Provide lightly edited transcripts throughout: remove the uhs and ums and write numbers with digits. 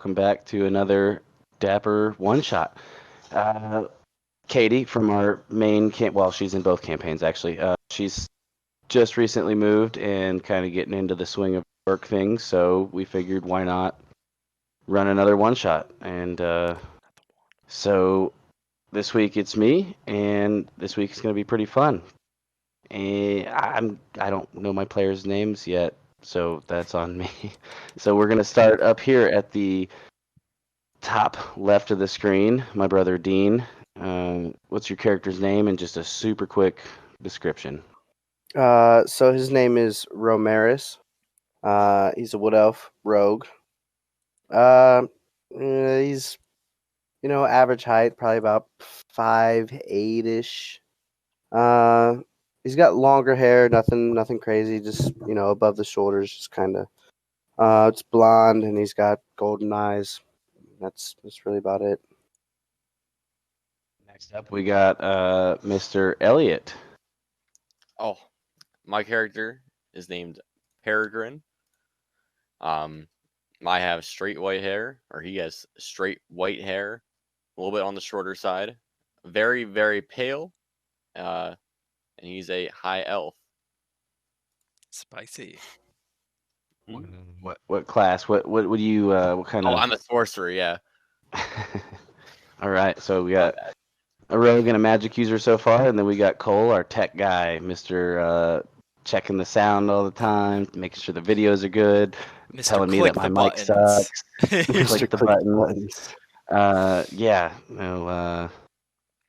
welcome back to another Dapper one-shot. Uh, Katie from our main camp, well, she's in both campaigns actually. She's just recently moved and kind of getting into the swing of work things, so we figured why not run another one-shot. And so this week it's me, and this week is going to be pretty fun. And I don't know my players' names yet, so that's on me. So we're going to start up here at the top left of the screen. My brother Dean. What's your character's name and just a super quick description? So his name is Romaris. He's a wood elf rogue. He's average height, probably about 5'8" ish. He's got longer hair, nothing crazy, just above the shoulders, just kind of. It's blonde, and he's got golden eyes. That's really about it. Next up, we got Mr. Elliot. Oh, my character is named Peregrine. I have straight white hair, or he has straight white hair, a little bit on the shorter side, very, very pale, and he's a high elf. Spicy. What class? What would you what kind Oh, of? I'm a sorcerer, yeah. All right, so we got a rogue and a magic user so far, and then we got Cole, our tech guy, Mr. Checking the sound all the time, making sure the videos are good, Mr. telling me Click that my the mic buttons. sucks. Mr. Click the buttons. Yeah. No.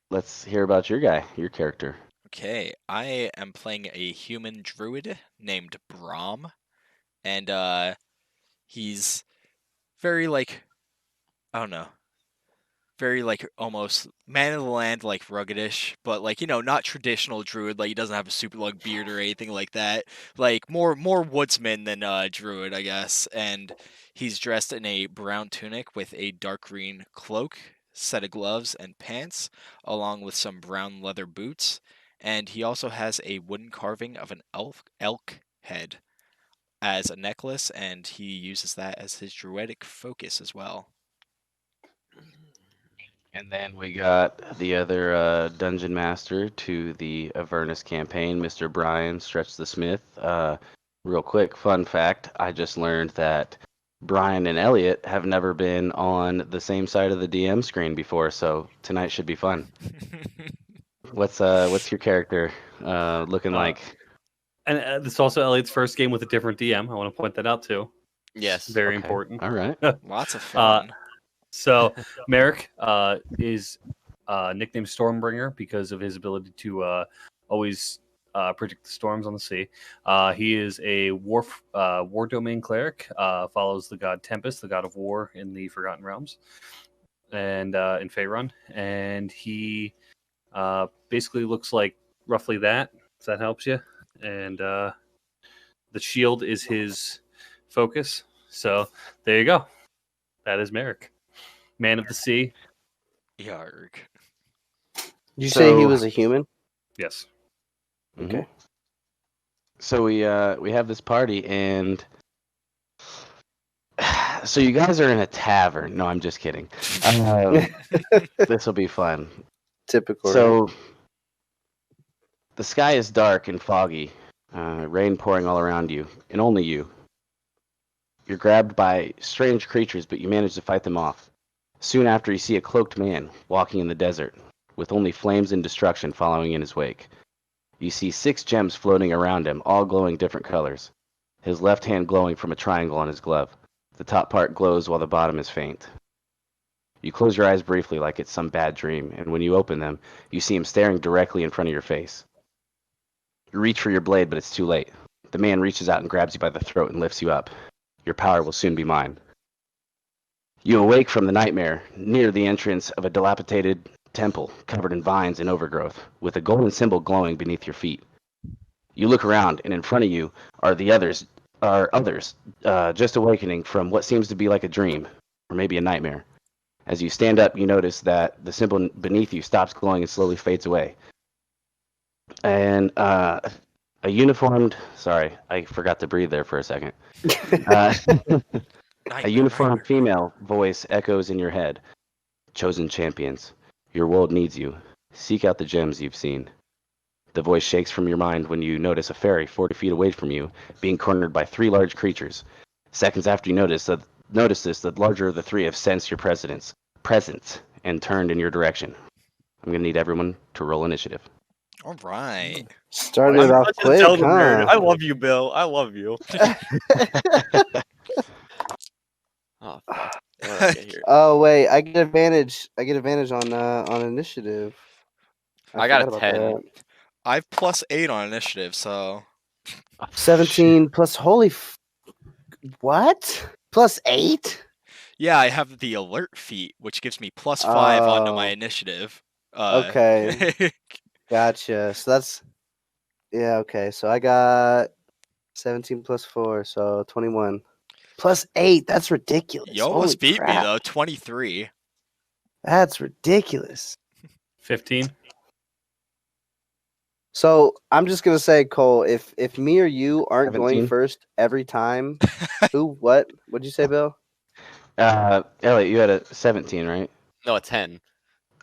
Let's hear about your character. Okay, I am playing a human druid named Brahm, and he's very I don't know, very almost man of the land, ruggedish, but not traditional druid. He doesn't have a super long beard or anything like that. More woodsman than druid, I guess. And he's dressed in a brown tunic with a dark green cloak, set of gloves and pants, along with some brown leather boots. And he also has a wooden carving of an elk head as a necklace, and he uses that as his druidic focus as well. And then we got the other dungeon master to the Avernus campaign, Mr. Brian Stretch the Smith. Real quick, fun fact: I just learned that Brian and Elliot have never been on the same side of the DM screen before, so tonight should be fun. What's your character looking like? And this is also Elliot's first game with a different DM. I want to point that out too. Yes. Very Okay. important. All right. Lots of fun. So Merrick is nicknamed Stormbringer because of his ability to always predict the storms on the sea. He is a war domain cleric, follows the god Tempest, the god of war in the Forgotten Realms, and in Faerun. And he basically looks like roughly that, if that helps you. And the shield is his focus. So there you go. That is Merrick. Man of the Sea. Yarg. Did you say he was a human? Yes. Okay. So we have this party, and so you guys are in a tavern. No, I'm just kidding. This will be fun. Typical. So the sky is dark and foggy, rain pouring all around you, and only you. You're grabbed by strange creatures, but you manage to fight them off. Soon after, you see a cloaked man walking in the desert, with only flames and destruction following in his wake. You see 6 gems floating around him, all glowing different colors. His left hand glowing from a triangle on his glove. The top part glows while the bottom is faint. You close your eyes briefly like it's some bad dream, and when you open them, you see him staring directly in front of your face. You reach for your blade, but it's too late. The man reaches out and grabs you by the throat and lifts you up. Your power will soon be mine. You awake from the nightmare near the entrance of a dilapidated temple covered in vines and overgrowth, with a golden symbol glowing beneath your feet. You look around, and in front of you are others just awakening from what seems to be like a dream, or maybe a nightmare. As you stand up, you notice that the symbol beneath you stops glowing and slowly fades away. And a uniformed... Sorry, I forgot to breathe there for a second. A uniformed female voice echoes in your head. Chosen champions. Your world needs you. Seek out the gems you've seen. The voice shakes from your mind when you notice a fairy 40 feet away from you, being cornered by 3 large creatures. Seconds after you notice this, the larger of the 3 have sensed your presence and turned in your direction. I'm going to need everyone to roll initiative. All right. Started I'm off such a quick, Zelda nerd. I huh? love you, Bill. I love you. Oh, fuck. What did I get here? Oh wait, I get advantage. I get advantage on initiative. I got a forgot about 10. that. I've +8 on initiative, so 17 plus what? Plus 8? yeah, I have the alert feat, which gives me +5 onto my Oh. initiative. Okay. Gotcha. So that's okay. So I got 17 plus 4, so 21. Plus 8. That's ridiculous. You almost Holy beat me crap. though, 23. That's ridiculous. 15. So I'm just gonna say, Cole, if me or you aren't going 17? first every time, who? What? What'd you say, Bill? Elliot, you had a 17, right? No, a 10.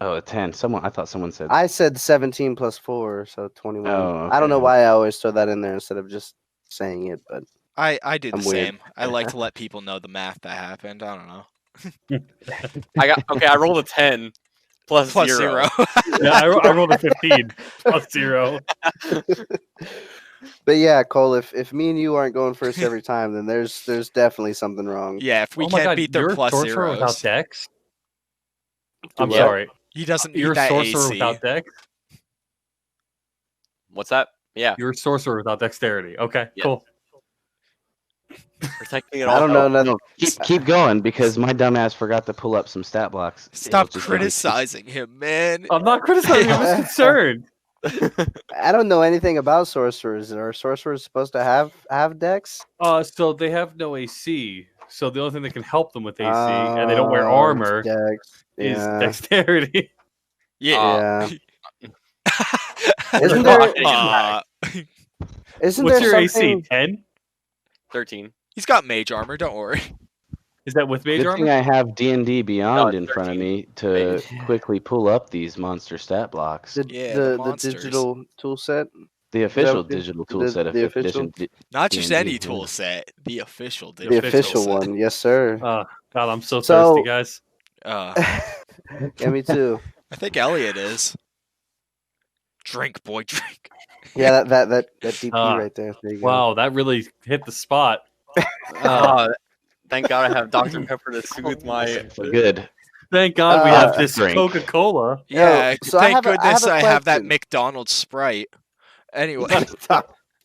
Oh, a 10. I thought someone said. I said 17 plus 4, so 21. Oh, I don't know okay. why I always throw that in there instead of just saying it, but I do the I'm weird. same. I like to let people know the math that happened. I don't know. I rolled a 10 plus Plus 0. 0. Yeah, I rolled a 15 plus 0. But yeah, Cole, if me and you aren't going first every time, then there's definitely something wrong. Yeah, if we Oh my can't god, beat their you're a plus sorcerer without zeros, dex? I'm what? sorry. he doesn't need You're a that sorcerer AC. without dex? What's that? Yeah, You're a sorcerer without dexterity. Okay, Yes. cool. protecting it I all. don't know nothing. Keep going because my dumbass forgot to pull up some stat blocks. Stop It'll just make me- criticizing him, man. I'm not criticizing, I'm just concerned. I don't know anything about sorcerers. Are sorcerers supposed to have decks? So they have no AC. So the only thing that can help them with AC, and they don't wear Just armor, decks. is Yeah. dexterity. Yeah. Isn't We're there? talking Isn't What's there your something? AC? 10? 13. He's got mage armor, don't worry. Is that with mage Good thing armor? I have D&D Beyond it's in front of 13. me to quickly pull up these monster stat blocks. Yeah, the The monsters. digital tool set. The official what you- digital the- toolset of the 5th edition. Not just D&D, any yeah. tool set, the official The digital official tool set. one, yes, sir. God, I'm so So- thirsty, guys. Yeah, me too. I think Elliot is. Drink, boy, drink. Yeah, that DP Ah, right there. There you go. Wow, that really hit the spot. Oh, thank God I have Dr. Pepper to soothe my. Good. Thank God we have Uh, this drink. Coca-Cola. Yeah, so I thank have a- I goodness have a I have that question. McDonald's Sprite. Anyway,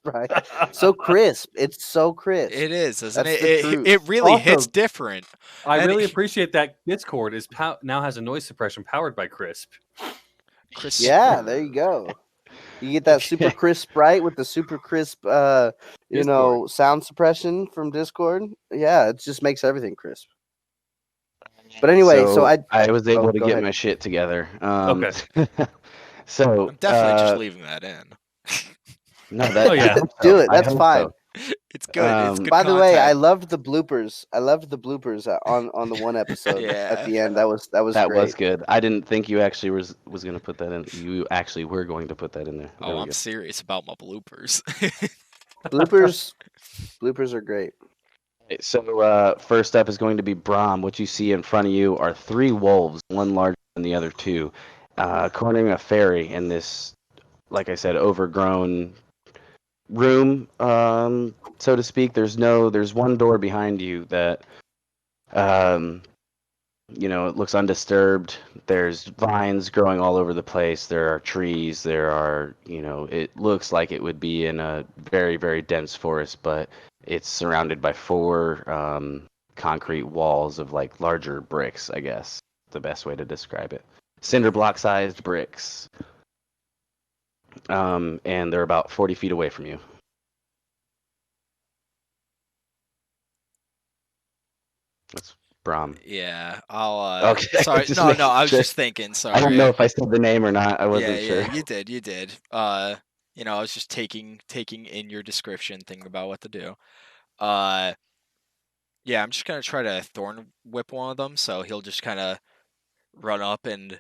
Right. So crisp. It's so crisp. it is, isn't That's it? the It, truth. it really hits Also, different. I And really it- appreciate that Discord now has a noise suppression powered by Crisp. Chris, Yeah, there you go. You get that super crisp Sprite with the super crisp sound suppression from Discord. Yeah, it just makes everything crisp. But anyway, so I was able to go get ahead. my shit together. Okay. So I'm definitely just leaving that in. no, that Oh, yeah. I hope Do so. it. I That's hope fine. so. It's good. It's Um, good By the way, I content. loved the bloopers. I loved the bloopers on the one episode Yeah. at the end. That was That great. was good. I didn't think you actually was going to put that in. You actually were going to put that in there. There Oh, we I'm go. serious about my bloopers. Bloopers are great. So first up is going to be Brahm. What you see in front of you are 3 wolves, one larger than the other 2, cornering a fairy in this, like I said, overgrown room, so to speak. There's one door behind you that, it looks undisturbed. There's vines growing all over the place. There are trees. There are, it looks like it would be in a very, very dense forest, but it's surrounded by 4 concrete walls of like larger bricks, I guess, the best way to describe it. Cinder block sized bricks. And they're about 40 feet away from you. That's Brahm. Yeah, I'll. Okay, Sorry, just no, making I was sure. just thinking. Sorry. I don't know if I said the name or not. I wasn't sure. Yeah, you did. I was just taking in your description, thinking about what to do. Yeah, I'm just gonna try to thorn whip one of them, so he'll just kind of run up and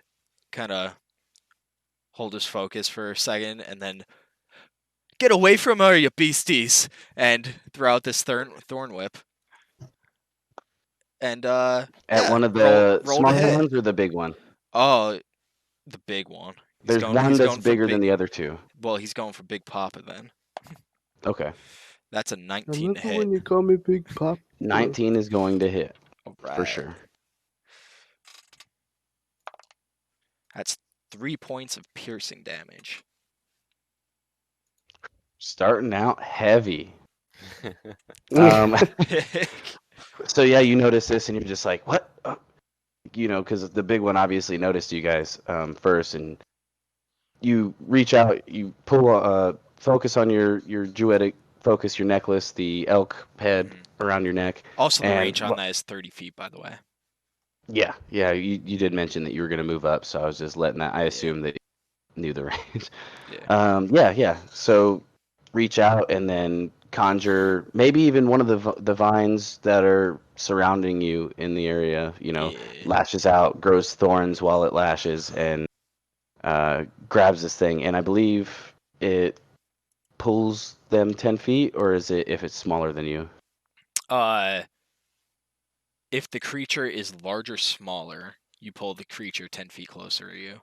kind of hold his focus for a second, and then get away from her, you beasties, and throw out this thorn whip. And At yeah, one of roll the roll to smaller hit. ones or the big one? Oh, the big one. There's one He's that's going for bigger than big. the other two. Well, he's going for Big Papa then. Okay. That's a I 19 to remember hit. when you call me Big Pop. 19 is going to hit All for right. sure. That's 3 points of piercing damage. Starting out heavy. So yeah, you notice this and you're just like, what? Because the big one obviously noticed you guys first, and you reach out, you pull, focus on your druidic focus, your necklace, the elk head around your neck. Also, the And range on that is 30 feet, by the way. Yeah, you did mention that you were going to move up, so I was just letting that. I assumed that you knew the range. Yeah. So reach out and then conjure maybe even one of the vines that are surrounding you in the area. Yeah. Lashes out, grows thorns while it lashes, and grabs this thing. And I believe it pulls them 10 feet, or is it if it's smaller than you? If the creature is larger, smaller, you pull the creature 10 feet closer to you.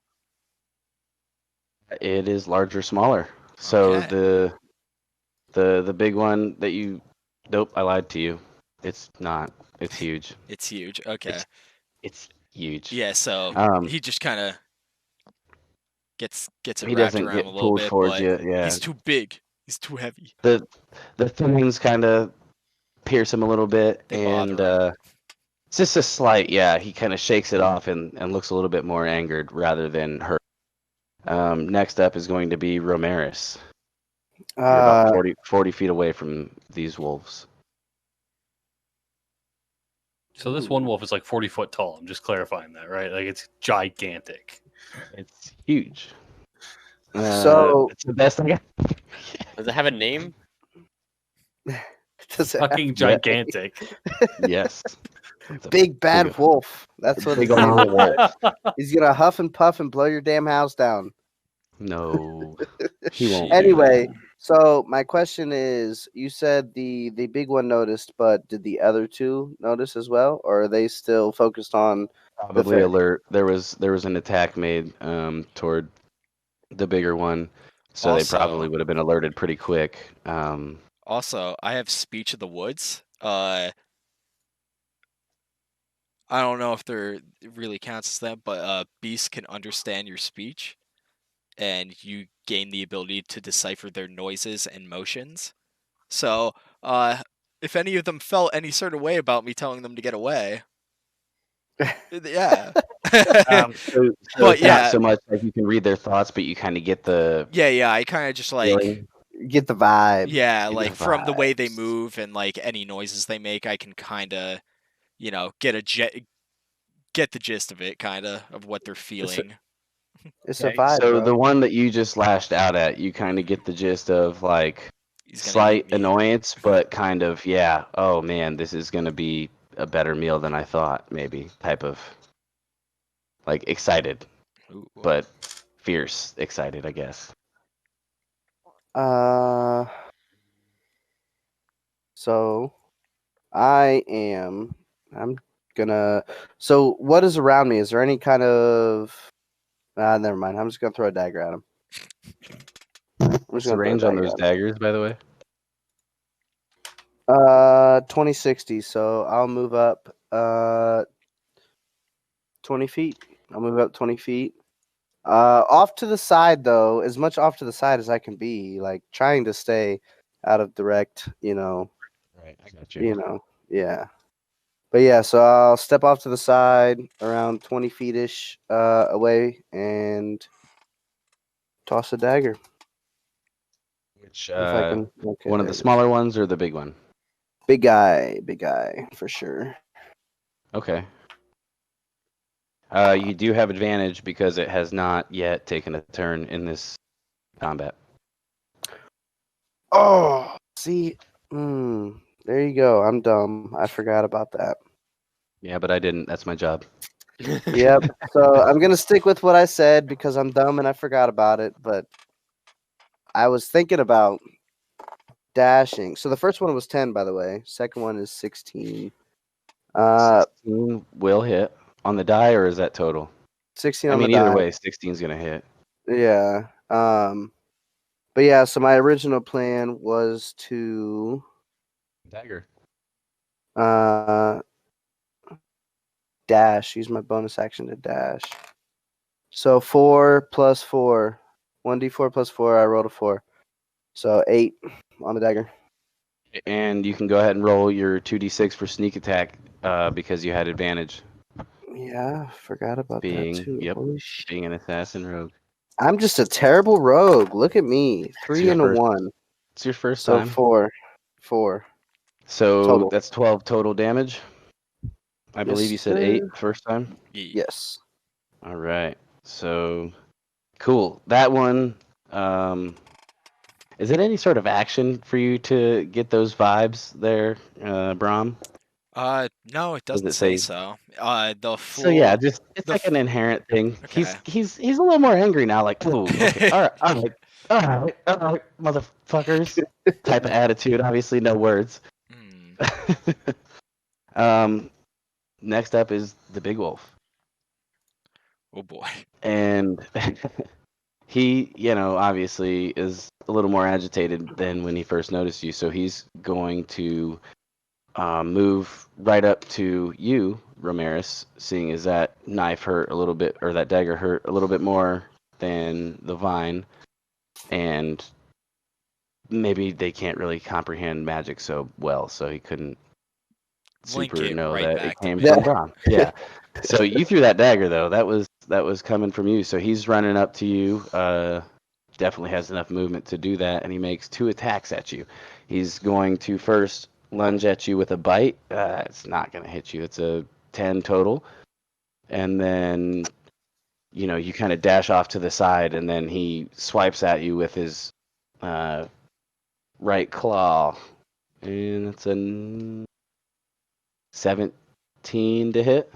It is larger, smaller. So Okay. the big one that you. Nope, I lied to you. It's not. It's huge. It's huge. Okay. It's huge. Yeah, so Um, he just kind of gets it he wrapped doesn't around him get a little pulled bit, towards but you. Yeah. he's too big. He's too heavy. The thorns kind of pierce him a little bit, They and bother him. it's just a slight. Yeah, he kind of shakes it off and looks a little bit more angered rather than hurt. Next up is going to be Romaris. You're about 40 feet away from these wolves. So this one wolf is like 40 foot tall. I'm just clarifying that, right? Like it's gigantic. It's huge. So it's the best I got. Does it have a name? does it Fucking gigantic. Yes. It's a big bad big- wolf. That's what big his name old is. wolf. He's gonna huff and puff and blow your damn house down. No, he won't. Anyway, so my question is: you said the big one noticed, but did the other two notice as well, or are they still focused on? Probably alert. There was an attack made toward the bigger one, so they probably Also- would have been alerted pretty quick. Also, I have Speech of the Woods. I don't know if it really counts as that, but beasts can understand your speech, and you gain the ability to decipher their noises and motions. So, if any of them felt any sort of way about me telling them to get away, yeah. So But it's yeah. not so much like you can read their thoughts, but you kind of get the Yeah, I kind of just like, feeling. Get the vibe. yeah, Get the like from the way they vibes. move and like any noises they make, I can kind of, get the gist of it, kind of what they're feeling. It's Okay, a vibe, so bro. the one that you just lashed out at, you kind of get the gist of like He's gonna slight eat me. annoyance, but kind of oh man, this is gonna be a better meal than I thought, maybe type of like excited, Ooh. but fierce excited, I guess. So I'm gonna. So what is around me? Is there any kind of? Never mind. I'm just gonna throw a dagger at him. What's the range on those daggers, by the way? 2060. So I'll move up 20 feet. I'll move up 20 feet. Off to the side though, as much off to the side as I can be, like trying to stay out of direct, Right, I got you. Yeah. But yeah, so I'll step off to the side around 20 feet ish away and toss a dagger. Which If I can. Okay, one of the smaller ones or the big one? big guy for sure. Okay. You do have advantage because it has not yet taken a turn in this combat. Oh, see, There you go. I'm dumb. I forgot about that. Yeah, but I didn't. That's my job. Yep. So I'm gonna stick with what I said because I'm dumb and I forgot about it. But I was thinking about dashing. So the first one was 10, by the way. Second one is 16. 16 will hit on the die, or is that total? 16 I on the mean, either die. way, 16's gonna hit. Yeah. But yeah. So my original plan was to Dagger. dash. Use my bonus action to dash. So 4 plus 4. 1d4 plus 4. I rolled a 4. So 8 on the dagger. And you can go ahead and roll your 2d6 for sneak attack because you had advantage. Yeah, forgot about that too. Yep, Holy shit. being an assassin rogue. I'm just a terrible rogue. Look at me. 3 your and a first 1. It's your first So time. 4. 4. So Total. that's 12 total damage. I believe Yes, you said sir. 8 first time. Yes. All right. So cool. That one. Is it any sort of action for you to get those vibes there, Brahm? No, it Does doesn't it say say? so. The So yeah, full. just it's the like f- an inherent thing. Okay. He's a little more angry now. Like, oh, okay, all right, motherfuckers. Type of attitude. Obviously, no words. Hmm. um, next up is the big wolf, Oh boy. and he, obviously is a little more agitated than when he first noticed you. So he's going to move right up to you, Romaris, seeing as that knife hurt a little bit, or that dagger hurt a little bit more than the vine, and maybe they can't really comprehend magic so well, so he couldn't Link super it know right that it back to came me. from Braun. Yeah. So you threw that dagger though. That was coming from you. So he's running up to you. Definitely has enough movement to do that, and he makes 2 attacks at you. He's going to first lunge at you with a bite. It's not going to hit you. It's a 10 total, and then you kind of dash off to the side, and then he swipes at you with his right claw, and it's a 17 to hit.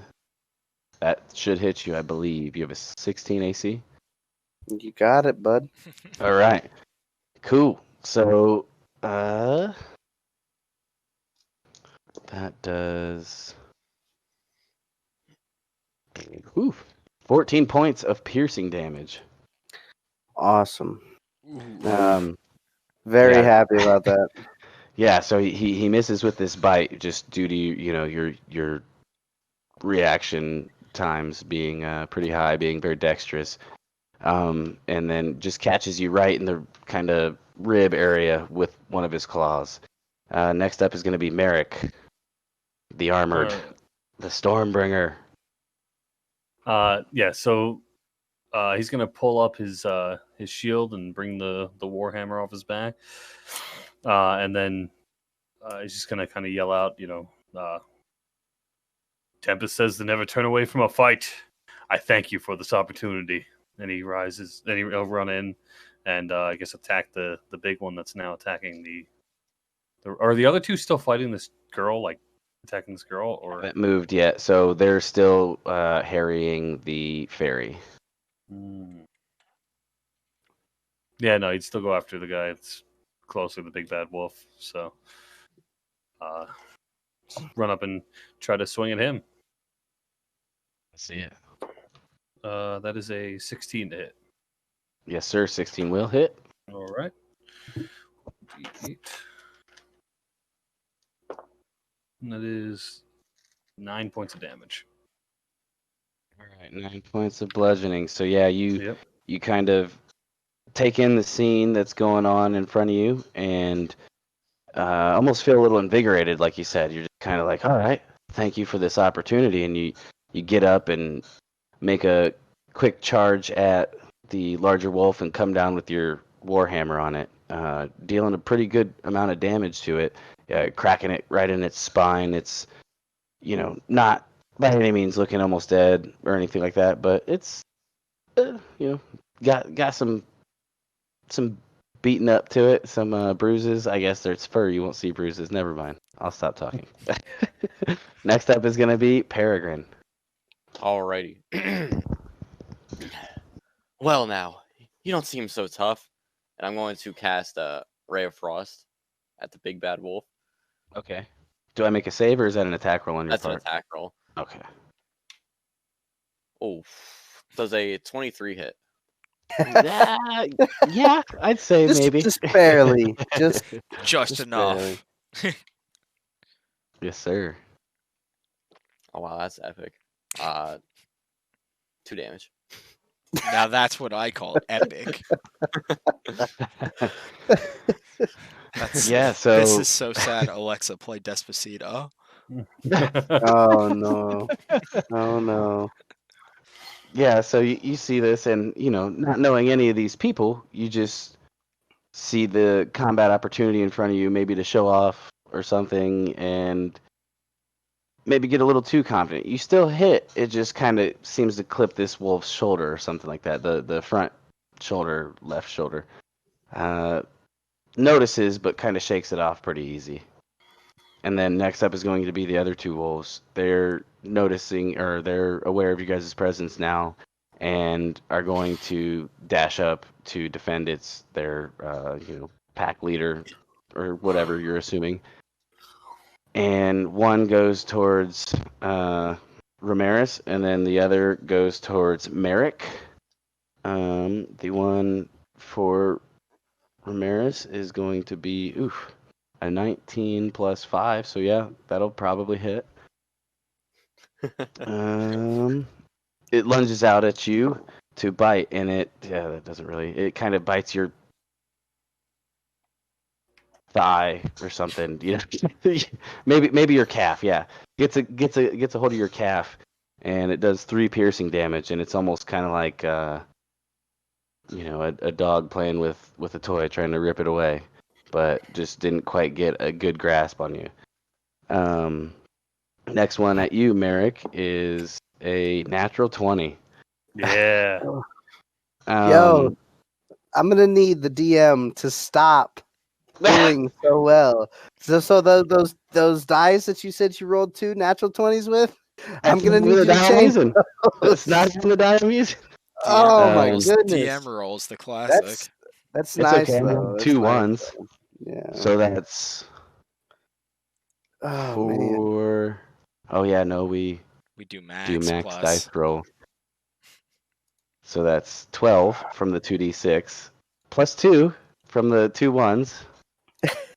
That should hit you, I believe. You have a 16 AC. You got it, bud. All right, cool. So, that does 14 points of piercing damage. Awesome. Ooh. Very Yeah. happy about that. Yeah, so he misses with this bite just due to your reaction times being pretty high, being very dexterous, and then just catches you right in the kind of rib area with one of his claws. Next up is going to be Merrick, the armored, the Stormbringer. Yeah. So he's gonna pull up his shield and bring the warhammer off his back, and then he's just gonna kind of yell out, Tempest says to never turn away from a fight. I thank you for this opportunity. And he rises, then he'll run in, and I guess attack the big one that's now attacking the. Are the other two still fighting this girl, like attacking this girl, or? Haven't moved yet, so they're still harrying the fairy. Yeah, no, he'd still go after the guy that's closer, the big bad wolf. So, run up and try to swing at him. Let's see it. That is a 16 to hit. Yes, sir. 16 will hit. All right. D8. And that is 9 points of damage. All right, 9 points of bludgeoning. So yeah, Yep. you kind of take in the scene that's going on in front of you, and almost feel a little invigorated, like you said. You're just kind of like, all right, thank you for this opportunity, and you get up and make a quick charge at the larger wolf and come down with your warhammer on it, dealing a pretty good amount of damage to it, cracking it right in its spine. It's not by any means looking almost dead or anything like that, but it's got some beaten up to it, some bruises. I guess there's fur. You won't see bruises. Never mind. I'll stop talking. Next up is going to be Peregrine. Alrighty. Well, now, you don't seem so tough. And I'm going to cast a Ray of Frost at the big bad wolf. Okay. Do I make a save or is that an attack roll on your That's an part? attack roll. Okay. Oh, does a 23 hit? Yeah, I'd say maybe. Just barely. Just Just enough. Yes, sir. Oh, wow, that's epic. 2 damage. Now that's what I call epic. That's, Yeah, so this is so sad. Alexa, play Despacito. oh no. Oh no. yeah, so you see this, and not knowing any of these people, you just see the combat opportunity in front of you, maybe to show off or something, and maybe get a little too confident. You still hit. It just kind of seems to clip this wolf's shoulder or something like that. The front shoulder, left shoulder. Notices, but kind of shakes it off pretty easy. And then next up is going to be the other two wolves. They're noticing, or they're aware of you guys' presence now, and are going to dash up to defend their pack leader, or whatever you're assuming. And one goes towards Romaris, and then the other goes towards Merrick. The one for Romaris is going to be a 19 plus 5, so yeah, that'll probably hit. It lunges out at you to bite, and that doesn't really. It kind of bites your thigh or something. Maybe your calf. Yeah, gets a hold of your calf, and it does 3 piercing damage, and it's almost kind of like a dog playing with a toy trying to rip it away, but just didn't quite get a good grasp on you. Next one at you, Merrick, is a natural 20. Yeah. Yo, I'm gonna need the DM to stop doing so well. So those dice that you said you rolled 2 natural 20s with, I'm gonna need you to change those. That's not even the die I'm using. Oh my rolls, goodness. DM rolls, the classic. That's It's nice okay. though. That's 2 nice, ones. though. Yeah. So that's Oh man. 4. Oh yeah, no, we We do max, do max plus. dice roll. So that's 12 from the 2d6 plus 2 from the 2 ones.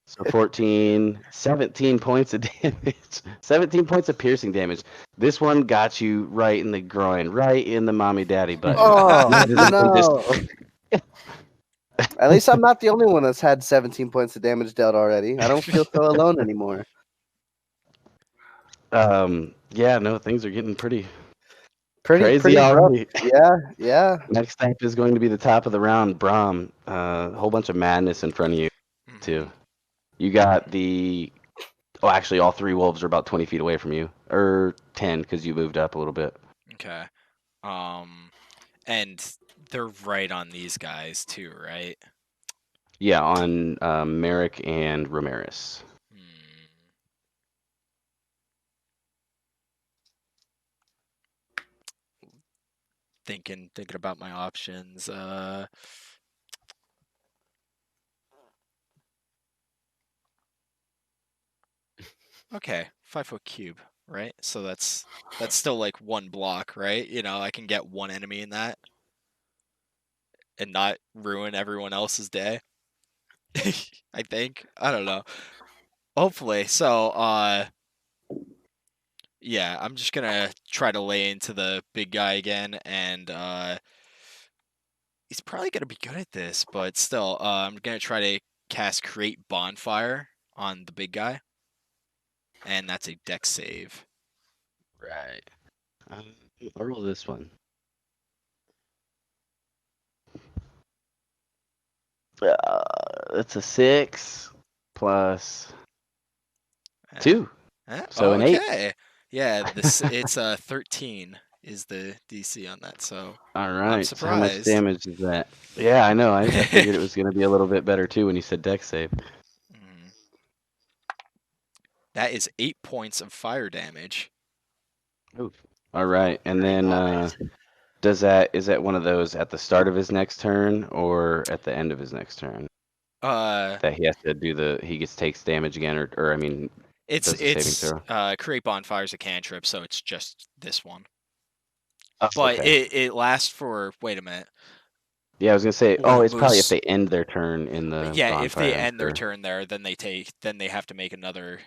So 14, 17 points of damage. 17 points of piercing damage. This one got you right in the groin, right in the mommy daddy button. Oh no. At least I'm not the only one that's had 17 points of damage dealt already. I don't feel so alone anymore. Yeah, no, things are getting pretty Pretty crazy rough. already. Yeah. Next up is going to be the top of the round, Brahm. A whole bunch of madness in front of you, too. You got actually, all 3 wolves are about 20 feet away from you. Or 10, because you moved up a little bit. Okay. And they're right on these guys too, right? Yeah, on Merrick and Romaris. Thinking about my options. Okay, 5-foot cube, right? So that's still like 1 block, right? I can get 1 enemy in that and not ruin everyone else's day. I think. I don't know. Hopefully. So, yeah, I'm just gonna try to lay into the big guy again, and he's probably gonna be good at this, but still, I'm gonna try to cast Create Bonfire on the big guy, and that's a dex save. Right. I'll roll this one. It's a 6 plus 2. So an 8. Okay. Yeah, it's 13. is the DC on that. So All right. So how much surprised. damage is that? Yeah, I know. I figured it was going to be a little bit better too when you said dex save. Mhm. That is 8 points of fire damage. Oof. All right. And then Alright. is that one of those at the start of his next turn or at the end of his next turn that he has to do he takes damage again or I mean It's does the saving throw? create bonfires a cantrip, so it's just this one. Oh, But okay. it lasts for wait a minute. Yeah, I was gonna say. When Oh, it it's probably if moves, they end their turn in the yeah, if they bonfire. I'm end their sure. turn there, then they have to make another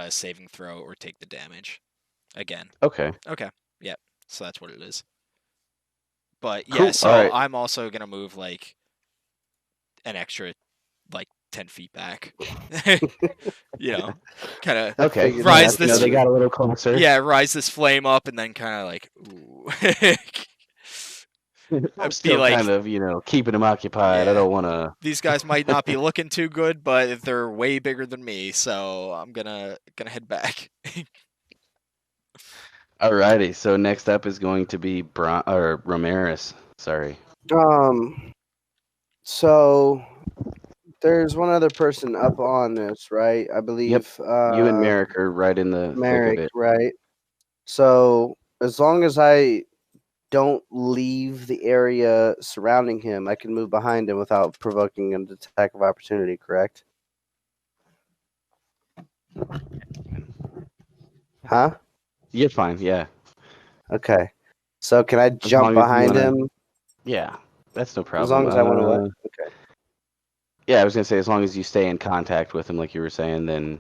saving throw or take the damage again. Okay. Okay, yep. So that's what it is. But yeah, Cool. so All right. I'm also gonna move like an extra like 10 feet back. You know, kind of Okay. figured rise that. this. They got a little closer. Yeah, rise this flame up and then kind of like, ooh. I'm Be still like, kind of keeping them occupied. I yeah, don't want to. these guys might not be looking too good, but they're way bigger than me, so I'm gonna head back. Alrighty. So next up is going to be Romaris. Sorry. So there's one other person up on this, right? I believe. You and Merrick are right in the thick of Merrick, it. right? So as long as I don't leave the area surrounding him, I can move behind him without provoking an attack of opportunity, correct? Huh? You're fine. Yeah. Okay. So can I As jump long as you behind wanna. him Yeah. That's no as problem. long as I want to what? Okay. Yeah, I was gonna say as long as you stay in contact with him, like you were saying, then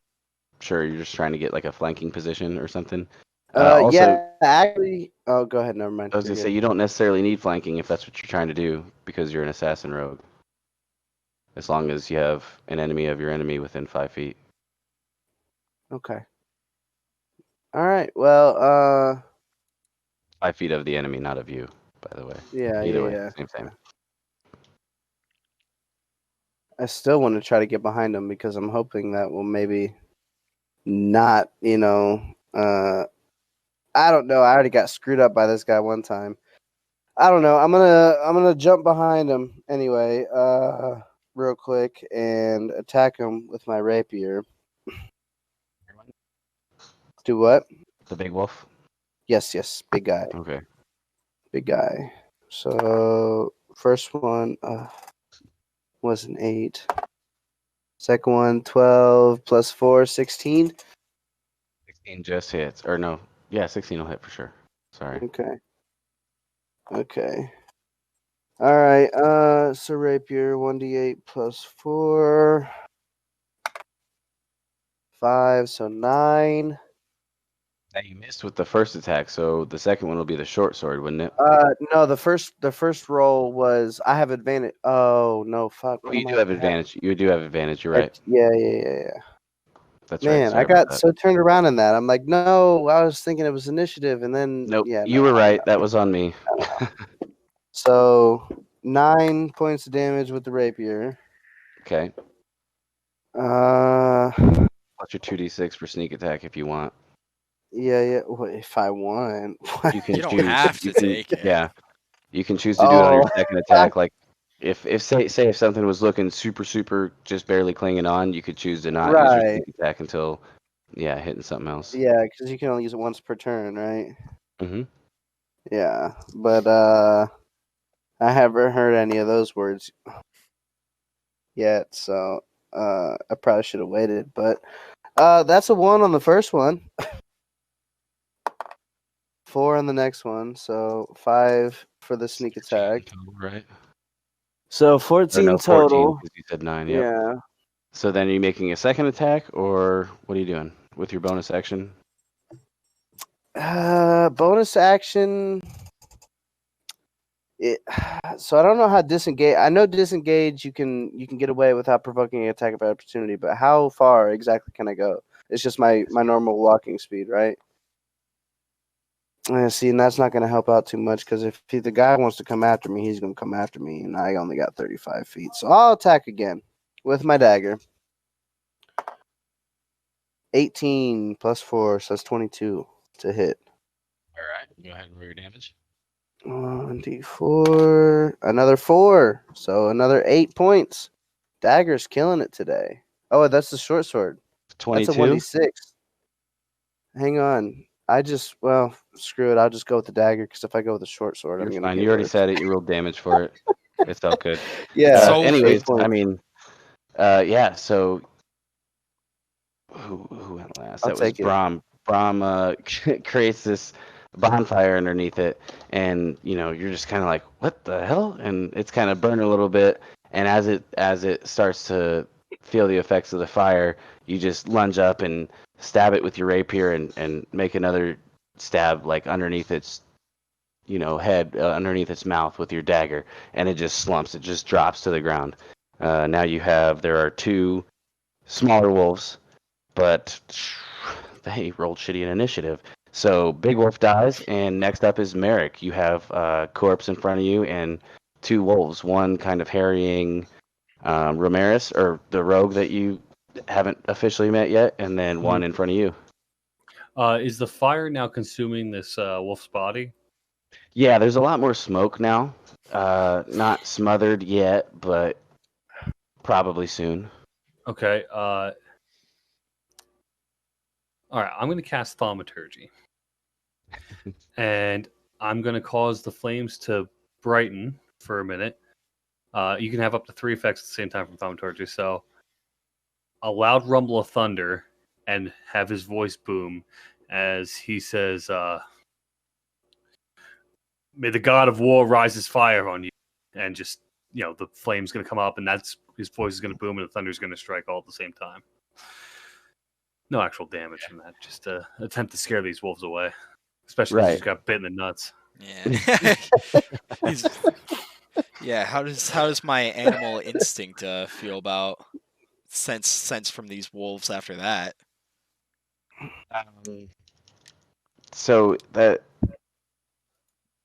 sure, you're just trying to get like a flanking position or something. Also, Yeah, actually. Oh, go ahead. Never mind. I was You're gonna say good. you don't necessarily need flanking if that's what you're trying to do because you're an assassin rogue. As long as you have an enemy of your enemy within 5 feet. Okay. All right. Well. 5 feet of the enemy, not of you, by the way. Yeah. Either way, Yeah. same. I still want to try to get behind him because I'm hoping that will maybe not. I don't know. I already got screwed up by this guy one time. I don't know. I'm gonna jump behind him anyway, real quick and attack him with my rapier. Do what? The big wolf. Yes, big guy, Okay. big guy. So first one was an 8. Second one, 12 plus 4, 16. 16 just hits, or no? Yeah, 16 will hit for sure. Sorry. Okay. All right. So rapier, 1d8 plus 4, 5, so 9. Now you missed with the first attack, so the second one will be the short sword, wouldn't it? No, the first roll was I have advantage. Oh no, fuck. Oh, What you am do I? have advantage. You do have advantage. You're right. Yeah. That's right. Man, Sorry I about got that. so turned around in that. I'm like, no, I was thinking it was initiative, and then Nope. yeah, You no. were right. That was on me. So 9 points of damage with the rapier. Okay. Uh, Plus your 2d6 for sneak attack if you want. yeah. What if I want? You can You don't choose. have to You can, take it. yeah. You can choose to do it on Oh, your second attack. Like if say if something was looking super just barely clinging on, you could choose to not use your right. sneak attack until hitting something else. Yeah, because you can only use it once per turn, right? Mm-hmm. Yeah, but I haven't heard any of those words yet, so I probably should have waited. But that's a 1 on the first one, 4 on the next one, so 5 for the sneak attack. Right. So Or 14 no, 14 total. because you said 9. Yep. Yeah. So then are you making a second attack, or what are you doing with your bonus action? Bonus action. So I don't know how disengage. I know disengage. You can get away without provoking an attack of opportunity, but how far exactly can I go? It's just my normal walking speed, right? See, and that's not going to help out too much because if the guy wants to come after me, he's going to come after me, and I only got 35 feet. So I'll attack again with my dagger. 18 plus 4, so that's 22 to hit. All right, go ahead and roll your damage. 1d4, another 4, so another 8 points. Dagger's killing it today. Oh, that's the short sword. That's a 22. 1d6. Hang on. Well, screw it. I'll just go with the dagger because if I go with the short sword, You're I'm gonna fine. get You already worse. said it. You rolled damage for it. It felt good. Yeah. So- Anyways, 8 points. I mean, yeah. So who went last? I'll That was take it. Brahm. Brahm creates this bonfire underneath it, and you're just kind of like, what the hell? And it's kind of burning a little bit. And as it starts to feel the effects of the fire, you just lunge up and stab it with your rapier and make another stab like underneath its head, underneath its mouth with your dagger, and it just slumps. It just drops to the ground. Now there are two smaller wolves, but they rolled shitty in initiative. So Big Wolf dies, and next up is Merrick. You have a corpse in front of you and two wolves, one kind of harrying Romaris, or the rogue that you haven't officially met yet, and then one in front of you. Is the fire now consuming this wolf's body? Yeah, there's a lot more smoke now. Not smothered yet, but probably soon. Okay. All right. I'm going to cast Thaumaturgy, and I'm going to cause the flames to brighten for a minute. You can have up to 3 effects at the same time from Thaumaturgy. So, a loud rumble of thunder, and have his voice boom as he says, "May the god of war rise his fire on you," and just the flame's going to come up, and that's his voice is going to boom, and the thunder's going to strike all at the same time. No actual damage from that. Just to attempt to scare these wolves away, especially because Right. he's got bit in the nuts. Yeah. Yeah. How does my animal instinct feel about sense from these wolves after that? So that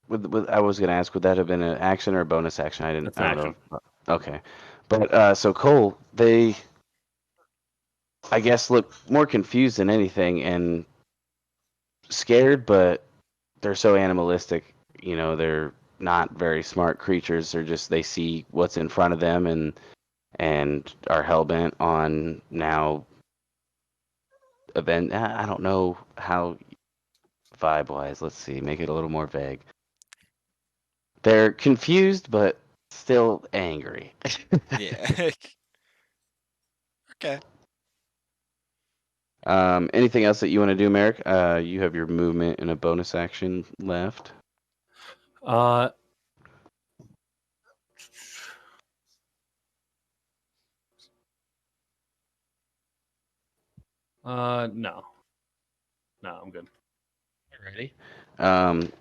I was gonna ask, would that have been an action or a bonus action? I That's don't action. know. Okay, but so Cole, they, I guess, look more confused than anything and scared, but they're so animalistic. They're not very smart creatures. They see what's in front of them and are hell bent on now event. I don't know how vibe wise. Let's see, make it a little more vague. They're confused, but still angry. Yeah. Okay. Anything else that you want to do, Merrick? You have your movement and a bonus action left. Uh, no, I'm good. Ready?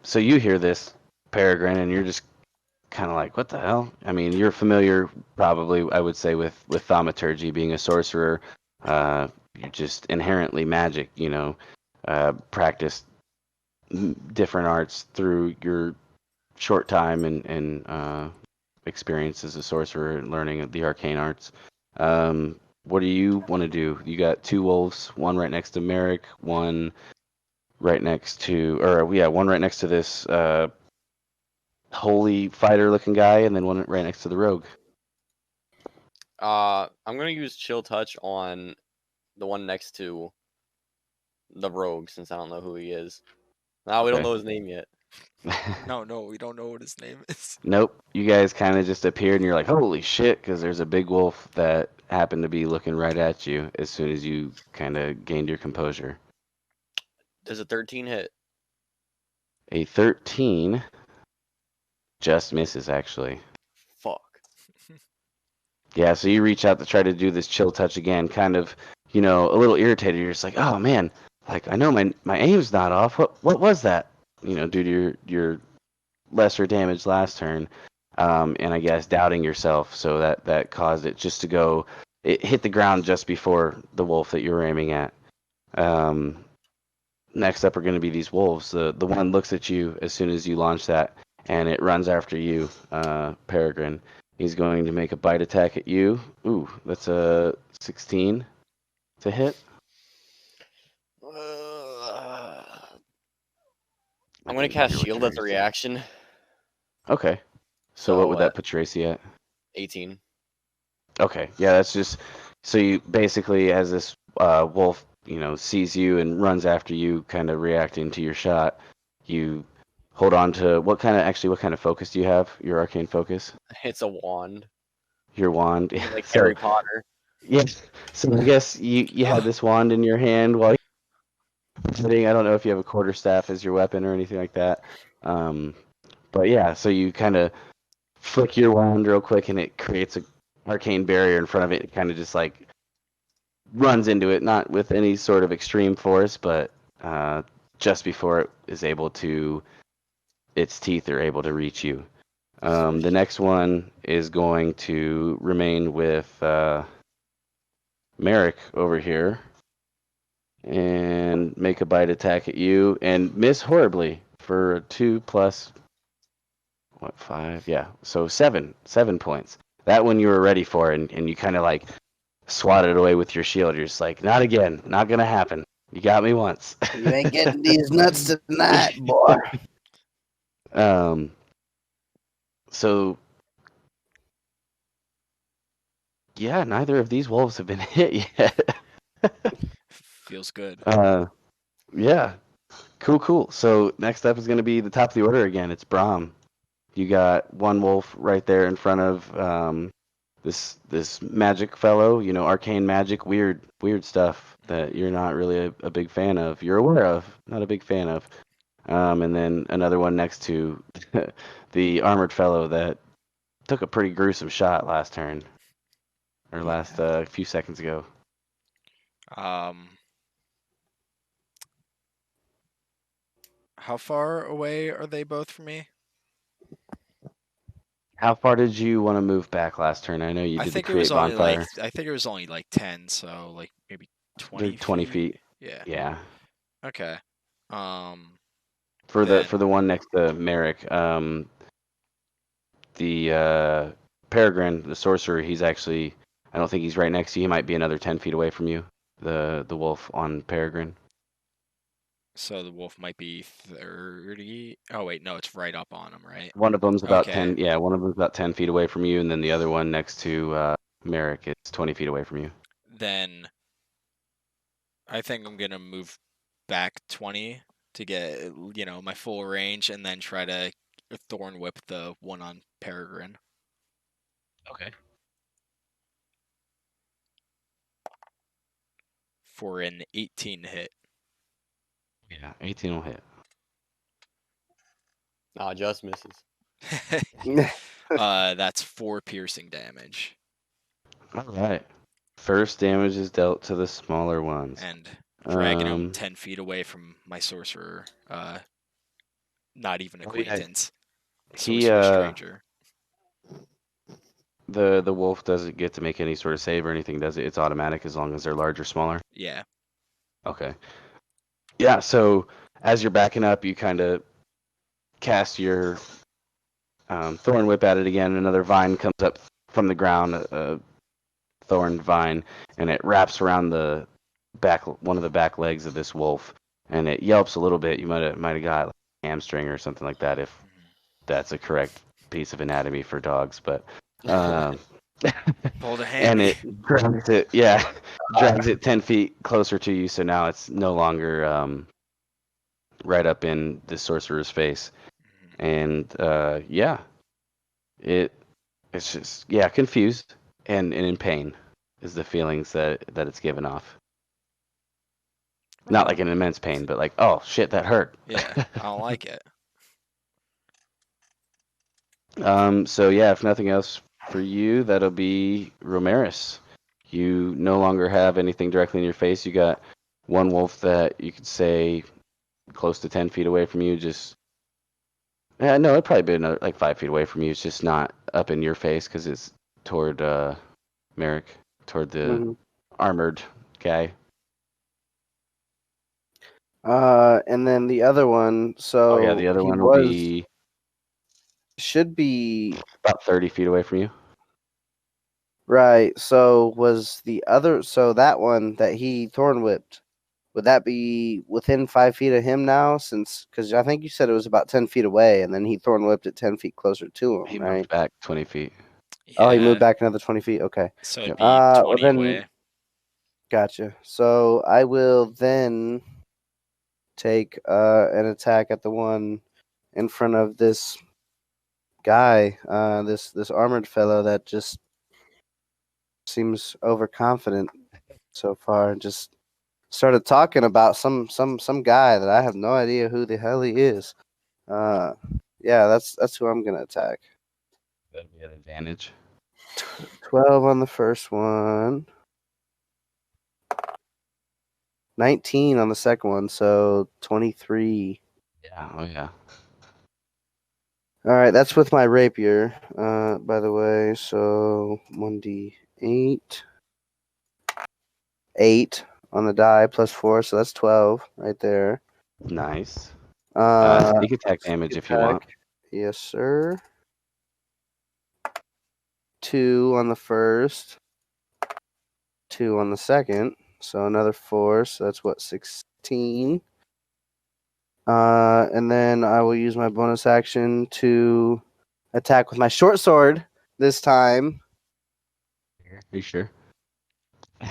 So you hear this, Peregrine, and you're just kind of like, what the hell? I mean, you're familiar, probably, I would say, with thaumaturgy, being a sorcerer. You're just inherently magic, practice different arts through your short time and experience as a sorcerer and learning the arcane arts. What do you want to do? You got two wolves, one right next to Merrick, one right next to, one right next to this holy fighter looking guy, and then one right next to the rogue. I'm gonna use Chill Touch on the one next to the rogue since I don't know who he is. Now we don't Okay. know his name yet. No, we don't know what his name is. Nope. You guys kind of just appeared, and you're like, holy shit, because there's a big wolf that happened to be looking right at you as soon as you kind of gained your composure. Does a 13 hit? A 13 just misses, actually. Fuck. Yeah, so you reach out to try to do this chill touch again, kind of, a little irritated. You're just like, oh man, like I know my aim's not off. What was that? Due to your lesser damage last turn, and I guess doubting yourself, so that caused it just to go. It hit the ground just before the wolf that you were aiming at. Next up are going to be these wolves. The one looks at you as soon as you launch that, and it runs after you, Peregrine. He's going to make a bite attack at you. Ooh, that's a 16 to hit. I'm gonna cast shield as a reaction. Okay. So what would that put your AC at? 18. Okay. Yeah, that's just so you basically, as this wolf, sees you and runs after you, kind of reacting to your shot. You hold on to what kind of focus do you have? Your arcane focus? It's a wand. Your wand. Like So Harry Potter. yeah. So I guess you had this wand in your hand while you're hitting. I don't know if you have a quarterstaff as your weapon or anything like that. But yeah, so you kind of flick your wand real quick, and it creates a arcane barrier in front of it. It kind of just like runs into it, not with any sort of extreme force, but just before it is able to, its teeth are able to reach you. The next one is going to remain with Merrick over here and make a bite attack at you and miss horribly for 2 plus 5? Yeah, so 7 points. That one you were ready for, and you kind of like swat it away with your shield. You're just like, not again, not gonna happen. You got me once. You ain't getting these nuts tonight, boy. So yeah, neither of these wolves have been hit yet. Feels good. Yeah, cool. So next up is gonna be the top of the order again. It's Brahm. You got one wolf right there in front of this magic fellow, arcane magic, weird stuff that you're not really a big fan of. You're aware of, not a big fan of. And then another one next to the armored fellow that took a pretty gruesome shot last turn, or last few seconds ago. How far away are they both from me? How far did you want to move back last turn? I know you I did think the it was create only bonfire. I think it was only like 10, so like maybe 20 20 feet. Yeah. Yeah. Okay. For Then- the one next to Merrick, the Peregrine, the sorcerer, he's actually, I don't think he's right next to you. He might be another 10 feet away from you. The wolf on Peregrine. So the wolf might be 30. Oh wait, no, it's right up on him, right? One of them's about Okay. 10. Yeah, one of them's about 10 feet away from you, and then the other one next to Merrick is 20 feet away from you. Then I think I'm gonna move back 20 to get my full range, and then try to thorn whip the one on Peregrine. Okay. For an 18 hit. Yeah, 18 will hit. Just misses. That's 4 piercing damage. All right. First damage is dealt to the smaller ones. And dragging him 10 feet away from my sorcerer. Not even acquaintance. Sorcerer stranger. The wolf doesn't get to make any sort of save or anything, does it? It's automatic as long as they're large or smaller? Yeah. Okay. Yeah, so as you're backing up, you kind of cast your thorn whip at it again. Another vine comes up from the ground, a thorn vine, and it wraps around one of the back legs of this wolf, and it yelps a little bit. You might have got like a hamstring or something like that, if that's a correct piece of anatomy for dogs. But Pulled a and hammy. it drags it 10 feet closer to you. So now it's no longer right up in the sorcerer's face, and it's just confused and in pain is the feelings that it's given off. Not like an immense pain, but like, oh shit, that hurt. Yeah, I don't like it. So yeah, if nothing else for you, that'll be Romaris. You no longer have anything directly in your face. You got one wolf that you could say close to 10 feet away from you. No, it'd probably be another, like 5 feet away from you. It's just not up in your face because it's toward Merrick, toward the armored guy. And then the other one. So the other one will be should be about 30 feet away from you. Right. So was the other? So that one that he thorn whipped would that be within 5 feet of him now? Since because I think you said it was about 10 feet away, and then he thorn whipped it 10 feet closer to He him, moved right? back 20 feet. Oh, he Yeah. moved back another 20 feet. Okay, So it'd Yep. be well 20 then, away. gotcha. So I will then take an attack at the one in front of this guy, this armored fellow that just seems overconfident so far. Just started talking about some guy that I have no idea who the hell he is. Yeah, that's who I'm gonna attack. That'd be an advantage. 12 on the first one. 19 on the second one, so 23. Yeah. Oh yeah. All right, that's with my rapier, by the way. So 1d8. 8 on the die plus 4, so that's 12 right there. Nice. Uh, Sneak attack damage if you want. Yes, sir. 2 on the first, 2 on the second, so another 4, so that's what, 16. And then I will use my bonus action to attack with my short sword this time. Are you sure? I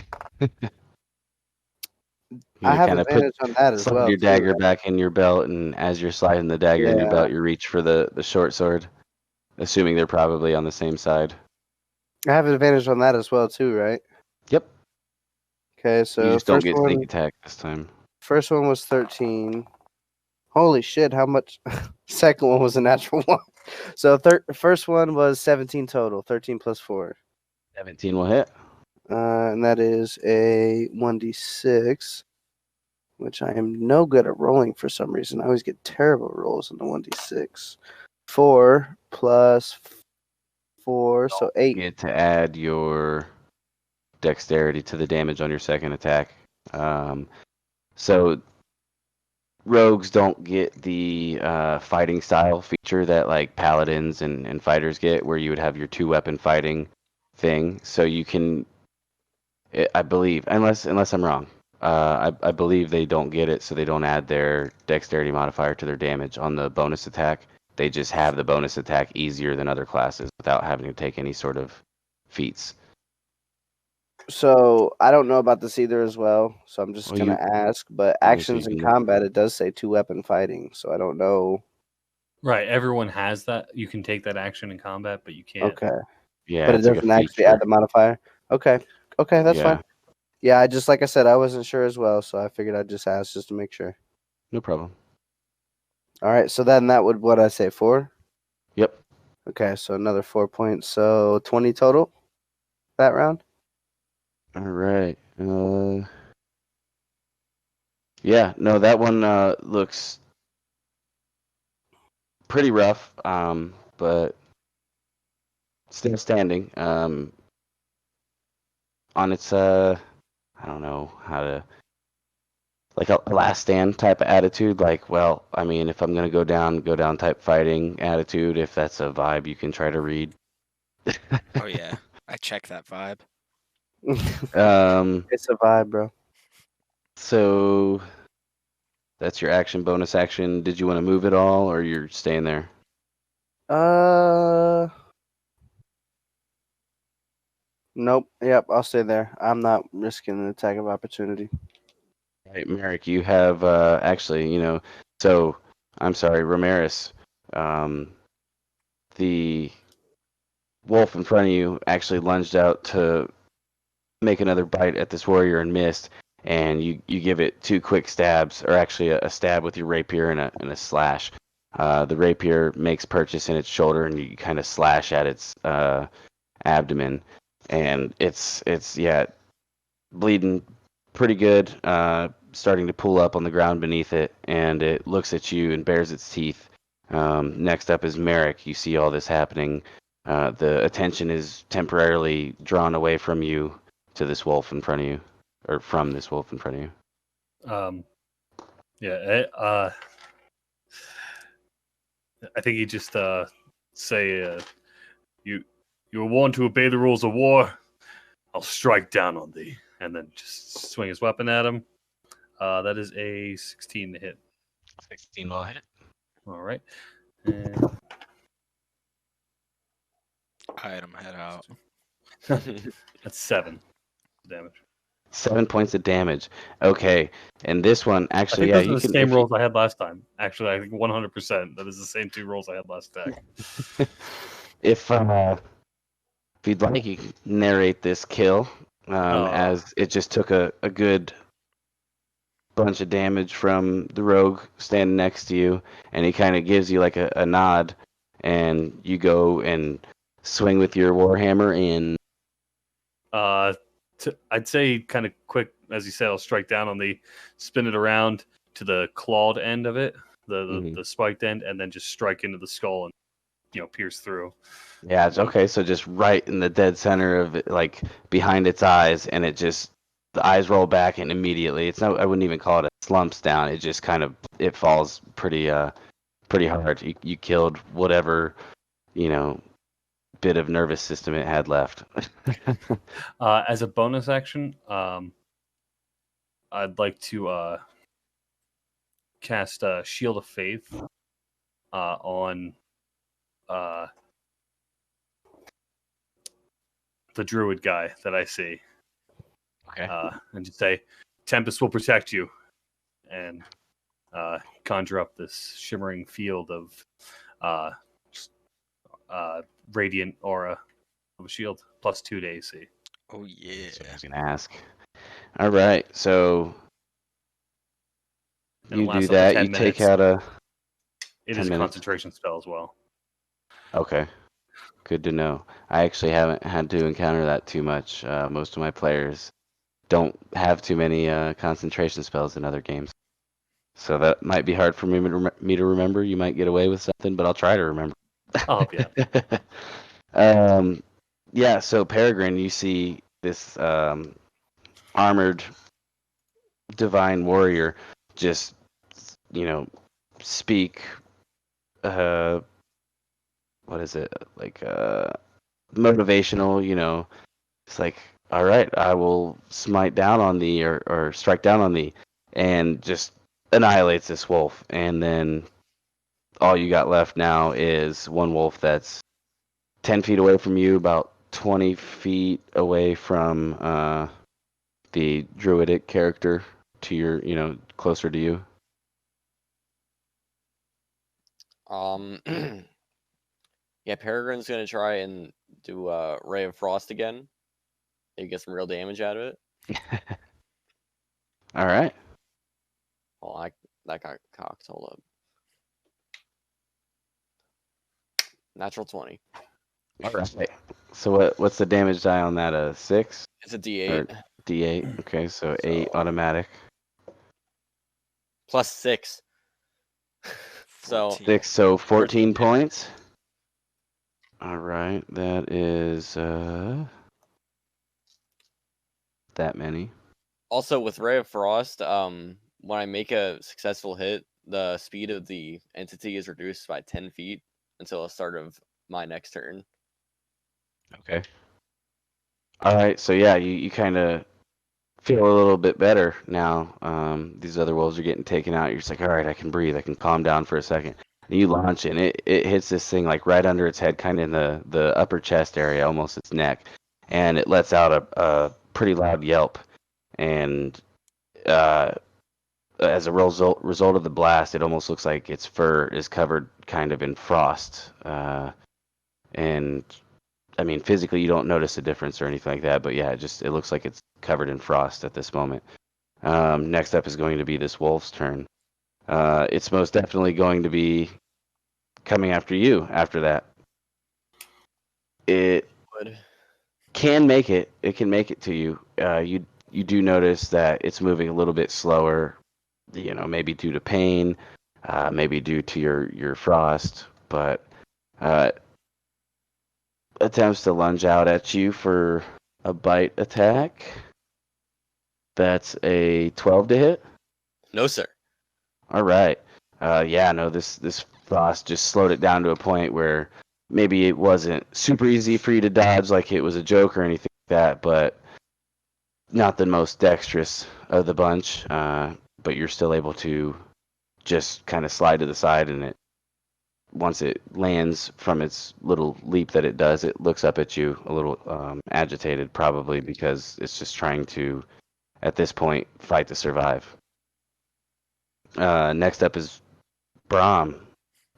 You have kind of put advantage on that as slide well, your too, dagger right? back in your belt, and as you're sliding the dagger in your Yeah. belt, you reach for the short sword, assuming they're probably on the same side. I have advantage on that as well, too, right? Yep. Okay, You so just don't get sneak attack this time. first one was 13. Holy shit, how much? Second one was a natural 1. So first one was 17 total, 13 plus 4. 17 will hit. And that is a 1d6, which I am no good at rolling for some reason. I always get terrible rolls in the 1d6. 4 plus 4, so 8. You get to add your dexterity to the damage on your second attack. So rogues don't get the fighting style feature that like paladins and fighters get, where you would have your 2-weapon fighting thing. So you can, I believe, unless I'm wrong, I believe they don't get it, so they don't add their dexterity modifier to their damage on the bonus attack. They just have the bonus attack easier than other classes without having to take any sort of feats. So I don't know about this either as well. So I'm just Well, gonna ask. But I guess you actions in can- combat, it does say 2-weapon fighting. So I don't know. Right, everyone has that. You can take that action in combat, but you can't. Okay, Yeah, but it it's like a doesn't actually feature. add the modifier. Okay, that's Yeah. fine. Yeah, I just like I said, I wasn't sure as well, so I figured I'd just ask just to make sure. No problem. All right, so then that would what I say 4. Yep. Okay, so another 4 points, so 20 total that round. All right. Yeah, no, that one looks pretty rough, but still standing. On its I don't know how to, like a last stand type of attitude. Like, well, I mean, if I'm gonna go down type fighting attitude. If that's a vibe you can try to read. Oh yeah, I check that vibe. It's a vibe, bro. So that's your action, bonus action. Did you want to move at all, or you're staying there? Nope. Yep, I'll stay there. I'm not risking an attack of opportunity. Right, Merrick, you have actually, so I'm sorry, Romaris. The wolf in front of you actually lunged out to make another bite at this warrior and missed, and you give it 2 quick stabs, or actually a stab with your rapier and a slash. The rapier makes purchase in its shoulder, and you kind of slash at its abdomen, and it's bleeding pretty good, starting to pull up on the ground beneath it, and it looks at you and bares its teeth. Next up is Merrick. You see all this happening. The attention is temporarily drawn away from you to this wolf in front of you, or from this wolf in front of you. Yeah, I think he just say, "You were warned to obey the rules of war. I'll strike down on thee," and then just swing his weapon at him. That is a 16 to hit. 16 will hit. All right. And Item head out. that's 7 damage. 7 points of damage. Okay, and this one I actually, think yeah, those are you the can. same If you, rolls I had last time. Actually, I think 100% that is the same 2 rolls I had last attack. if you'd like, you can narrate this kill, as it just took a good bunch of damage from the rogue standing next to you, and he kind of gives you like a nod, and you go and swing with your warhammer and I'd say kind of quick, as you said, I'll strike down on the, spin it around to the clawed end of it, the spiked end, and then just strike into the skull and pierce through. yeah, it's okay. So just right in the dead center of it, like behind its eyes, and the eyes roll back, and immediately it's not. I wouldn't even call it a slumps down. It just kind of it falls pretty hard. You killed whatever bit of nervous system it had left. As a bonus action, I'd like to cast Shield of Faith on the druid guy that I see. Okay. And just say, Tempest will protect you. And conjure up this shimmering field of radiant aura of a shield, plus 2 to AC. Oh yeah. That's what I was gonna ask. All right, so And it you lasts do up to that. 10 You take minutes. out a. It 10 is a minutes. concentration spell as well. Okay, good to know. I actually haven't had to encounter that too much. Most of my players don't have too many concentration spells in other games, so that might be hard for me to remember. You might get away with something, but I'll try to remember. I'll help you out. Yeah. So Peregrine, you see this armored divine warrior just speak what is it, like motivational. It's like, all right, I will smite down on thee, or strike down on thee, and just annihilates this wolf. And then all you got left now is one wolf that's 10 feet away from you, about 20 feet away from the druidic character to your, closer to you. Yeah, Peregrine's gonna try and do Ray of Frost again. Maybe get some real damage out of it. All right. Oh, that got cocked. Hold up. Natural 20. All right. So what's the damage die on that? 6? It's a D8 Or D8. Okay, so 8 automatic. plus 6. So 6, so 14 points. All right, that is that many. also with Ray of Frost, when I make a successful hit, the speed of the entity is reduced by 10 feet until the start of my next turn. Okay. All right, so yeah, you kind of feel a little bit better now. These other wolves are getting taken out. You're just like, all right, I can breathe. I can calm down for a second. And you launch it, and it hits this thing like right under its head, kind of in the upper chest area, almost its neck. And it lets out a pretty loud yelp. And as a result of the blast, it almost looks like its fur is covered kind of in frost. And I mean, physically, you don't notice a difference or anything like that, but yeah, it looks like it's covered in frost at this moment. Next up is going to be this wolf's turn. It's most definitely going to be coming after you after that. It Would. can make it. It can make it to you. You do notice that it's moving a little bit slower. Maybe due to pain, maybe due to your frost, but attempts to lunge out at you for a bite attack. That's a 12 to hit. No, sir. All right. Yeah, no, this frost just slowed it down to a point where maybe it wasn't super easy for you to dodge like it was a joke or anything like that, but not the most dexterous of the bunch. but you're still able to just kind of slide to the side, and once it lands from its little leap that it does, it looks up at you a little agitated, probably because it's just trying to, at this point, fight to survive. Next up is Brahm,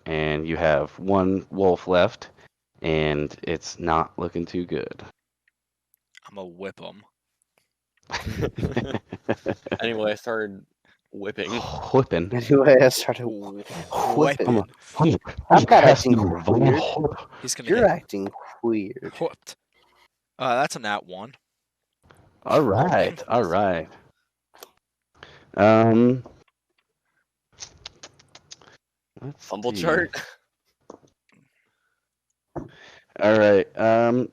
and you have one wolf left, and it's not looking too good. I'm gonna whip him. Anyway, I started whipping. Whipping. Anyway, I started whipping. Whipping. I'm not acting weird. He's gonna You're get acting weird. whooped. That's a nat 1. All right, all right. Let's Fumble see. chart. All right.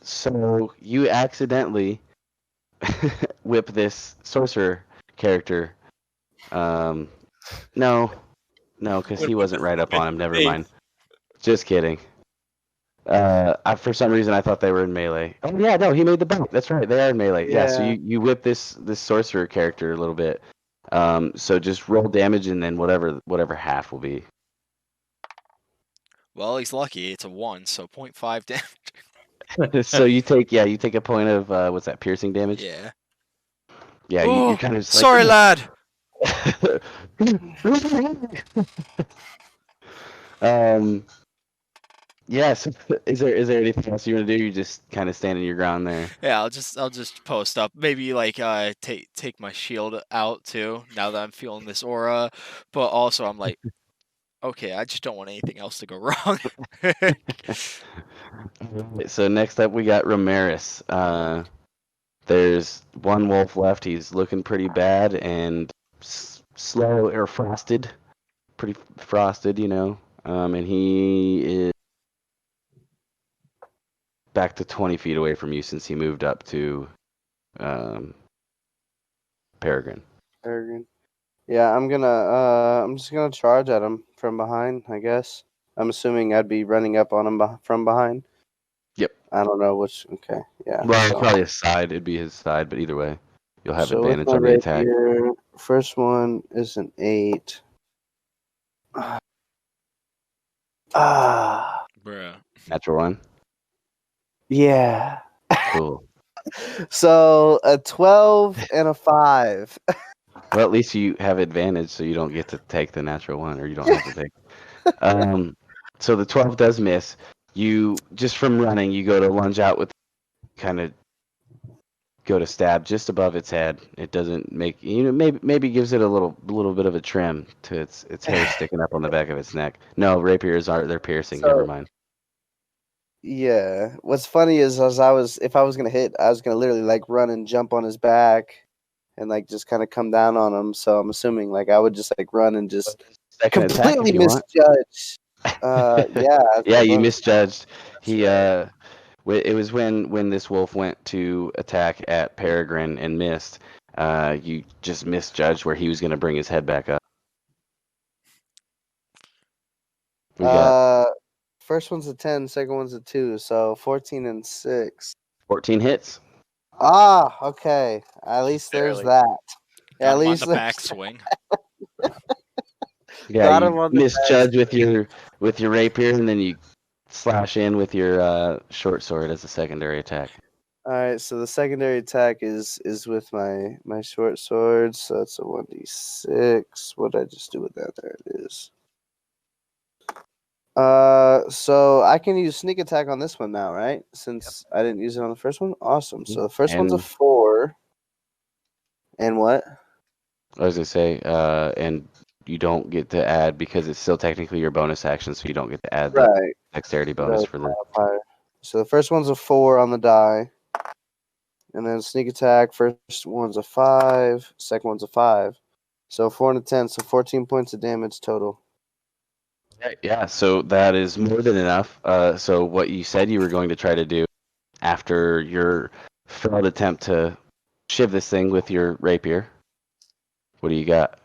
So you accidentally whip this sorcerer character. No, because he wasn't right up on him. Never mind. Just kidding. For some reason I thought they were in melee. Oh yeah, no, he made the bump. That's right, they are in melee. Yeah. So Yeah. you whip this sorcerer character a little bit. So just roll damage and then whatever half will be. Well, he's lucky. It's a 1, so 0.5 damage. So you take a point of what's that, piercing damage? Yeah. Yeah, Oh, you're kind of just like, sorry, lad. Yeah. So is there anything else you want to do? You just kind of standing your ground there. Yeah, I'll just post up. Maybe like take my shield out too. Now that I'm feeling this aura, but also I'm like, okay, I just don't want anything else to go wrong. So next up we got Romaris. There's one wolf left. He's looking pretty bad and slow or frosted, pretty frosted, and he is back to 20 feet away from you since he moved up to Peregrine. Peregrine. Yeah, I'm just gonna charge at him from behind, I guess. I'm assuming I'd be running up on him from behind. Yep. I don't know which. Okay, yeah. Well, so- probably his side. It'd be his side, but either way, you'll have so with advantage my on the attack. rapier, first one is an 8. Ah, Bruh. Natural one. yeah. Cool. So a 12 and a 5. Well, at least you have advantage, so you don't get to take the natural one, or you don't have to take. So the 12 does miss. You just from running, you go to lunge out with, kind of go to stab just above its head. It doesn't make maybe gives it a little bit of a trim to its hair sticking up on the back of its neck. No, rapiers aren't. They're piercing. So- Never mind. Yeah. What's funny is if I was gonna hit, I was gonna literally like run and jump on his back, and like just kind of come down on him. So I'm assuming like I would just like run and just Second attack if completely you want. misjudge. Yeah. Yeah, you well, misjudged. He right. it was when this wolf went to attack at Peregrine and missed. You just misjudged where he was going to bring his head back up. We got First one's a 10, second one's a 2, so 14 and 6. 14 hits. Ah, okay. At least there's Barely. that. Got At him least on the there's- backswing. Yeah, Got you him on the misjudge with your rapier, and then you slash in with your short sword as a secondary attack. All right, so the secondary attack is with my short sword, so that's a 1d6. What did I just do with that? There it is. So I can use sneak attack on this one now, right? Since I didn't use it on the first one. Awesome. So the first one's a And- 4. And what? I was gonna say, and you don't get to add because it's still technically your bonus action, so you don't get to add the Right. dexterity bonus for the. Modifier. So the first one's a 4 on the die. And then sneak attack, first one's a 5, second one's a 5. So 4 and a 10, so 14 points of damage total. Yeah, so that is more than enough. So what you said you were going to try to do after your failed attempt to shiv this thing with your rapier, what do you got?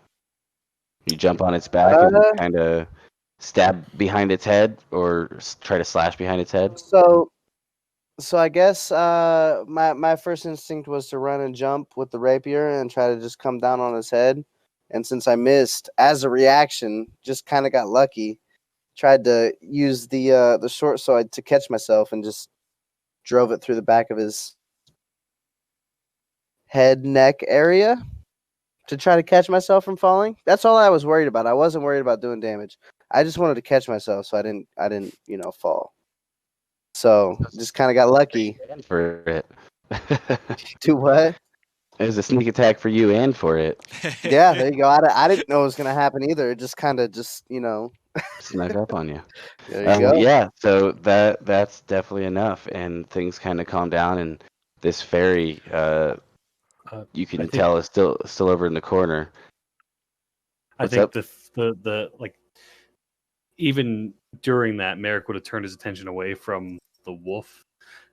You jump on its back and kind of stab behind its head, or try to slash behind its head? So I guess my first instinct was to run and jump with the rapier and try to just come down on his head. And since I missed, as a reaction, just kind of got lucky. Tried to use the short sword to catch myself and just drove it through the back of his head neck area to try to catch myself from falling. That's all I was worried about. I wasn't worried about doing damage. I just wanted to catch myself so I didn't fall. So just kind of got lucky. And for it. Do what? It was a sneak attack for you and for it. Yeah, there you go. I didn't know it was gonna happen either. It just kind of Snuck up on you. there you go. Yeah, so that's definitely enough, and things kind of calm down, and this fairy, you can I think- tell is still over in the corner. I What's think up? the like even during that, Merrick would have turned his attention away from the wolf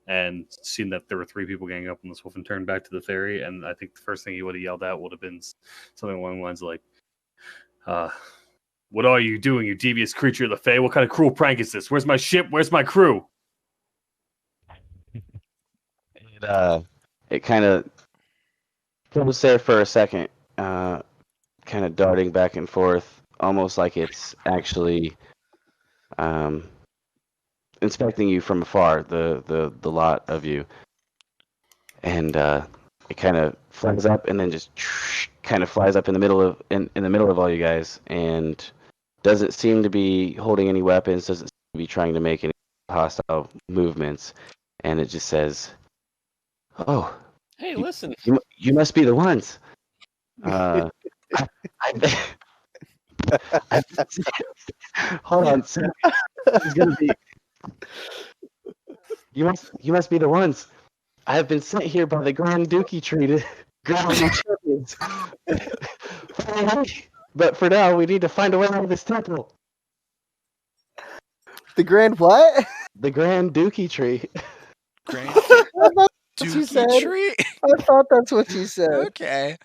and seen that there were 3 people ganging up on this wolf and turned back to the fairy. And I think the first thing he would have yelled out would have been something along the lines of like, "What are you doing, you devious creature of the Fae? What kind of cruel prank is this? Where's my ship? Where's my crew?" It kind of was there for a second, kind of darting back and forth, almost like it's actually inspecting you from afar, the lot of you, and it kind of flies up and then just kind of flies up in the middle of in the middle of all you guys, and doesn't seem to be holding any weapons, doesn't seem to be trying to make any hostile movements, and it just says, "Oh, Hey, listen. you must be the ones." I, I, hold on, sir. It's gonna be. You must be the ones. I have been sent here by the Grand Dookie Tree to grab my champions. But for now, we need to find a way out of this temple. The grand what? The Grand Dookie Tree. Grand I thought that's what you Dookie said. tree? I thought that's what you said. Okay.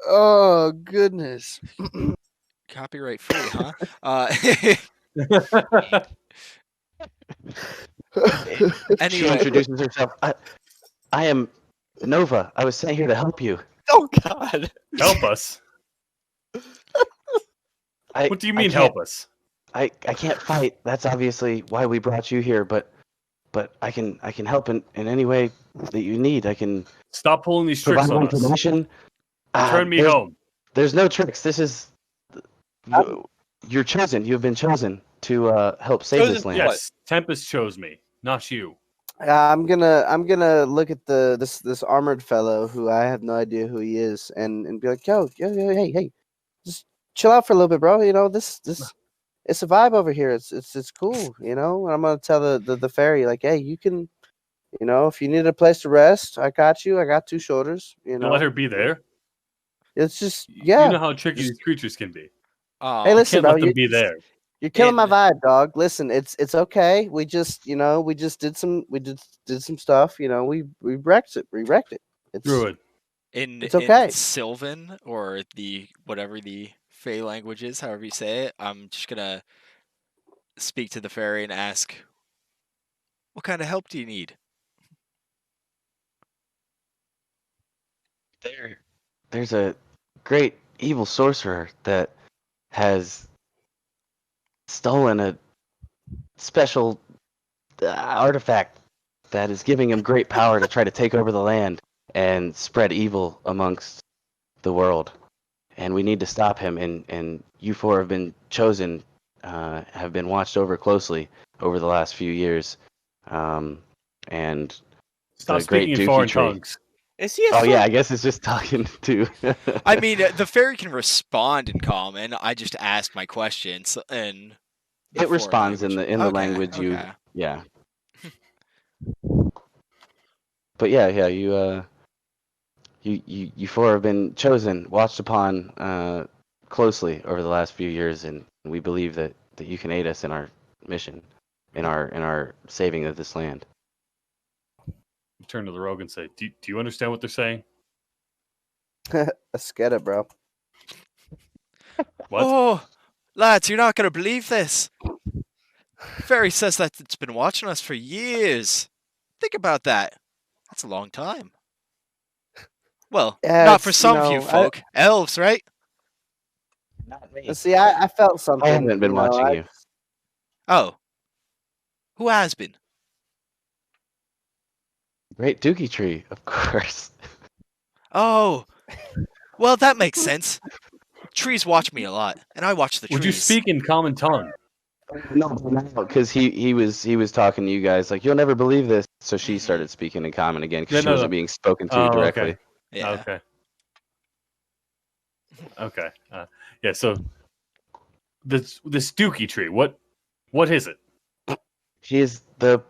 Oh goodness. Copyright free, huh? She Anyway, introduces herself. I am Nova. I was sent here to help you. Oh God. Help us. What do you mean help us? I can't fight. That's obviously why we brought you here. But I can help in any way that you need. I can Stop pulling these tricks provide on us. information. Return me home. There's no tricks. This is you're chosen. You have been chosen to help save this Chosen land. Yes, Tempest chose me, not you. I'm gonna look at this armored fellow who I have no idea who he is and be like, yo, hey, just chill out for a little bit, bro. You know, this it's a vibe over here. It's cool, you know. And I'm gonna tell the fairy like, hey, you can, you know, if you need a place to rest, I got you. I got 2 shoulders. You know, Let her be there. it's just You yeah. know how tricky these creatures can be. Hey, You listen, can't bro, let them be there. You're killing my In- vibe, dog. Listen, it's okay. We just did some stuff. You know, we wrecked it. It's Druid. in okay. Sylvan or the whatever the Fey language is, however you say it, I'm just gonna speak to the fairy and ask, "What kind of help do you need?" There's a great evil sorcerer that has stolen a special artifact that is giving him great power to try to take over the land and spread evil amongst the world. And we need to stop him. And you 4 have been chosen, have been watched over closely over the last few years. And Stop the great speaking in Dookie foreign tree. tongues. Is he a Oh yeah, threat? I guess it's just talking to. I mean, the fairy can respond in common. I just asked my questions and it responds in the language you. Okay. Yeah. But yeah, you 4 have been chosen, watched upon closely over the last few years, and we believe that you can aid us in our mission, in our saving of this land. Turn to the rogue and say, do you understand what they're saying? Let's get it, bro. What? Oh, lads, you're not gonna believe this. Fairy says that it's been watching us for years. Think about that. That's a long time. Well, Yeah, not for it's, some of you folk. Elves, right? Not me. See, I felt something. I haven't been watching you. Oh. Who has been? Great Dookie Tree, of course. Oh. Well, that makes sense. Trees watch me a lot, and I watch the trees. Would you speak in common tongue? No, because he was talking to you guys like, you'll never believe this. So she started speaking in common again because Yeah, she no, wasn't no. being spoken to Oh, directly. okay. Yeah. Okay. Okay. Yeah. So this Dookie tree. What is it? She is the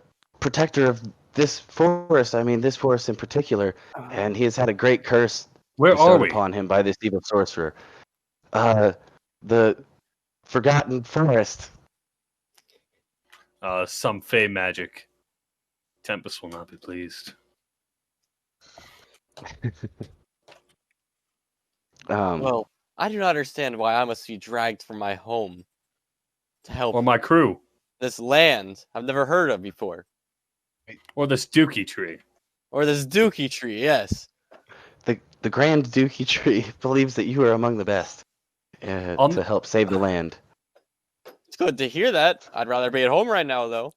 protector of this forest. I mean, this forest in particular, and he has had a great curse Where are bestowed we? upon him by this evil sorcerer. The Forgotten Forest. Some fey magic. Tempest will not be pleased. Well, I do not understand why I must be dragged from my home to help Or my crew. this land I've never heard of before. Or this Dookie tree. Or this Dookie tree, yes. The Grand Dookie Tree believes that you are among the best to help save the land. It's good to hear that. I'd rather be at home right now, though.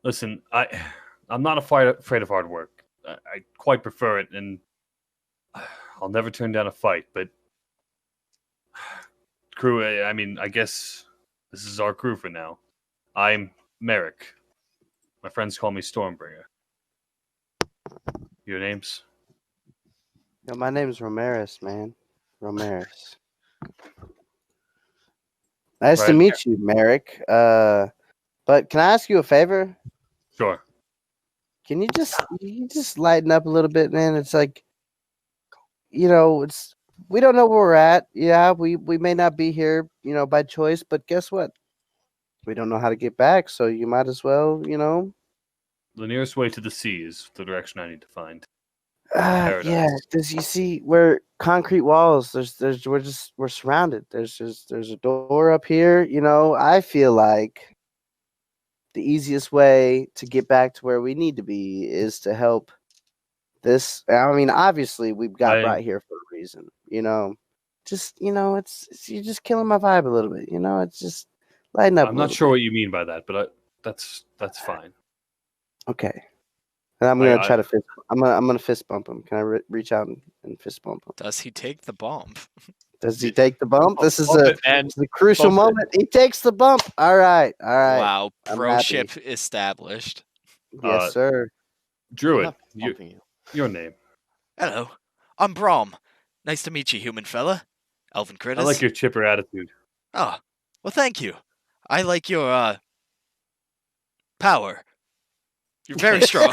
Listen, I'm not afraid of hard work. I quite prefer it, and I'll never turn down a fight. But crew, I mean, I guess this is our crew for now. I'm Merrick. My friends call me Stormbringer. Your names? Yo, my name's Romaris, man. Romaris. Nice to Right. meet you, Merrick. But can I ask you a favor? Sure. Can you just lighten up a little bit, man? It's like, it's we don't know where we're at. Yeah, we may not be here, by choice, but guess what? We don't know how to get back, so you might as well, The nearest way to the sea is the direction I need to find. yeah, Paradise. because you see, we're concrete walls. We're surrounded. There's a door up here. I feel like the easiest way to get back to where we need to be is to help this. I mean, obviously, we've got right here for a reason. Just it's you're just killing my vibe a little bit. It's just lighten up. I'm a not little sure bit. what you mean by that, but that's fine. Okay. And I'm Like, gonna try to fist. I'm gonna fist bump him. Can I reach out and fist bump him? Does he take the bomb? Does he take the bump? This is Bump a it, man. this is a crucial Bump it. moment. He takes the bump. All right. Wow, I'm broship established. Yes, sir. I'm Druid, not bumping you. your name. Hello, I'm Brom. Nice to meet you, human fella. Elven critters. I like your chipper attitude. Oh, well, thank you. I like your power. You're very strong.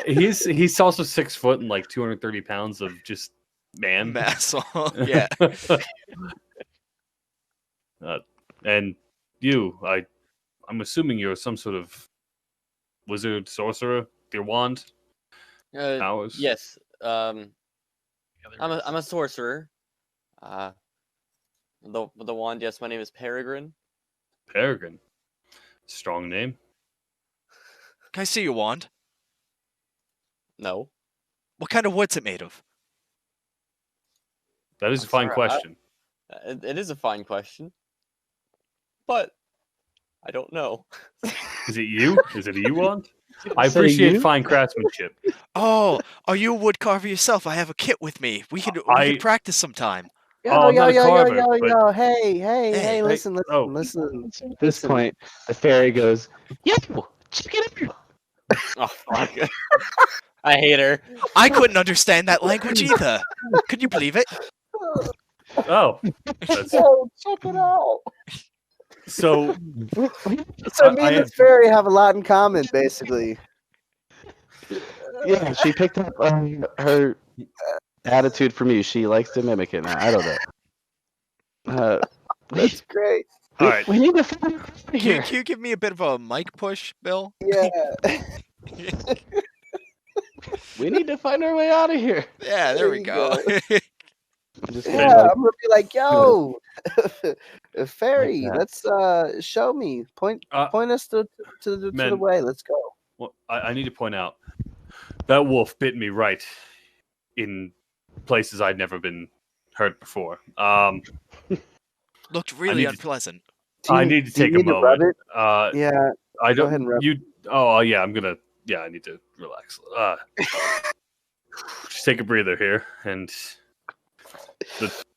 He's also 6 foot and like 230 pounds of just man. Muscle. Yeah. And you, I'm assuming you're some sort of wizard, sorcerer. with Your wand, powers. Yes. I'm a sorcerer. The wand. Yes, my name is Peregrine. Peregrine. Strong name. Can I see your wand? No. What kind of wood's it made of? That is I'm a fine sorry, question. It is a fine question, but I don't know. Is it you? Is it a you wand? I Say appreciate you? fine craftsmanship. Oh, are you a wood carver yourself? I have a kit with me. We could practice sometime. Oh, I'm not a carver, but- Hey, listen. oh. At this point, the fairy goes, "Yo, check it out." Oh fuck! I hate her. I couldn't understand that language either. Could you believe it? Oh, that's, check it out. so So me I and have- this fairy have a lot in common, basically. Yeah, she picked up her attitude from you. She likes to mimic it now. I don't know. That's great. all right. We need to find her out of Can here. you give me a bit of a mic push, Bill? Yeah. We need to find our way out of here. Yeah, there There we you go. I'm just Yeah, gonna, I'm gonna be like, yo, fairy, Like let's show me. Point us to the men. way. Let's go. Well, I need to point out that wolf bit me right in places I'd never been hurt before. Looked really need to- unpleasant. I need to Do you take a need to rub moment. it? Yeah. I Go don't. ahead and rub You. Oh yeah. I'm gonna. Yeah. I need to relax. Just take a breather here, and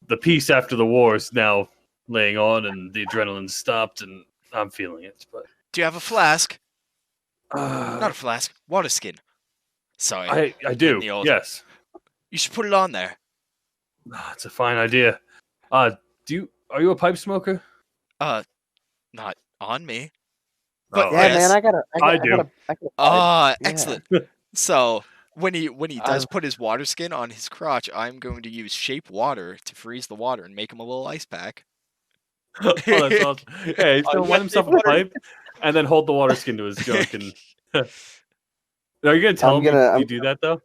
the peace after the war is now laying on, and the adrenaline stopped, and I'm feeling it. But Do you have a flask? Not a flask. Water skin. Sorry. I do. the old- Yes. You should put it on there. It's a fine idea. Are you a pipe smoker? Not on me. But Oh, Yeah, yes. man, I gotta. I do. Ah, Yeah. excellent. So when he does put his water skin on his crotch, I'm going to use shape water to freeze the water and make him a little ice pack. Oh, that's awesome. Yeah, he's gonna you light got himself a water. pipe and then hold the water skin to his junk. And are you gonna tell I'm him gonna- you do that though?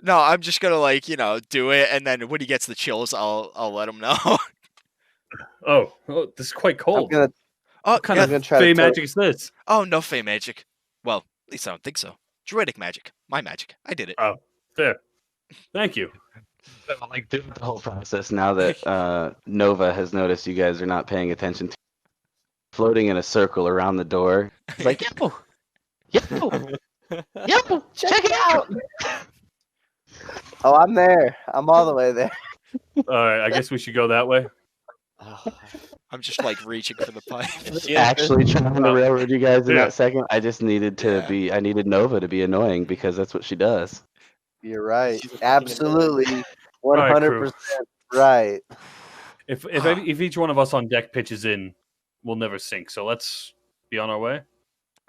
No, I'm just gonna do it, and then when he gets the chills, I'll let him know. Oh, this is quite I'm cold. gonna. Oh, What kind I'm of gonna try fey to tell- magic is this? oh, no fey magic. Well, at least I don't think so. Druidic magic. My magic. I did it. There. Thank you. I'm like doing the whole process now that Nova has noticed you guys are not paying attention to floating in a circle around the door. He's like, yo, check it out. Oh, I'm there. I'm all the way there. All right, I guess we should go that way. I'm just reaching for the pipe. Actually trying to railroad you guys in Yeah. that second. I just needed I needed Nova to be annoying because that's what she does. You're right. She's a fucking Absolutely. right, crew. 100% right. If each one of us on deck pitches in, we'll never sink. So let's be on our way.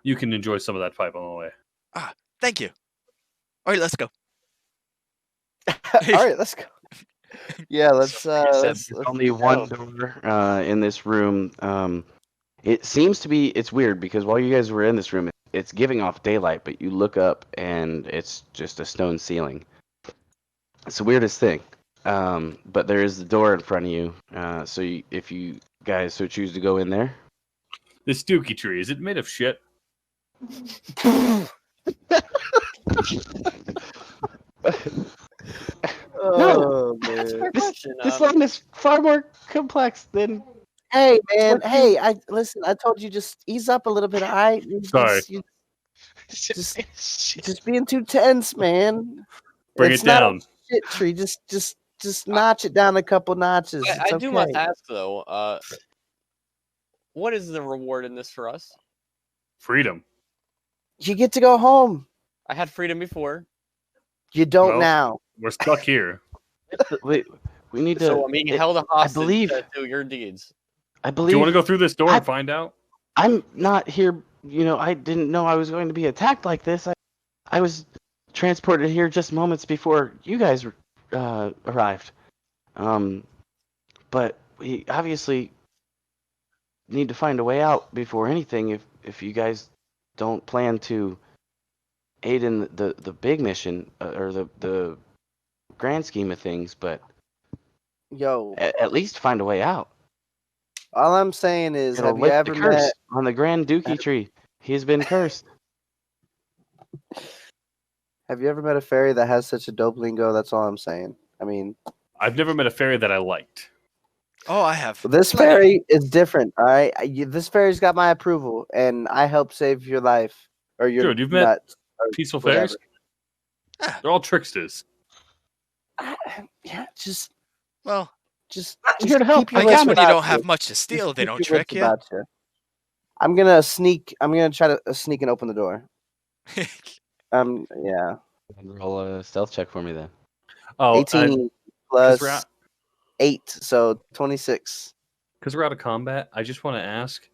You can enjoy some of that pipe on the way. Thank you. All right, let's go. All right, let's go. Yeah, let's. You said Let's there's only one door in this room. It seems to be. It's weird because while you guys were in this room, it's giving off daylight, but you look up and it's just a stone ceiling. It's the weirdest thing. But there is the door in front of you. If you guys so choose to go in there. This dookie tree, is it made of shit? Oh man. This line is far more complex than. Hey man. Hey, listen. I told you just ease up a little bit. All right. Sorry. Just being too tense, man. Bring It's it not a down. shit tree. Just notch it down a couple notches. It's I do must okay. ask though, what is the reward in this for us? Freedom. You get to go home. I had freedom before, You don't Well, now. We're stuck here. Wait, we need to. so I'm being held a hostage believe- to do your deeds. I Do believe. you want to go through this door I- and find out? I'm not here. I didn't know I was going to be attacked like this. I was transported here just moments before you guys arrived. But we obviously need to find a way out before anything. If you guys don't plan to aid in the big mission or the grand scheme of things, but Yo, at least find a way out. all I'm saying is, It'll have you lift ever the curse met? on the Grand Dookie tree? He's been cursed. Have you ever met a fairy that has such a dope lingo? That's all I'm saying. I mean, I've never met a fairy that I liked. Oh, I have. this fairy is different. All right, this fairy's got my approval, and I helped save your life or your Dude, you've met nuts. or Peaceful whatever. fairies? They're all tricksters. Yeah, just Well, here to help. keep your I guess wits when you about don't have much to Just steal, they keep don't your trick wits you. about you. I'm gonna sneak. I'm gonna try to sneak and open the door. Yeah. Roll a stealth check for me then. Oh, 18 we're plus out- 8, so 26. because we're out of combat, I just want to ask,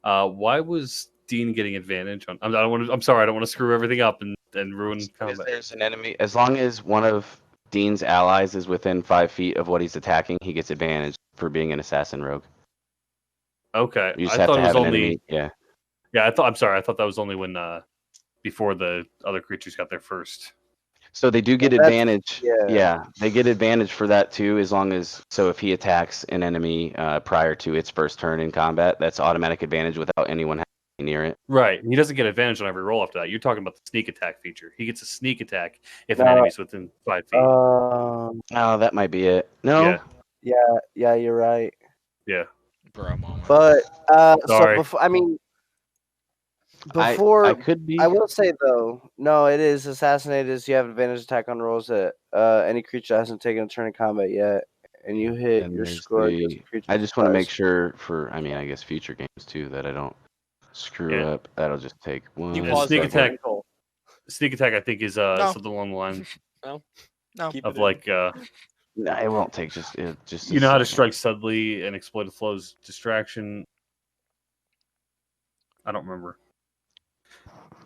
why was Dean getting advantage on? I'm sorry, I don't want to screw everything up and ruin Because combat. there's an enemy. As long as one of Dean's allies is within 5 feet of what he's attacking, he gets advantage for being an assassin rogue. Okay, You just I have thought to it was have an only. enemy. Yeah. Yeah, I'm sorry. I thought that was only when before the other creatures got there first. So they do get Well, that's- advantage. yeah. Yeah, they get advantage for that too, as long as if he attacks an enemy prior to its first turn in combat, that's automatic advantage without anyone having to be near it. Right. He doesn't get advantage on every roll after that. You're talking about the sneak attack feature. He gets a sneak attack if an No. enemy's within 5 feet. Oh, that might be it. No, Yeah. Yeah, you're right. Yeah. Bro moment. But so Sorry. before, I mean, I before could be. I will say though, no, it is assassinated. Is you have advantage attack on rolls that any creature hasn't taken a turn in combat yet, and you hit And your there's score against the. creature. I just want to make sure for, I mean, I guess future games too, that I don't screw Yeah. up. That'll just take one. You Yeah, pause sneak that attack. wrinkle. Sneak attack, I think, is No. something along the line No. Keep of it in. like No, it won't take just a you know how to second. strike suddenly and exploit a flow's distraction. I don't remember.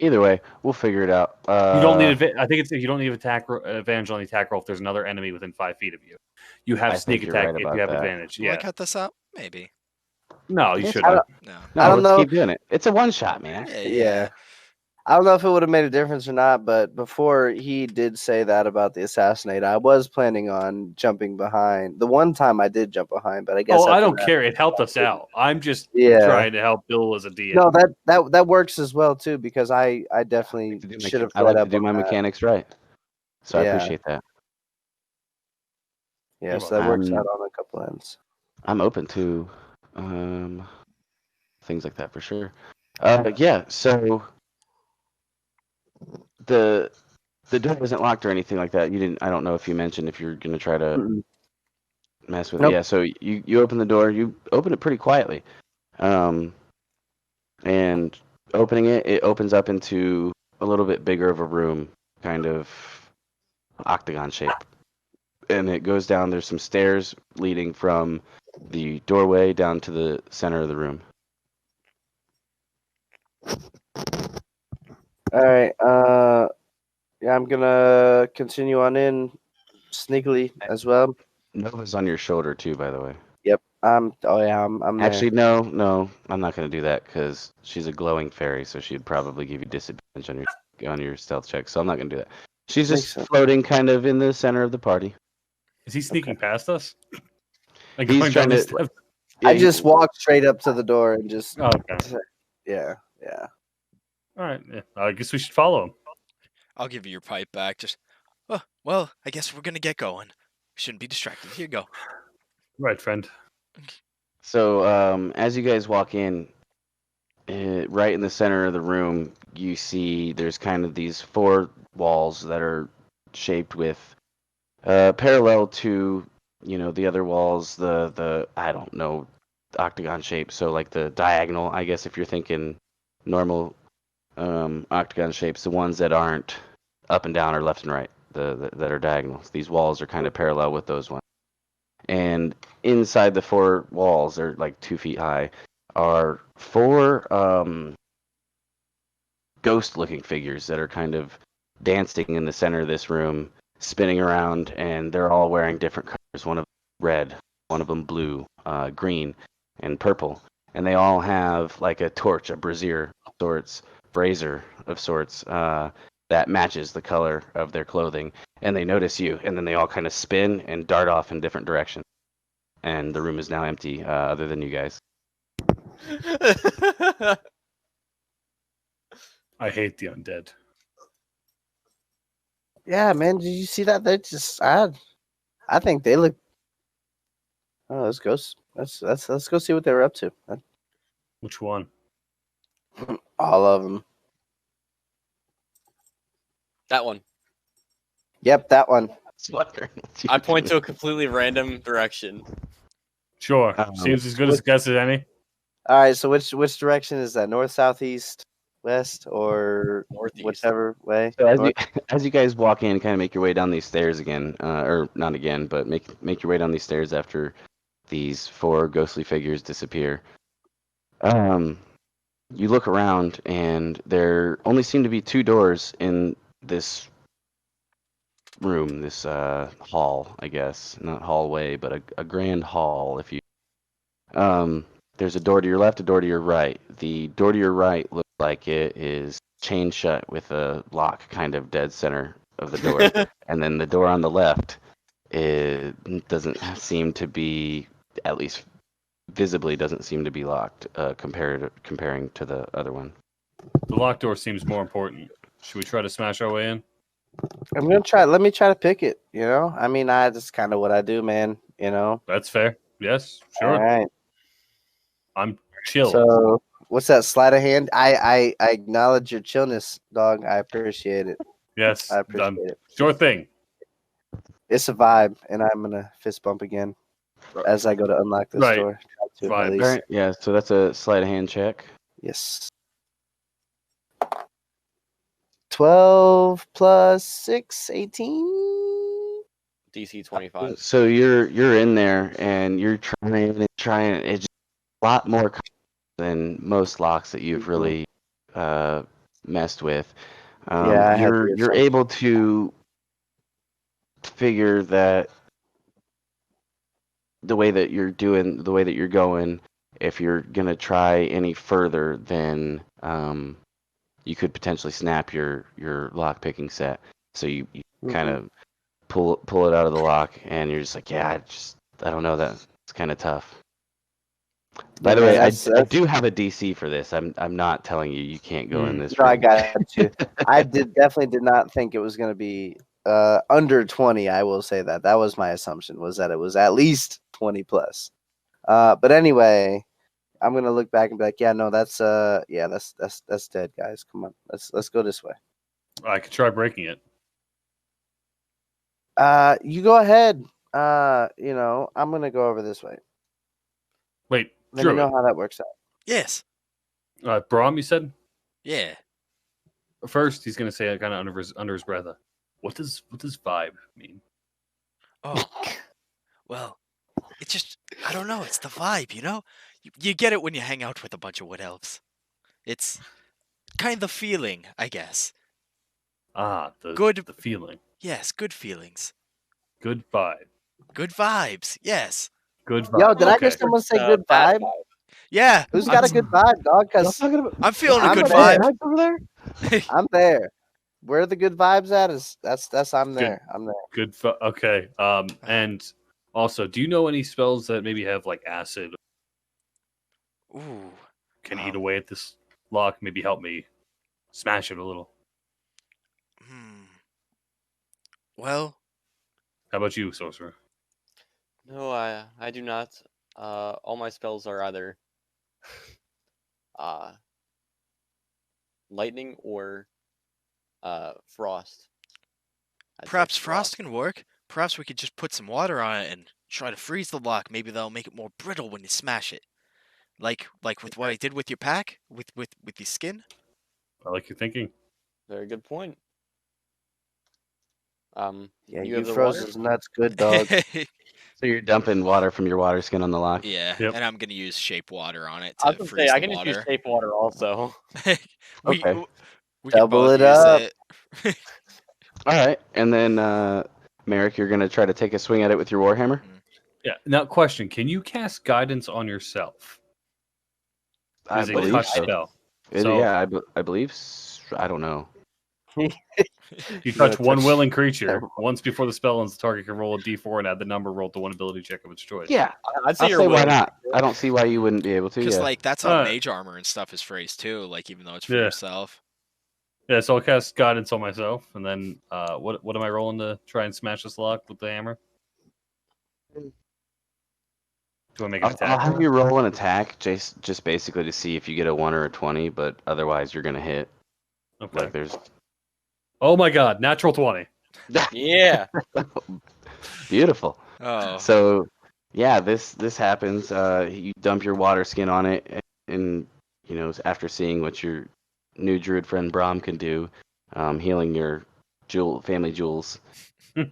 Either way, we'll figure it out. You don't need. I think it's you don't need advantage on the attack roll if there's another enemy within 5 feet of you. You have I sneak think you're attack right if about you have that. advantage. Will I Yeah. cut this up? Maybe. No, you It's shouldn't. fine. No. No, I don't let's know. keep doing it. It's a one shot, man. Yeah. I don't know if it would have made a difference or not, but before he did say that about the assassinate, I was planning on jumping behind. The one time I did jump behind, but I guess Oh, I after don't that- care. It helped us out. I'm just Yeah. trying to help Bill as a DM. No, that works as well too because I definitely should have I read like to up do on my that. mechanics right, so I Yeah. appreciate that. Yeah, so that works out on a couple ends. I'm open to things like that for sure. Yeah, so the door wasn't locked or anything like that. You didn't. I don't know if you mentioned if you're gonna try to Mm-mm. mess with it. Nope. Yeah, so you open the door. You open it pretty quietly, and opening it, it opens up into a little bit bigger of a room, kind of octagon shape, and it goes down. There's some stairs leading from the doorway down to the center of the room. All right. Yeah, I'm gonna continue on in sneakily as well. Nova's on your shoulder too, by the way. Yep. I'm there. Actually, no, I'm not going to do that because she's a glowing fairy, so she'd probably give you disadvantage on your stealth check. So I'm not going to do that. She's Makes just sense. floating kind of in the center of the party. Is he sneaking past us? Like He's going down trying these to. steps? Yeah, I just walked straight up to the door and just Oh, okay. yeah. All right. Yeah. I guess we should follow him. I'll give you your pipe back. Just, oh, well, I guess we're gonna get going. We shouldn't be distracted. Here you go. Right, friend. So as you guys walk in, right in the center of the room, you see there's kind of these four walls that are shaped with parallel to the other walls, the I don't know, octagon shape. So like the diagonal, I guess if you're thinking normal octagon shapes, the ones that aren't up and down or left and right, that are diagonals. These walls are kind of parallel with those ones. And inside the four walls, they're like 2 feet high, are four ghost-looking figures that are kind of dancing in the center of this room, spinning around, and they're all wearing different colors. One of them red, one of them blue, green, and purple. And they all have like a torch, a brazier of sorts, that matches the color of their clothing. And they notice you, and then they all kind of spin and dart off in different directions. And the room is now empty, other than you guys. I hate the undead. Yeah, man. Did you see that? They just I think they look. Oh, let's go. Let's go see what they were up to. Which one? All of them. That one. Yep, that one. I point to a completely random direction. Sure. Seems as good as guess as any. All right. So which direction is that? North, south, east, west, or Northeast. whichever way? So North? as you guys walk in, kind of make your way down these stairs again, or not again, but make your way down these stairs after these four ghostly figures disappear. You look around, and there only seem to be two doors in this room, this hall, I guess, not hallway, but a grand hall. If you, there's a door to your left, a door to your right. The door to your right looks like it is chained shut with a lock, kind of dead center of the door, and then the door on the left, it doesn't seem to be, at least visibly, doesn't seem to be locked. Comparing to the other one. The locked door seems more important. Should we try to smash our way in? I'm gonna try. Let me try to pick it. You know, I mean, that's kind of what I do, man. You know. That's fair. Yes, All sure. right. I'm chill. So, what's that sleight of hand? I acknowledge your chillness, dog. I appreciate it. Yes, I appreciate it. sure thing. It's a vibe, and I'm gonna fist bump again as I go to unlock this Right. door. Try to, at Vibes. least. All right, yeah. So that's a sleight of hand check. Yes. 12 plus 6, 18. DC 25. So you're in there and you're trying and trying. It's a lot more complex than most locks that you've really messed with. Yeah, I had the You're able to figure that the way that you're doing, the way that you're going, if you're gonna try any further, then you could potentially snap your lock picking set. So you kind of pull it out of the lock, and you're just like, yeah, I don't know, that it's kind of tough. By the way, I do have a DC for this. I'm not telling you can't go in this No, room. I got you. I definitely did not think it was going to be under 20. I will say that was my assumption, was that it was at least 20 plus. But anyway, I'm gonna look back and be like, yeah, no, that's dead, guys. Come on, let's go this way. I could try breaking it. You go ahead. I'm gonna go over this way. Wait, Let me know Druid. how that works out. Yes. Brahm, you said? Yeah. First, he's gonna say kind of under his breath. What does vibe mean? Oh. Well, it's just I don't know. It's the vibe, you know. You get it when you hang out with a bunch of wood elves. It's kind of the feeling, I guess. The feeling. Yes, good feelings. Good vibe. Good vibes. Yes. Good vibe. Yo, did I Okay. hear someone say good Bad vibe? Yeah. Who's got a good vibe, dog? Because I'm feeling a I'm good there. vibe. over there. I'm there. Where the good vibes at is that's I'm Good. there. I'm there. Good. Okay. And also, do you know any spells that maybe have like acid? Ooh. Can eat away at this lock? Maybe help me smash it a little. Well, How about you, sorcerer? No, I do not. All my spells are either lightning or frost. I'd say perhaps frost can work. Perhaps we could just put some water on it and try to freeze the lock. Maybe that'll make it more brittle when you smash it. Like with what I did with your pack, with the skin. I like your thinking. Very good point. Yeah, you you have the froze water? his nuts good, dog. So you're dumping water from your water skin on the lock. Yeah, Yep. and I'm gonna use shape water on it I was to gonna freeze say I the can just water. use shape water also. we Okay. we can Double both it use up. it. All right, and then Merrick, you're gonna try to take a swing at it with your warhammer. Yeah. Now, question: can you cast guidance on yourself? I Is a believe touch so. spell. So Yeah, I believe. I don't know. you gotta touch one touch- willing creature once before the spell ends. The target can roll a d4 and add the number rolled to one ability check of its choice. Yeah, I'd say I'll you're say why willing. not. I don't see why you wouldn't be able to. Because Yeah. like that's how Alright. mage armor and stuff is phrased too. Like even though it's for Yeah. yourself. Yeah. So I'll cast guidance on myself, and then what am I rolling to try and smash this lock with the hammer? Do I make an I'll attack? have you roll an attack, just basically to see if you get a 1 or a 20, but otherwise you're gonna hit. Okay. Like there's Oh my God! Natural 20. Yeah. beautiful. Oh. So yeah, this happens. You dump your water skin on it, and after seeing what your new druid friend Brahm can do, healing your family jewels,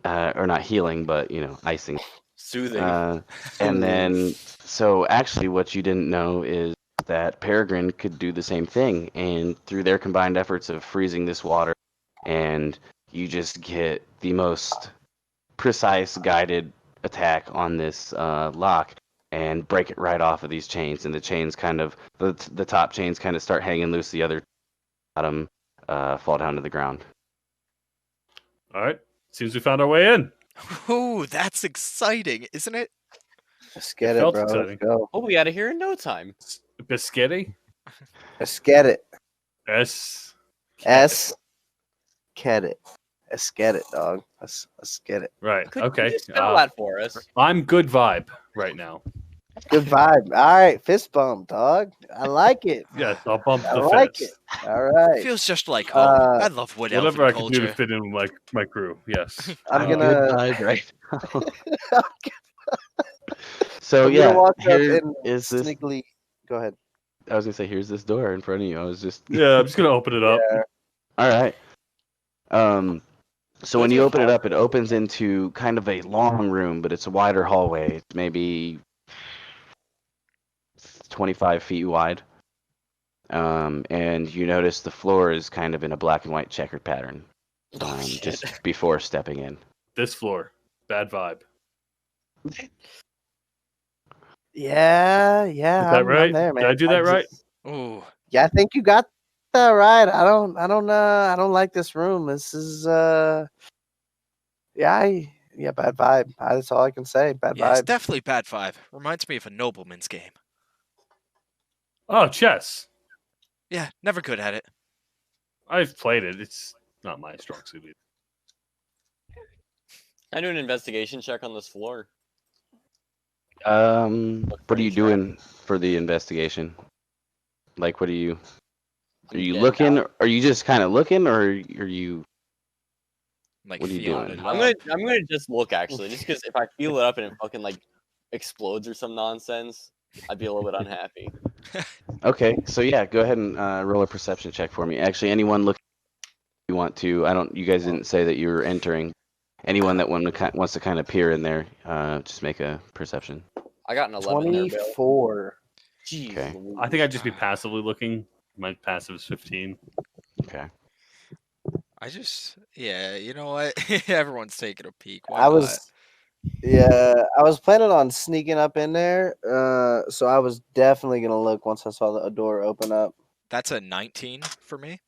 or not healing, but icing. Soothing. And then, so actually, what you didn't know is that Peregrine could do the same thing, and through their combined efforts of freezing this water, and you just get the most precise guided attack on this lock and break it right off of these chains, and the chains kind of the top chains kind of start hanging loose, the other bottom fall down to the ground. All right. Seems we found our way in. Ooh, that's exciting, isn't it? Let's get it, felt bro. exciting. Let's go. We'll be out of here in no time. Biscotti. Let's get it. S. S. Get it. Let's get it, dog. Let's get it. Right. Could you Okay. just spell that for us? I'm good vibe right now. Good vibe. All right, fist bump, dog. I like it. Yes, I'll bump I the like fist. it. All right. Feels just like home. I love wood Whatever I elfin can do to culture. fit in with my crew. Yes. I'm Good gonna. vibe right now. So I'm yeah, gonna walk up here and is this. sneakily. Go ahead. I was gonna say, here's this door in front of you. I was just. Yeah, I'm just gonna open it up. Yeah. All right. So when Is you it open it up, it hallway? opens into kind of a long room, but it's a wider hallway. It's maybe 25 feet wide. And you notice the floor is kind of in a black and white checkered pattern. Shit. Just before stepping in. This floor, bad vibe. Yeah. Is that I'm right? there, man. Did I do that right? Ooh, Yeah, I think you got that right. I don't like this room. This is yeah, bad vibe. That's all I can say. Bad yeah, it's vibe. definitely bad vibe. Reminds me of a nobleman's game. Oh, chess. Yeah, never good at it. I've played it. It's not my strong suit. Either. I do an investigation check on this floor. What are you traps. doing for the investigation? Like, what are you? Are you Yeah, looking? Are you just kind of looking, or are you? Like What are you feeling doing? it I'm up. gonna just look actually, just because if I feel it up and it fucking like explodes or some nonsense, I'd be a little bit unhappy. Okay, so yeah, go ahead and roll a perception check for me. Actually, anyone looking, you want to? I don't. You guys didn't say that you were entering. Anyone that wants to kind of peer in there, just make a perception. I got an 11 there, Bill. 24. Jeez, Okay. Louise. I think I'd just be passively looking. My passive is 15. Okay. Yeah, you know what? Everyone's taking a peek. Why I not? was planning on sneaking up in there. So I was definitely gonna look once I saw the door open up. That's a 19 for me.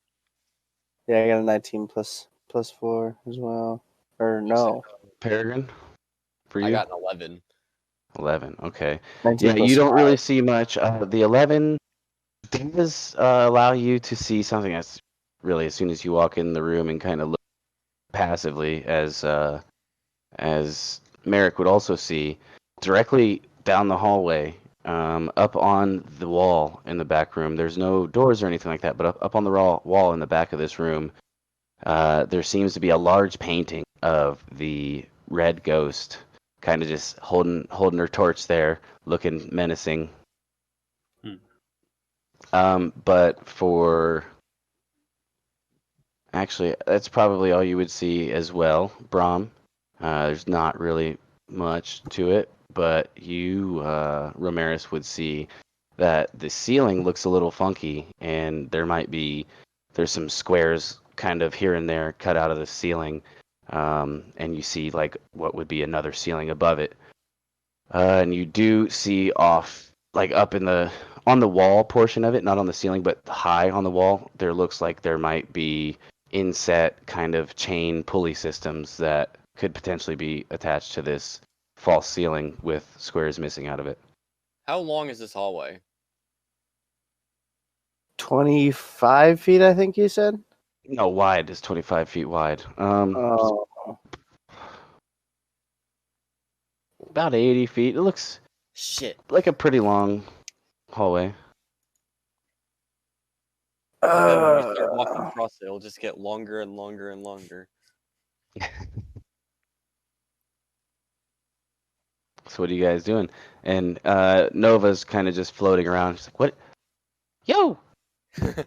Yeah, I got a 19 plus 4 as well. Or no, Peregrine, for you. I got an 11. 11. Okay. 19 Yeah, plus you don't 5. really see much. The 11 does allow you to see something that's really as soon as you walk in the room and kind of look passively, as Merrick would also see, directly down the hallway, up on the wall in the back room. There's no doors or anything like that, but up on the wall in the back of this room, there seems to be a large painting of the red ghost, kind of just holding her torch there, looking menacing. But for actually, that's probably all you would see as well, Brahm. There's not really much to it, but you, Romaris, would see that the ceiling looks a little funky, and there's some squares kind of here and there cut out of the ceiling, and you see like what would be another ceiling above it, and you do see off like up on the wall portion of it, not on the ceiling, but high on the wall. There looks like there might be inset kind of chain pulley systems that could potentially be attached to this false ceiling with squares missing out of it. How long is this hallway? 25 feet, I think you said. No, wide is 25 feet wide. Oh, About 80 feet. It looks Shit. like a pretty long hallway. When we start walking across it, it'll just get longer and longer and longer. So what are you guys doing? And Nova's kind of just floating around. She's like, "What? Yo,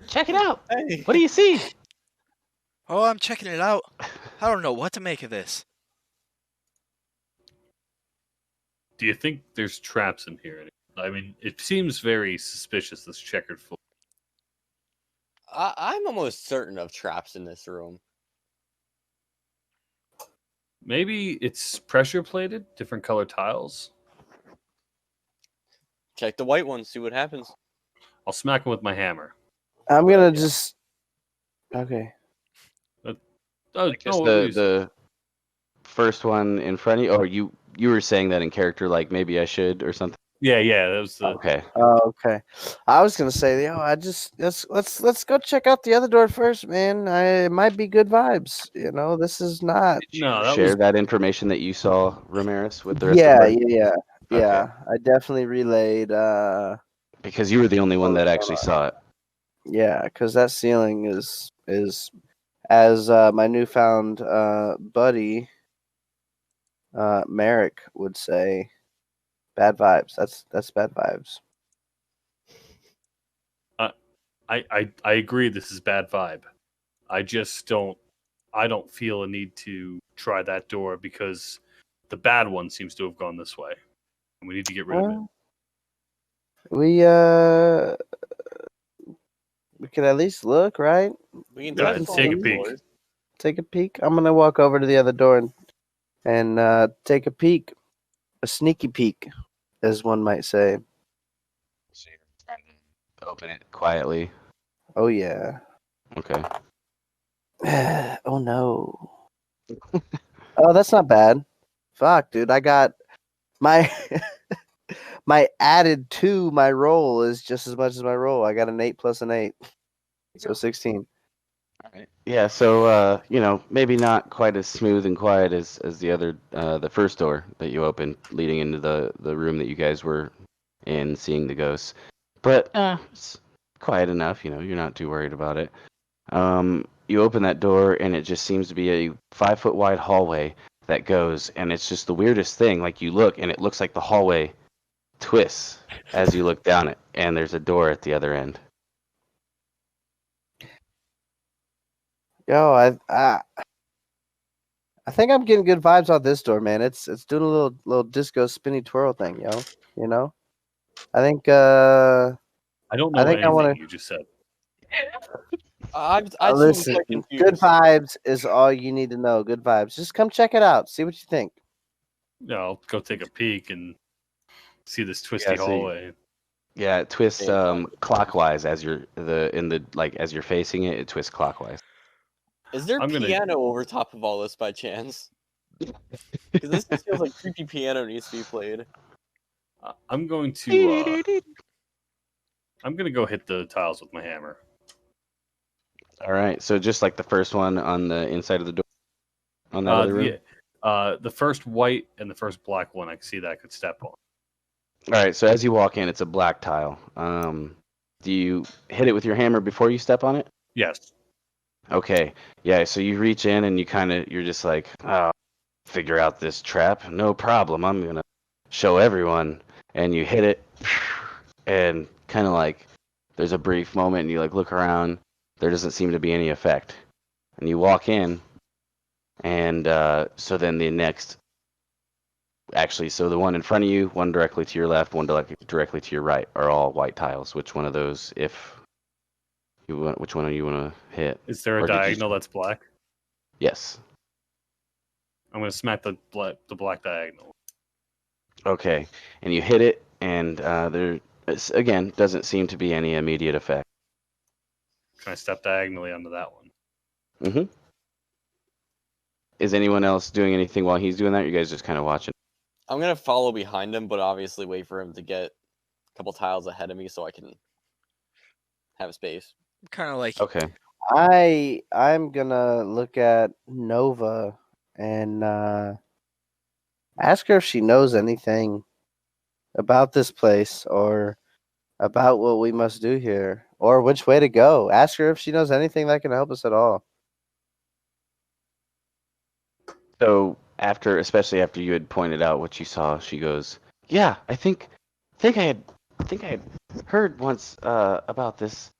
check it out. Hey. What do you see?" Oh, I'm checking it out. I don't know what to make of this. Do you think there's traps in here? I mean, it seems very suspicious, this checkered floor. I'm almost certain of traps in this room. Maybe it's pressure plated, different color tiles. Check the white one, see what happens. I'll smack him with my hammer. I'm gonna just. Okay. Oh, Just no, the first one in front of you. Or you were saying that in character, like maybe I should or something. Yeah, that was the. Okay. Oh, okay. I was gonna say, let's go check out the other door first, man. It might be good vibes. This is not. Did you No, that share was. that information that you saw, Romaris, with the rest of Yeah, the party? yeah. I definitely relayed. Because you were the only one What that was actually going saw it. Yeah, because that ceiling is as my newfound buddy Merrick would say, bad vibes. That's bad vibes. I agree. This is bad vibe. I just don't. I don't feel a need to try that door because the bad one seems to have gone this way, and we need to get rid of it. Well, we could at least look, right? We can Go touch ahead, all take the a peek. floors. Take a peek. I'm gonna walk over to the other door and take a peek, a sneaky peek, as one might say. So you're trying to open it quietly. Oh yeah. Okay. Oh no. Oh, that's not bad. Fuck, dude. I got my my added to my roll is just as much as my roll. I got an 8 plus an 8, so 16. All right. Yeah. So maybe not quite as smooth and quiet as the other the first door that you opened, leading into the room that you guys were in, seeing the ghosts. But it's quiet enough. You're not too worried about it. You open that door, and it just seems to be a 5-foot wide hallway that goes, and it's just the weirdest thing. Like you look, and it looks like the hallway twists as you look down it, and there's a door at the other end. Yo, I think I'm getting good vibes off this door, man. It's doing a little disco spinny twirl thing, yo. I think I don't know I think I anything want you just said. I'd to seem listen. quite Good confused. vibes is all you need to know. Good vibes. Just come check it out. See what you think. I'll go take a peek and see this twisty Yeah, so hallway. Yeah, it twists Yeah. clockwise as as you're facing it. It twists clockwise. Is there I'm gonna- piano over top of all this by chance? Because this just feels like creepy piano needs to be played. I'm going to. I'm gonna go hit the tiles with my hammer. All right, so just like the first one on the inside of the door, on that other room. The first white and the first black one, I can see that I could step on. All right, so as you walk in, it's a black tile. Do you hit it with your hammer before you step on it? Yes. Okay, yeah. So you reach in and you're just like, oh, figure out this trap. No problem. I'm gonna show everyone. And you hit it, and kind of like there's a brief moment, and you like look around. There doesn't seem to be any effect. And you walk in, and so then the next. Actually, so the one in front of you, one directly to your left, one directly to your right, are all white tiles. Which one of those, which one do you want to hit? Is there Or a did you- diagonal that's black? Yes. I'm gonna smack the black diagonal. Okay, and you hit it, and again doesn't seem to be any immediate effect. Can I step diagonally onto that one? Mm-hmm. Is anyone else doing anything while he's doing that? Or you guys just kind of watching? I'm gonna follow behind him, but obviously wait for him to get a couple tiles ahead of me so I can have space. Kind of like Okay. I'm gonna look at Nova and ask her if she knows anything about this place or about what we must do here or which way to go. Ask her if she knows anything that can help us at all. So especially after you had pointed out what you saw, she goes, "Yeah, I think I had heard once about this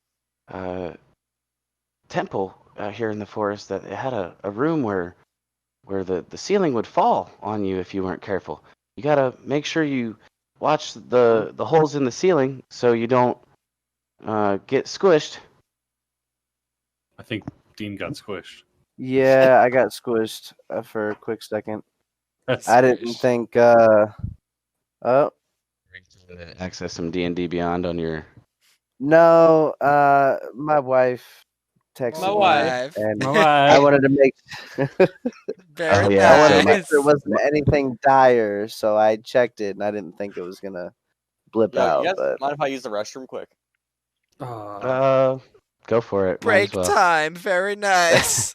temple here in the forest that it had a room where the ceiling would fall on you if you weren't careful. You gotta make sure you watch the holes in the ceiling so you don't get squished." I think Dean got squished. Yeah, I got squished for a quick second. That's I didn't squished. think. Oh Access some D&D Beyond on your. no, my wife texted My me, wife. and All I right. wanted to make. very Oh, yeah, I wanted so to my- make sure it wasn't anything dire, so I checked it, and I didn't think it was gonna blip Yo, out. you guys But mind if I use the restroom quick? Go for it. Might Break as well. time. Very nice.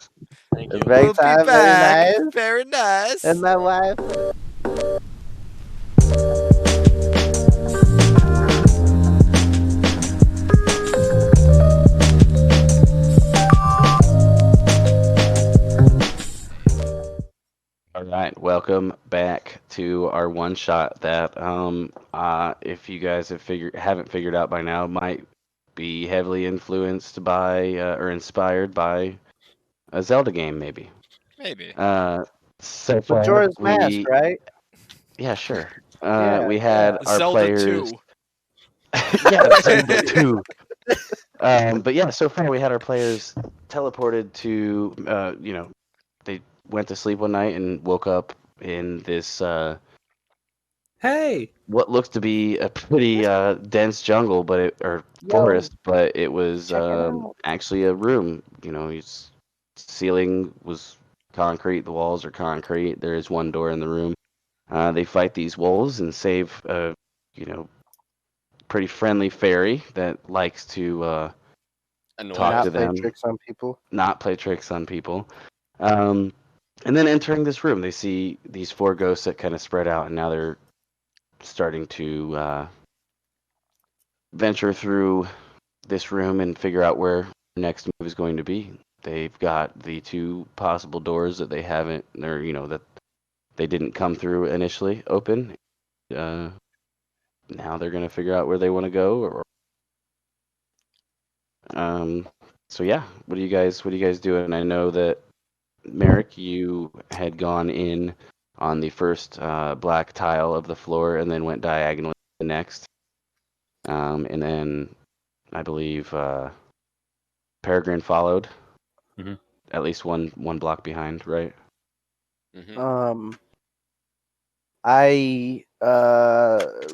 Thank you. break We'll be time, very back. nice. Very nice. And my wife. All right, welcome back to our one shot that if you guys haven't figured out by now, might be heavily influenced by or inspired by a Zelda game, maybe. Maybe. So far Majora's Mask, right? Yeah, sure. Yeah, We had our Zelda players. 2. Yeah, Zelda 2. But yeah, so far we had our players teleported to, they went to sleep one night and woke up in this Hey, what looks to be a pretty dense jungle, or Yo, forest, but it was check it out. actually a room. Its ceiling was concrete, the walls are concrete. There is one door in the room. They fight these wolves and save pretty friendly fairy that likes to Annoy talk us. to Not play them, tricks on people. not play tricks on people. And then entering this room, they see these four ghosts that kind of spread out, and now they're starting to venture through this room and figure out where the next move is going to be. They've got the two possible doors that they haven't, or that they didn't come through initially open. Now they're gonna figure out where they want to go. So yeah, what are you guys doing? I know that Merrick, you had gone in on the first black tile of the floor and then went diagonally to the next. And then I believe Peregrine followed, Mhm. at least one block behind, right? Mm-hmm. I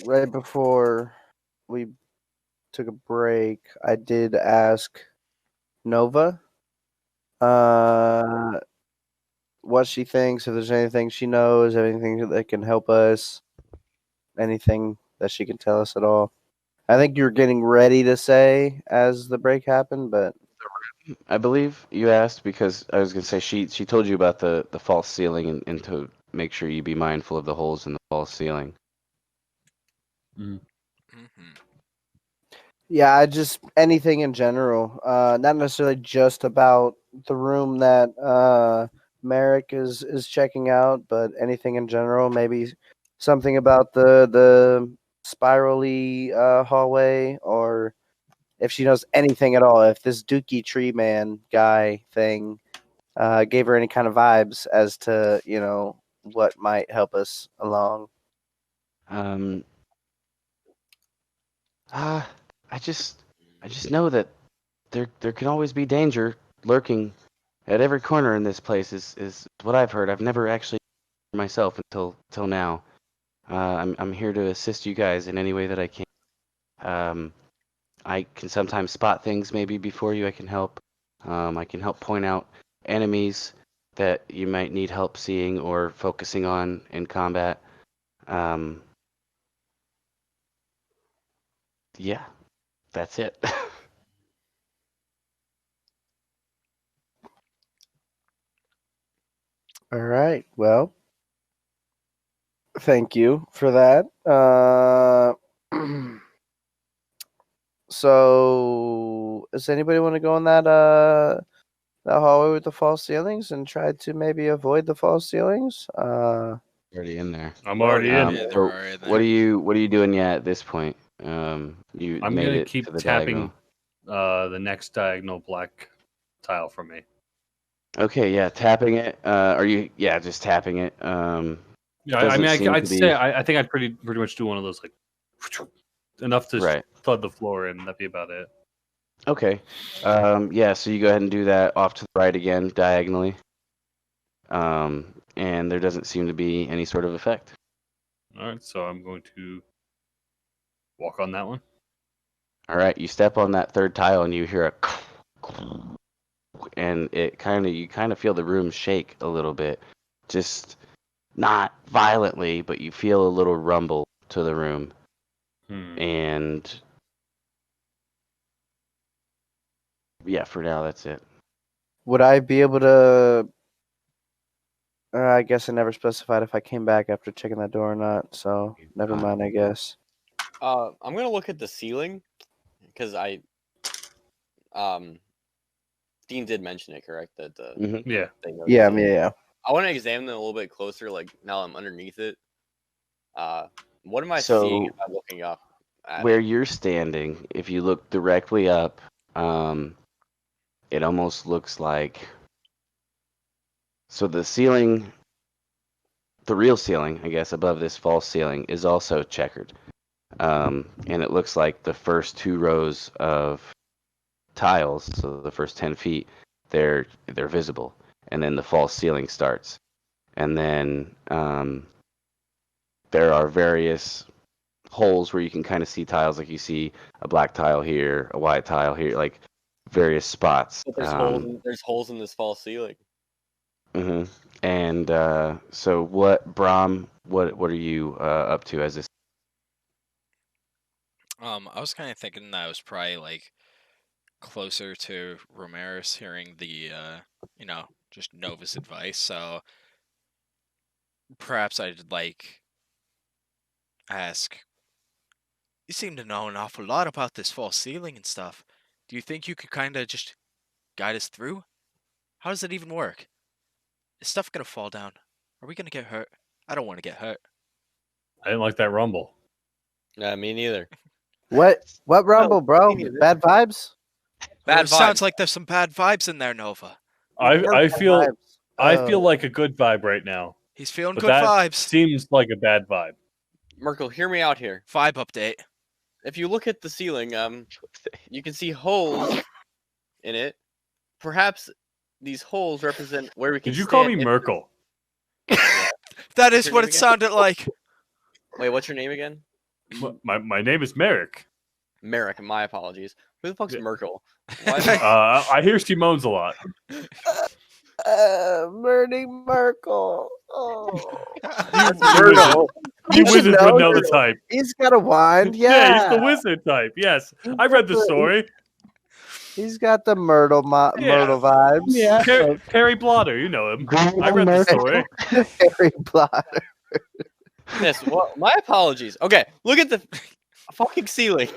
right before we took a break, I did ask Nova what she thinks, if there's anything she knows, anything that can help us, anything that she can tell us at all. I think you're getting ready to say as the break happened, but I believe you asked because I was gonna say she told you about the false ceiling and to make sure you be mindful of the holes in the false ceiling. hmm yeah, I just anything in general. Not necessarily just about the room that Merrick is checking out, but anything in general. Maybe something about the spirally hallway, or if she knows anything at all. If this Dookie Tree Man guy thing gave her any kind of vibes as to what might help us along. Um, I just know that there can always be danger lurking at every corner in this place. Is what I've heard. I've never actually myself till now. I'm here to assist you guys in any way that I can. I can sometimes spot things maybe before you. I can help. I can help point out enemies that you might need help seeing or focusing on in combat. Um, yeah, that's it. All right. Well, thank you for that. So, does anybody want to go in that hallway with the false ceilings and try to maybe avoid the false ceilings? Already in there. I'm already in. Yeah, they're So already what there. are you doing yet at this point? You I'm made gonna it to keep the tapping diagonal. the next diagonal black tile from me. Okay, yeah, tapping it. Are you? Yeah, just tapping it. Yeah, I Doesn't mean, seem I'd to say be I think I'd pretty much do one of those like enough to right. flood the floor, and that'd be about it. Okay. Yeah, so you go ahead and do that off to the right again, diagonally. And there doesn't seem to be any sort of effect. All right, so I'm going to walk on that one. All right, you step on that third tile and you hear and you kind of feel the room shake a little bit. Just not violently, but you feel a little rumble to the room. And yeah, for now that's it. Would I be able to? I guess I never specified if I came back after checking that door or not. So never mind. I guess. I'm gonna look at the ceiling because Dean did mention it, correct? That the Yeah. thing goes Yeah, to- yeah. I want to examine it a little bit closer. Like now I'm underneath it. What am I So- seeing if I'm looking up? At Where it? you're standing, if you look directly up, it almost looks like. So the ceiling, the real ceiling, I guess, above this false ceiling is also checkered. And it looks like the first 2 rows of tiles, so the first 10 feet, they're visible. And then the false ceiling starts. And then there are various holes where you can kind of see tiles, like you see a black tile here, a white tile here, like various spots. But there's holes in this false ceiling. Mhm. And so what, Brahm, what are you up to as this? I was kind of thinking that I was probably like closer to Romaris hearing the just Nova's advice. So perhaps I'd like ask. You seem to know an awful lot about this false ceiling and stuff. Do you think you could kind of just guide us through? How does it even work? Is stuff gonna fall down? Are we gonna get hurt? I don't want to get hurt. I didn't like that rumble. Yeah, me neither. What rumble, bro? me neither. Bad vibes. Bad It sounds vibes. like there's some bad vibes in there, Nova. I feel Vibes. I feel like a good vibe right now. He's feeling But good that vibes. seems like a bad vibe. Merkel, hear me out here. Vibe update. If you look at the ceiling, you can see holes in it. Perhaps these holes represent where we can. Did you call me stand if- Merkel? That What's is your what name it again? sounded like. Wait, what's your name again? My name is Merrick. Merrick. My apologies. Who the fuck's Yeah. Merkel? Why? I hear she moans a lot. Bernie Merkel. Oh. Myrtle. You You should wizards would know the Myrtle. type. He's got a wand. He's Yeah. the wizard type. Yes, I read the story. He's got the Myrtle Yeah. Myrtle vibes. Yeah. Perry Blotter, you know him. I read the story. Harry Blotter. Yes. Well, my apologies. Okay, look at the fucking ceiling.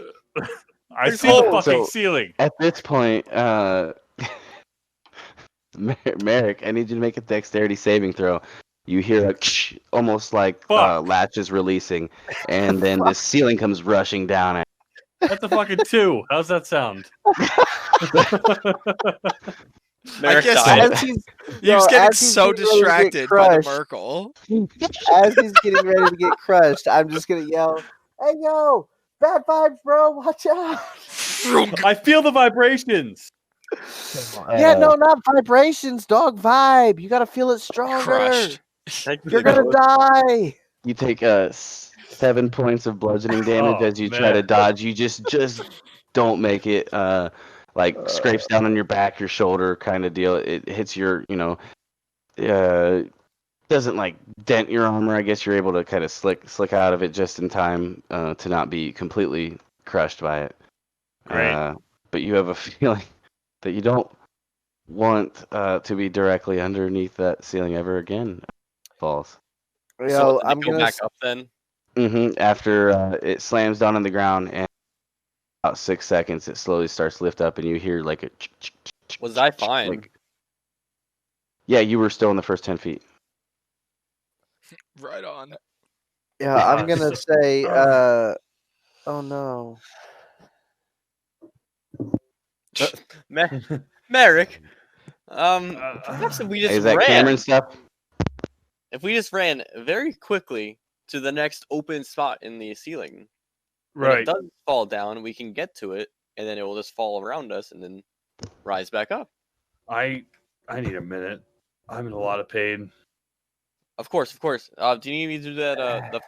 I There's see the holes. fucking So- ceiling. At this point, Merrick, I need you to make a dexterity saving throw. You hear a almost like Fuck. latches releasing, and then the ceiling comes rushing down at That's a fucking 2. How's that sound? Merrick guess died. As he's, He was yo, getting as he's so getting ready to get distracted by the crushed, Merkel. As he's getting ready to get crushed, I'm just gonna yell, "Hey yo, bad vibes, bro! Watch out!" I feel the vibrations. Yeah, no, not vibrations, dog. Vibe. You gotta feel it stronger. Crushed. You're gonna die. You take 7 points of bludgeoning damage Oh, as you try to man. dodge. You just don't make it. Like scrapes down on your back, your shoulder, kind of deal. It hits your, doesn't like dent your armor. I guess you're able to kind of slick out of it just in time to not be completely crushed by it. Great. But you have a feeling that you don't want to be directly underneath that ceiling ever again. Falls. Yo, So I'm go gonna. back up then. After it slams down on the ground, and about 6 seconds, it slowly starts to lift up, and you hear like a. Was I fine? Like, yeah, you were still in the first 10 feet. Right on. Yeah, I'm gonna say. Oh no. Merrick. Perhaps if we just Is that ran. Cameron stuff? If we just ran very quickly to the next open spot in the ceiling, when Right. it does fall down, we can get to it, and then it will just fall around us and then rise back up. I need a minute. I'm in a lot of pain. Of course, of course. Do you need me to do that?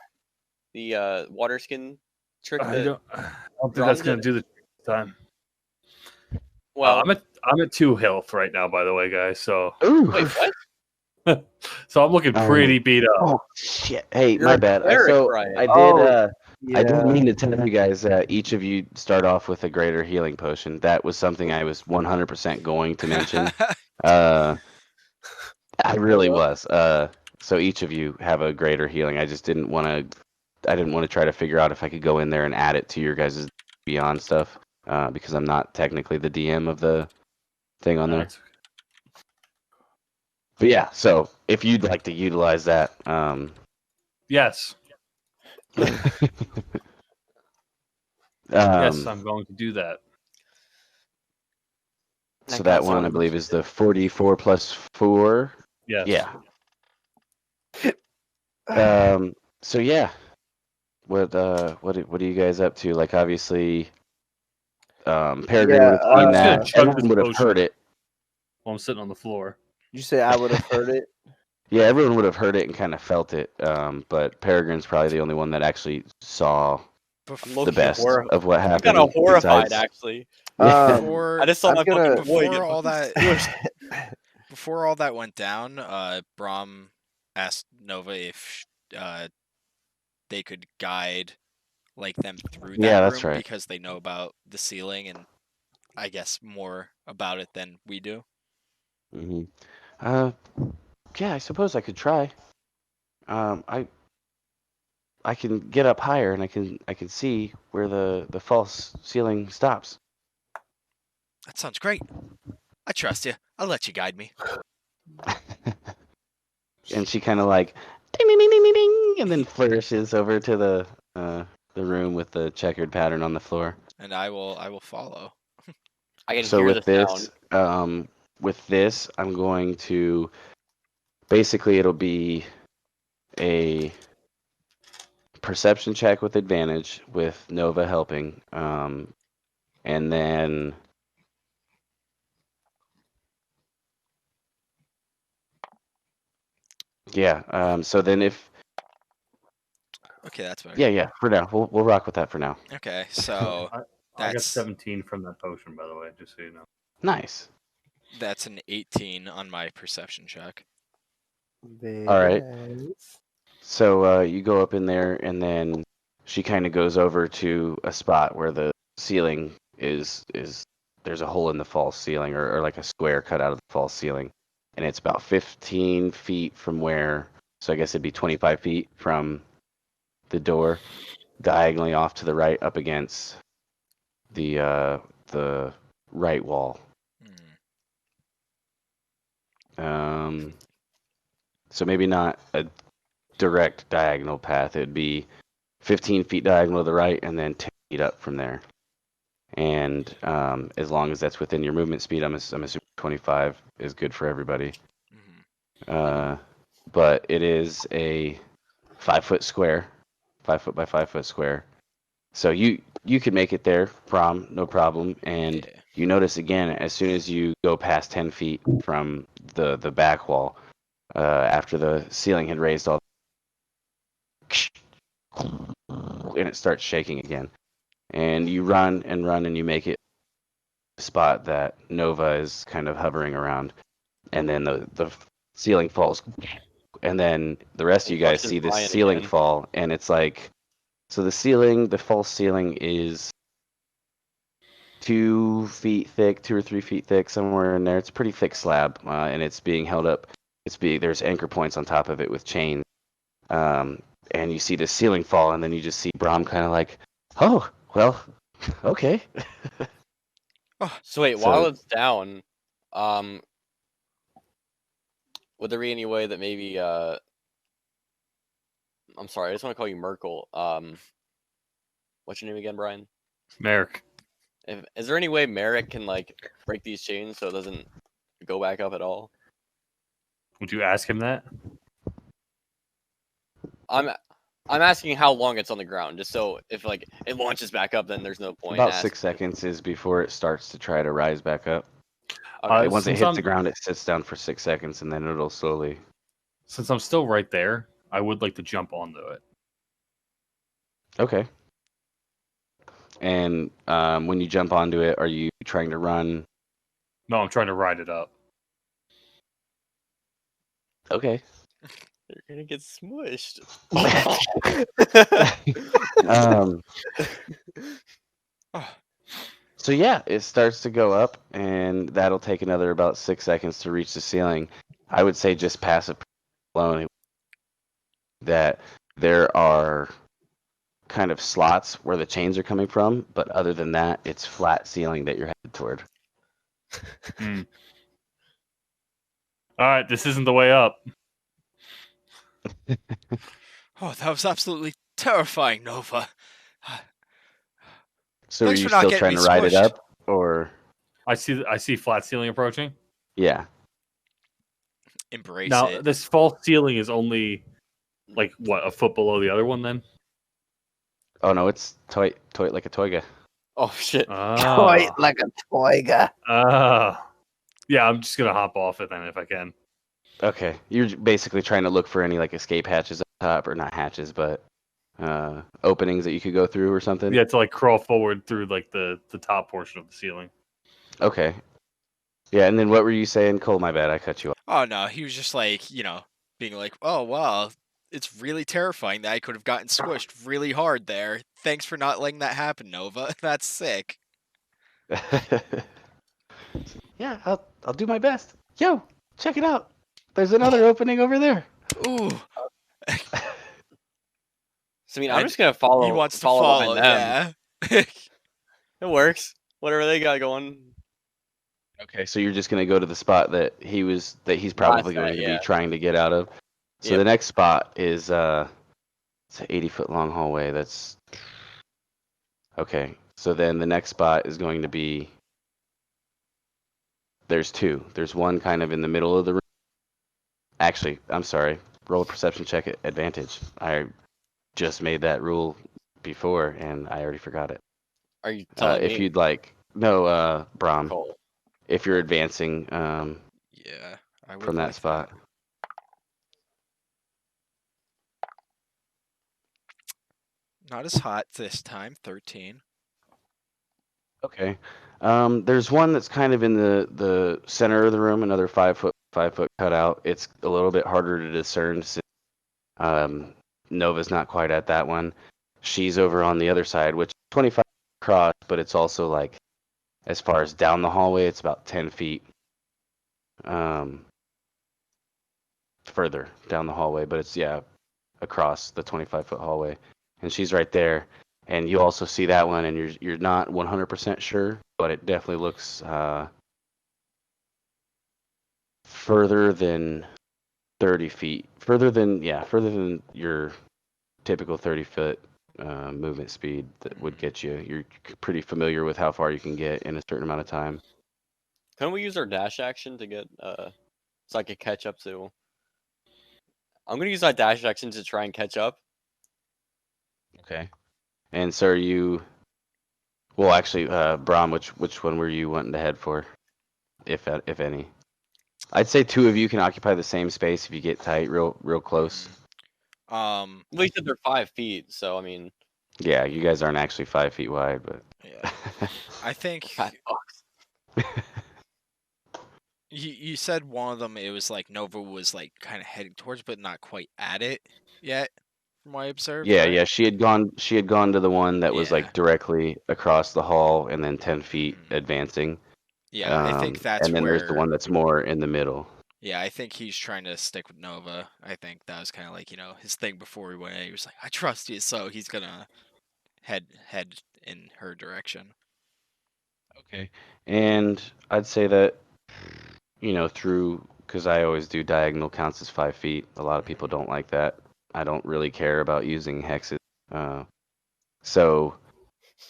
The water skin trick. I that- don't think Braum that's gonna did? do the time. Well, I'm at 2 health right now, by the way, guys. So Ooh. wait, what? so I'm looking pretty beat up. Oh shit! Hey, You're my a bad. cleric, So Brian. I did. Oh. I didn't mean to tell you guys that each of you start off with a greater healing potion. That was something I was 100% going to mention. I really was. So each of you have a greater healing. I just didn't want to. I didn't want to try to figure out if I could go in there and add it to your guys' Beyond stuff, because I'm not technically the DM of the thing on there. That's- But yeah, so if you'd like to utilize that, Yes. Yes, I'm going to do that. So that one, I believe, is the 44 plus 4. Yes. Yeah. So yeah, what are you guys up to? Like, obviously, Peregrine would have seen I'm just gonna that. chug Everyone this would have potion. heard it. While I'm sitting on the floor. You say I would have heard it? Yeah, everyone would have heard it and kind of felt it. But Peregrine's probably the only one that actually saw the best of what I'm happened. kind of horrified, besides- actually. Yeah. Before, I just saw I'm my gonna- fucking boy before get all fucking that, squished. before all that went down, Brahm asked Nova if they could guide like them through that Yeah, room that's right. because they know about the ceiling and I guess more about it than we do. Mhm. Yeah, I suppose I could try. I can get up higher and I can see where the false ceiling stops. That sounds great. I trust you. I'll let you guide me. And she kind of like ding, ding, ding, ding, ding, ding, and then flourishes over to the room with the checkered pattern on the floor. And I will follow. I can So hear with the sound. this, I'm going to basically it'll be a perception check with advantage with Nova helping, and then yeah. So then if Okay, that's better. yeah, for now we'll rock with that for now. Okay, so I got that's 17 from that potion, by the way, just so you know. Nice. that's an 18 on my perception check. All right. So you go up in there, and then she kind of goes over to a spot where the ceiling is. There's a hole in the false ceiling, or like a square cut out of the false ceiling, and it's about 15 feet from where. So I guess it'd be 25 feet from the door, diagonally off to the right, up against the right wall. So maybe not a direct diagonal path. It'd be 15 feet diagonal to the right, and then 10 feet up from there. And as long as that's within your movement speed, I'm assuming 25 is good for everybody. But it is a 5-foot square, 5-foot by 5-foot square. So you could make it there, Prom, no problem. And Yeah. you notice again, as soon as you go past 10 feet from the back wall, after the ceiling had raised all, and it starts shaking again. And you run and run, and you make it a spot that Nova is kind of hovering around. And then the ceiling falls. And then the rest of you guys Crushes see this Brian ceiling again. fall, and it's like, so the false ceiling is 2 feet thick, 2 or 3 feet thick, somewhere in there. It's a pretty thick slab, and it's being held up. There's anchor points on top of it with chains. And you see the ceiling fall, and then you just see Brahm kind of like, oh, well, okay. So wait, So- while it's down, would there be any way that maybe I'm sorry, I just want to call you Merkel. What's your name again, Brian? Merrick. Is there any way Merrick can like break these chains so it doesn't go back up at all? Would you ask him that? I'm asking how long it's on the ground, just so if like it launches back up, then there's no point. About asking. 6 seconds is before it starts to try to rise back up. Okay. Once it since hits I'm- the ground, it sits down for 6 seconds, and then it'll slowly. Since I'm still right there, I would like to jump onto it. Okay. And when you jump onto it, are you trying to run? No, I'm trying to ride it up. Okay. You're gonna get smushed. um, Oh, so yeah, it starts to go up, and that'll take another about 6 seconds to reach the ceiling. I would say just passive alone that there are kind of slots where the chains are coming from, but other than that, it's flat ceiling that you're headed toward. All right, this isn't the way up. oh, that was absolutely terrifying, Nova. So are Thanks you for not still getting trying me to ride it squished. up, or I see flat ceiling approaching. yeah? Embrace Now it. this false ceiling is only like what, a foot below the other one then? Oh no, it's toy like a toiga. Oh shit! Toy Ah. like a toiga. Yeah, I'm just gonna hop off it then if I can. Okay, you're basically trying to look for any like escape hatches up top, or not hatches, but openings that you could go through or something. Yeah, to like crawl forward through like the top portion of the ceiling. Okay. Yeah, and then what were you saying, Cole? My bad, I cut you off. Oh no, he was just like, being like, oh wow, it's really terrifying that I could have gotten squished really hard there. Thanks for not letting that happen, Nova. That's sick. Yeah, I'll do my best. Yo, check it out. There's another opening over there. Ooh, So, I mean, I'm And just gonna follow. he wants to follow follow, behind them. yeah. It works. Whatever they got going. Okay, so you're just gonna go to the spot that he's Last probably set, going to yeah. be trying to get out of. So Yep. the next spot is it's an 80-foot long hallway. That's okay. So then the next spot is going to be there's two. There's one kind of in the middle of the room. Actually, I'm sorry. Roll a perception check at advantage. I just made that rule before and I already forgot it. Are you telling If me? you'd like, no, Brom. Cole? If you're advancing Yeah, I would from that like spot. Not as hot this time, 13. Okay. There's one that's kind of in the center of the room, another 5 foot cutout. It's a little bit harder to discern since Nova's not quite at that one. She's over on the other side, which is 25 across, but it's also like as far as down the hallway, it's about 10 feet further down the hallway, but it's across the 25-foot hallway, and she's right there. And you also see that one, and you're not 100% sure, but it definitely looks further than 30 feet, further than your typical 30-foot movement speed that would get you. You're pretty familiar with how far you can get in a certain amount of time. Couldn't we use our dash action to get so I could catch up to? I'm gonna use my dash action to try and catch up. Okay. And so are you? Well, actually, Brom, which one were you wanting to head for, if any? I'd say two of you can occupy the same space if you get tight, real close. Well, you said they're 5 feet, so I mean, Yeah, you guys aren't actually 5 feet wide, but Yeah. I think God, fuck. you said one of them, it was like Nova was like kind of heading towards, but not quite at it yet, from what I observed. yeah, right? yeah. She had gone to the one that was Yeah. like directly across the hall and then 10 feet advancing. Yeah, I think that's and then where. there's the one that's more in the middle. Yeah, I think he's trying to stick with Nova. I think that was kind of like his thing before he went. He was like, "I trust you," so he's gonna head in her direction. Okay. And I'd say that through, because I always do diagonal counts as 5 feet. A lot of people don't like that. I don't really care about using hexes. So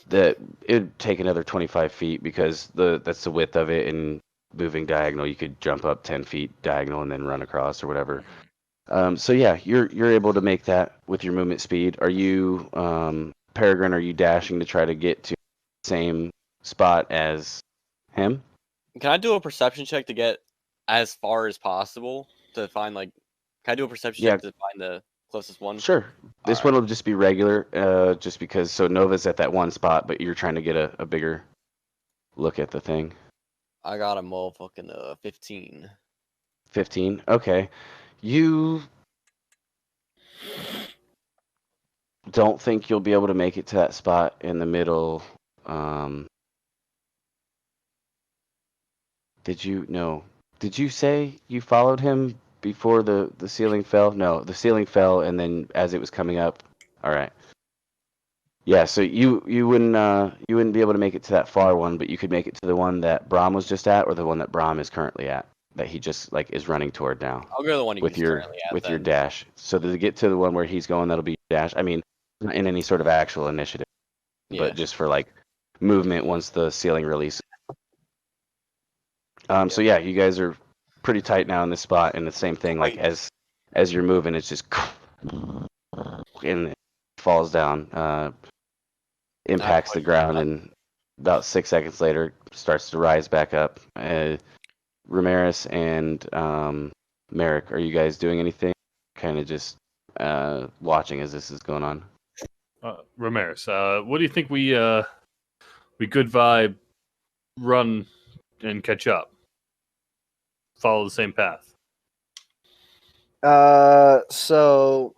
that it'd take another 25 feet because that's the width of it, and moving diagonal, you could jump up 10 feet diagonal and then run across or whatever. So yeah, you're able to make that with your movement speed. Are you, Peregrine? Are you dashing to try to get to the same spot as him? Can I do a perception check to get as far as possible to find like? Can I do a perception Yeah. check to find the closest one? Sure. This Alright. one will just be regular, just because. So Nova's at that one spot, but you're trying to get a bigger look at the thing. I got a motherfucking 15. 15. Okay. You Don't think you'll be able to make it to that spot in the middle. Did you no? Did you say you followed him before the ceiling fell? No, the ceiling fell, and then as it was coming up. All right. Yeah, so you wouldn't be able to make it to that far one, but you could make it to the one that Brahm was just at, or the one that Brahm is currently at, that he just like is running toward now I'll go to the one with he's your currently at with your then. dash. So to get to the one where he's going, that'll be your dash. I mean, not in any sort of actual initiative, Yeah. but just for like movement once the ceiling releases. So yeah, you guys are pretty tight now in this spot, and the same thing. Like Tight. as you're moving, it's just and it falls down, impacts the quite ground, bad. and about 6 seconds later starts to rise back up. Romaris and Merrick, are you guys doing anything? Kind of just watching as this is going on. Romaris, what do you think we good vibe, run and catch up, follow the same path? So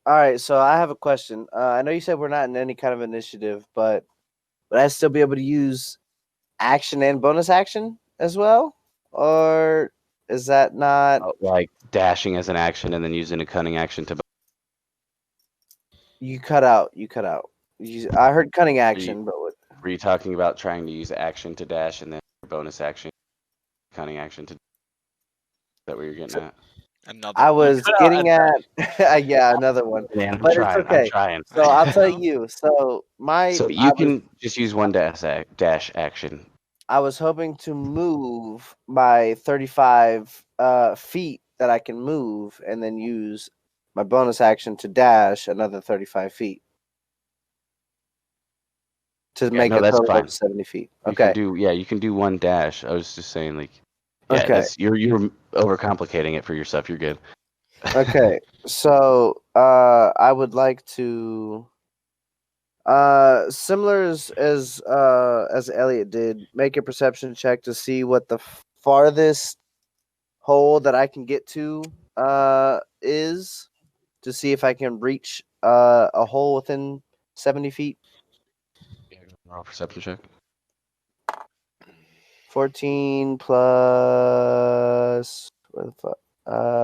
all right, so I have a question. I know you said we're not in any kind of initiative, but would I still be able to use action and bonus action as well? Or is that not Like dashing as an action and then using a cunning action to. you cut out. I heard cunning action, but what Were you talking about trying to use action to dash and then bonus action, cunning action to? Is that what you're getting at? Another I one. was getting at yeah, another one. Man, I'm But trying. it's okay. I'm trying. So I'll tell you. So So you can just use one dash action. I was hoping to move my 35 feet that I can move, and then use my bonus action to dash another 35 feet to make no, a that's total fine. of 70 feet. You Okay. can do one dash. I was just saying, like, yeah, Okay. you're overcomplicating it for yourself. You're good. Okay. So I would like to similar as Elliot did, make a perception check to see what the farthest hole that I can get to is, to see if I can reach a hole within 70 feet. Roll perception check. 14 plus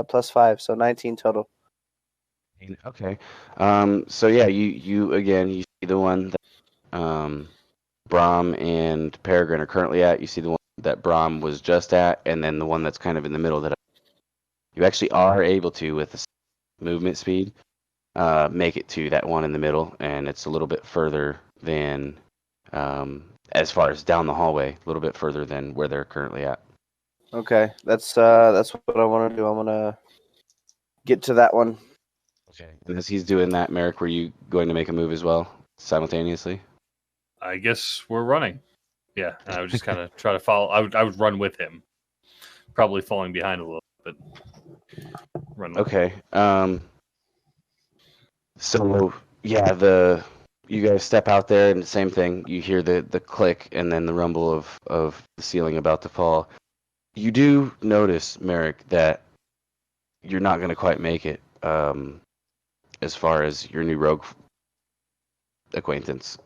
plus 5, so 19 total. Okay. So yeah, you again, you see the one that Brahm and Peregrine are currently at. You see the one that Brahm was just at, and then the one that's kind of in the middle that you actually are able to, with the movement speed, make it to that one in the middle, and it's a little bit further than, as far as down the hallway, a little bit further than where they're currently at. Okay, that's what I want to do. I want to get to that one. Okay. And as he's doing that, Merrick, were you going to make a move as well simultaneously? I guess we're running. Yeah, and I would just kind of try to follow. I would run with him, probably falling behind a little, but run. With him. Okay. So yeah, you guys step out there, and the same thing. You hear the click and then the rumble of the ceiling about to fall. You do notice, Merrick, that you're not going to quite make it. As far as your new rogue acquaintance,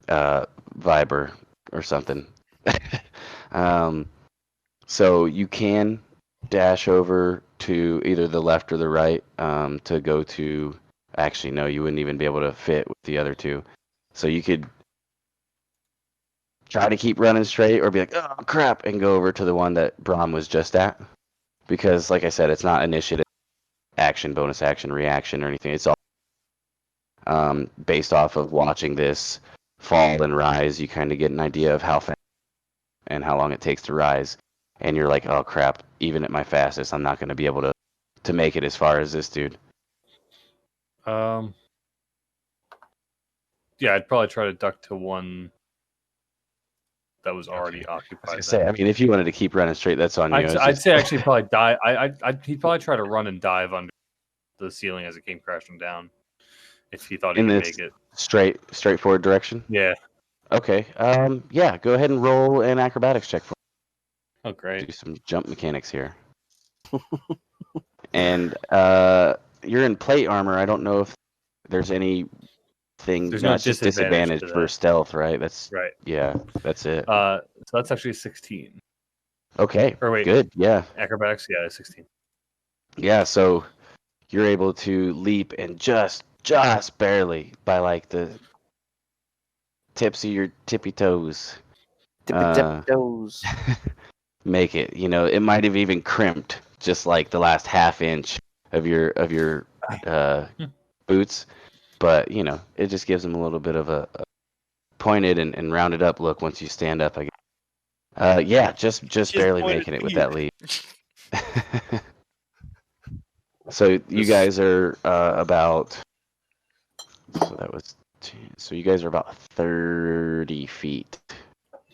Viber or something. So you can dash over to either the left or the right to go to. Actually, no, you wouldn't even be able to fit with the other two. So you could try to keep running straight or be like, oh crap, and go over to the one that Brahm was just at. Because, like I said, it's not initiative, action, bonus action, reaction, or anything. It's all based off of watching this fall and rise. You kind of get an idea of how fast and how long it takes to rise. And you're like, oh crap, even at my fastest, I'm not going to be able to make it as far as this dude. Yeah, I'd probably try to duck to one that was already occupied. I was gonna say, I mean, if you wanted to keep running straight, that's on you. I'd say actually probably die. He'd probably try to run and dive under the ceiling as it came crashing down. If he thought he in could this make it. straightforward direction. Yeah. Okay. Yeah. Go ahead and roll an acrobatics check for Oh, me. great. Do some jump mechanics here. And you're in plate armor. I don't know if there's anything. There's No, no it's just disadvantage to disadvantage for that. stealth, right? That's Right. yeah, that's it. So that's actually a 16. Okay, Or wait, good. Yeah, acrobatics. Yeah, 16. yeah. So you're able to leap and just barely by like the tips of your tippy toes Tippy-tip-toes. make it. You know, it might have even crimped just like the last half inch of your uh, boots, but you know, it just gives them a little bit of a pointed and rounded up look once you stand up. I guess. Yeah, just barely pointed making it with feet. that leap. So you guys are about. So that was. So you guys are about 30 feet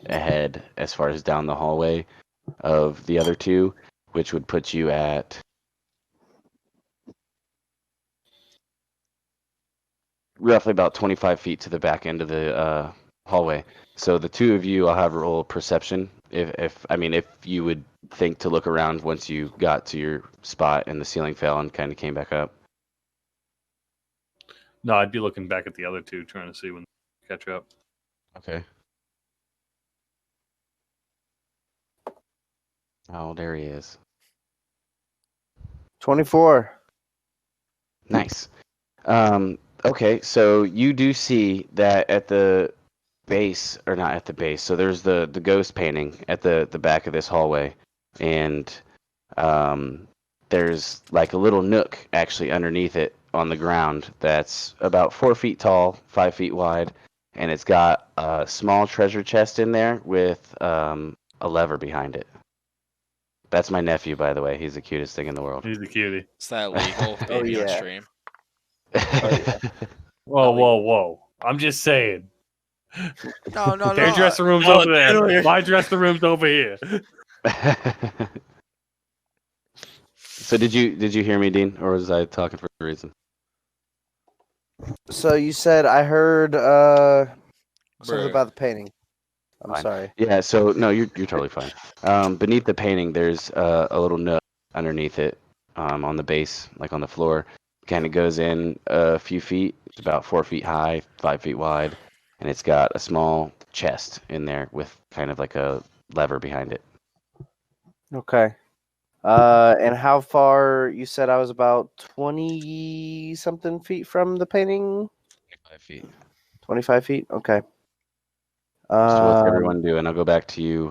ahead as far as down the hallway of the other two, which would put you at roughly about 25 feet to the back end of the hallway. So the two of you, I'll have roll perception. If I mean, if you would think to look around once you got to your spot and the ceiling fell and kind of came back up. No, I'd be looking back at the other two, trying to see when they catch up. Okay. Oh, there he is. 24. Nice. Okay, so you do see that at the base, or not at the base. So there's the ghost painting at the back of this hallway, and there's like a little nook actually underneath it on the ground that's about 4 feet tall, 5 feet wide, and it's got a small treasure chest in there with a lever behind it. That's my nephew, by the way. He's the cutest thing in the world. He's a cutie. Is that legal? Baby on yeah. stream. Whoa, Ellie. whoa, whoa! I'm just saying. No, no, Their no. dressing room's Oh, over there. dude. My dressing room's over here. So did you hear me, Dean, or was I talking for a reason? So you said I heard something Bruh. about the painting. I'm Fine. sorry. Yeah. So no, you're totally fine. Beneath the painting, there's a little nook underneath it, on the base, like on the floor. Kind of goes in a few feet. It's about 4 feet high, 5 feet wide, and it's got a small chest in there with kind of like a lever behind it. Okay. And how far? You said I was about 20 something feet from the painting. 5 feet. 25 feet. Okay. So what's everyone doing? I'll go back to you,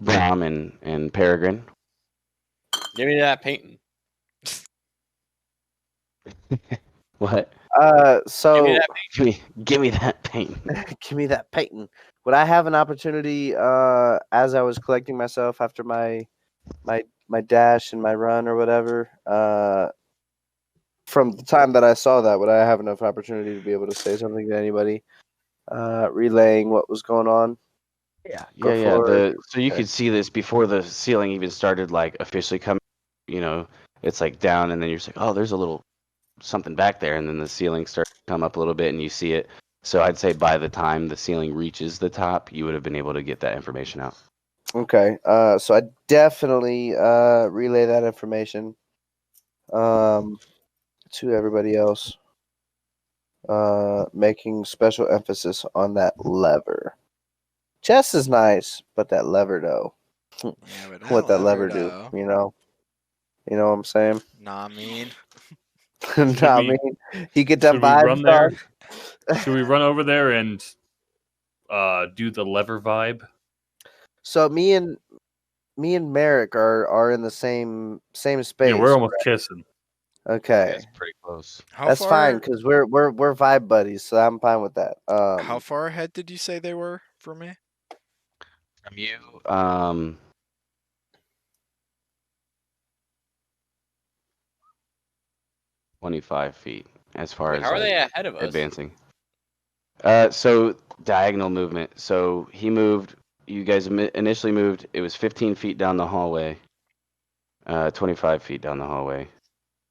Bram and Peregrine. Give me that painting. What? So Give me that Give me that paint. give me that painting. Would I have an opportunity as I was collecting myself after my dash and my run or whatever? From the time that I saw that, would I have enough opportunity to be able to say something to anybody, relaying what was going on? Yeah. Before- So you okay. could see this before the ceiling even started like officially coming. You know, it's like down, and then you're just like, oh, there's a little something back there, and then the ceiling starts to come up a little bit, and you see it. So I'd say by the time the ceiling reaches the top, you would have been able to get that information out. Okay. So I definitely relay that information to everybody else. Making special emphasis on that lever. Chest is nice, but that lever though. Yeah, but What that lever though. do? You know what I'm saying? Nah, I mean. Nah, I we- mean, he get Should that we vibe. run there? Should we run over there and do the lever vibe? So me and Merrick are in the same space. Yeah, we're almost kissing. Okay. That's pretty close. How That's far, fine because we're vibe buddies, so I'm fine with that. How far ahead did you say they were from me? From you, 25 feet as far Wait, as how are like, they ahead of us? advancing. So diagonal movement. So he moved. You guys initially moved. It was 15 feet down the hallway. 25 feet down the hallway,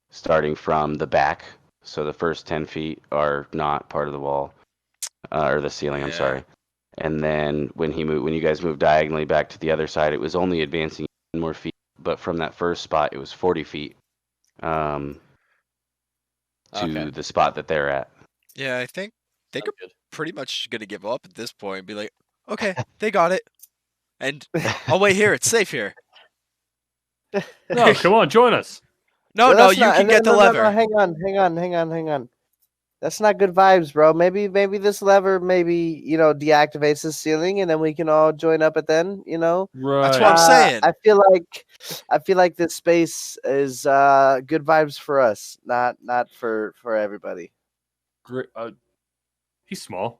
starting from the back. So the first 10 feet are not part of the wall, or the ceiling. I'm Yeah. sorry. And then when you guys moved diagonally back to the other side, it was only advancing 10 more feet but from that first spot, it was 40 feet to Okay. the spot that they're at. Yeah, I think they Sounds could good. pretty much gonna give up at this point and be like, okay, they got it. And I'll wait here. It's safe here. No, come on, join us. No, That's you not- can get the no, lever. hang on. That's not good vibes, bro. Maybe this lever deactivates the ceiling, and then we can all join up at then. Right. That's what I'm saying. I feel like this space is good vibes for us, not for everybody. Great. He's small.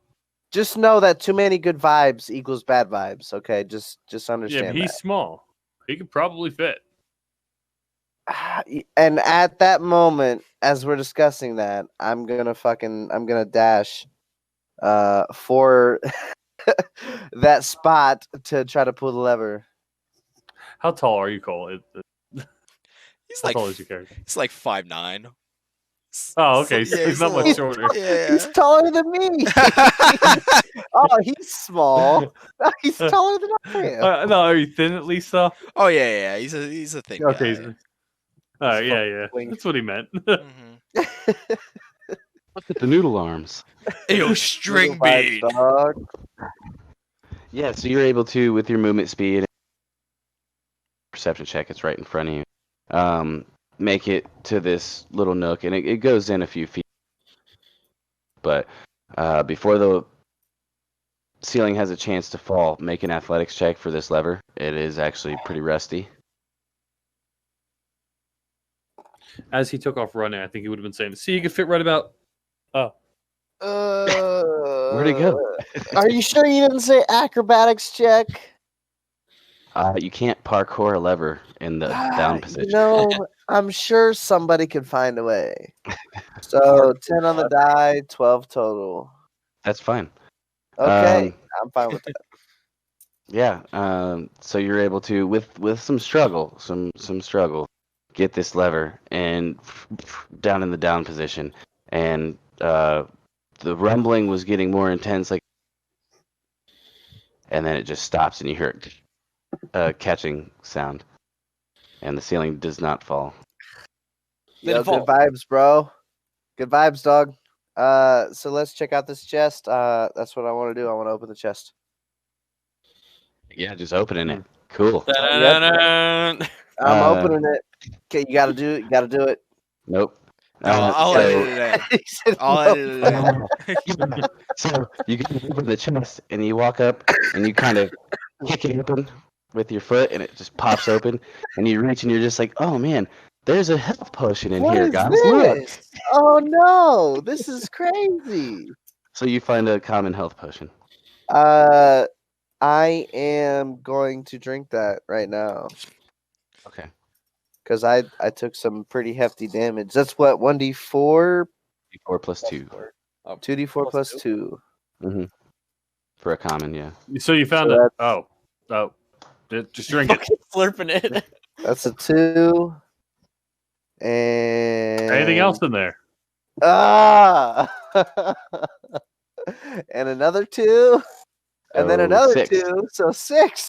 Just know that too many good vibes equals bad vibes. Okay, just Yeah, understand but he's small. He could probably fit. that. And at that moment, as we're discussing that, I'm gonna dash for that spot to try to pull the lever. How tall are you, Cole? He's How like tall is your character? he's like 5'9". Oh, okay. So he's not much shorter. He's taller than me. Oh, he's small. He's taller than I am. No, are you thin at least, though? Oh yeah. He's a thing. Okay. Guy. Yeah. wing. That's what he meant. Mhm. Look at the noodle arms. Ew, string Little vibes, bean. dog. Yeah, so you're able to, with your movement speed, perception check, it's right in front of you, make it to this little nook, and it goes in a few feet. But before the ceiling has a chance to fall, make an athletics check for this lever. It is actually pretty rusty. As he took off running, I think he would have been saying, "See, you can fit right about." Oh, Where'd he go? Are you sure you didn't say acrobatics check? You can't parkour a lever in the down position. I'm sure somebody could find a way. So 10 on the die, 12 total. That's fine. Okay, I'm fine with that. Yeah. So you're able to, with some struggle, get this lever and down in the down position, and the rumbling was getting more intense, and then it just stops, and you hear a catching sound, and the ceiling does not fall. Yo, good vibes, bro. Good vibes, dog. So let's check out this chest. That's what I want to do. I want to open the chest. Yeah, just opening it. Cool. Da-da-da-da. I'm opening it. Okay, you gotta do it. You gotta do it. Nope. No, I'll so- edit it in. He said I'll no. edit it in. So you get over the chest, and you walk up, and you kind of kick it open with your foot, and it just pops open, and you reach, and you're just like, oh man, there's a health potion in What here, is guys. Look. this? Oh no, this is crazy. So you find a common health potion. I am going to drink that right now Okay. because I took some pretty hefty damage. That's what 1d4, 4 plus 2. 2d4 plus 2. Mm-hmm. For a common, yeah. so you found So it? Oh, just drink it. Slurping it. That's a 2. And Anything else in there? Ah, and another 2, and then So another 6. 2, so 6.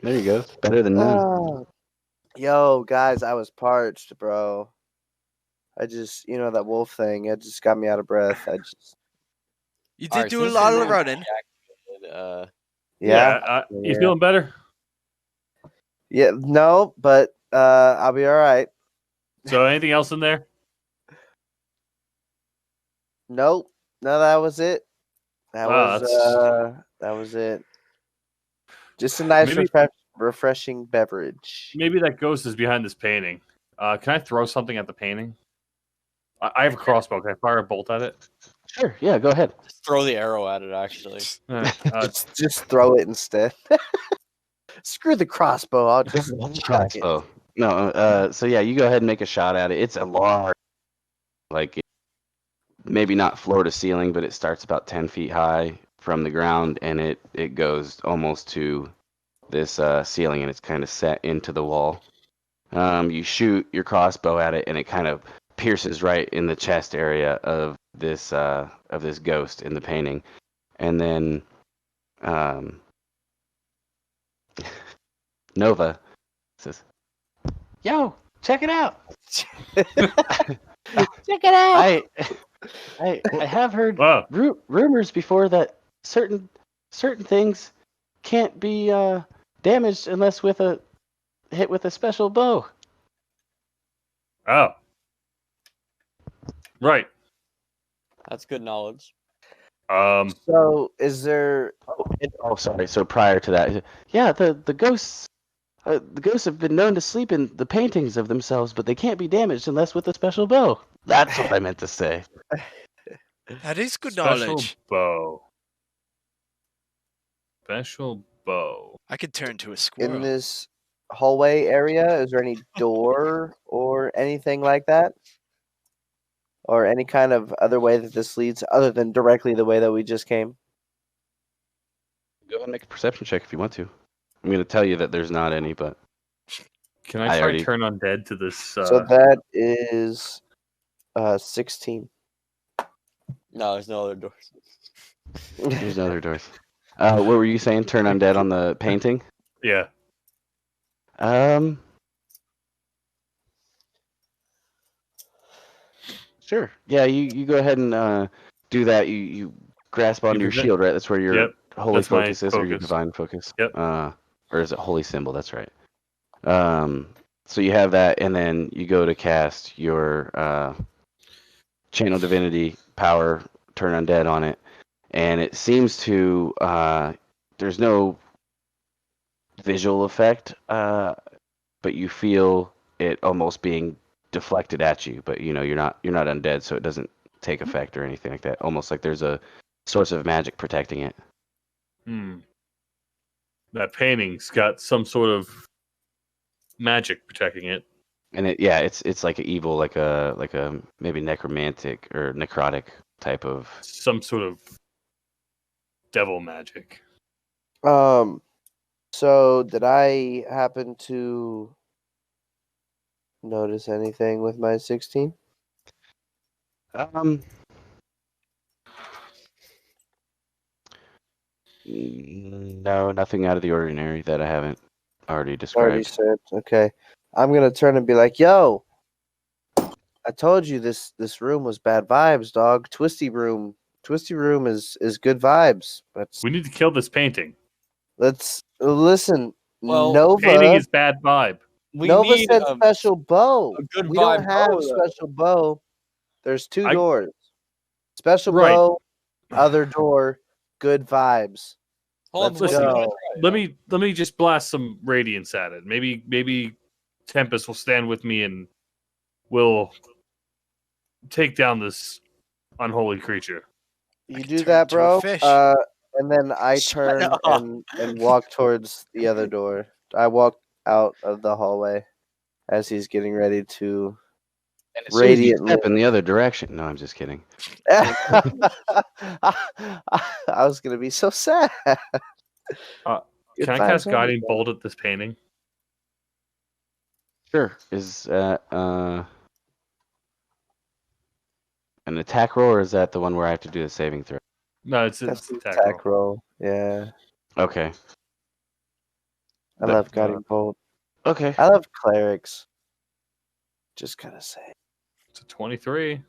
There you go. Better than none. Oh. Yo, guys, I was parched, bro. I just, that wolf thing, it just got me out of breath. You did Alright, do a since lot you're of running. Yeah. You feeling better? Yeah, no, but I'll be all right. So anything else in there? Nope. No, that was it. That Wow, was it. Just a nice Maybe- refreshing beverage. Maybe that ghost is behind this painting. Can I throw something at the painting? I have a crossbow. Can I fire a bolt at it? Sure. Yeah, go ahead. Just throw the arrow at it, actually. Just throw it instead. Screw the crossbow. I'll just chuck it. Crossbow. No, so yeah, you go ahead and make a shot at it. It's a large, maybe not floor to ceiling, but it starts about 10 feet high from the ground, and it goes almost to this ceiling, and it's kind of set into the wall. You shoot your crossbow at it, and it kind of pierces right in the chest area of this ghost in the painting, and then Nova, says, "Yo, check it out. Check it out. I have heard Wow. rumors before that certain things can't be damaged unless hit with a special bow." Oh. Right. That's good knowledge. So, is there? Oh, sorry. So prior to that, yeah, the ghosts. The ghosts have been known to sleep in the paintings of themselves, but they can't be damaged unless with a special bow. That's what I meant to say. That is good Special knowledge. bow. Special bow. I could turn to a In squirrel. this hallway area, is there any door or anything like that? Or any kind of other way that this leads, other than directly the way that we just came? Go ahead and make a perception check if you want to. I'm going to tell you that there's not any, but Can I I try already- turn undead to this? So that is 16. No, there's no other doors. there's no other doors. What were you saying? Turn undead on the painting? Yeah. Sure. Yeah, you go ahead and do that. You grasp onto your present- shield, right? That's where your Yep, holy that's my focus is, or your focus. divine focus. Yep. Or is it holy symbol? That's right. So you have that, and then you go to cast your channel divinity power, turn undead on it, and it seems to there's no visual effect, but you feel it almost being deflected at you. But you're not undead, so it doesn't take effect or anything like that. Almost like there's a source of magic protecting it. That painting's got some sort of magic protecting it. And it's like an evil, like a maybe necromantic or necrotic type of. Some sort of devil magic. So did I happen to notice anything with my 16? No, nothing out of the ordinary that I haven't already described. Already said. Okay. I'm gonna turn and be like, "Yo, I told you this room was bad vibes, dog. Twisty room is good vibes. We need to kill this painting. Let's listen. Well, Nova Painting is bad vibe. We Nova need said special bow. a good We don't vibe have bow, though. special bow. There's two I- doors. Special Right. bow, other door, good vibes. Hold on, Let's before you go. try it, Let me just blast some radiance at it. Maybe Tempest will stand with me and we'll take down this unholy creature. You could do turn that, into a bro. fish. And then I Shut turn up. and walk towards the other door. I walk out of the hallway as he's getting ready to. And as soon as you Radiantly. step in the other direction. No, I'm just kidding. I was gonna be so sad. Good Can I vibes cast only, Guiding bro. Bolt at this painting? Sure. Is that an attack roll, or is that the one where I have to do the saving throw? No, it's That's an the attack roll. attack roll. Yeah, Okay. I That- love guiding bolt. Okay. I love clerics. Just gotta say. It's a 23.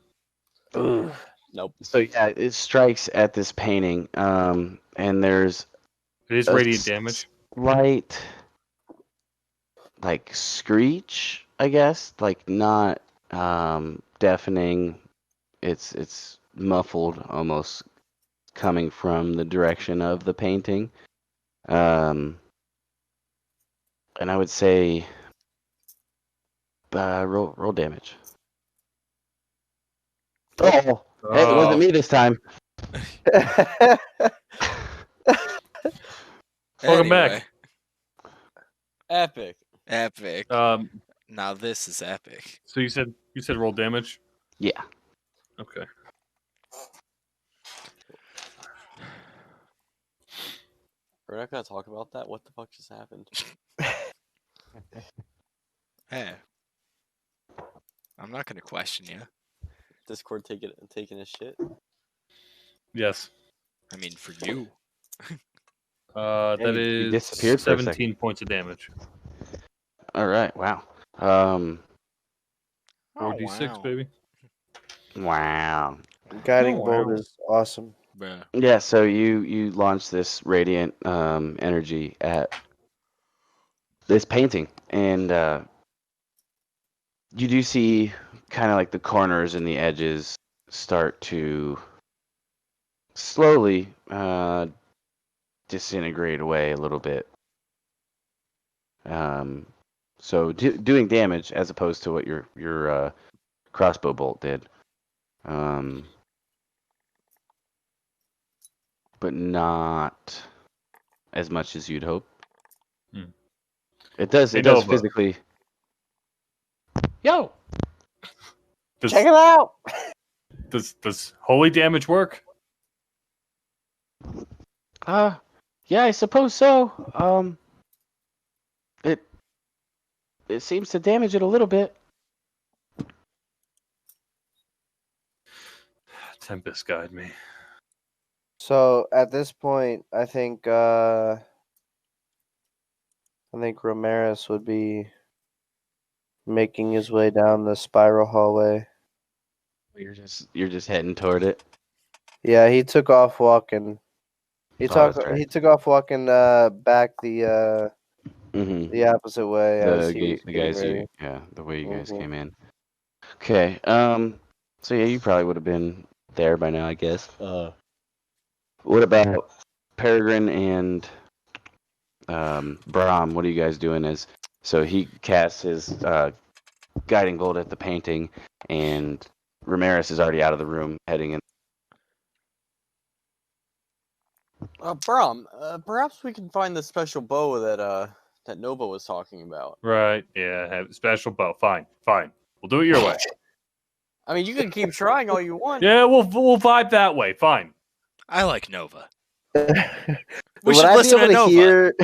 Nope. So yeah, it strikes at this painting, and there's It is a radiant damage. slight, like screech, I guess, like not deafening. It's muffled, almost coming from the direction of the painting. And I would say roll damage. Oh, hey, it wasn't me this time. Welcome back. Epic. Epic. Um, Now this is epic. so you said roll damage? Yeah. Okay. We're not gonna talk about that. What the fuck just happened? Hey. I'm not gonna question you. Discord taking a shit. Yes. I mean, for you. That you is disappeared for a second. 17 points of damage. All right. Wow. 4d6, baby. Wow. Guiding Oh, bolt wow. is awesome. Bruh. Yeah. So you launch this radiant energy at this painting, and you do see kind of like the corners and the edges start to slowly disintegrate away a little bit. So doing damage as opposed to what your crossbow bolt did. But not as much as you'd hope. Hmm. It does Hey, Nova. physically. Yo. Does, Check it out. does holy damage work? Yeah, I suppose so. It seems to damage it a little bit. Tempest guide me. So at this point, I think Romaris would be making his way down the spiral hallway. You're just heading toward it. Yeah, he took off walking. Oh, that's right. He took off walking back the Mm-hmm. opposite way as The he was the getting guys ready. the way you guys Mhm. came in. Okay. So yeah, you probably would have been there by now, I guess. What about Peregrine and Brahm? What are you guys doing? So he casts his guiding bolt at the painting, and Romaris is already out of the room, heading in. Brom, perhaps we can find the special bow that Nova was talking about. Right. Yeah. Have special bow. Fine. We'll do it your way. I mean, you can keep trying all you want. Yeah. We'll vibe that way. Fine. I like Nova. We Would should I be listen able to to Nova. hear?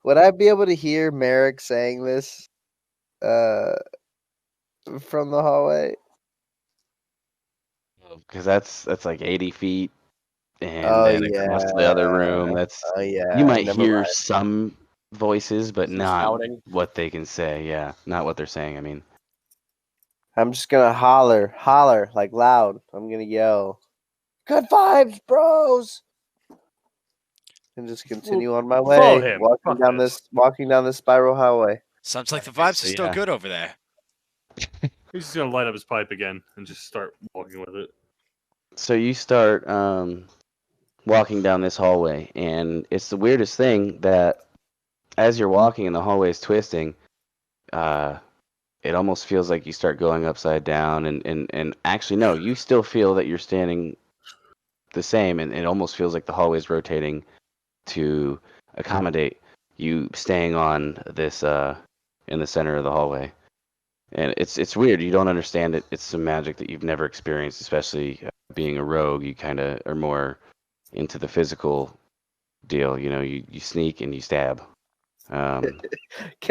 Would I be able to hear Merrick saying this from the hallway? Because that's like 80 feet, and Oh then across to the other room. yeah. That's Oh yeah. you might Never hear mind. some voices, but Some not shouting. what they can say. Yeah, not what they're saying. I mean, I'm just gonna holler like loud. I'm gonna yell, "Good vibes, bros!" And just continue on my way, follow him. Fuck walking down this spiral highway. Sounds like the vibes So, are still yeah. good over there. He's just gonna light up his pipe again and just start walking with it. so you start walking down this hallway, and it's the weirdest thing that as you're walking and the hallway is twisting, it almost feels like you start going upside down, and actually no, you still feel that you're standing the same, and it almost feels like the hallway is rotating to accommodate you staying on this in the center of the hallway. And it's weird. You don't understand it. It's some magic that you've never experienced, especially being a rogue. You kind of are more into the physical deal. You know, you sneak and you stab. Can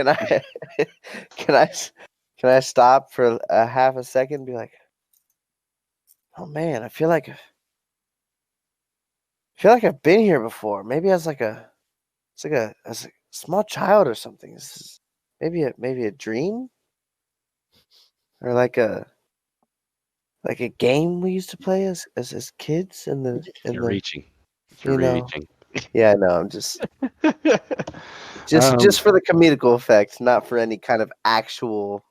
I, can I, can I stop for a half a second and be like, "Oh man, I feel like I've been here before. Maybe as as a small child or something. This is maybe a dream, or like a game we used to play as kids in the You're reaching. You're you know." reaching. Yeah, I know. I'm just Um, just for the comedical effect, not for any kind of actual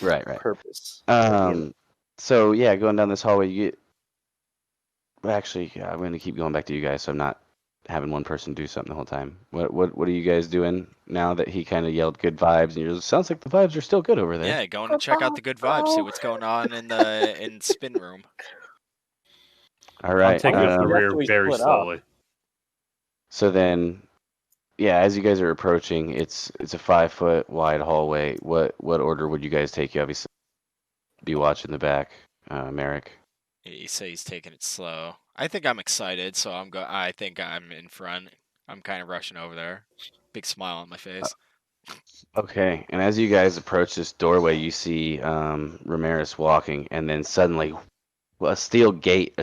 right. purpose. So yeah, going down this hallway, you get. Well, actually, yeah, I'm going to keep going back to you guys, so I'm not having one person do something the whole time. What are you guys doing now that he kind of yelled good vibes, and you're just, sounds like the vibes are still good over there. Yeah, going to check out the good vibes, see what's going on in the spin room. All right. I'm taking up the we have rear to very split up. slowly. So then, yeah, as you guys are approaching, it's a 5-foot wide hallway. What order would you guys take? You obviously be watching the back, Merrick. He says he's taking it slow. I think I'm excited, so I think I'm in front. I'm kind of rushing over there. Big smile on my face. Okay, and as you guys approach this doorway, you see Romaris walking, and then suddenly, a steel gate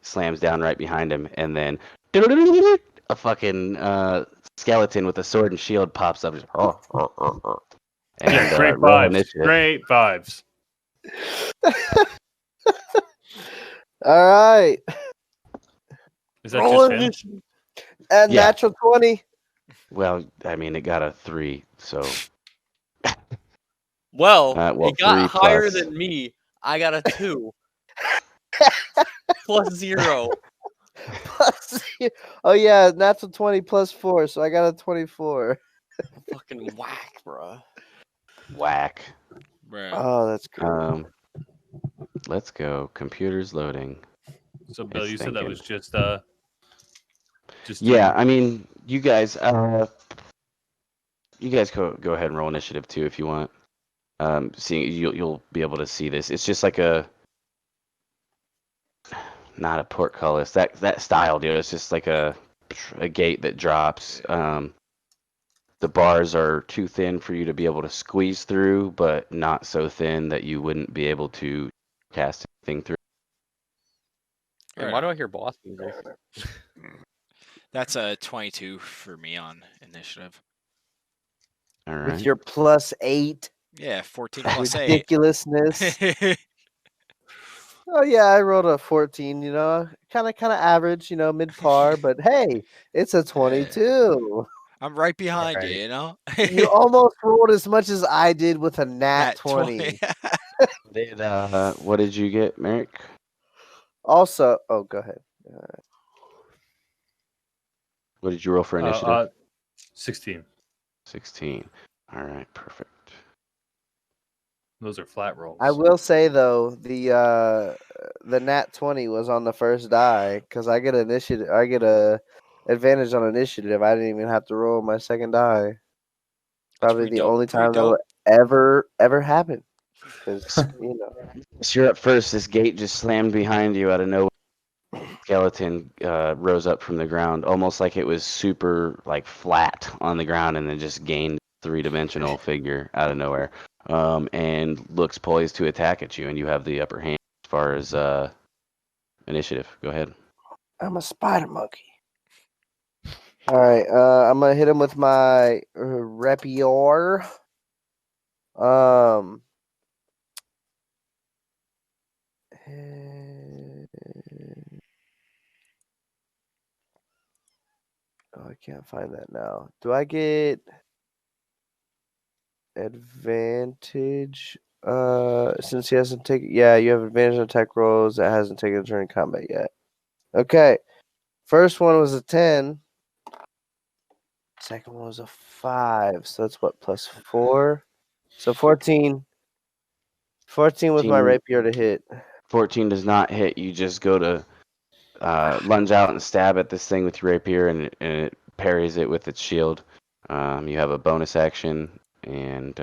slams down right behind him, and then a fucking skeleton with a sword and shield pops up. Just, and Yeah, great roll vibes. initiative. Great vibes. All right. Is that Roll just him? initiative. And Yeah. natural 20. Well, I mean, it got a 3, so Well, well, it got 3 higher plus. than me. I got a 2 plus 0. Plus, oh, yeah, natural 20 plus 4. So I got a 24. Fucking whack, bruh. Whack. Bruh. Oh, that's great. Let's go. Computer's loading. So, Bill, It's you said that thinking. was just Yeah, you. I mean, you guys go ahead and roll initiative too if you want. Seeing you'll be able to see this. It's just like not a portcullis. That style, dude. It's just like a gate that drops. The bars are too thin for you to be able to squeeze through, but not so thin that you wouldn't be able to cast anything through. And why do I hear boss music? That's a 22 for me on initiative. All right. With your plus 8 Yeah, 14 plus 8. ridiculousness. Oh, yeah, I rolled a 14, kind of average, mid par, but hey, it's a 22. I'm right behind you, Right. you know? You almost rolled as much as I did with a nat 20. What did you get, Merrick? Also, oh, go ahead. What did you roll for initiative? 16. 16. All right, perfect. Those are flat rolls. I will say though, the nat 20 was on the first die because I get initiative. I get a advantage on initiative. I didn't even have to roll my second die. Probably pretty the dope, only pretty time that'll ever happen. Because So you're up first. This gate just slammed behind you out of nowhere. Skeleton rose up from the ground, almost like it was super flat on the ground, and then just gained 3-dimensional figure out of nowhere, and looks poised to attack at you, and you have the upper hand as far as initiative. Go ahead. I'm a spider monkey. All right, I'm gonna hit him with my rapier. Oh, I can't find that now. Do I get advantage? Since he hasn't taken. Yeah, you have advantage on attack rolls that hasn't taken a turn in combat yet. Okay. First one was a 10. Second one was a 5. So that's what, plus 4? So 14. 14 with my 14. rapier to hit. 14 does not hit. You just go to lunge out and stab at this thing with your rapier, and it parries it with its shield. You have a bonus action, and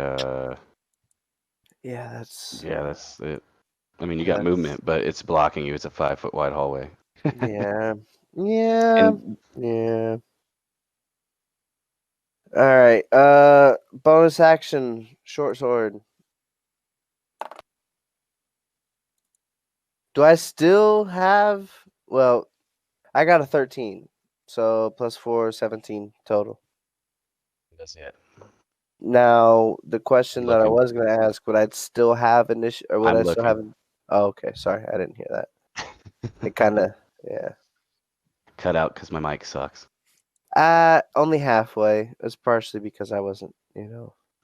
Yeah, that's that's it. I mean, you got movement, but it's blocking you. It's a 5-foot wide hallway. yeah. And Yeah. All right. Bonus action, short sword. Do I still have? Well, I got a 13, so plus 4, 17 total. that's it. Now the question that I Looking. was going to ask: would I still have initiative, or would I'm I still have? looking. Oh, okay. Sorry, I didn't hear that. It kind of, yeah. Cut out because my mic sucks. Only halfway. It's partially because I wasn't,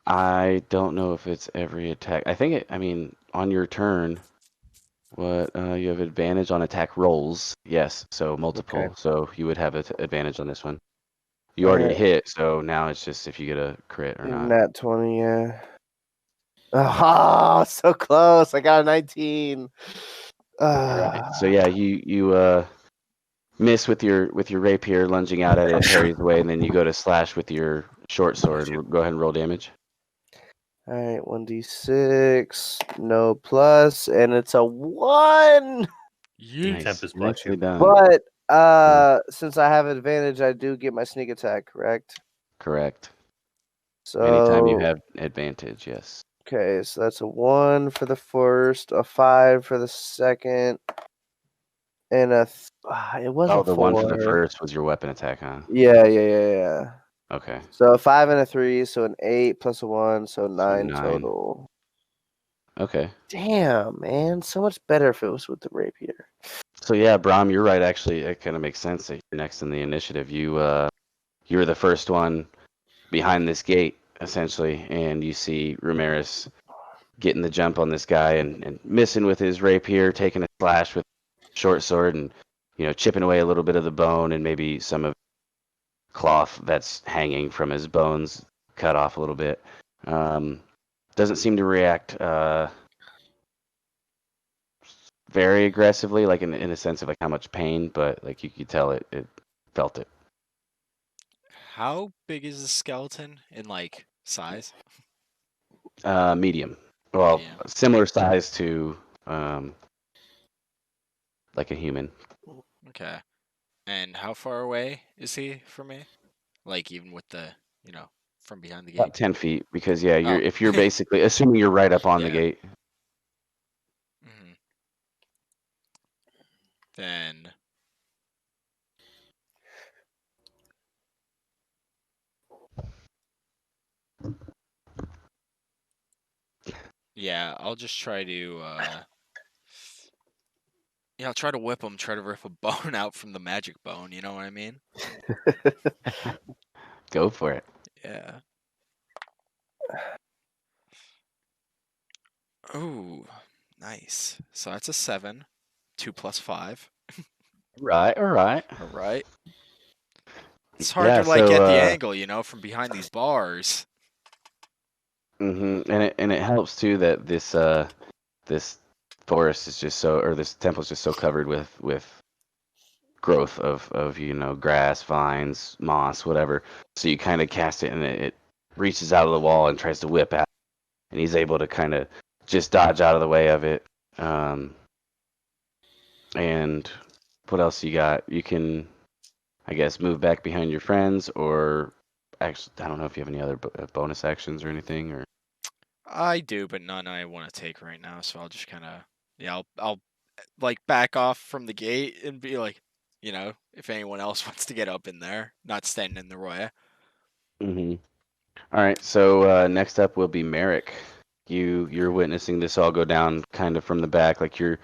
I don't know if it's every attack. I think I mean, on your turn, you have advantage on attack rolls. Yes, so multiple. Okay. So you would have advantage on this one. You All already right. hit, so now it's just if you get a crit or not. Nat 20, yeah. Oh, so close. I got a 19. Alright, so yeah, you miss with your rapier lunging out at it, parries away, and then you go to slash with your short sword. Go ahead and roll damage. All right, 1d6, no plus, and it's a 1. Tempest bless Nicely you. done. But since I have advantage, I do get my sneak attack, correct? Correct. So Anytime you have advantage, yes. okay, so that's a 1 for the first, a 5 for the second, and it was Oh, a the one for the 4. first was your weapon attack, huh? Yeah. Okay. So a 5 and a 3, so an 8 plus a 1, so 9 9. total. Okay. Damn, man, so much better if it was with the rapier. So yeah, Brahm, you're right. Actually, it kind of makes sense that you're next in the initiative. You're the first one behind this gate, essentially, and you see Romaris getting the jump on this guy and missing with his rapier, taking a slash with short sword, and chipping away a little bit of the bone and maybe some of cloth that's hanging from his bones cut off a little bit. Doesn't seem to react very aggressively, like in a sense of like how much pain, but like you could tell it felt it. How big is the skeleton in like size? Medium. Well, Medium. similar size to like a human. Okay. And how far away is he from me? Like even with the, from behind the About gate? 10 feet, because yeah, Oh. if you're basically assuming you're right up on the Yeah. gate. Mhm. Then yeah, I'll just try to I'll try to whip him, try to rip a bone out from the magic bone, you know what I mean? Go for it. Yeah. Ooh, nice. So that's a 7. 2 plus 5. Right, all right. All right. It's hard Yeah, to like so get the angle, from behind these bars. and it helps too that this forest is just so, or this temple is just so covered with growth of grass, vines, moss, whatever. So you kind of cast it and it reaches out of the wall and tries to whip out, and he's able to kind of just dodge out of the way of it. And what else you got? You can, I guess, move back behind your friends, or actually, I don't know if you have any other bonus actions or anything, or. I do, but none I want to take right now, so I'll just kind of I'll like back off from the gate and be like, if anyone else wants to get up in there, not standing in the way. Mm-hmm. All right, so next up will be Merrick. You're witnessing this all go down kind of from the back, like you're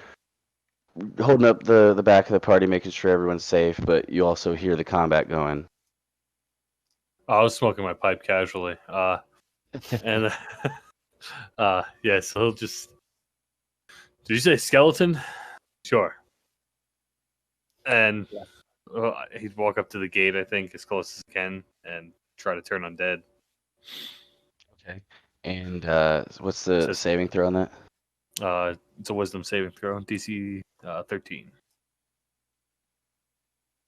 holding up the back of the party, making sure everyone's safe, but you also hear the combat going. I was smoking my pipe casually. And yeah, so he'll just. Did you say skeleton? Sure. And he'd walk up to the gate, I think, as close as he can, and try to turn undead. Okay. And what's the Says- saving throw on that? It's a wisdom saving throw, DC 13.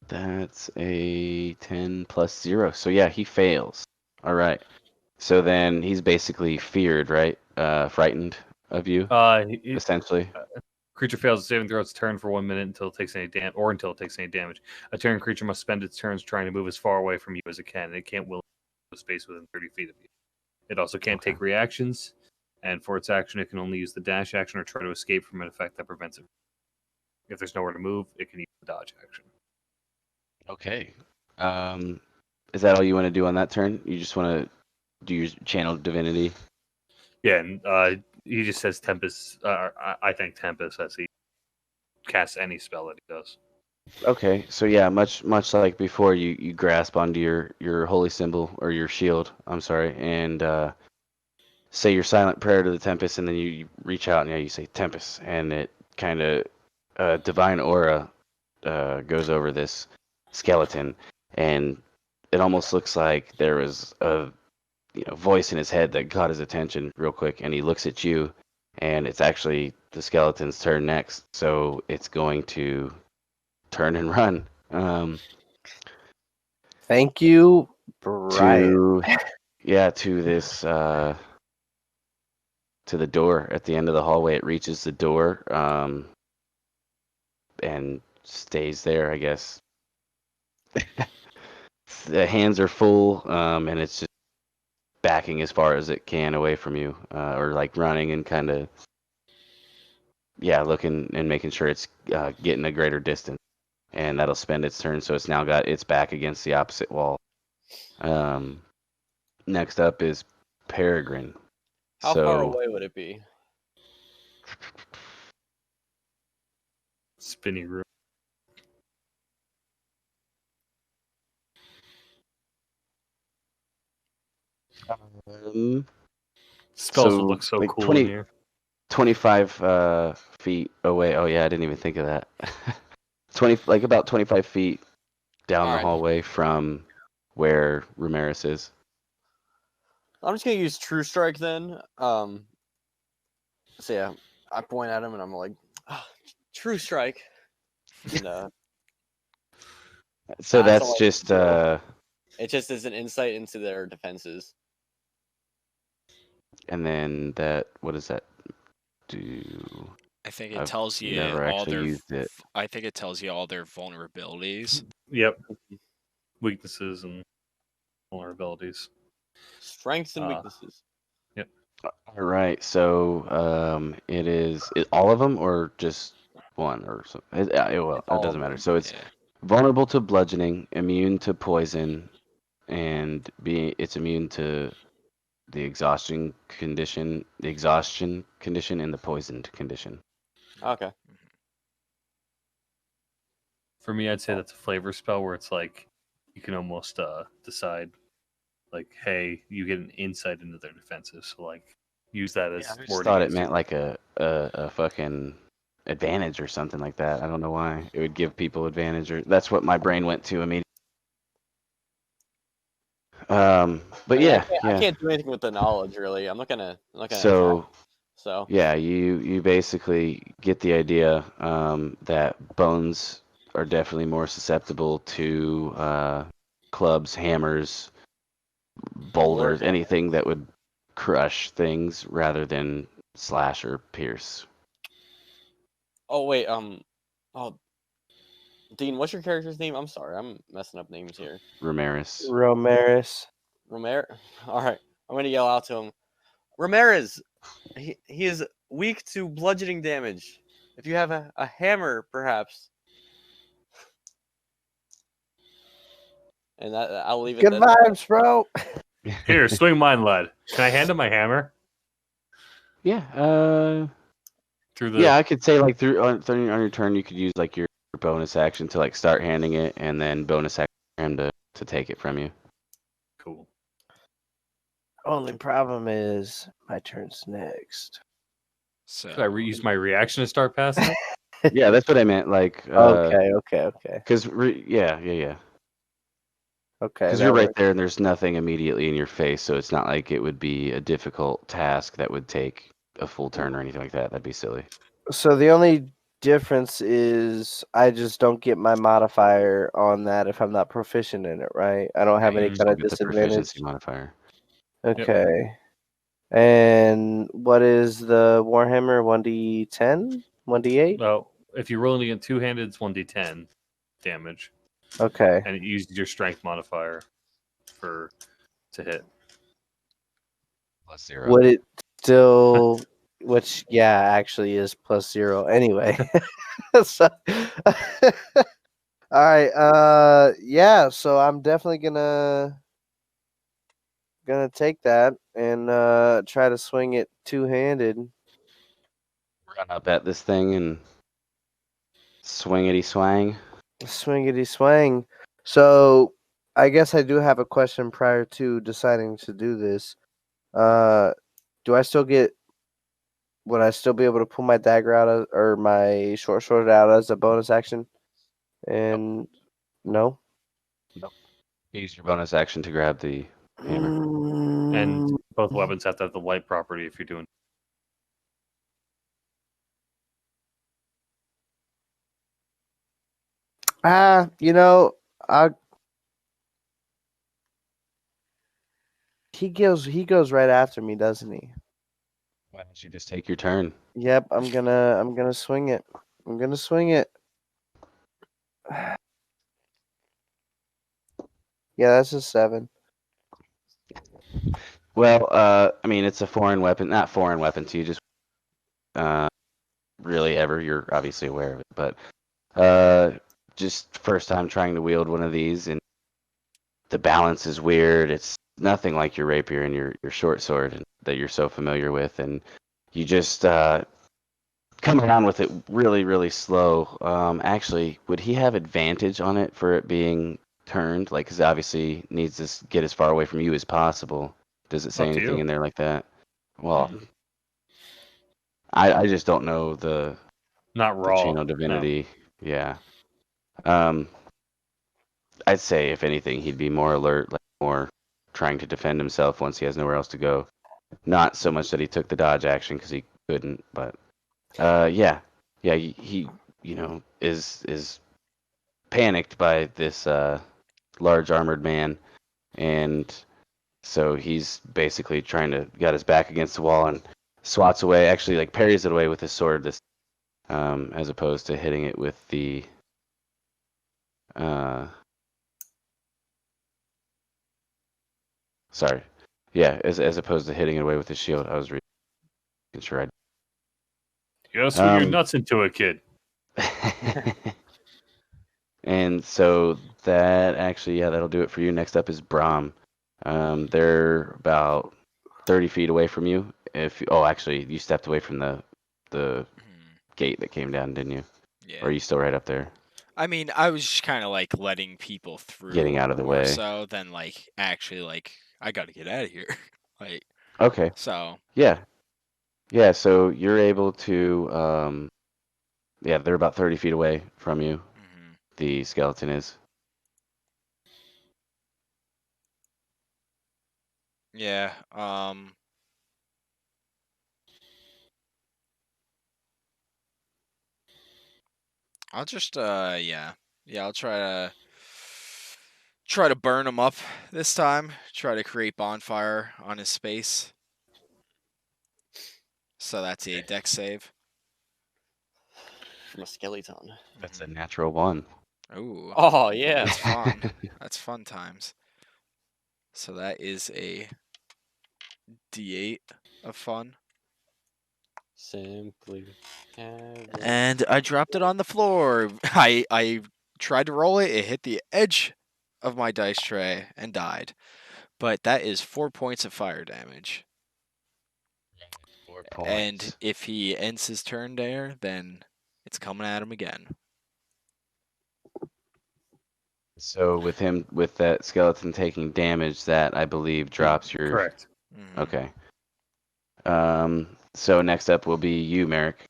That's a 10 plus 0. So yeah, he fails. All right. So then he's basically feared, right? Frightened of you, essentially. Creature fails a saving throw its turn for 1 minute until it takes any damage. A turn creature must spend its turns trying to move as far away from you as it can. It can't will space within 30 feet of you. It also can't take reactions, and for its action, it can only use the dash action or try to escape from an effect that prevents it. If there's nowhere to move, it can use the dodge action. Okay. Is that all you want to do on that turn? You just want to do your channel divinity? Yeah, and he just says Tempest. I think Tempest as he casts any spell that he does. Okay, so yeah, much like before, you grasp onto your holy symbol or your shield. I'm sorry, and say your silent prayer to the Tempest, and then you reach out and you say Tempest, and it kind of divine aura goes over this skeleton, and it almost looks like there was a voice in his head that caught his attention real quick, and he looks at you, and it's actually the skeleton's turn next, so it's going to turn and run. Thank you, Brian. To this to the door at the end of the hallway. It reaches the door and stays there, I guess. The hands are full, and it's just backing as far as it can away from you, or like running and kind of yeah, looking and making sure it's getting a greater distance, and that'll spend its turn. So it's now got its back against the opposite wall. Next up is Peregrine. How so, far away would it be? Spinny room. Spells would look so like cool in here. 25 feet away. Oh yeah, I didn't even think of that. 20, like about 25 feet down the Alright. hallway from where Romaris is. I'm just gonna use True Strike then. So yeah, I point at him and I'm like, "Ah, True Strike. And So That's all that's I just can it just is an insight into their defenses. and then that, what does that do? I think it I've tells you never all actually their. used it. I think it tells you all their vulnerabilities. Yep. Weaknesses and vulnerabilities. Strengths and weaknesses. All right, so it is all of them or just one or something? Well, all it of doesn't matter. them. So it's Yeah. vulnerable to bludgeoning, immune to poison, and it's immune to the exhaustion condition, and the poisoned condition. Okay. For me, I'd say that's a flavor spell where it's like you can almost decide, like, hey, you get an insight into their defenses. So like, use that as I just wording thought it against meant you. like a fucking advantage or something like that. I don't know why it would give people advantage, or that's what my brain went to immediately. But I mean, yeah, I yeah. can't do anything with the knowledge really. I'm not gonna attack. So So yeah, you basically get the idea that bones are definitely more susceptible to clubs, hammers, boulders, anything that would crush things rather than slash or pierce. Oh wait, oh Dean, what's your character's name? I'm sorry, I'm messing up names here. Romaris. Romaris. Romer. All right, I'm gonna yell out to him. Romaris, he is weak to bludgeoning damage. If you have a hammer, perhaps. And that I'll leave it. Good At vibes, bro. Here, swing mine, lad. Can I hand him my hammer? Yeah. Through the Yeah, I could say like on your turn, you could use like your bonus action to like start handing it, and then bonus action for him to take it from you. Cool. Only problem is my turn's next. So Could I reuse my reaction to start passing it? Yeah, that's what I meant. Like, Okay. because yeah. Okay. Because you're right there, and there's nothing immediately in your face, so it's not like it would be a difficult task that would take a full turn or anything like that. That'd be silly. So the only difference is I just don't get my modifier on that if I'm not proficient in it, right? I don't have You any still kind of get the disadvantage. proficiency modifier. Okay. And what is the Warhammer? 1d10? 1d8? Well, if you're rolling against two-handed, it's 1d10 damage, Okay. and it uses your strength modifier to hit. +0. Would it still, which, yeah, actually is +0 anyway. So, all right. Yeah, so I'm definitely gonna take that and try to swing it two-handed. Run up at this thing and swingity swang. Swingity swang. So I guess I do have a question prior to deciding to do this. Do I still get? Would I still be able to pull my dagger out or my short sword out as a bonus action? And no. Use your bonus action to grab the hammer. And Mm, both weapons have to have the light property if you're doing. you know, I he goes right after me, doesn't he? Why don't you just take your turn? Yep, I'm gonna swing it. I'm gonna swing it. Yeah, that's a 7. Well, I mean, it's a foreign weapon, not foreign weapon to you, just really ever. You're obviously aware of it, but just first time trying to wield one of these, and the balance is weird. It's nothing like your rapier and your short sword that you're so familiar with, and you just come around with it really, really slow. Actually, would he have advantage on it for it being turned? Like, because obviously needs to get as far away from you as possible. Does it say Up to anything you. in there like that? Well, I just don't know the Not the raw. channel No. divinity. Yeah. I'd say if anything, he'd be more alert, like more trying to defend himself once he has nowhere else to go. Not so much that he took the dodge action because he couldn't, but yeah, he is panicked by this large armored man, and so he's basically trying to got his back against the wall and swats away. Actually, like parries it away with his sword. This as opposed to hitting it with the sorry, yeah, as opposed to hitting it away with his shield. I was making sure You gotta swing your Um, nuts into it, kid. I. And so that actually, yeah, that'll do it for you. Next up is Brahm. They're about 30 feet away from you. Actually, you stepped away from the gate that came down, didn't you? Yeah. Or are you still right up there, I mean, I was just kind of like letting people through, getting out of the more way? so than like actually like I got to get out of here. Like, Okay, so yeah, yeah. So you're able to, yeah, they're about 30 feet away from you. mhm. The skeleton is. Yeah. I'll just yeah, I'll try to burn him up this time. Try to create bonfire on his space. So that's a dex save. From a skeleton. That's a natural one. Ooh, Oh yeah. that's fun. That's fun times. So that is a D8 of fun. Simply. And I dropped it on the floor. I tried to roll it. It hit the edge of my dice tray and died. But that is 4 points of fire damage. 4 And points. if he ends his turn there, then it's coming at him again. So with that skeleton taking damage, that I believe drops your. Correct. Mhm. Okay. So next up will be you, Merrick.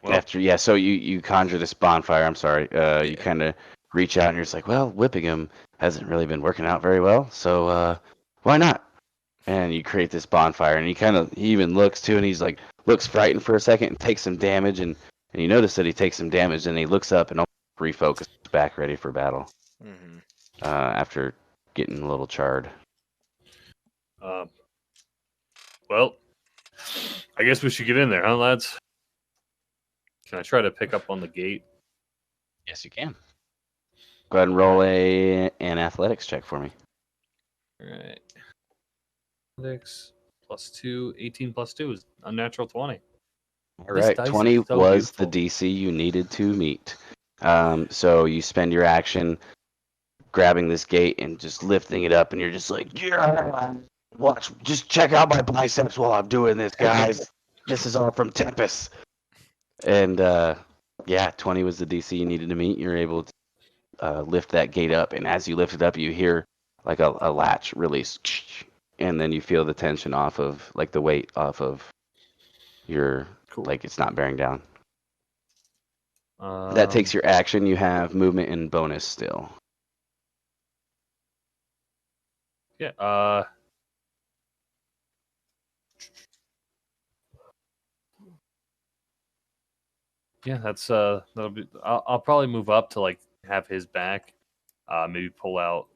Well, So you conjure this bonfire. I'm sorry. You Yeah. kind of reach out and you're just like, well, whipping him hasn't really been working out very well, so why not? And you create this bonfire, and he even looks too, and he's like looks frightened for a second and takes some damage, and you notice that he takes some damage, and he looks up and refocuses back, ready for battle. Mhm. After getting a little charred. well, I guess we should get in there, huh, lads? Can I try to pick up on the gate? Yes, you can. Go ahead and roll an athletics check for me. All right. 6 plus 2, 18 plus 2 is unnatural 20. All This right, dice is 20 so was beautiful. the DC you needed to meet. So you spend your action grabbing this gate and just lifting it up, and you're just like, yeah, watch, just check out my biceps while I'm doing this, guys. This is all from Tempest. And yeah, 20 was the DC you needed to meet. You're able to lift that gate up, and as you lift it up, you hear like a latch release, and then you feel the tension off of, like the weight off of your, Cool. like it's not bearing down. That takes your action. You have movement and bonus still. Yeah. Yeah, that's that'll be. I'll probably move up to like have his back. Maybe pull out.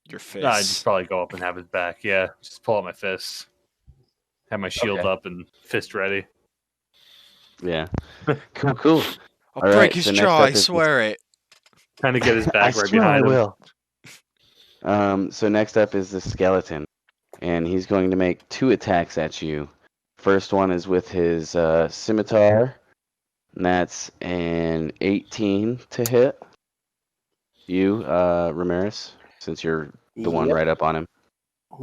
Your Nah, I just fists. probably go up and have his back. Yeah, just pull out my fists. Have my shield Okay. up and fist ready. Yeah. Cool. I'll All break right, his so next jaw, up I is swear it. Kind of get his I back right swear I behind him. will. So next up is the skeleton, and he's going to make 2 attacks at you. First one is with his scimitar, and that's an 18 to hit you, Romaris, since you're the one Yep, right up on him.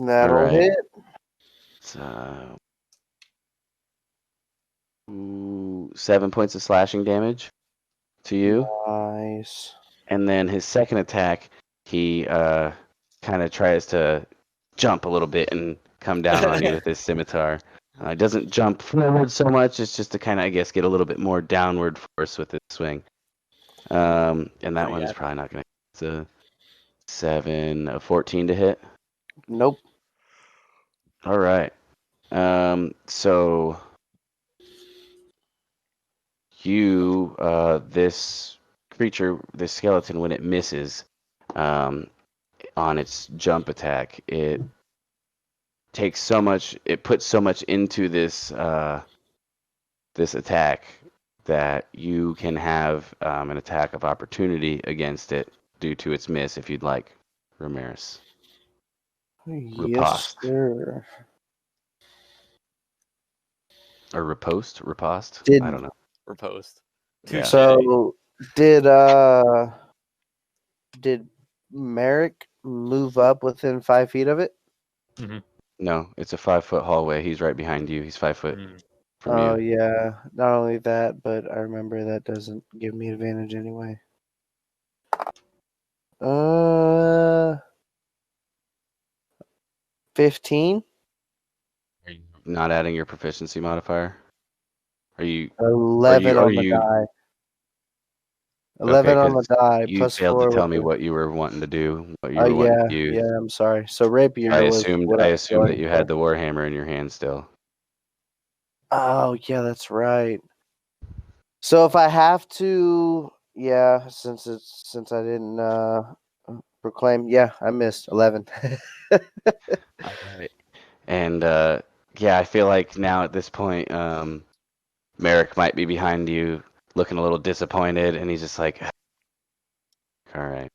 that'll Alright. hit. So, 7 points of slashing damage to you. Nice. And then his second attack, he kind of tries to jump a little bit and come down on you with his scimitar. It doesn't jump forward so much. It's just to kind of, I guess, get a little bit more downward force with his swing. And that Pretty one's epic. probably not going to. It's a 7, a 14 to hit. Nope. All right. So you, this creature, this skeleton, when it misses on its jump attack, it takes so much, it puts so much into this this attack that you can have an attack of opportunity against it due to its miss if you'd like, Romaris. Yes, Riposte. sir. Or riposte? Riposte? Did- I don't know. Riposte. Yeah. So did Merrick move up within 5 feet of it? No, it's a 5-foot hallway. He's right behind you. He's 5 foot from Oh you. yeah. Not only that, but I remember that doesn't give me advantage anyway. 15? Not adding your proficiency modifier? Are you 11 are on the you- die. 11 on the 'cause die you plus failed 4 to tell with me the- what you were wanting to do, what you Oh were wanting yeah, to use. yeah. I'm sorry. So rapier I was assumed what I was assumed that going you for. had the warhammer in your hand still. Oh yeah, that's right. So if I have to, yeah, since I didn't proclaim, yeah, I missed 11. Alright. And yeah, I feel like now at this point, Merrick might be behind you, looking a little disappointed, and he's just like, "All right."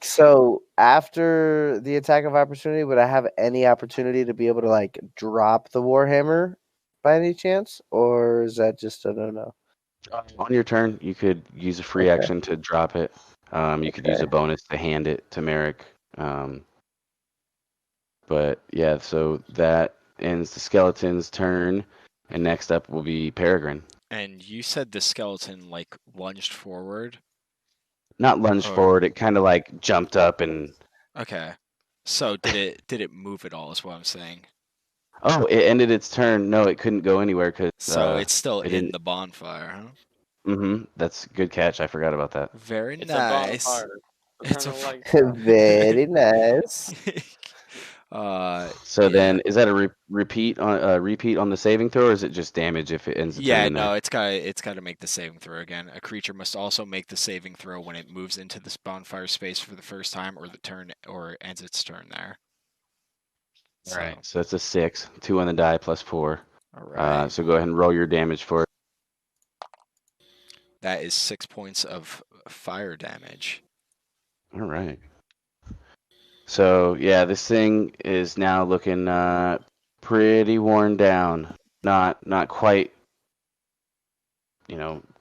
So after the attack of opportunity, would I have any opportunity to be able to like drop the warhammer by any chance, or is that just a no? On your turn, you could use a free Okay. action to drop it. You could use a bonus to hand it to Merrick. But yeah, so that ends the skeleton's turn, and next up will be Peregrine. And you said the skeleton like lunged forward. Not lunged Oh. forward; it kind of like jumped up and. Okay. So did it move at all? Is what I'm saying. Oh, it ended its turn. No, it couldn't go anywhere because. So it's still it in didn't. the bonfire, huh? Mm-hmm. That's a good catch. I forgot about that. Very It's nice. a bonfire. It's Turn a the lights out. Very nice. So yeah. then, is that a repeat on the saving throw, or is it just damage if it ends the Yeah, turn in no, there? it's got to make the saving throw again. A creature must also make the saving throw when it moves into this bonfire space for the first time, or the turn, or ends its turn there. All right. So it's a 6, 2 on the die plus 4. All right. So go ahead and roll your damage for it. That is 6 points of fire damage. All right. So yeah, this thing is now looking pretty worn down. Not quite,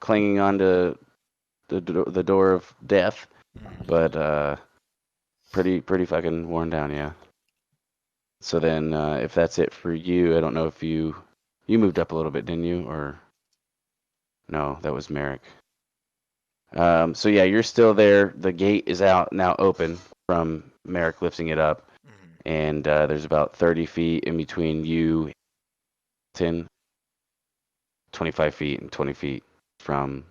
clinging onto the door of death, but pretty fucking worn down, yeah. So then, if that's it for you, I don't know if you moved up a little bit, didn't you? Or no, that was Merrick. So yeah, you're still there. The gate is out now, open from Merrick lifting it up, and there's about 30 feet in between you, 25 feet, and 20 feet from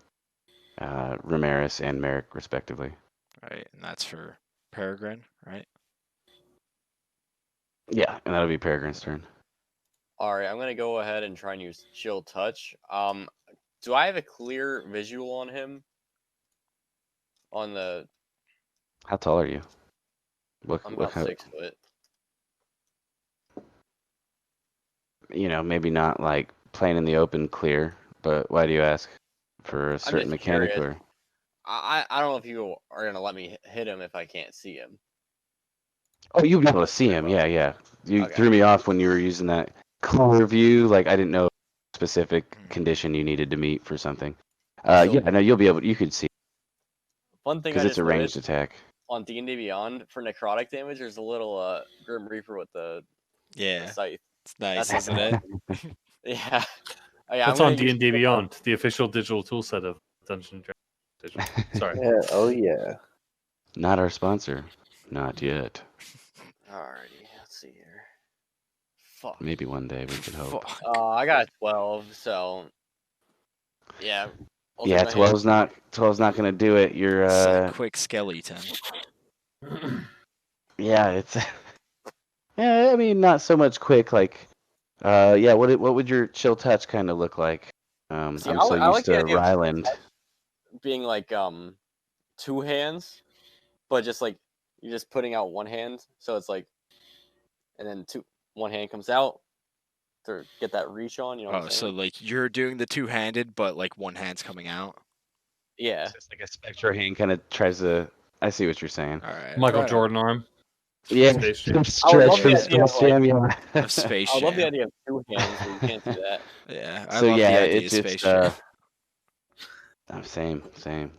Romaris and Merrick, respectively. Right, and that's for Peregrine, right? Yeah, and that'll be Peregrine's turn. All right, I'm gonna go ahead and try and use Chill Touch. Do I have a clear visual on him? On the, How tall are you? I'm about 6 foot. Maybe not like playing in the open clear, but why do you ask? For a certain just mechanic, curious. or? I don't know if you are gonna let me hit him if I can't see him. Oh, you'll be able to see him. Yeah, yeah. You Okay. threw me off when you were using that color view. Like I didn't know specific condition you needed to meet for something. So- Yeah, no, you'll be able. You could see One thing I because it's just a noticed ranged attack. on D&D Beyond for necrotic damage, there's a little Grim Reaper with the Yeah, scythe. it's nice, That's isn't it? Yeah. Oh, yeah, That's I'm on gonna use D&D Beyond, the official digital tool set of Dungeons and Dragons. Sorry. Yeah. Oh yeah. Not our sponsor. Not yet. Alrighty, let's see here. Fuck. Maybe one day we can hope. Fuck. I got a 12, so yeah. I'll Yeah, take my hand. 12's not gonna do it. You're It's a quick skeleton. yeah, it's yeah. I mean, not so much quick. Like, yeah. What would your chill touch kind of look like? See, I'm I so li- I used like the to idea of Ryland. being like 2 hands, but just like you're just putting out one hand, so it's like, and then one hand comes out to get that reach on. You know what Oh, I'm so saying? like you're doing the two-handed, but like one hand's coming out. Yeah. It's just like a spectral hand kind of tries to. I see what you're saying. All right. Michael right on. Jordan arm. Yeah, Space Jam. stretch love from the idea of, Space Jam. Yeah. Of Space I love the Jam. idea of 2 hands, but you can't do that. Yeah, I So love yeah, the idea it of Space just Jam. same.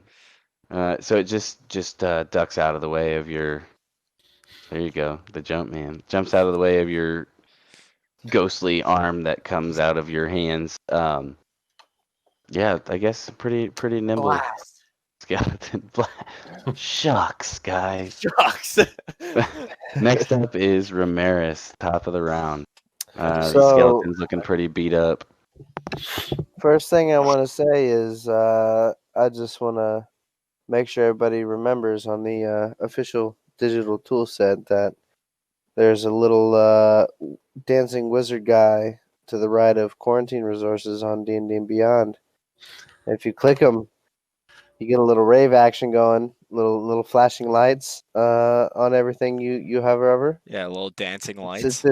So it just ducks out of the way of your. There you go. The jump man jumps out of the way of your ghostly arm that comes out of your hands. Yeah, I guess pretty nimble Blast. skeleton. Shucks, guys. Shucks. Next up is Romaris, top of the round. The So- skeleton's looking pretty beat up. First thing I want to say is I just want to make sure everybody remembers on the official digital tool set that there's a little dancing wizard guy to the right of quarantine resources on D&D and Beyond. If you click him, you get a little rave action going, little flashing lights on everything you hover over. Yeah, little dancing lights.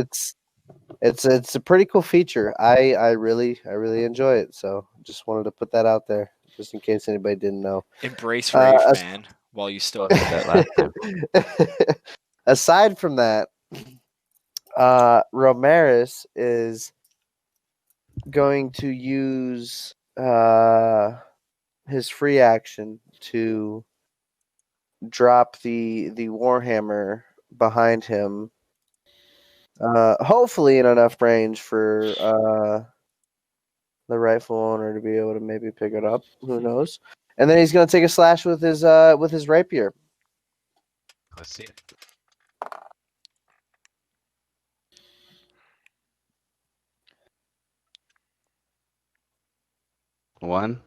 It's a pretty cool feature. I really enjoy it. So just wanted to put that out there, just in case anybody didn't know. Embrace rave, as- man, while you still Hit that last time. Aside from that, Romaris is going to use his free action to drop the warhammer behind him. Hopefully in enough range for the rightful owner to be able to maybe pick it up. Who knows? And then he's going to take a slash with his rapier. Let's see it. One.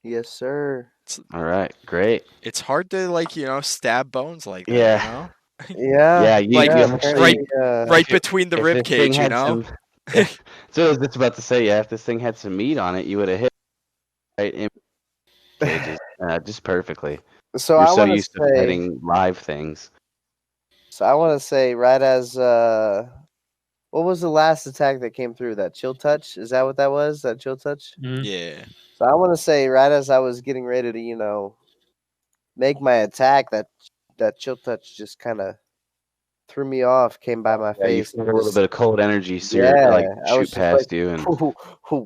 Yes, sir. All right, great. It's hard to stab bones like that. Yeah. Yeah. Yeah, you, Like, you apparently, Right if it- between the if rib this thing cage, you had know. so I was just about to say, yeah, if this thing had some meat on it, you would have hit right in cages just perfectly. So You're I so want to used to say. fighting live things. So I want to say, right as what was the last attack that came through? That chill touch? Is that what that was? That chill touch? Yeah. So I want to say, right as I was getting ready to, make my attack, that chill touch just kind of threw me off. Came by my Yeah, you face. feel and a little just- bit of cold energy Yeah, like I was shoot just like, past you, and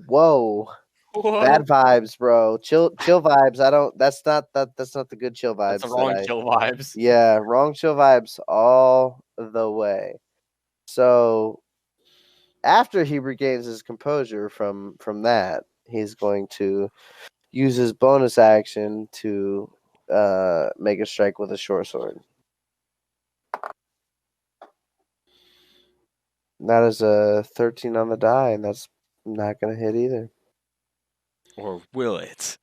Whoa. Bad vibes, bro. Chill vibes. That's not the good chill vibes. That's the wrong kill vibes. Yeah, wrong chill vibes all the way. So after he regains his composure from that, he's going to use his bonus action to make a strike with a short sword. That is a 13 on the die, and that's not going to hit either. Or will it?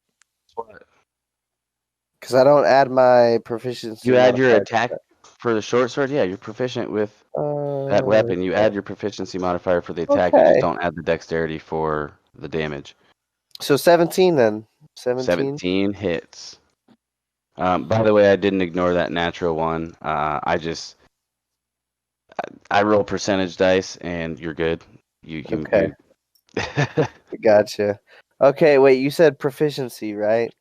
Because I don't add my proficiency. you add your modifier to attack for the short sword. Yeah, you're proficient with that. that weapon. You add your proficiency modifier for the attack. You Okay. just don't add the dexterity for the damage. So 17 then. 17. 17 hits. By the way, I didn't ignore that natural one. I roll percentage dice, and you're good. You Okay. Gotcha. Okay, wait, you said proficiency, right?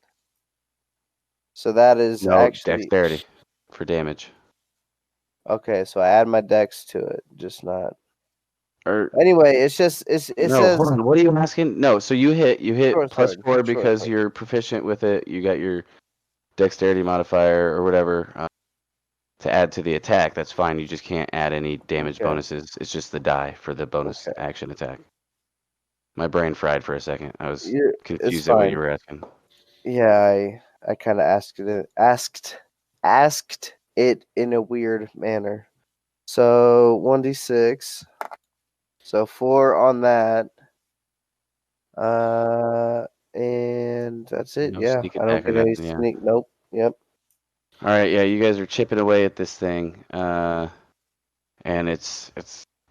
So that is no actually dexterity for damage. Okay, so I add my dex to it, just not. Or Anyway, it says hold on. What are you asking? No, so you hit Short plus sword, 4 short because sword. you're proficient with it. You got your dexterity modifier or whatever to add to the attack. That's fine. You just can't add any damage Okay. bonuses. It's just the die for the bonus Okay. action attack. My brain fried for a second. I was It's confused at what fine. you were asking. Yeah, I kind of asked it in a weird manner. So 1d6. So 4 on that. And that's it. No Yeah, sneak I don't attack or get any nothing, yeah. sneak. Nope. Yep. All right, yeah, you guys are chipping away at this thing, and it's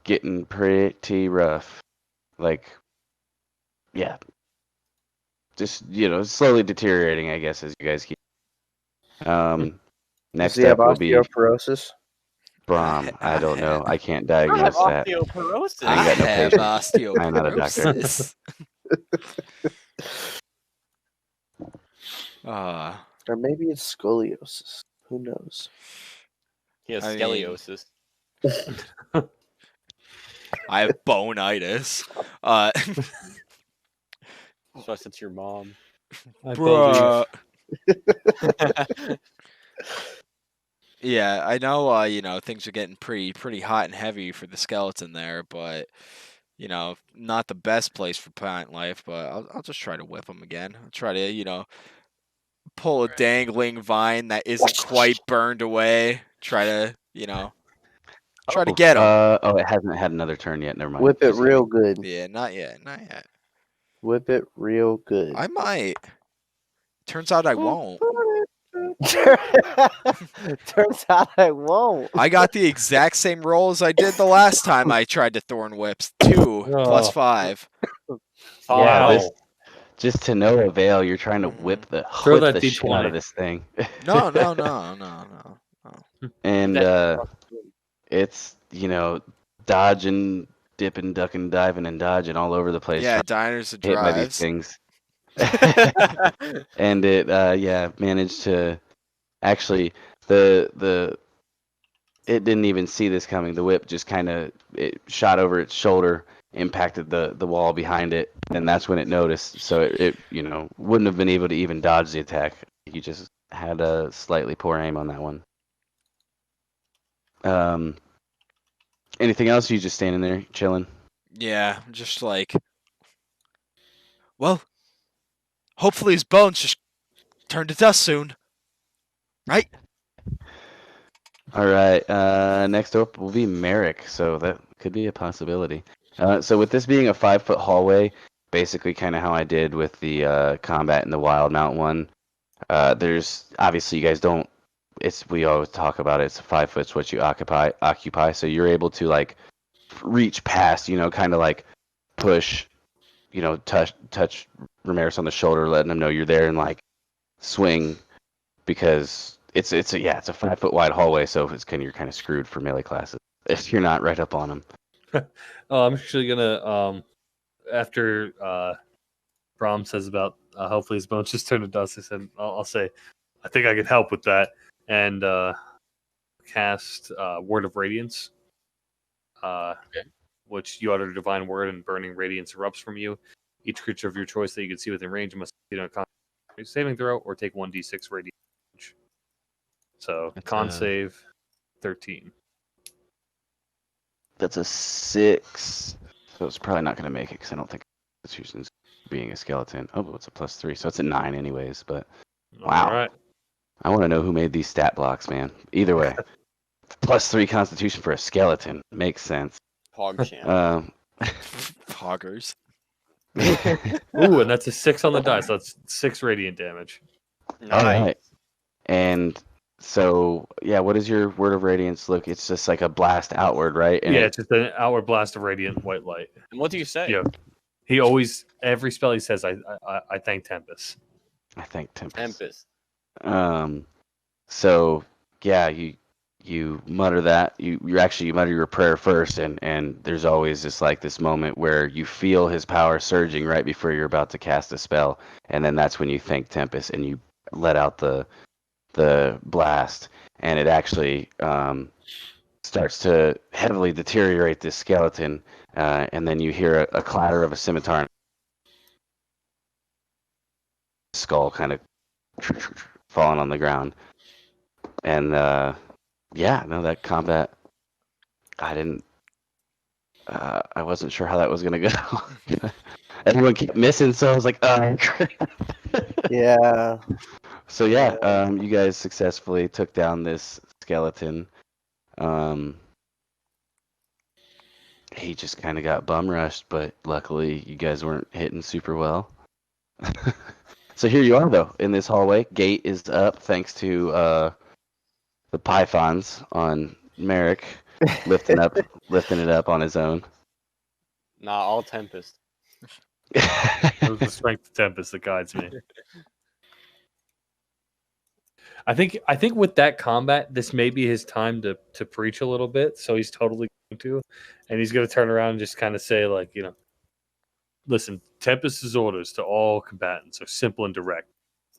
getting pretty rough. Like, yeah, just slowly deteriorating, I guess, as you guys keep. Does Next he have up will be osteoporosis? Brahm. I don't know. I can't I have diagnose that. osteoporosis. I ain't got no have patience. I'm not a doctor. osteoporosis. Or maybe it's scoliosis. Who knows? He has I mean- scoliosis. I have bonitis. So I said to your mom. Bruh. Yeah, I know. Things are getting pretty hot and heavy for the skeleton there, but not the best place for plant life. But I'll just try to whip him again. I'll try to pull a dangling vine that isn't quite burned away. Try to get him. It hasn't had another turn yet. Never mind. Whip it Just real kidding. good. Yeah, not yet, not yet. Whip it real good. I might. Turns out I won't. Turns out I won't. I got the exact same roll as I did the last time I tried to thorn whips. 2 plus Oh. 5. Wow. This, just to no avail. You're trying to whip the Throw shit that out of D20. this thing. No. And it's dodging, dipping, ducking, diving, and dodging all over the place. Yeah, trying diners and to hit by these drives. things. And it managed to actually it didn't even see this coming. The whip just it shot over its shoulder, impacted the wall behind it, and that's when it noticed. So it wouldn't have been able to even dodge the attack. He just had a slightly poor aim on that one. Anything else? Or you just standing there chilling? Yeah, just like, well, hopefully his bones just turn to dust soon. Right? All right. Next up will be Merrick. So that could be a possibility. So with this being a 5-foot hallway, basically kind of how I did with the combat in the Wild Mount one. There's obviously you guys don't. We always talk about it. It's 5 foot's what you occupy. So you're able to like reach past. Kind of like push. Touch Romaris on the shoulder, letting him know you're there, and like swing because it's a 5-foot wide hallway. So you're kind of screwed for melee classes if you're not right up on them. I'm actually gonna after Brahm says about hopefully his bones just turn to dust. I'll say I think I could help with that and cast Word of Radiance. Which you utter a divine word and burning radiance erupts from you. Each creature of your choice that you can see within range must do a con saving throw or take 1d6 radiant damage. So con save 13. That's a 6. So it's probably not going to make it because I don't think Constitution's being a skeleton. Oh, it's a +3, so it's a 9 anyways. But wow, All right. I want to know who made these stat blocks, man. Either way, +3 Constitution for a skeleton makes sense. PogChamp. Poggers. Ooh, and that's a 6 on the die, so that's 6 radiant damage. All right. And so, yeah, what does your Word of Radiance look? It's just like a blast outward, right? And Yeah, it's just an outward blast of radiant white light. And what do you say? Yeah. He always, every spell he says, I thank Tempest. I think Tempest. Tempest. So, yeah, you mutter that. You mutter your prayer first, and there's always this moment where you feel his power surging right before you're about to cast a spell, and then that's when you thank Tempest and you let out the blast, and it actually starts to heavily deteriorate this skeleton, and then you hear a clatter of a scimitar and a skull kind of falling on the ground. And yeah, no, that combat, I didn't. I wasn't sure how that was gonna go. Everyone kept missing, so I was like, oh, crap. Yeah. So yeah, you guys successfully took down this skeleton. He just kind of got bum rushed, but luckily you guys weren't hitting super well. So here you are, though, in this hallway. Gate is up thanks to the pythons on Merrick lifting it up on his own. Nah, all Tempest. It was the strength of Tempest that guides me. I think with that combat, this may be his time to preach a little bit. So he's totally going to, and he's going to turn around and just kind of say, like, listen, Tempest's orders to all combatants are simple and direct: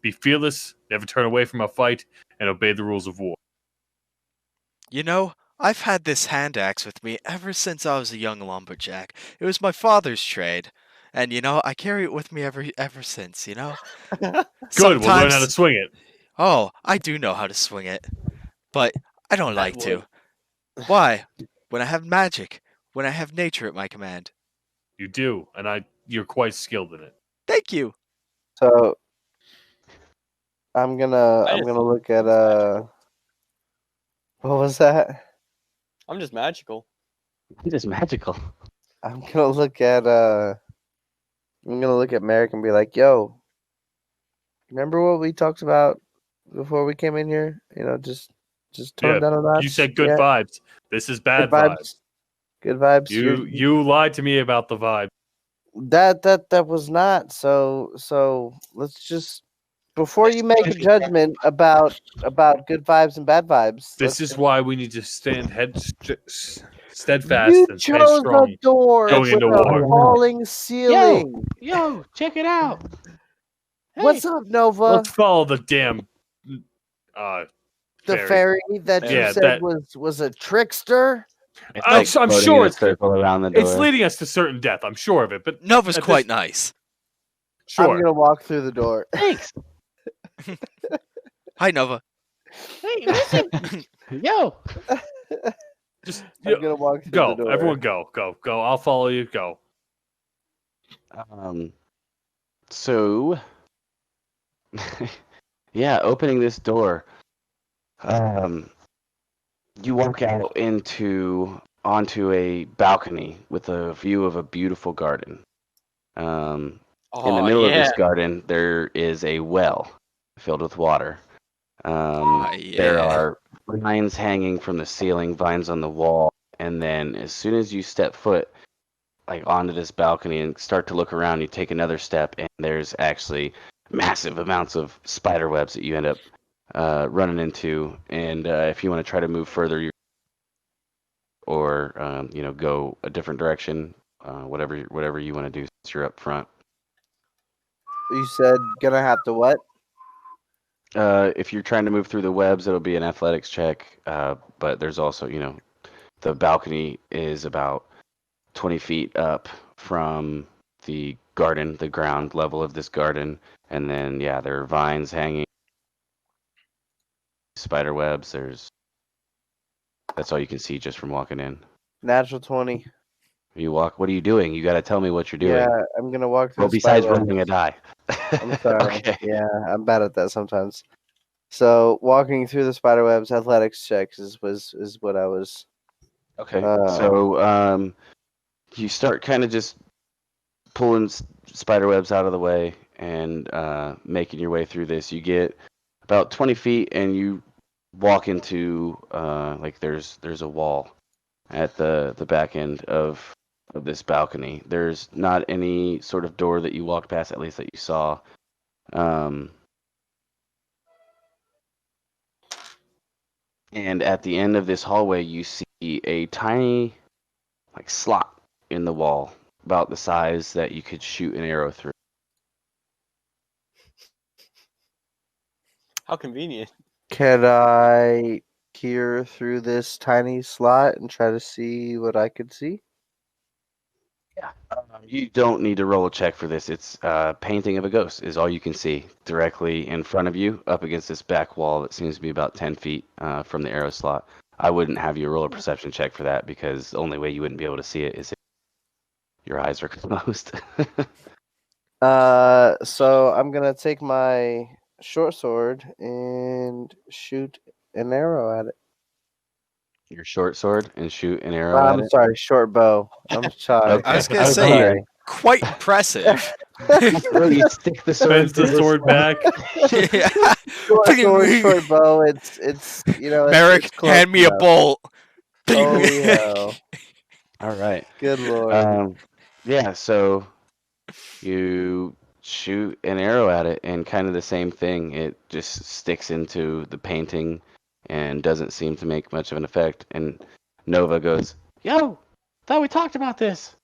be fearless, never turn away from a fight, and obey the rules of war. I've had this hand axe with me ever since I was a young lumberjack. It was my father's trade, and I carry it with me ever since. Good, we'll learn how to Sometimes, swing it. oh, I do know how to swing it, but I don't That like to. would. Why? When I have magic, when I have nature at my command. You do, and you're quite skilled in it. Thank you. So I'm I gonna just- look at it's magical. what was that? I'm just magical. It's just magical. I'm gonna look at Merrick and be like, "Yo, remember what we talked about before we came in here? Just tone Yeah, down a notch. you said good Yeah, vibes. This is bad good vibes. vibes. Good vibes. You lied to me about the vibe. That was not. So let's just, before you make a judgment about good vibes and bad vibes. This is why we need to stand steadfast You and stay chose a strong. door Going with into a war. falling ceiling. Yo, check it out. What's up, Nova? Let's follow the damn The fairy. fairy that you Yeah, said that- was a trickster. I'm floating sure in a it's circle around the door. it's leading us to certain death. I'm sure of it, but Nova's at quite this- nice. I'm sure. gonna walk through the door. Thanks. Hi, Nova. Hey, listen. Yo. Just I'm gonna walk through the go. door. Everyone go. I'll follow you. Go. So, yeah, opening this door, you walk out onto a balcony with a view of a beautiful garden. In the middle of this garden, there is a well filled with water. There Yeah. are vines hanging from the ceiling, vines on the wall, and then as soon as you step foot onto this balcony and start to look around, you take another step, and there's actually massive amounts of spider webs that you end up running into. And if you want to try to move further, or go a different direction, whatever you want to do since you're up front. You said gonna have to what? If you're trying to move through the webs, it'll be an athletics check. But there's also, the balcony is about 20 feet up from the garden, the ground level of this garden. And then, yeah, there are vines hanging, spider webs. That's all you can see just from walking in. Natural 20. What are you doing? You got to tell me what you're doing. Yeah, I'm gonna walk through. Well, the besides spider web. rolling a die. I'm sorry. Okay. Yeah, I'm bad at that sometimes. So walking through the spider webs, athletics checks is what I was. Okay. So you start kind of just pulling spider webs out of the way and making your way through this. You get about 20 feet and you walk into there's a wall at the back end of this balcony. There's not any sort of door that you walked past, at least that you saw. And at the end of this hallway, you see a tiny slot in the wall, about the size that you could shoot an arrow through. How convenient. Can I peer through this tiny slot and try to see what I could see? Yeah. You don't need to roll a check for this. It's painting of a ghost is all you can see directly in front of you, up against this back wall that seems to be about 10 feet from the arrow slot. I wouldn't have you roll a perception check for that because the only way you wouldn't be able to see it is if your eyes are closed. So I'm gonna take my short sword and shoot an arrow at it. Your short sword and shoot an arrow at I'm it. sorry, short bow. I'm sorry. Okay. I was gonna I'm say, sorry. quite impressive. Well, you stick the sword Bends the through sword back. Yeah. Short sword, short bow. It's Merrick, it's close hand me a enough. bolt. Holy hell! All right. Good lord. Yeah, so you shoot an arrow at it, and kind of the same thing. It just sticks into the painting and doesn't seem to make much of an effect. And Nova goes, "Yo, thought we talked about this."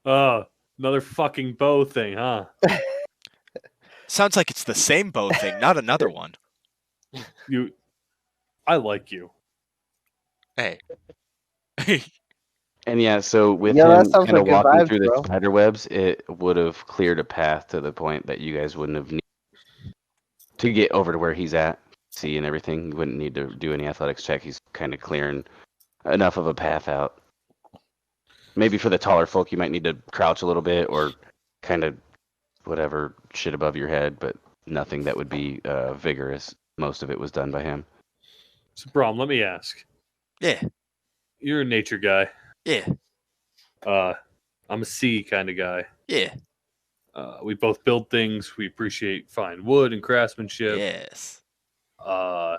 Oh, another fucking bow thing, huh? Sounds like it's the same bow thing, not another one. I like you. Hey. And yeah, so with Yeah, that him sounds kind of like good walking vibes, through the bro. spider webs, it would have cleared a path to the point that you guys wouldn't have to get over to where he's at, see and everything. You wouldn't need to do any athletics check. He's kind of clearing enough of a path out. Maybe for the taller folk, you might need to crouch a little bit or kind of whatever shit above your head, but nothing that would be vigorous. Most of it was done by him. So, Brom, let me ask. Yeah. You're a nature guy. Yeah. I'm a sea kind of guy. Yeah. We both build things. We appreciate fine wood and craftsmanship. Yes. I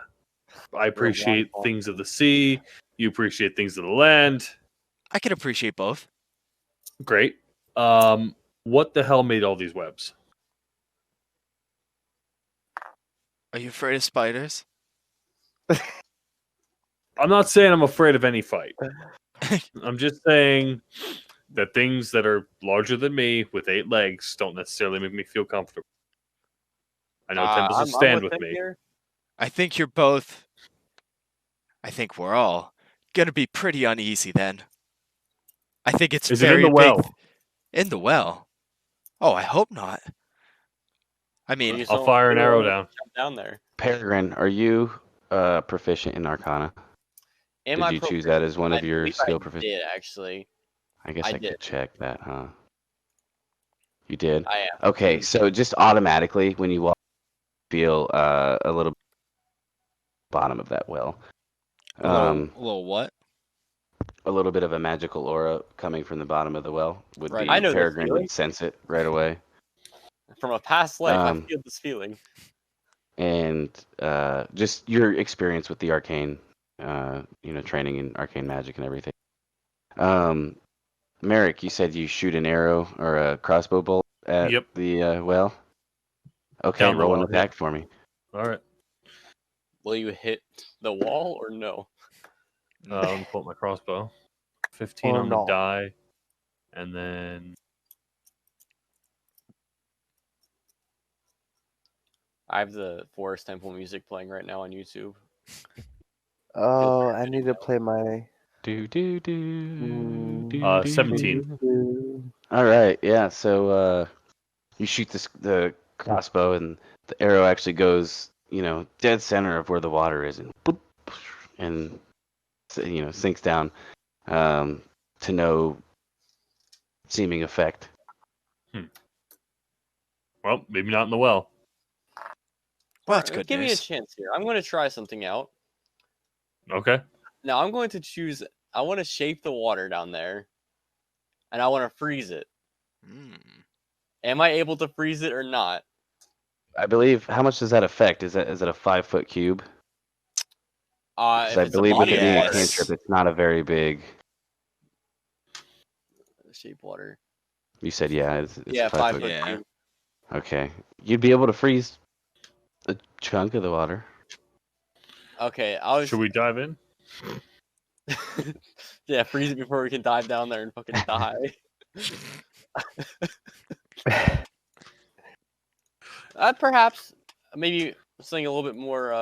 appreciate things of the sea. You appreciate things of the land. I can appreciate both. Great. What the hell made all these webs? Are you afraid of spiders? I'm not saying I'm afraid of any fight. I'm just saying that things that are larger than me with 8 legs don't necessarily make me feel comfortable. I know Tempest will stand with me. Here. I think you're both. I think we're all gonna be pretty uneasy then. I think it's Is it in very the big. well? In the well? Oh, I hope not. I mean, I'll fire an arrow down. Down there. Peregrine, are you proficient in Arcana? Am Did I you choose that as one of your believe skill I proficiencies? did actually. I guess I I could did. check that, huh? You did? I am. Okay, so just automatically when you walk, feel a little bottom of that well. a little what? A little bit of a magical aura coming from the bottom of the well would Right. be I know this Peregrine feeling. would sense it right away. From a past life, I Um, feel this feeling. And just your experience with the arcane, training in arcane magic and everything. Merrick, you said you shoot an arrow or a crossbow bolt at Yep. the well. Okay, Down the roll an well, attack for me. All right. Will you hit the wall or no? Let me pull up my crossbow. 15 Or on no. the die. And then I have the Forest Temple music playing right now on YouTube. Oh, I need to play my. Do do do. Do, do, 17. do. All right, yeah. So you shoot the crossbow, and the arrow actually goes, dead center of where the water is, and boop, and sinks down to no seeming effect. Well, maybe not in the well. Well, that's good Give me a news. chance here. I'm going to try something out. Okay. Now I'm going to choose. I want to shape the water down there, and I want to freeze it. Mm. Am I able to freeze it or not? I believe. How much does that affect? Is it a 5-foot cube? If I it's a believe with body it of being a water, cantrip, it's not a very big. shape water. You said yeah. It's Yeah, 5 5 foot. foot Yeah. cube. Okay, you'd be able to freeze a chunk of the water. Okay, I was. Should we dive in? Yeah, freeze it before we can dive down there and fucking die. Perhaps, maybe something a little bit more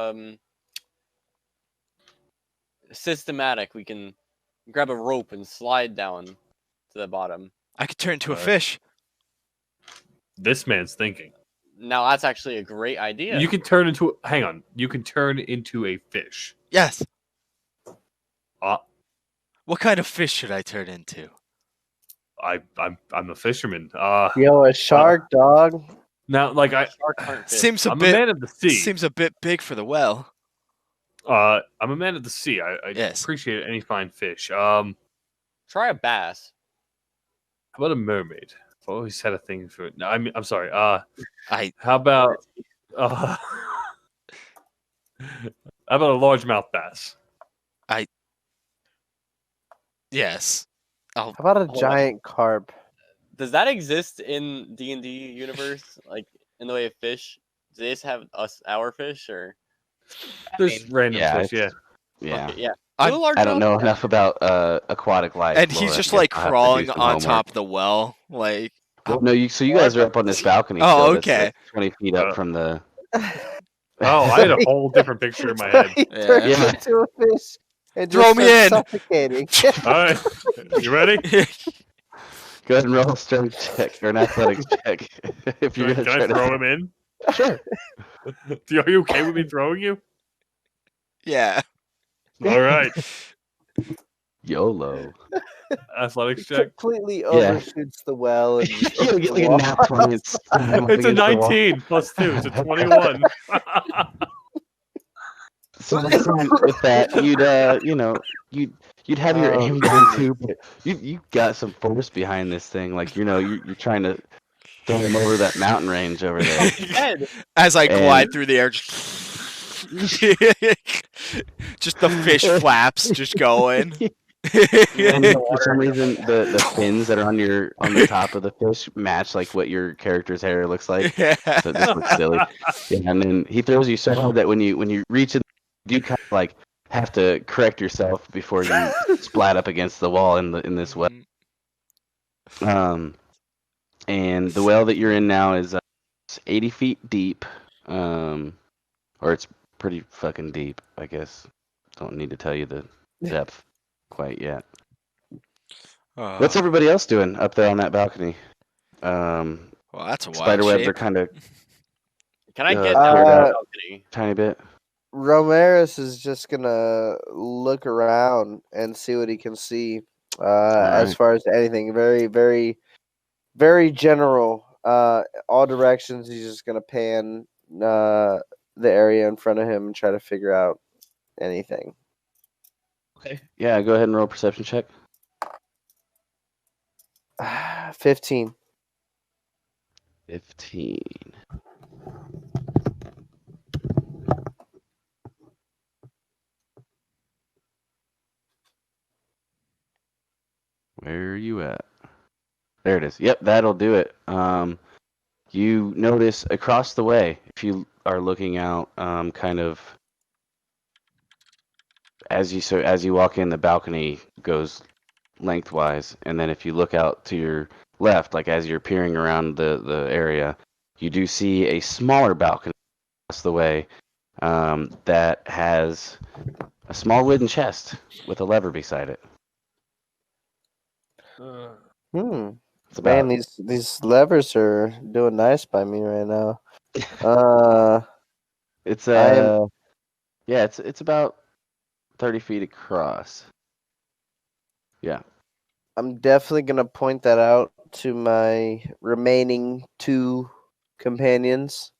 systematic. We can grab a rope and slide down to the bottom. I could turn into a Alright. fish. This man's thinking. Now that's actually a great idea. You can turn into. Hang on. You can turn into a fish. Yes. Uh, What kind of fish should I turn into? I'm a fisherman. Yo, a shark, dog. Now, like Sharks aren't fish. Seems a I'm a bit. man of the sea. Seems a bit big for the well. I'm a man of the sea. I Yes. appreciate any fine fish. How Try a bass. about a mermaid? I've always had a thing for it. No, I'm sorry. I How about how about a largemouth bass? yes. How about a Hold on. giant carp? Does that exist in D&D universe? Like in the way of fish? Do they just have our fish or? There's random yeah, fish. Yeah. Yeah. Okay, yeah. I'm- Do a large I don't know mouth? enough about aquatic life. And he's Laura. just I like guess I'll have to do crawling some on homework. top of the well, like. No, so you guys are up on this balcony. Oh, still that's, okay. like, 20 feet up from the. Oh, I had a whole different picture in my head. He Yeah. turns Yeah. into a fish and Throw just me starts in. suffocating. All right, you ready? Go ahead and roll a strength check or an athletics check if you're Can gonna I try throw to. him in? Sure. Are you okay with me throwing you? Yeah. All right, YOLO. athletics check. Completely Yeah. overshoots the well. And just You get like a nat 20 and slam up It's a against the wall. 19 plus 2. It's a 21. So with that, you'd have your Oh, aim down too, but you got some force behind this thing. Like you're trying to throw him over that mountain range over there. Head. As I glide And- through the air, just the fish flaps just going. And for some reason, the fins that are on the top of the fish match like what your character's hair looks like. So it just looks silly. Yeah, and then he throws you so hard that when you reach it, you kind of like have to correct yourself before you splat up against the wall in this well. And the well that you're in now is it's 80 feet deep, or it's pretty fucking deep, I guess. Don't need to tell you the depth quite yet. What's everybody else doing up there on that balcony? Well, that's a wild Spiderwebs shape. are kind of Can I get Uh, down uh, the balcony? tiny bit. Romaris is just gonna look around and see what he can see. As right. far as anything, very, very, very general. All directions. He's just gonna pan the area in front of him and try to figure out anything. Okay. Yeah, go ahead and roll a perception check. 15. 15. Where are you at? There it is. Yep, that'll do it. You notice across the way, if you are looking out, kind of as you walk in, the balcony goes lengthwise, and then if you look out to your left, like as you're peering around the area, you do see a smaller balcony across the way that has a small wooden chest with a lever beside it. It's It's Man, about these levers are doing nice by me right now. it's I am- yeah, it's about 30 feet across. Yeah. I'm definitely gonna point that out to my remaining 2 companions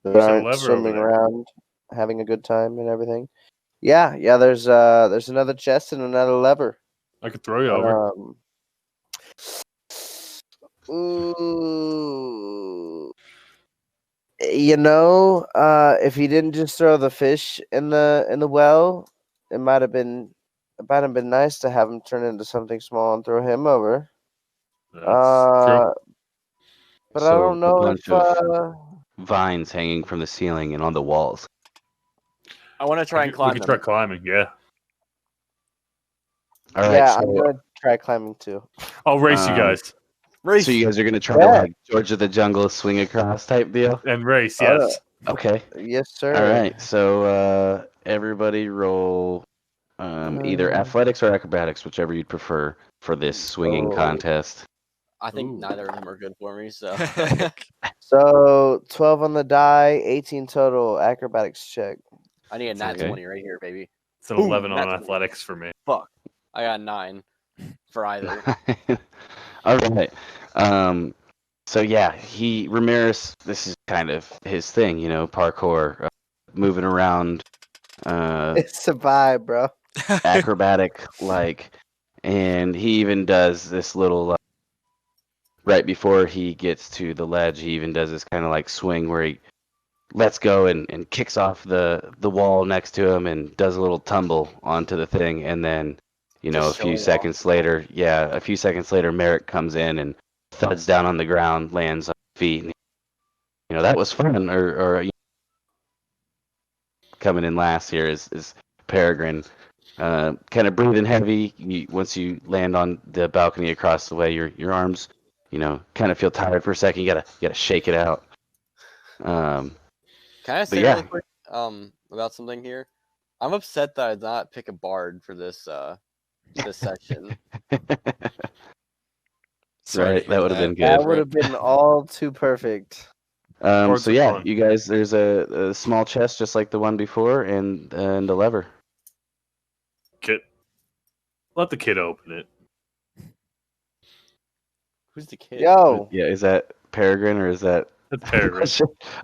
that There's a aren't lever swimming over there. around, having a good time and everything. Yeah. There's another chest and another lever. I could throw you over. Ooh. If he didn't just throw the fish in the well, it might have been nice to have him turn into something small and throw him over. That's true. But I So don't a know bunch if of vines hanging from the ceiling and on the walls. I want to try and We climb could them. try climbing. Yeah. I'm All right, gonna try climbing too. I'll race you Um, guys Race. so you guys are gonna try to Yeah. like George of the Jungle swing across type deal. and race. Oh, Yes. Okay. Yes, sir. All right. So everybody roll either athletics or acrobatics, whichever you'd prefer for this swinging Oh. contest. I think Ooh. neither of them are good for me. So So 12 on the die, 18 total acrobatics check. I need a nat Okay. 20 right here, baby. It's an Boom, 11 on that's- athletics for me. Fuck. I got 9 for either. All right. So yeah, Ramirez. This is kind of his thing, parkour, moving around, It's a vibe, bro. acrobatic like, and he even does this little right before he gets to the ledge. He even does this kind of like swing where he lets go and kicks off the wall next to him and does a little tumble onto the thing, and then Just a few showing seconds later Merrick comes in and thuds down on the ground, lands on his feet, and that was fun. Or coming in last here is Peregrine, kind of breathing heavy. Once you land on the balcony across the way, your arms kind of feel tired for a second. You gotta shake it out. Can I say yeah. really quick about something here? I'm upset that I did not pick a bard for this this section. Sorry Right, to that hear would have been That good. would have been all too perfect. Cards So are yeah, fun. you guys, there's a small chest just like the one before, and a lever. Kid. Let the kid open it. Who's the kid? Yo. Yeah, is that Peregrine or is that? That's Peregrine.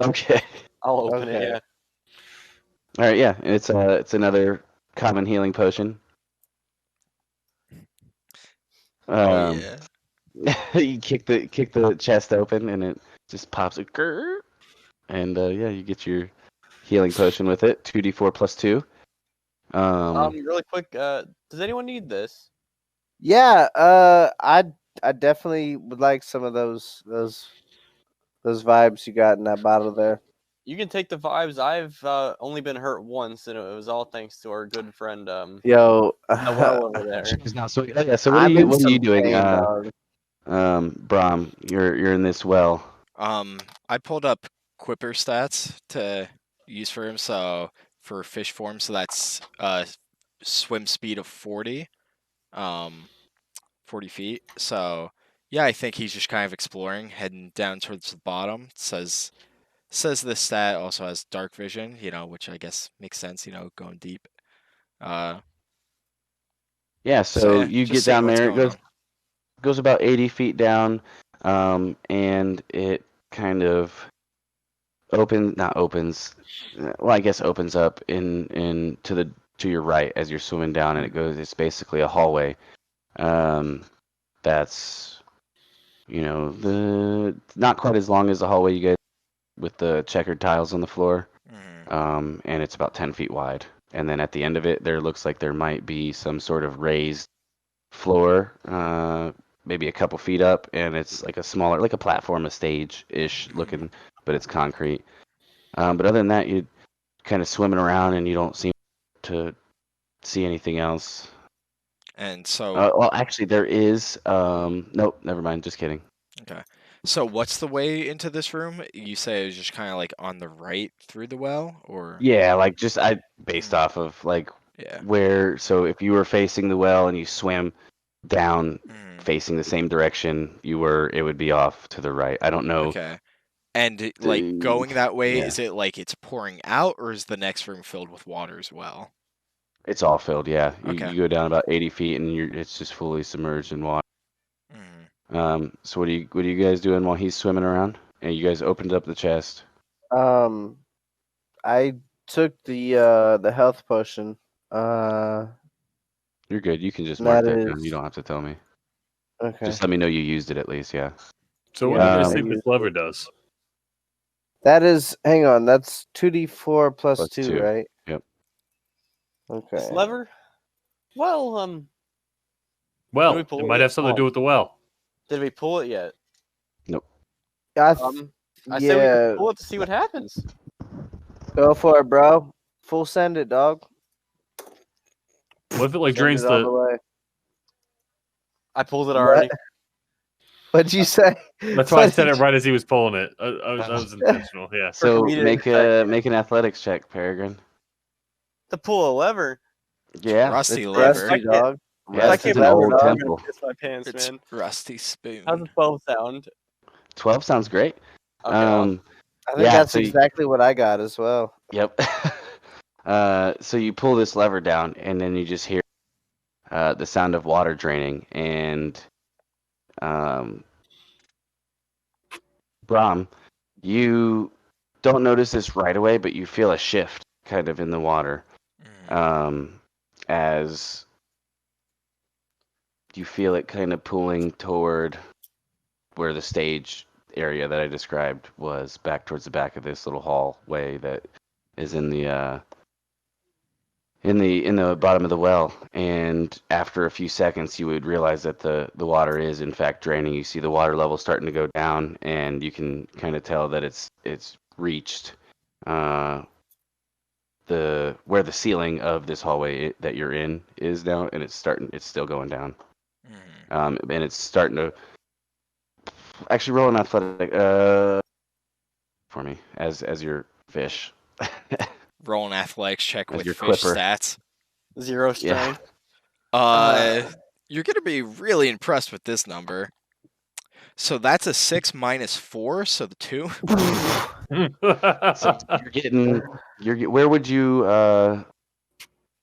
Okay. I'll open it. Okay. Yeah. All right. Yeah, it's another common healing potion. Oh yeah. You kick the chest open and it just pops a grrr, and yeah, you get your healing potion with it. 2d4 plus 2. Really quick. Does anyone need this? Yeah, I definitely would like some of those vibes you got in that bottle there. You can take the vibes. I've only been hurt once, and it was all thanks to our good friend Yo, Noel over there. So yeah. So what I'm in are you some doing? pain, dog. Brom, you're in this well. I pulled up Quipper stats to use for him. So for fish form, so that's swim speed of 40, 40 feet. So yeah, I think he's just kind of exploring, heading down towards the bottom. It says this stat also has dark vision, which I guess makes sense, going deep. Yeah. So Yeah, you just get seeing down what's there. It going on. goes about 80 feet down, and it kind of not opens. Well, I guess opens up in to your right as you're swimming down, and it's basically a hallway. That's the not quite as long as the hallway you guys with the checkered tiles on the floor. And it's about 10 feet wide. And then at the end of it, there looks like there might be some sort of raised floor, maybe a couple feet up, and it's like a smaller, like a platform, a stage-ish looking, but it's concrete. But other than that, you kind of swimming around, and you don't seem to see anything else. And so, Well, actually, there is. Nope, never mind. Just kidding. okay. So what's the way into this room? You say it was just kind of like on the right through the well, or? Yeah, like just based off of like Yeah. where. So if you were facing the well and you swam down facing the same direction you were, it would be off to the right. I don't know. Okay. And like going that way, Yeah. is it like it's pouring out, or is the next room filled with water as well? It's all filled, yeah. Okay. You go down about 80 feet and it's just fully submerged in water. So what are you guys doing while he's swimming around? And you guys opened up the chest. I took the health potion. You're good. You can just mark That that down. is- You don't have to tell me. Okay. Just let me know you used it at least, yeah. So what do you guys Um, think this lever does? That is. Hang on. That's 2d4 plus Plus 2, two. right? Yep. Okay. This lever? Well, Well, we it pull might it? have something to do with the well. did we pull it yet? I I say we yeah. can pull it to see what happens. Go for it, bro. Full send it, dog. What if it like Send drains it all the? way. I pulled it What? already. What'd you say? That's why I What said did it right as he was pulling it. That was intentional. Yeah. So comedic make an athletics check, Peregrine. To pull a lever. Yeah, Rusty It's lever. rusty, dog. yeah. I This is can't an lever, old dog. I'm temple. gonna piss my pants, It's man. rusty spoon. How's a 12 sound? 12 sounds great. Okay, awesome. I think Yeah, that's so exactly what I got as well. yep. So you pull this lever down, and then you just hear the sound of water draining, and Brahm, you don't notice this right away, but you feel a shift kind of in the water as you feel it kind of pulling toward where the stage area that I described was, back towards the back of this little hallway that is in the bottom of the well. And after a few seconds, you would realize that the water is in fact draining. You see the water level starting to go down, and you can kind of tell that it's reached the where the ceiling of this hallway that you're in is now, and it's still going down. And it's starting to actually roll an athletic for me as your fish. Roll an athletics check As with your fish clipper. stats. 0 Yeah. strength. You're gonna be really impressed with this number. So that's a 6 minus 4, so the 2. So where would you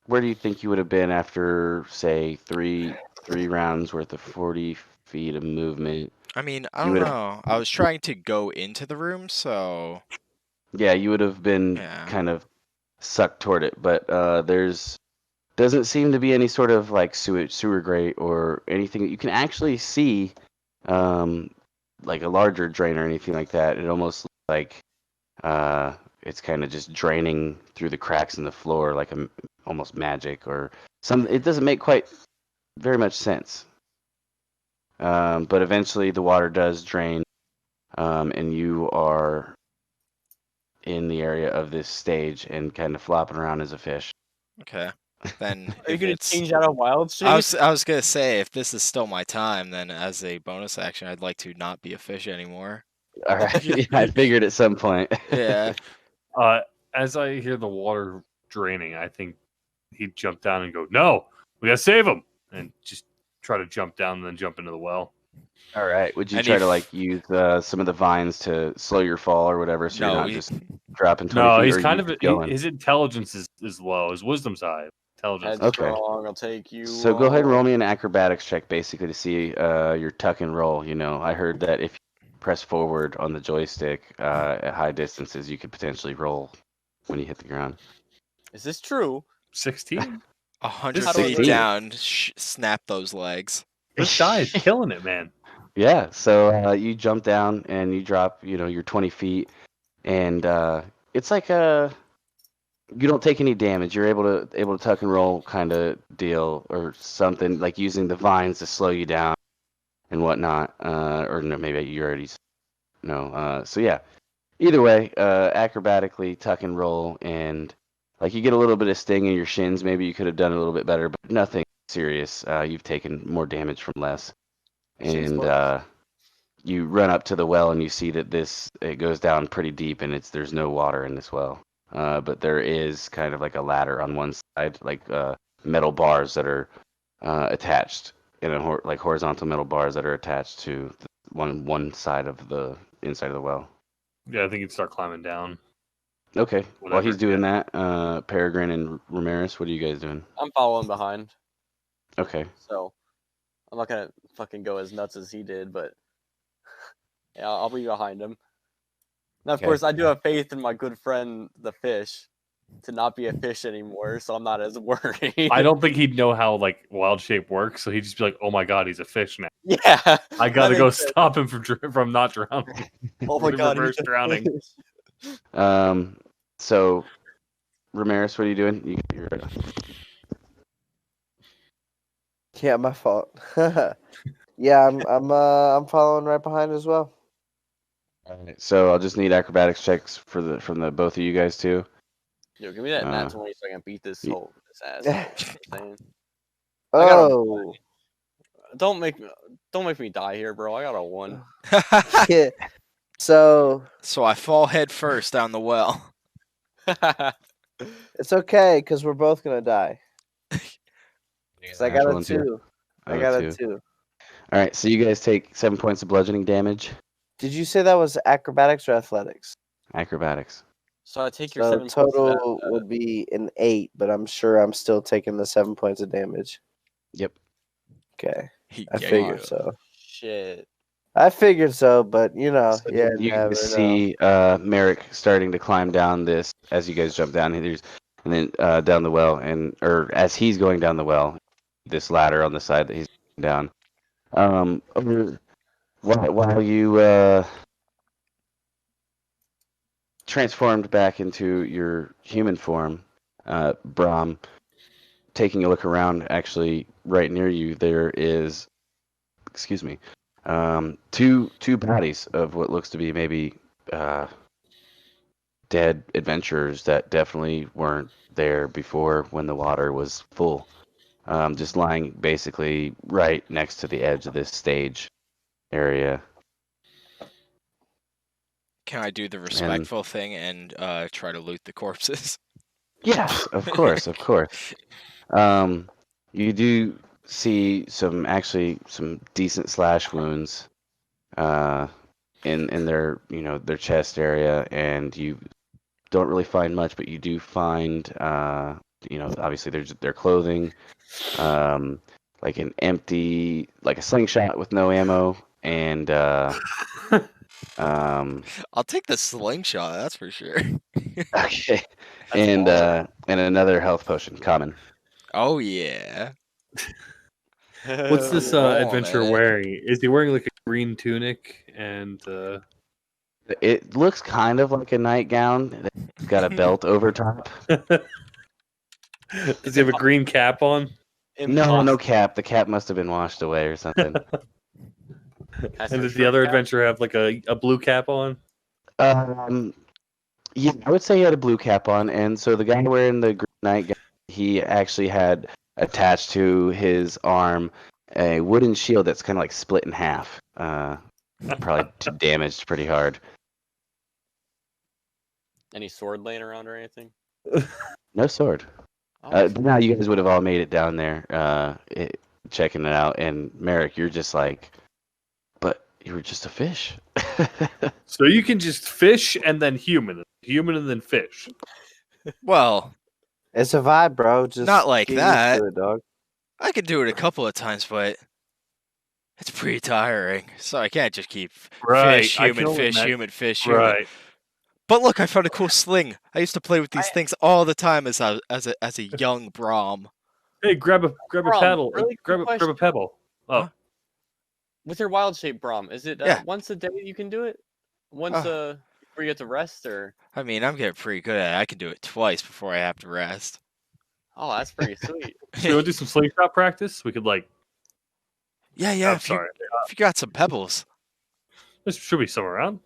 where do you think you would have been after, say, three rounds worth of 40 feet of movement? I mean, I You don't would know. I was trying to go into the room, so Yeah, you would have been yeah. kind of sucked toward it, but there's doesn't seem to be any sort of like sewer grate or anything that you can actually see, like a larger drain or anything like that. It almost looks like it's kind of just draining through the cracks in the floor, like almost magic or some. It doesn't make quite very much sense. But eventually the water does drain, and you are in the area of this stage and kind of flopping around as a fish. Okay. Then Are you if gonna it's change out of wild shape? I was gonna say, if this is still my time, then as a bonus action, I'd like to not be a fish anymore. All right, yeah, I figured at some point. Yeah. As I hear the water draining, I think he'd jump down and go, "No, we gotta save him!" and just try to jump down and then jump into the well. All right, would you And try to if- like use some of the vines to slow your fall or whatever, so you're No, not he- just dropping 20 No, feet? he's or kind you of just going? his intelligence is low. His wisdom's high. Intelligence. Head is Okay. strong, I'll take you. So go ahead and roll me an acrobatics check, basically, to see your tuck and roll. You know, I heard that if you press forward on the joystick at high distances, you could potentially roll when you hit the ground. Is this true? 16. 100 How do I feet do down, snap those legs. This guy is killing it, man. Yeah, so you jump down and you drop, your 20 feet, and it's like you don't take any damage. You're able to tuck and roll kind of deal or something, like using the vines to slow you down and whatnot. Or no, maybe you already know. So yeah, either way, acrobatically tuck and roll, and like you get a little bit of sting in your shins. Maybe you could have done a little bit better, but nothing serious. You've taken more damage from less. Shins And close. you run up to the well and you see that it goes down pretty deep, and there's no water in this well. But there is kind of like a ladder on one side, like metal bars that are attached like horizontal metal bars that are attached to one side of the inside of the well. Yeah, I think he'd start climbing down. Okay. While Whatever, he's doing that, Peregrine and Romaris, what are you guys doing? I'm following behind, Okay. so I'm not gonna fucking go as nuts as he did, but yeah, I'll be behind him. Now, of Okay. course, I do have faith in my good friend the fish to not be a fish anymore, so I'm not as worried. I don't think he'd know how like wild shape works, so he'd just be like, "Oh my god, he's a fish now. Yeah, I gotta that go makes sense. stop him from not drowning." Oh my god, reverse he's a drowning. fish. So Romaris, what are you doing? You're Yeah, my fault. Yeah, I'm following right behind as well. Alright, so I'll just need acrobatics checks from the both of you guys too. Yo, give me that nat 20 so I can beat this whole this ass. You know what I'm saying? I got a- Oh, Don't make me. Don't make me die here, bro. I got a 1. Yeah. So So I fall head first down the well. it's okay because we're both gonna die. 'Cause I got Natural a ones here? 2. I Oh, got a 2. 2. All right, so you guys take 7 points of bludgeoning damage. Did you say that was acrobatics or athletics? Acrobatics. So I take your So 7 points of total would be an 8, but I'm sure I'm still taking the 7 points of damage. Yep. Okay, I Yeah, figured yeah. so. Shit. I figured so, but you know, So yeah, you never can know. see Merrick starting to climb down this as you guys jump down. And then down the well, or as he's going down the well, this ladder on the side that he's going down. While you transformed back into your human form, Brahm, taking a look around, actually right near you, there is, excuse me, two bodies of what looks to be maybe dead adventurers that definitely weren't there before when the water was full. Just lying basically right next to the edge of this stage area. Can I do the respectful thing and try to loot the corpses? Yes, of course, of course. You do see some decent slash wounds in their their chest area, and you don't really find much, but you do find obviously their clothing, like like a slingshot with no ammo, and I'll take the slingshot, that's for sure. okay, That's and hard. and another health potion, common. Oh yeah. What's this Rolling adventurer in it. wearing? Is he wearing like a green tunic and It looks kind of like a nightgown. It's got a belt over top. does he have a green cap on? No cap. The cap must have been washed away or something. Has And her does the other shirt down? adventurer have like a blue cap on? Yeah, I would say he had a blue cap on, and so the guy wearing the green nightgown, he actually had attached to his arm a wooden shield that's kind of like split in half. Probably damaged pretty hard. Any sword laying around or anything? No sword. Oh, Now you guys would have all made it down there, checking it out, and Merrick, you're just like, but you were just a fish. So you can just fish and then human and then fish. Well, It's a vibe, bro. Just not like get used that. to it, dog. I could do it a couple of times, but it's pretty tiring. So I can't just keep Right, fish, I can human, only fish, imagine- human, fish, human. Right. But look, I found a cool sling. I used to play with these things all the time as a young Brahm. Hey, grab a Brom, paddle. really quick grab a question. pebble. Oh, Huh? With your wild shape, Brom, is it Yeah. once a day you can do it? Once before you get to rest, or? I mean, I'm getting pretty good at it. I can do it twice before I have to rest. Oh, that's pretty sweet. so you want to do some slingshot practice? We could like. Yeah. I'm If sorry. you got some pebbles. There should be some around.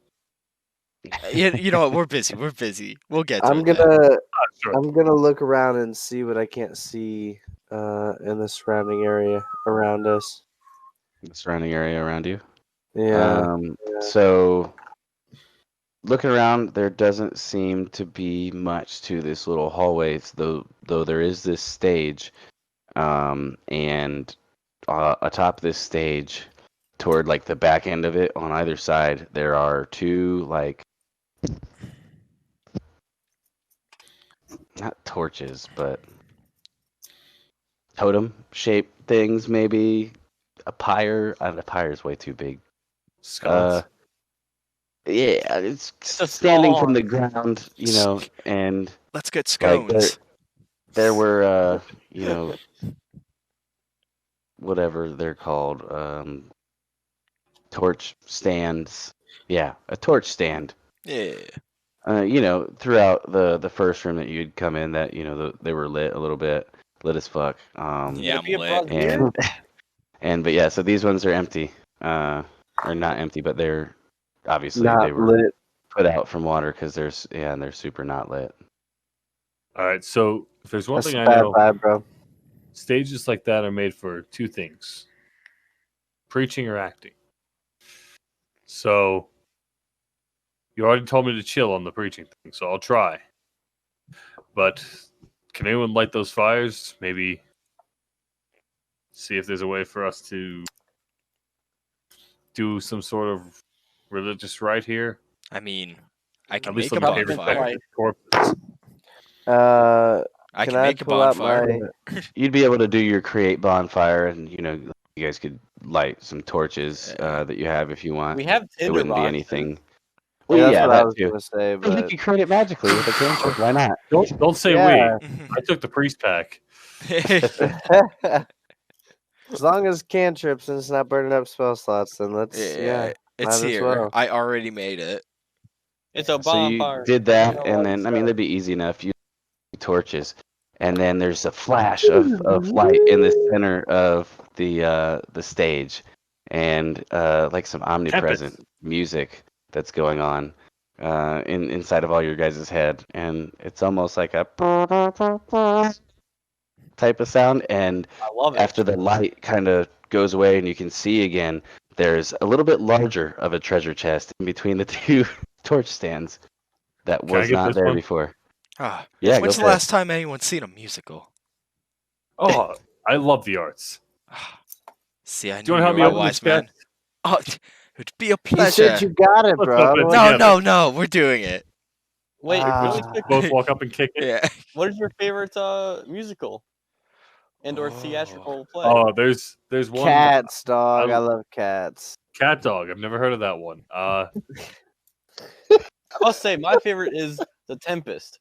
You know what? We're busy. We'll get to I'm it. then. Sure. I'm gonna look around and see what I can't see in the surrounding area around us. The surrounding area around you. Yeah. So looking around, there doesn't seem to be much to this little hallway, though there is this stage, and atop this stage, toward like the back end of it, on either side, there are two like not torches, but totem-shaped things, maybe a pyre. A pyre is way too big. Sconce. Yeah, it's a standing small from the ground, and Let's get like scones. there were, whatever they're called, torch stands. Yeah, a torch stand. Yeah. Throughout the first room that you'd come in, that they were lit a little bit, lit as fuck. Yeah, I'm Be a lit. brazier? But yeah, so these ones are empty, or not empty, but they're obviously Not they were lit. put out from water because and they're super not lit. All right. So if there's one That's thing a I bad know, vibe, bro. stages like that are made for two things: preaching or acting. So you already told me to chill on the preaching thing, so I'll try. But can anyone light those fires? Maybe see if there's a way for us to do some sort of religious rite here. I mean, I can At least make a let me pay bonfire. respect to corpses. I Can can make a pull out bonfire. You'd be able to do your create bonfire, and you guys could light some torches that you have if you want. We have It Tinder wouldn't be boxes. anything. Yeah, Well, that's yeah, what I that was too. gonna say, You but could create it magically with a cantrip. Why not? Don't say Yeah. we. I took the priest pack. as long as cantrips and it's not burning up spell slots, then let's it's might as here. well. I already made it. It's a So you bonfire. did that, and then that'd be easy enough. You torches, and then there's a flash of light in the center of the stage, and like some omnipresent music that's going on inside of all your guys' head, and it's almost like a type of sound. And I love it. after the light kind of goes away and you can see again, there's a little bit larger of a treasure chest in between the two torch stands that Can I was get not this there one? before. Ah, Yeah, when's go the for it. last time anyone's seen a musical? Oh, I love the arts. Ah, see, I Do knew you want to help you me were a open this wise man. chest? Oh, it'd be a You pleasure. said you got it, Let's bro. open it Otherwise- No, together. no, we're doing it. Wait, Ah. really Just quick. both walk up and kick it. Yeah. What is your favorite musical and/or theatrical play? Oh, there's one Cats, dog. I- I love cats. Cat Dog. I've never heard of that one. I must say, my favorite is The Tempest.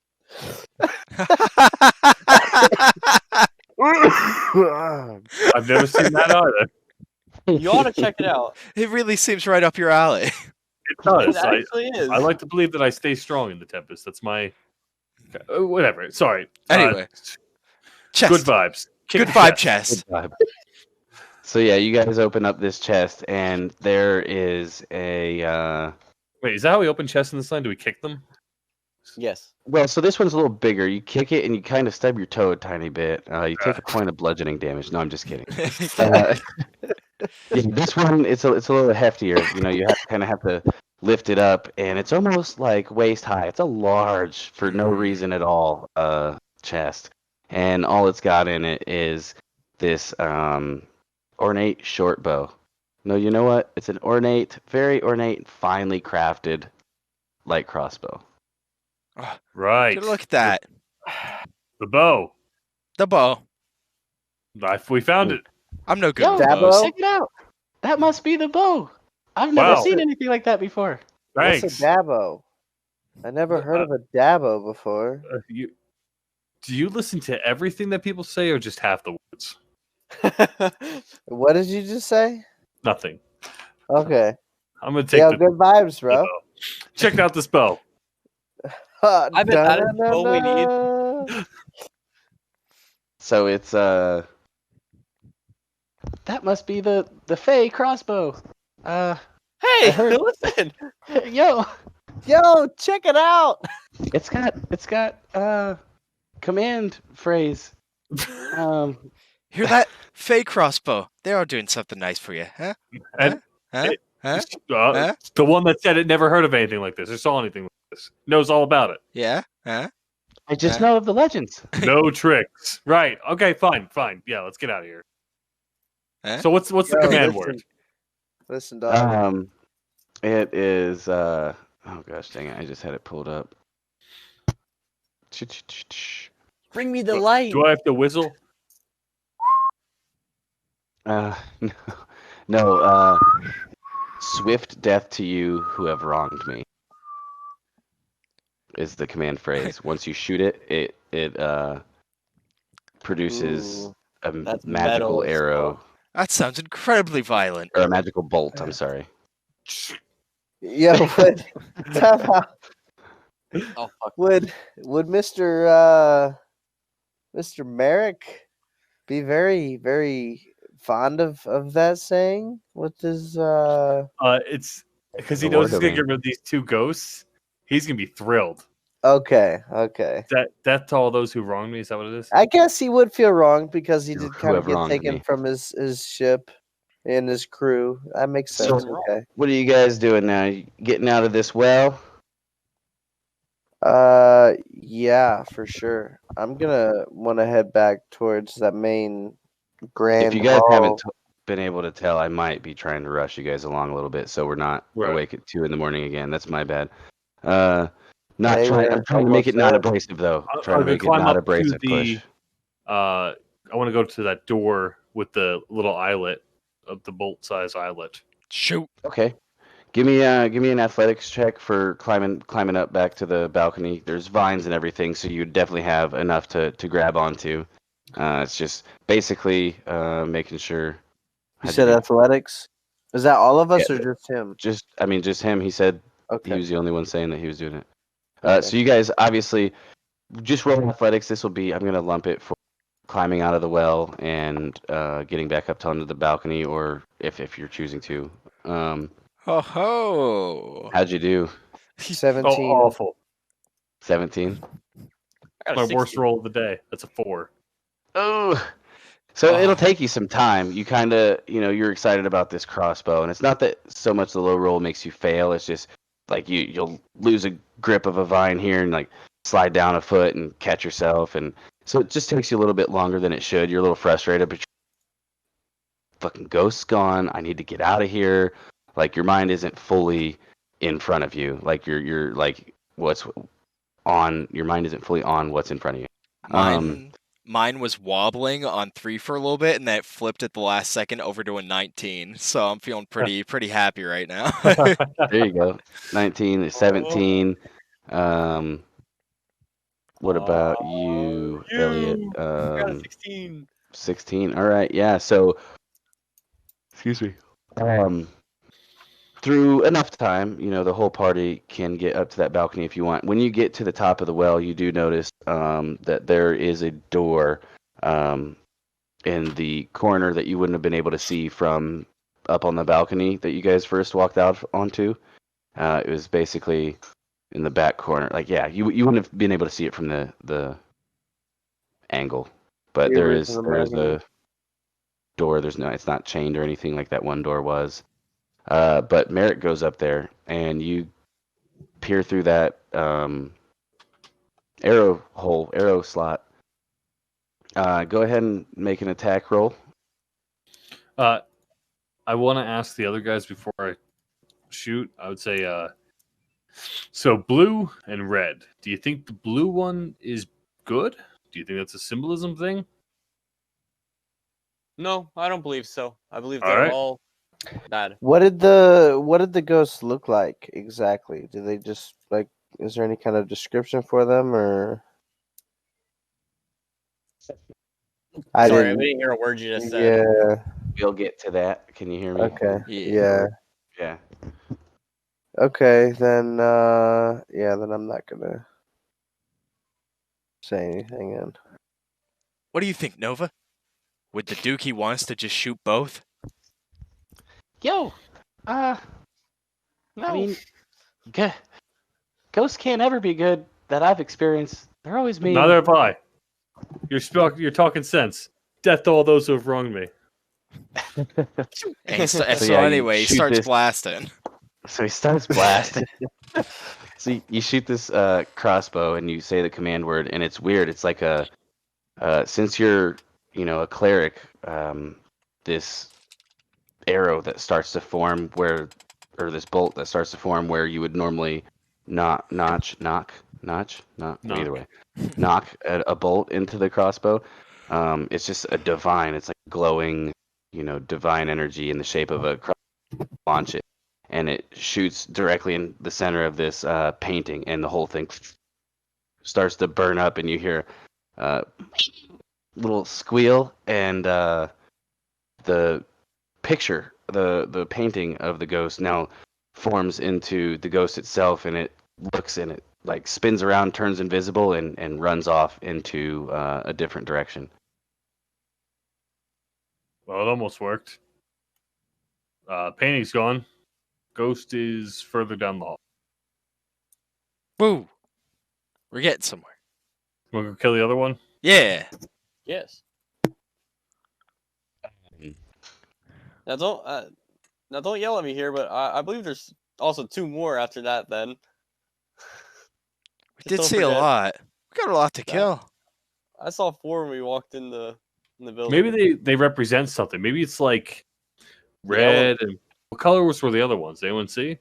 I've never seen that either. You ought to check it out. It really seems right up your alley. It It does. actually is. I like to believe that I stay strong in the Tempest. That's my whatever. Sorry. Anyway. Chest. Good vibes. Kick Good the vibe chest. chest. Good vibe. So yeah, you guys open up this chest, and there is a. Wait, is that how we open chests in this line? Do we kick them? Yes. Well, so this one's a little bigger. You kick it, and you kind of stub your toe a tiny bit. You take a point of bludgeoning damage. No, I'm just kidding. Yeah, this one, it's a little heftier. You kind of have to lift it up, and it's almost like waist high. It's a large, for no reason at all, chest, and all it's got in it is this ornate short bow. No, you know what? It's an ornate, very ornate, finely crafted light crossbow. Right. Good look at that. The bow. The bow. We found it. I'm no good Yo, with Dabo? bows. check it out. That must be the bow. I've never Wow. seen anything like that before. Thanks. What's a dabo? I never heard of a dabo before. Do you listen to everything that people say or just half the words? What did you just say? Nothing. Okay. I'm going to take Yeah, the good vibes, the bro. bow. Check out this bow. I bet that is the bow we need. So it's that must be the Fey crossbow. Hey, heard- listen. Yo, Yo, check it out. it's got command phrase. Hear that? Fey crossbow. They are doing something nice for you, huh? And Huh? it- Huh? Huh? The one that said it never heard of anything like this or saw anything like this. Knows all about it. Yeah? Huh? I just know of the legends. No tricks. Right. Okay, fine. Yeah, let's get out of here. Huh? So what's the Yo, command listen. word? Listen, dog. It is oh gosh, dang it! I just had it pulled up. Bring me the light. Do I have to whistle? No. Swift death to you who have wronged me is the command phrase. Once you shoot it, it produces Ooh, a that's magical metal as arrow fuck. That sounds incredibly violent. or a magical bolt. I'm sorry. Yo, Oh fuck. would Mr. Merrick be very fond of that saying? What does It's because he The knows war he's gonna domain. get rid of these two ghosts. He's gonna be thrilled. Okay. Death to all those who wronged me. Is that what it is? I guess he would feel wrong because he Who did kind of have get wronged taken me. from his ship and his crew. That makes sense. So- Okay. What are you guys doing now? You getting out of this well? Yeah, for sure. I'm gonna want to head back towards that main grand If you guys hall. haven't been able to tell, I might be trying to rush you guys along a little bit, so we're not Right. awake at 2 in the morning again. That's my bad. Not Hey, trying. we're I'm trying to make it almost not there. abrasive though. I'm Trying to gonna make it climb not up to abrasive the. push. I want to go to that door with the little eyelet of the bolt-size eyelet. Shoot. Okay. Give me an athletics check for climbing up back to the balcony. There's vines and everything, so you definitely have enough to grab onto. It's just basically making sure. You How'd said do? athletics. Is that all of us Yeah. or just him? Just him. He said he Okay. was the only one saying that he was doing it. Okay. So you guys obviously just roll athletics. This will be. I'm gonna lump it for climbing out of the well and getting back up onto the balcony, or if you're choosing to. Ho ho. How'd you do? 17. Oh, awful! 17. I got My a worst 16. roll of the day. That's a 4. Oh. So Oh. it'll take you some time. You kind of, you're excited about this crossbow, and it's not that so much the low roll makes you fail. It's just like you'll lose a grip of a vine here and like slide down a foot and catch yourself, and so it just takes you a little bit longer than it should. You're a little frustrated, but fucking ghost's gone. I need to get out of here. Like your mind isn't fully in front of you. Like you're like what's on your mind isn't fully on what's in front of you. Mine was wobbling on 3 for a little bit, and then it flipped at the last second over to a 19. So I'm feeling pretty happy right now. There you go. 19, 17. What about you, Elliot? I got a 16. 16. All right. Yeah. So, excuse me. Through enough time, the whole party can get up to that balcony if you want. When you get to the top of the well, you do notice that there is a door in the corner that you wouldn't have been able to see from up on the balcony that you guys first walked out onto. It was basically in the back corner. Like, yeah, you wouldn't have been able to see it from the angle, but The there is original a balcony. door. It's not chained or anything like that one door was. But Merrick goes up there, and you peer through that arrow slot. Go ahead and make an attack roll. I want to ask the other guys before I shoot. I would say, so blue and red. Do you think the blue one is good? Do you think that's a symbolism thing? No, I don't believe so. I believe All they're right. all bad. What did the ghosts look like exactly? Did they just like? Is there any kind of description for them, or? I Sorry, didn't. we didn't hear a word you just said. Yeah. We'll get to that. Can you hear me? Okay. Yeah. Yeah. Yeah. Okay. Then. Yeah. Then I'm not gonna say anything. Then. What do you think, Nova? Would the Dookie want us to just shoot both? Yo, No. I mean, ghosts can't ever be good that I've experienced. They're always mean. Neither have I. You're talking sense. Death to all those who have wronged me. And so yeah, you anyway, he shoot starts this- blasting. So he starts blasting. So you shoot this crossbow and you say the command word, and it's weird. It's like since you're a cleric, this arrow that starts to form or this bolt that starts to form where you would normally knock either way, knock a bolt into the crossbow. It's just a divine. It's like glowing, divine energy in the shape of a crossbow. Launch it, and it shoots directly in the center of this painting, and the whole thing starts to burn up, and you hear a little squeal, and the picture, the painting of the ghost now forms into the ghost itself, and it looks and it like spins around, turns invisible, and runs off into a different direction. Well, it almost worked. Painting's gone. Ghost is further down the hall. Woo! We're getting somewhere. Want to go kill the other one? Yeah. Yes. Now don't yell at me here, but I believe there's also 2 more after that. Then We Just did don't see a forget lot. We got a lot to that. kill. I saw 4 when we walked in the building. Maybe they represent something. Maybe it's like The red and what colors were the other ones? Anyone see?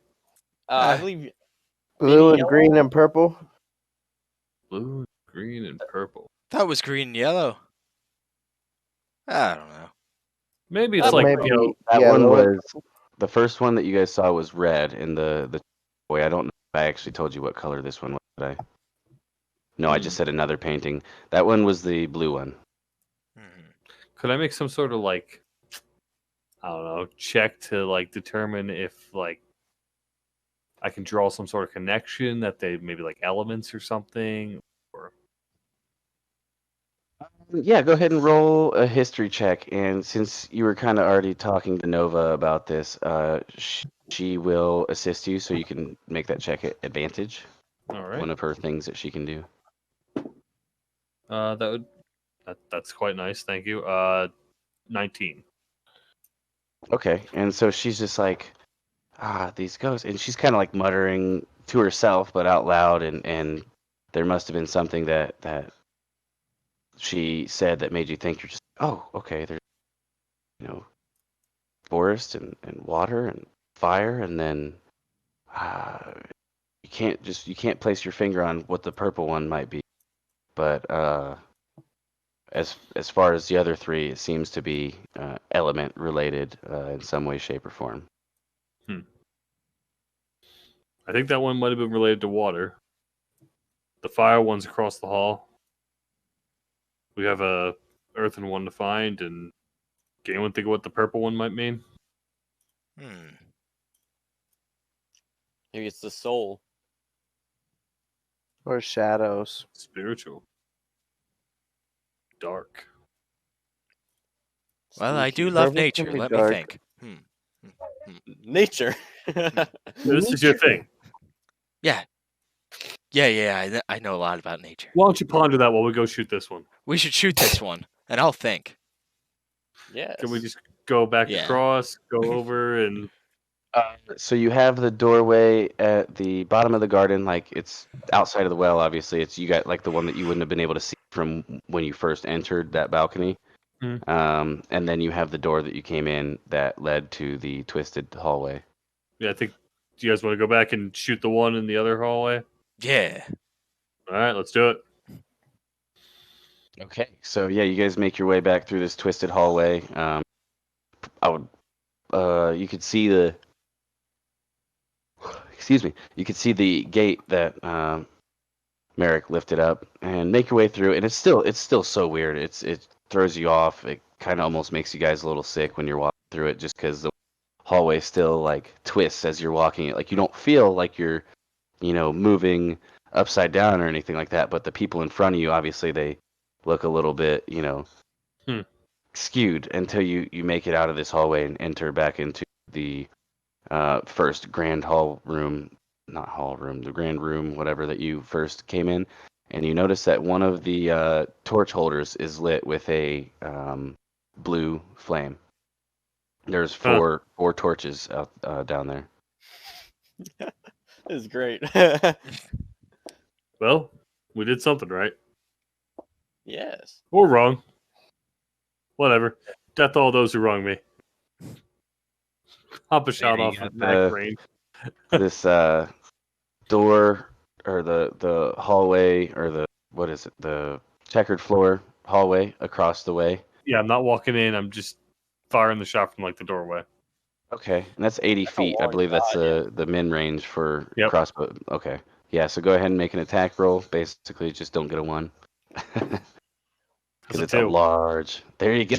I believe Blue and yellow? green and purple. Blue, green, and purple. That was green and yellow. I don't know. Maybe it's That like maybe That yellow one and was the first one that you guys saw was red, and the boy. I don't know if I actually told you what color this one was. Did I? No, I just said another painting. That one was the blue one. Mhm. Could I make some sort of like, I don't know, check to like determine if like I can draw some sort of connection that they maybe like elements or something? Or Yeah, go ahead and roll a history check. And since you were kind of already talking to Nova about this, she will assist you, so you can make that check at advantage. all right, One of her things that she can do. that's quite nice. Thank you. 19. Okay, and so she's just like, these ghosts, and she's kind of like muttering to herself, but out loud, and there must have been something that she said that made you think you're just, oh, okay, there's, forest and water and fire, and then you can't place your finger on what the purple one might be, but as far as the other 3, it seems to be element related in some way, shape, or form. I think that one might have been related to water. The fire one's across the hall. We have a earthen one to find, and can anyone think of what the purple one might mean? Maybe it's the soul. or shadows. Spiritual. Dark. Well, I do Spooky. love Purple can nature. be Let me dark. think. Nature. This is your thing. Yeah, I know a lot about nature. Why don't you ponder that while we go shoot this one? We should shoot this one, and I'll think. Yes. Can we just go back Yeah. across, go over, and So you have the doorway at the bottom of the garden, like it's outside of the well. Obviously, you got like the one that you wouldn't have been able to see from when you first entered that balcony. And then you have the door that you came in that led to the twisted hallway. yeah, I think. Do you guys want to go back and shoot the one in the other hallway? Yeah. All right, let's do it. Okay. So yeah, you guys make your way back through this twisted hallway. You could see the. Excuse me. You could see the gate that Merrick lifted up, and make your way through. And it's still so weird. It throws you off. It kind of almost makes you guys a little sick when you're walking through it, just because the hallway still like twists as you're walking it. Like you don't feel like you're, moving upside down or anything like that. But the people in front of you, obviously, they look a little bit, skewed until you make it out of this hallway and enter back into the first grand the grand room, whatever that you first came in, and you notice that one of the torch holders is lit with a blue flame. There's four torches out down there. This is great. Well, we did something right. Yes. Or wrong. Whatever. Death to all those who wrong me. Hop a shot off of Mac Rain. This door or the hallway or the checkered floor hallway across the way. Yeah, I'm not walking in. I'm just firing the shot from like the doorway. Okay, and that's 80 feet. I long believe that's shot, the min range for Yep. crossbow. Okay, yeah. So go ahead and make an attack roll. Basically, just don't get a 1. Because it's a 2. large. There you go.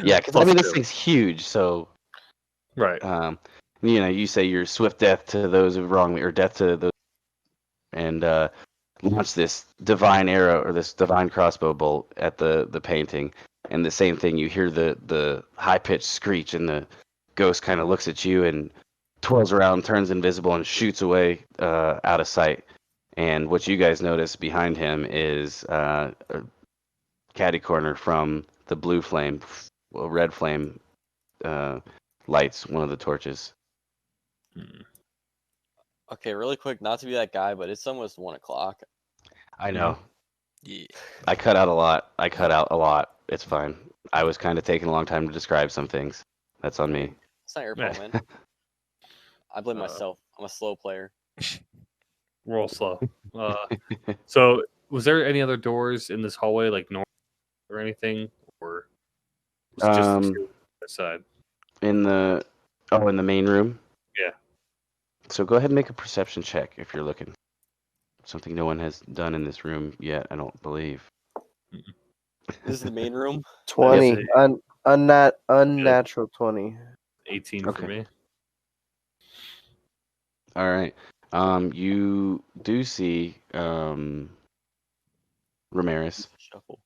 Yeah, because I mean this thing's huge. So Right. you say you're swift death to those who wrong me, or death to those, and launch this divine arrow or this divine crossbow bolt at the painting, and the same thing. You hear the high pitched screech, and the ghost kind of looks at you and twirls around, turns invisible, and shoots away out of sight. And what you guys notice behind him is a catty corner from the blue flame a red flame lights one of the torches. Okay, really quick, not to be that guy, but it's almost 1 o'clock. I know. Yeah. I cut out a lot. It's fine. I was kind of taking a long time to describe some things. That's on me. It's not your fault, man. I blame myself. I'm a slow player. Roll slow. So, was there any other doors in this hallway, like north or anything, or was it just the two on the side? In the main room. Yeah. So go ahead and make a perception check if you're looking. Something no one has done in this room yet, I don't believe. This is the main room. 20. Yes. Unnatural 20. 18 for Okay. me. All right. You do see Romaris Shuffle.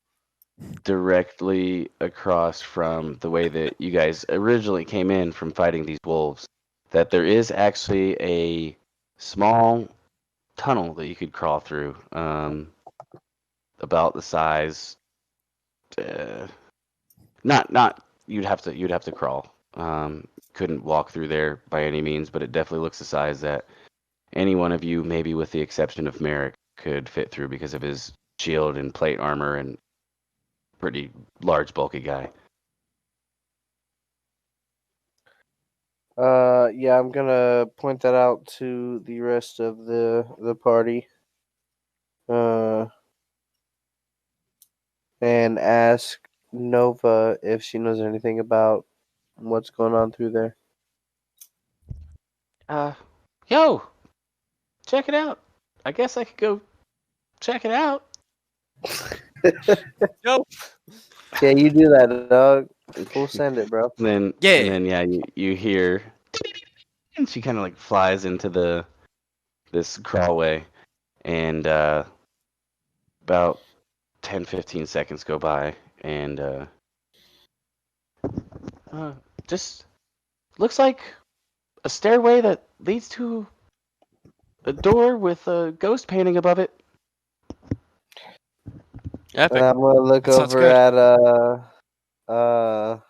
directly across from the way that you guys originally came in from fighting these wolves. That there is actually a small tunnel that you could crawl through. About the size. Not you'd have to crawl. Couldn't walk through there by any means, but it definitely looks the size that any one of you, maybe with the exception of Merrick, could fit through because of his shield and plate armor and pretty large, bulky guy. Yeah, I'm gonna point that out to the rest of the party. And ask Nova if she knows anything about what's going on through there. Yo, check it out. I guess I could go check it out. Nope. Yeah, you do that, dog. Full send it, bro. And then yeah, you hear, and she kind of like flies into this crawlway, and about 10-15 seconds go by, and just looks like a stairway that leads to a door with a ghost painting above it. And Epic. I'm gonna look That sounds over good. at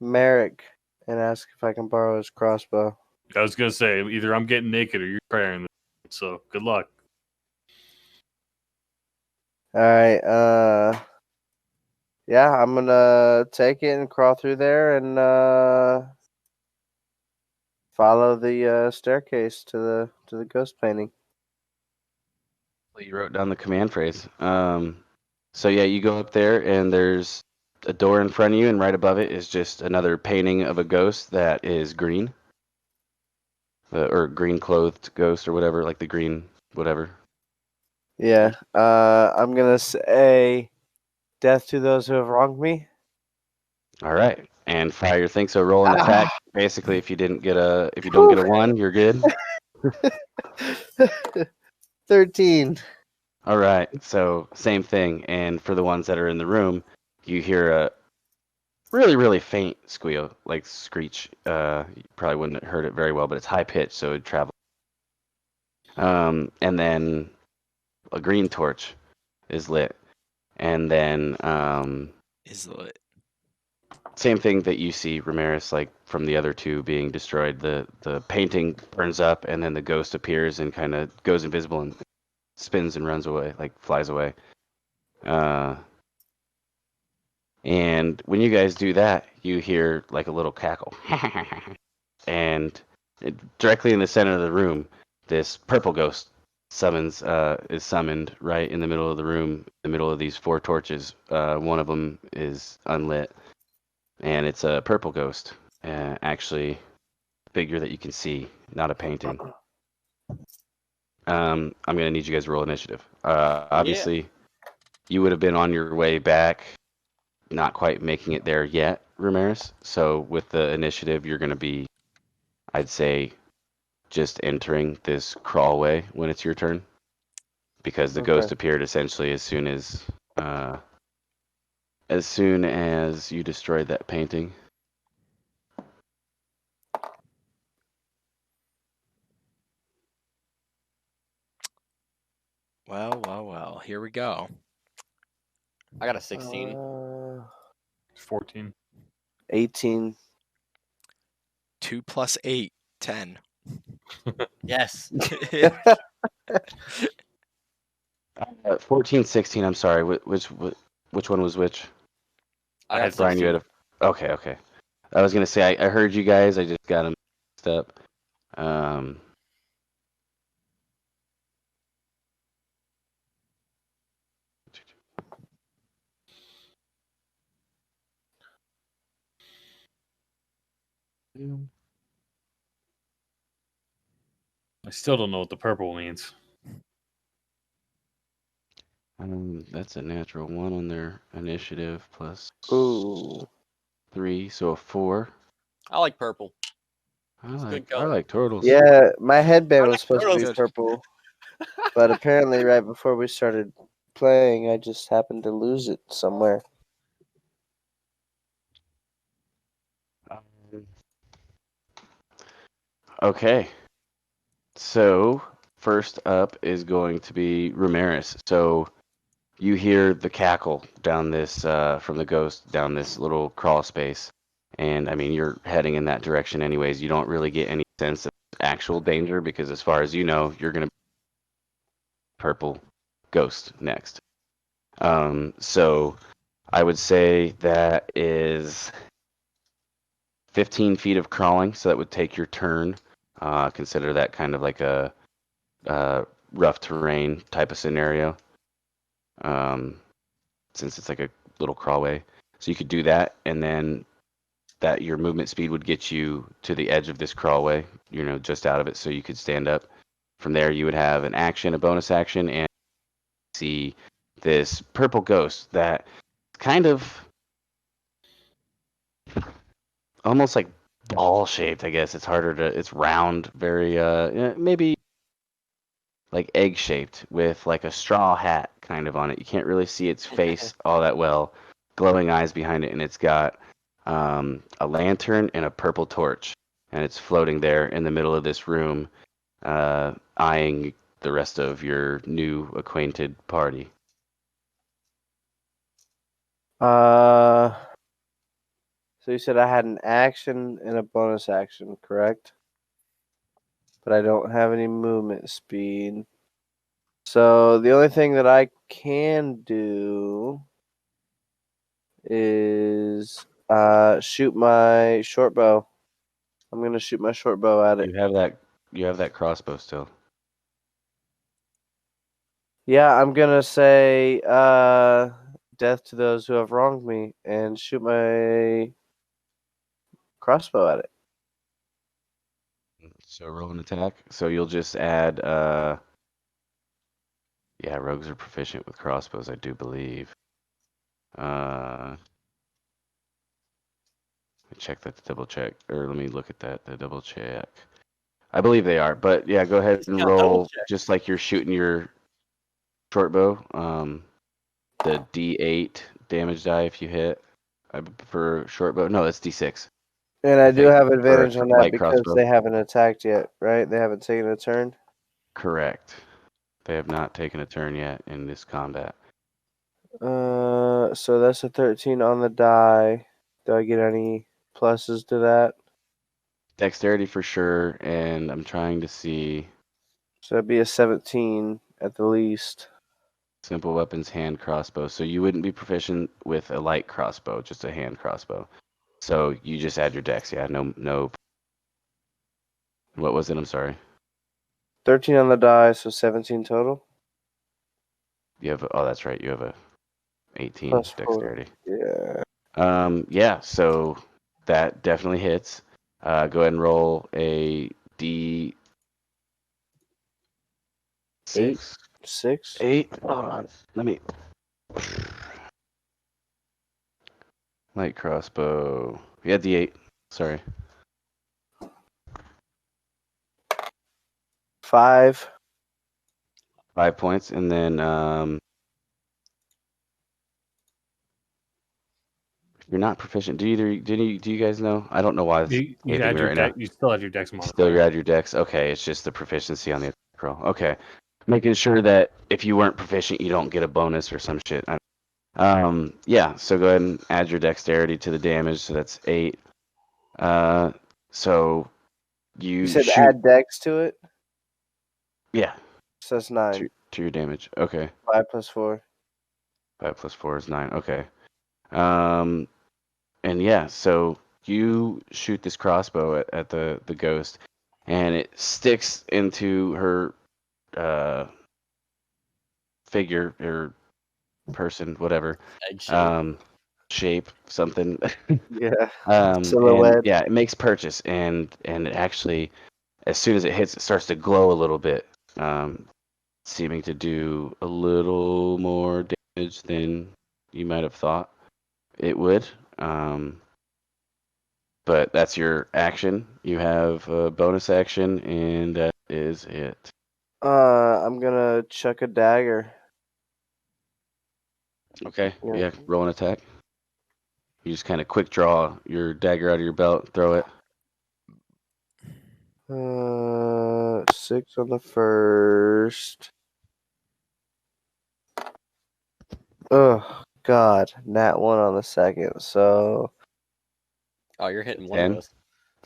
Merrick and ask if I can borrow his crossbow. I was gonna say either I'm getting naked or you're carrying this. So good luck. All right. Yeah, I'm gonna take it and crawl through there and follow the staircase to the ghost painting. You wrote down the command phrase. So yeah, you go up there, and there's a door in front of you, and right above it is just another painting of a ghost that is green, or green clothed ghost, or whatever, like the green whatever. Yeah. I'm gonna say, "Death to those who have wronged me." All right, and fire your thing. So roll an attack. Basically, if you don't get a Whew. 1, you're good. 13. All right, so same thing. And for the ones that are in the room, you hear a really, really faint squeal, like screech. You probably wouldn't have heard it very well, but it's high pitched, so it'd travel. And then a green torch is lit, and then Is lit. same thing that you see, Romaris, like from the other two being destroyed. The painting burns up, and then the ghost appears and kind of goes invisible and spins and runs away, like flies away. And when you guys do that, you hear like a little cackle. And directly in the center of the room, this purple ghost is summoned right in the middle of the room, in the middle of these 4 torches. One of them is unlit, and it's a purple ghost, actually a figure that you can see, not a painting. I'm gonna need you guys to roll initiative. Obviously, you would have been on your way back, not quite making it there yet, Romaris. So with the initiative, you're gonna be, I'd say, just entering this crawlway when it's your turn, because the ghost appeared essentially as soon as you destroyed that painting. Well. Here we go. I got a 16. 14. 18. 2 plus 8, 10. Yes. 14, 16. I'm sorry. Which one was which? I I got had Brian, you 16. had a. Okay. I was gonna say I heard you guys. I just got them mixed up. Um. I still don't know what the purple means. That's a natural 1 on their initiative plus Ooh. 3, so a 4. I like purple. I It's a good like color. turtles. Yeah, my headband I was like supposed to turtles. be Good. purple, but apparently right before we started playing, I just happened to lose it somewhere. Um, Okay. So first up is going to be Romaris. So you hear the cackle down this from the ghost down this little crawl space, and I mean you're heading in that direction anyways. You don't really get any sense of actual danger because as far as you know, you're gonna purple ghost next. So I would say that is 15 feet of crawling, so that would take your turn. Consider that kind of like a rough terrain type of scenario, um, since it's like a little crawlway. So you could do that, and then that your movement speed would get you to the edge of this crawlway, just out of it, so you could stand up. From there, you would have an action, a bonus action, and see this purple ghost that kind of almost like ball shaped. I guess it's harder to. It's round, very maybe like egg shaped with like a straw hat kind of on it. You can't really see its face all that well. Glowing eyes behind it, and it's got a lantern and a purple torch, and it's floating there in the middle of this room, eyeing the rest of your new acquainted party. So you said I had an action and a bonus action, correct? But I don't have any movement speed. So the only thing that I can do is shoot my short bow. I'm gonna shoot my short bow at it. You have that crossbow still. Yeah, I'm gonna say death to those who have wronged me and shoot my crossbow at it. So roll an attack. So you'll just add yeah, rogues are proficient with crossbows, I do believe. Let me check that to double check. Or let me look at that to double check. I believe they are, but yeah, go ahead and Yeah, double roll check. just like you're shooting your short bow. The D8 damage die if you hit. For short bow. No, that's D6. And I do think, have for advantage on that light because crossbow. they haven't attacked yet, right? They haven't taken a turn. Correct. They have not taken a turn yet in this combat. So that's a 13 on the die. Do I get any pluses to that? Dexterity for sure, and I'm trying to see So that'd be a 17 at the least. simple weapons, hand crossbow. So you wouldn't be proficient with a light crossbow, just a hand crossbow. So you just add your dex, yeah. No. What was it? I'm sorry. 13 on the die, so 17 total. You have that's right. You have a 18 Plus 4. dexterity. Yeah. Yeah. So that definitely hits. Go ahead and roll a D6. 6. 8. Hold on. Let me. Light crossbow. Yeah, D8. Sorry. 5. 5 points, and then if you're not proficient, do you guys know? I don't know why it's You hitting add me your right now. deck. You still have your dex modifier. Still, you add your dex. Okay, it's just the proficiency on the attack roll. Okay, making sure that if you weren't proficient, you don't get a bonus or some shit. Yeah. So go ahead and add your dexterity to the damage. So that's 8. So You you said shoot. add dex to it, Yeah. so that's 9. To your damage. Okay. 5 plus 4. 5 plus 4 is 9. Okay. Um, and yeah, so you shoot this crossbow at the ghost, and it sticks into her figure or person, whatever, Egg shape. shape, something. Yeah. And Silhouette. yeah, it makes purchase, and it actually, as soon as it hits, it starts to glow a little bit, seeming to do a little more damage than you might have thought it would. But that's your action. You have a bonus action, and that is it. I'm gonna chuck a dagger. Okay, Yeah. yeah, roll an attack. You just kind of quick draw your dagger out of your belt, throw it. 6 on the first. Oh God, nat 1 on the second. So Oh, you're hitting one 10 of us.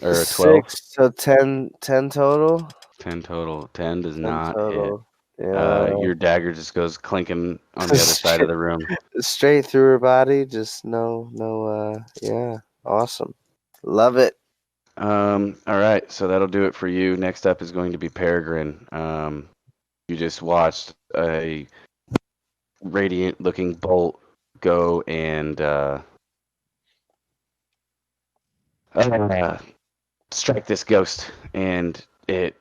or 12. 6. So 10 total. 10 total. 10 does 10 not hit. total. Yeah. Your dagger just goes clinking on the other side of the room. Straight through her body. Just no. Yeah. Awesome. Love it. All right, so that'll do it for you. Next up is going to be Peregrine. You just watched a radiant-looking bolt go and strike this ghost, and it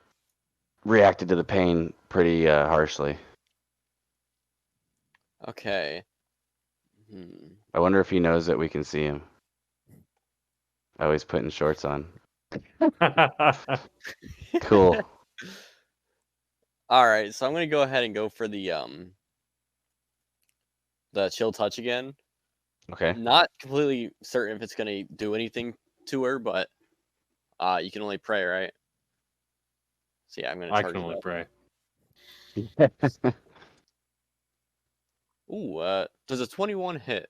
reacted to the pain pretty harshly. Okay. I wonder if he knows that we can see him. Oh, he's putting shorts on. Cool. All right, so I'm gonna go ahead and go for the chill touch again. Okay. Not completely certain if it's gonna do anything to her, but you can only pray, right? So yeah, I'm gonna I charge can it only up. pray. Ooh, does a 21 hit?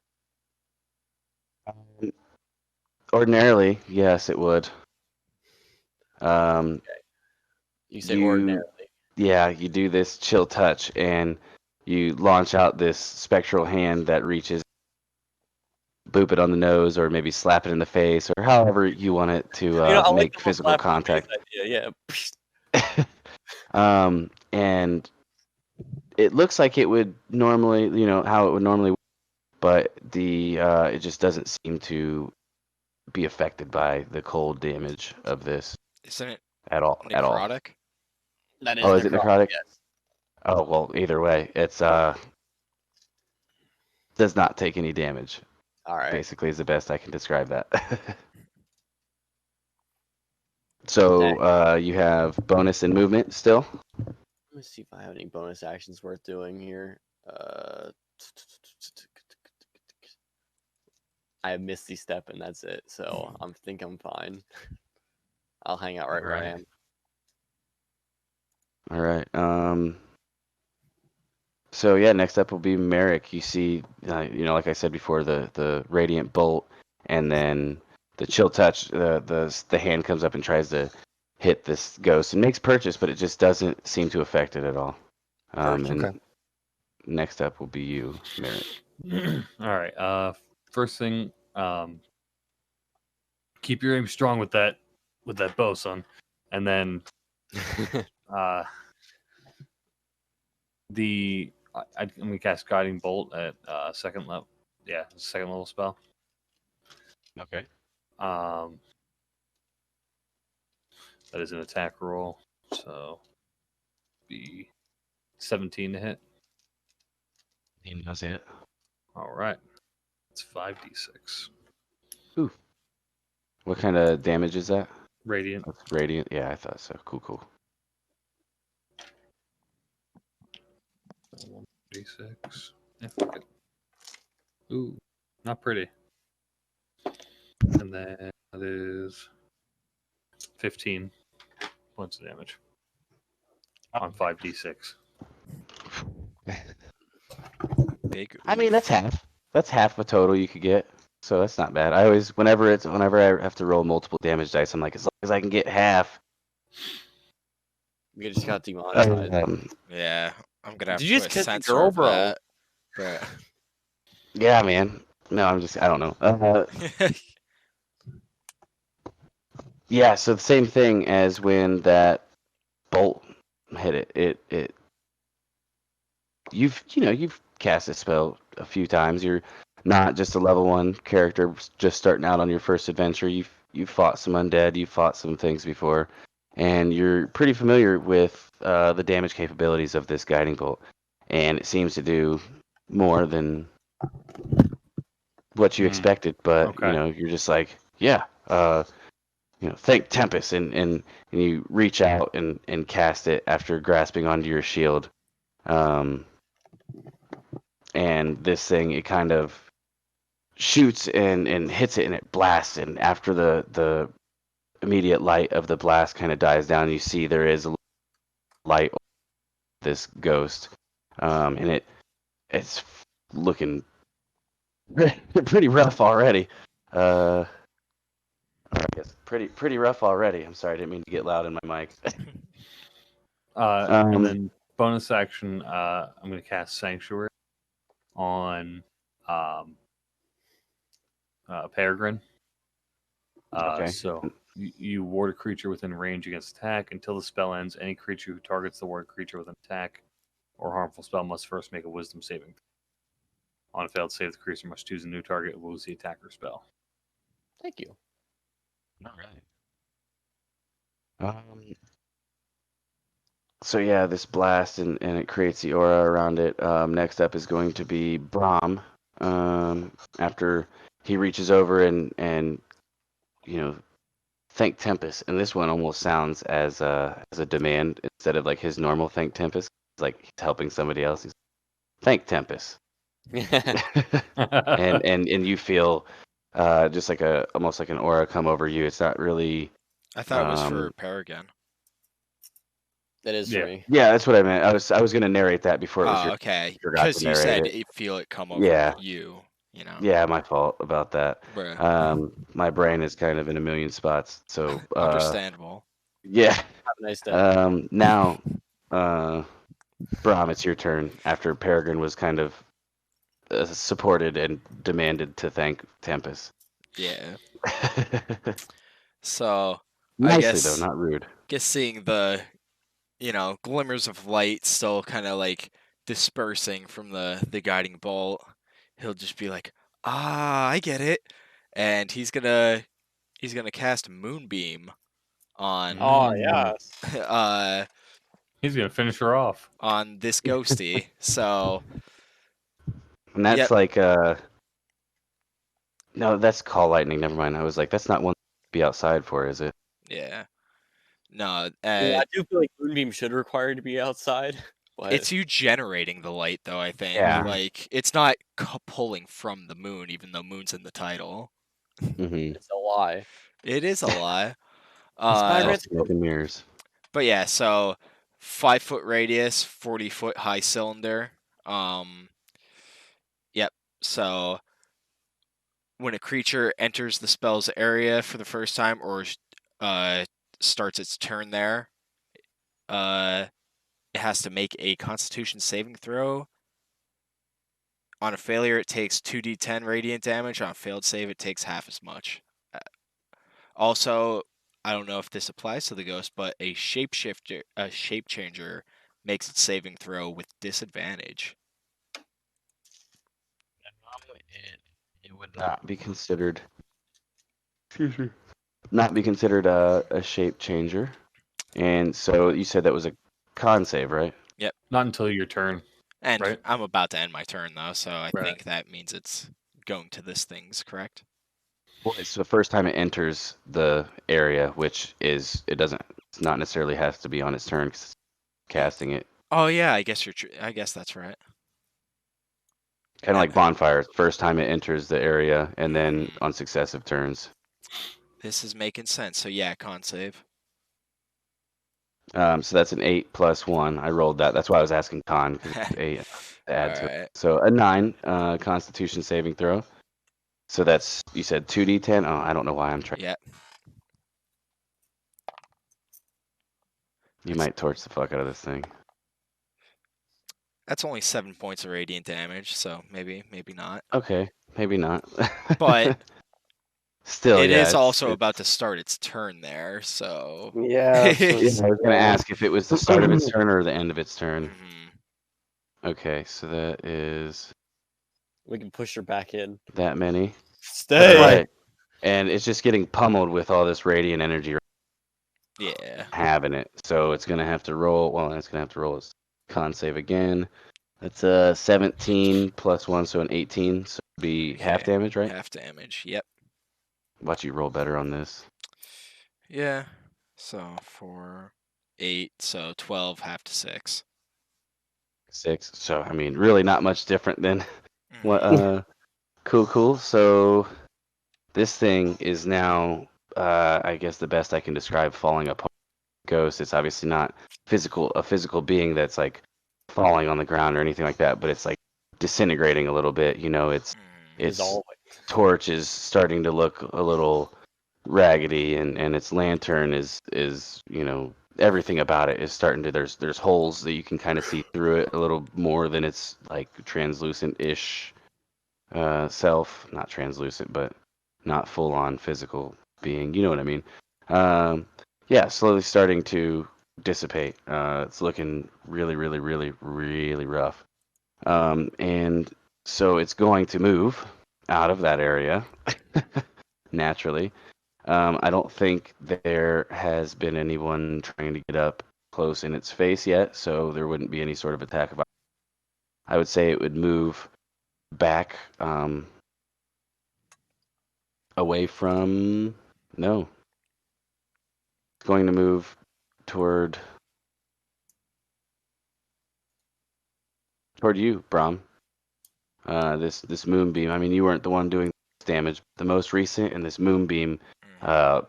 Ordinarily, yes, it would. You say ordinarily. Yeah, you do this chill touch, and you launch out this spectral hand that reaches, boop it on the nose, or maybe slap it in the face, or however you want it to I like make the whole physical slap in the face contact. idea. And it looks like it would normally, how it would normally, but it just doesn't seem to be affected by the cold damage of this Isn't it at all. necrotic? That is Oh, is it necrotic? Yes. Oh, well, either way, it's does not take any damage. All right. Basically, is the best I can describe that. So you have bonus and movement still. Let me see if I have any bonus actions worth doing here. I have Misty Step, and that's it. So I think I'm fine. I'll hang out right where I am. All right. So yeah, next up will be Merrick. You see, like I said before, the radiant bolt, and then the chill touch. The hand comes up and tries to hit this ghost and makes purchase, but it just doesn't seem to affect it at all. And Okay. next up will be you, Merrick. All right. First thing, keep your aim strong with that bow, son. And then I'm gonna cast Guiding Bolt at second level. Yeah, second level spell. Okay. That is an attack roll, so be 17 to hit. He knows it. All right, it's 5d6 Ooh. What kind of damage is that? radiant. That's radiant. Yeah, I thought so. Cool. 1d6. Yeah, fuck it. Ooh, not pretty. And then that is 15 points of damage on 5d6. Big. I mean, that's half. That's half a total you could get. So that's not bad. I always, whenever I have to roll multiple damage dice, I'm like, as long as I can get half. You just got demonetized. Yeah, I'm gonna have Did to you put just a kiss a censor girl, of bro? that. But yeah, man. No, I don't know. Yeah, so the same thing as when that bolt hit it. You've cast a spell a few times. You're not just a level 1 character just starting out on your first adventure. You've fought some undead, you've fought some things before, and you're pretty familiar with the damage capabilities of this guiding bolt. And it seems to do more than what you expected, but Okay. you're just like, yeah, thank Tempest, and you reach out and cast it after grasping onto your shield. And this thing, it kind of shoots and hits it, and it blasts, and after the immediate light of the blast kind of dies down, you see there is a light on this ghost, and it's looking pretty rough already. Or I guess pretty rough already. I'm sorry, I didn't mean to get loud in my mic. And then bonus action, I'm going to cast Sanctuary on Peregrine. Okay. So you ward a creature within range against attack. Until the spell ends, any creature who targets the warded creature with an attack or harmful spell must first make a wisdom saving. On a failed save, the creature must choose a new target and lose the attacker spell. Thank you. All right. So yeah, this blast and it creates the aura around it. Next up is going to be Brahm. After he reaches over and thank Tempest, and this one almost sounds as a demand instead of like his normal thank Tempest. It's like he's helping somebody else. He's thank Tempest, and you feel just like almost like an aura come over you. It's not really. I thought it was for Peregrine. That is Yeah. for me. Yeah, that's what I meant. I was gonna narrate that before it was your. Okay. Forgot Because to you narrate said it. you feel it come over Yeah. you. Yeah, my fault about that. Bruh. My brain is kind of in a million spots. So Understandable. yeah. Have a nice day. Now, Brahm, it's your turn. After Peregrine was kind of supported and demanded to thank Tempest. Yeah. So Nicely I guess though, not rude. seeing the glimmers of light still kind of like dispersing from the guiding bolt, he'll just be like, I get it, and he's gonna cast Moonbeam on Oh yes. He's going to finish her off. on this ghosty. So And that's Yep. like no, that's call lightning. Never mind. I was like, that's not one to be outside for, is it? yeah, no, Yeah, I do feel like Moonbeam should require to be outside. But it's you generating the light though. I think Yeah. like it's not pulling from the moon, even though moon's in the title. Mm-hmm. it's a lie. It is a lie. Pirates. Smoke and mirrors. But yeah, so 5-foot radius, 40-foot high cylinder. Yep. So when a creature enters the spell's area for the first time or starts its turn there, it has to make a Constitution saving throw. On a failure, it takes 2d10 radiant damage. On a failed save, it takes half as much. Also, I don't know if this applies to the ghost, but a shape changer makes its saving throw with disadvantage. It would not be considered. Not be considered a shape changer. And so you said that was a con save, right? Not until your turn. And Right. I'm about to end my turn, though, so I Right. think that means it's going to this thing's correct? Well, it's the first time it enters the area, which is it's not necessarily has to be on its turn 'cause it's casting it. Oh, yeah, I guess I guess that's right. Kind of like bonfires. First time it enters the area, and then on successive turns. This is making sense. So, yeah, con save. So that's an 8 plus 1. I rolled that. That's why I was asking con, 'cause it's 8. to add to it. Alright. So a 9 Constitution saving throw. So that's, you said 2d10? Oh, I don't know why I'm trying. Yeah. You might torch the fuck out of this thing. That's only 7 points of radiant damage, so maybe not. Okay, maybe not. But still, it yeah, is it's- also it's- about to start its turn there, so. Yeah. Yeah, I was gonna ask if it was the start of its turn or the end of its turn. Mhm. Okay, so that is We can push her back in. that many. Stay. Right. And it's just getting pummeled with all this radiant energy Yeah. having it. So it's gonna have to roll. Well, it's gonna have to roll its con save again. That's a 17 plus 1, so an 18. So it'd be half Okay, damage, right? Half damage. Yep. Watch you roll better on this. Yeah. So 4, 8, so 12, half to 6. 6. So I mean, really not much different than what. Mhm. Cool. So this thing is now, I guess the best I can describe, falling apart. Ghost. It's obviously not a physical being that's like falling on the ground or anything like that, but it's like disintegrating a little bit. You know, its Dissolving. torch is starting to look a little raggedy, and its lantern is everything about it is starting to there's holes that you can kind of see through it a little more than its like translucent-ish self. Not translucent, but not full on physical being. You know what I mean? Yeah, slowly starting to dissipate. It's looking really, really, really, really rough. And so it's going to move out of that area naturally. I don't think there has been anyone trying to get up close in its face yet, so there wouldn't be any sort of attack. I would say it would move back away from. No. It's going to move toward you, Brom. This moonbeam. I mean, you weren't the one doing this damage. The most recent, and this moonbeam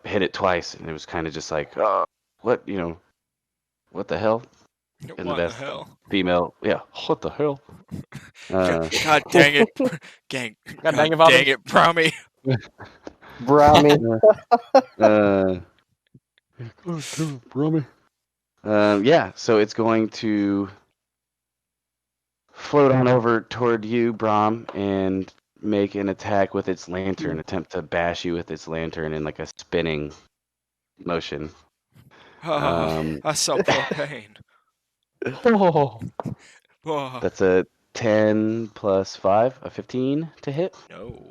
hit it twice, and it was kind of just like, oh, what what the hell? In the What the best hell? female, yeah, what the hell? God dang it. Gang. God dang it, Bobby. Dang it, Brahmi. Brahmi. Yeah, so it's going to float on over toward you, Brom, and make an attack with its lantern, attempt to bash you with its lantern in like a spinning motion. I saw propane. Oh, That's a 10 plus 5, a 15 to hit. no.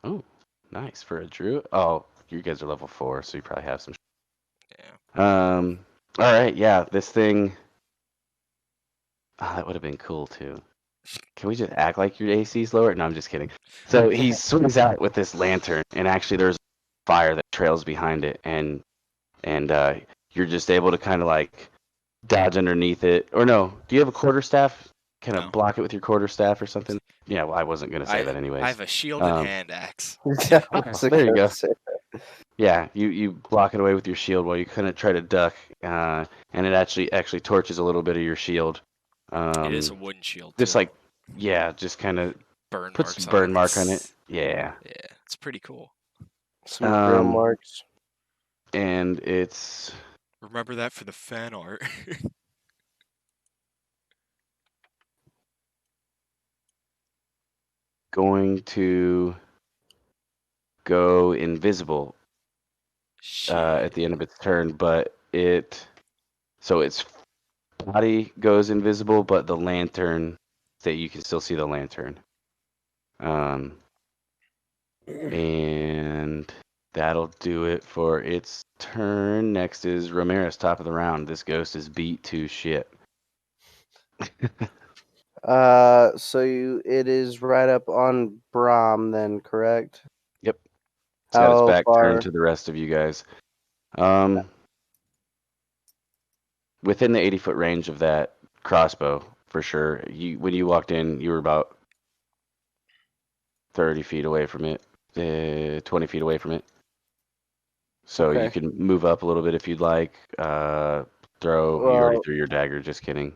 Oh, nice for a druid. Oh, you guys are level 4, so you probably have some. Yeah. All right, yeah, this thing. Oh, that would have been cool too. Can we just act like your AC's lower? No, I'm just kidding. So he swings out with this lantern, and actually there's fire that trails behind it, and you're just able to kind of like dodge underneath it. Or no, do you have a quarterstaff? Kind of No. block it with your quarterstaff or something? Yeah, well, I wasn't gonna say that anyways. I have a shield and hand axe. Yeah, I was There you gonna go. say. Yeah, you block it away with your shield while you kind of try to duck, and it actually torches a little bit of your shield. It is a wooden shield. Just too. like, yeah, just kind of burn put marks some burn mark on it. It's- Yeah, Yeah, it's pretty cool. Some grill marks. and it's Remember that for the fan art. going to go invisible at the end of its turn, but its body goes invisible, but the lantern, that you can still see the lantern. And that'll do it for its turn. Next is Romaris, top of the round. This ghost is beat to shit. It is right up on Brahm then, correct? Yep. It's got its How back far? turned to the rest of you guys. Within the 80-foot range of that crossbow, for sure. When you walked in, you were about 30 feet away from it, 20 feet away from it. So Okay. you can move up a little bit if you'd like. You already threw your dagger, just kidding.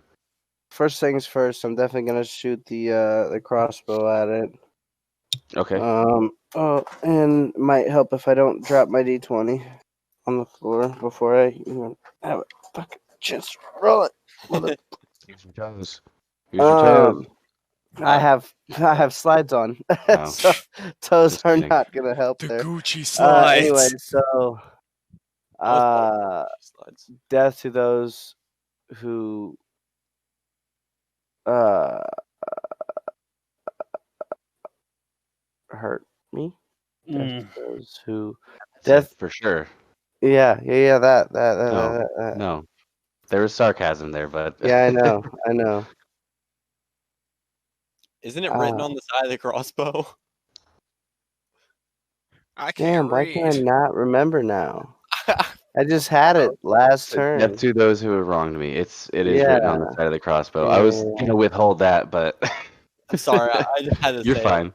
first things first. I'm definitely gonna shoot the crossbow at it. Okay. And it might help if I don't drop my d20 on the floor before I have a fucking chance to roll it. Mother- Use your toes. Use your toes. I have slides on, Oh. so toes Just are kidding. not gonna help The there. Gucci slides. Anyway, so I was part of slides. death to those who hurt me. Death to those who That's death. for sure. Yeah. That. No. There was sarcasm there, but Yeah, I know. Isn't it written on the side of the crossbow? I can't Damn, why can I read. not remember now? I just had it last turn. Death to those who have wronged me. It is written on the side of the crossbow. I was Yeah. gonna withhold that, but I'm sorry, I just had to you're say fine. it.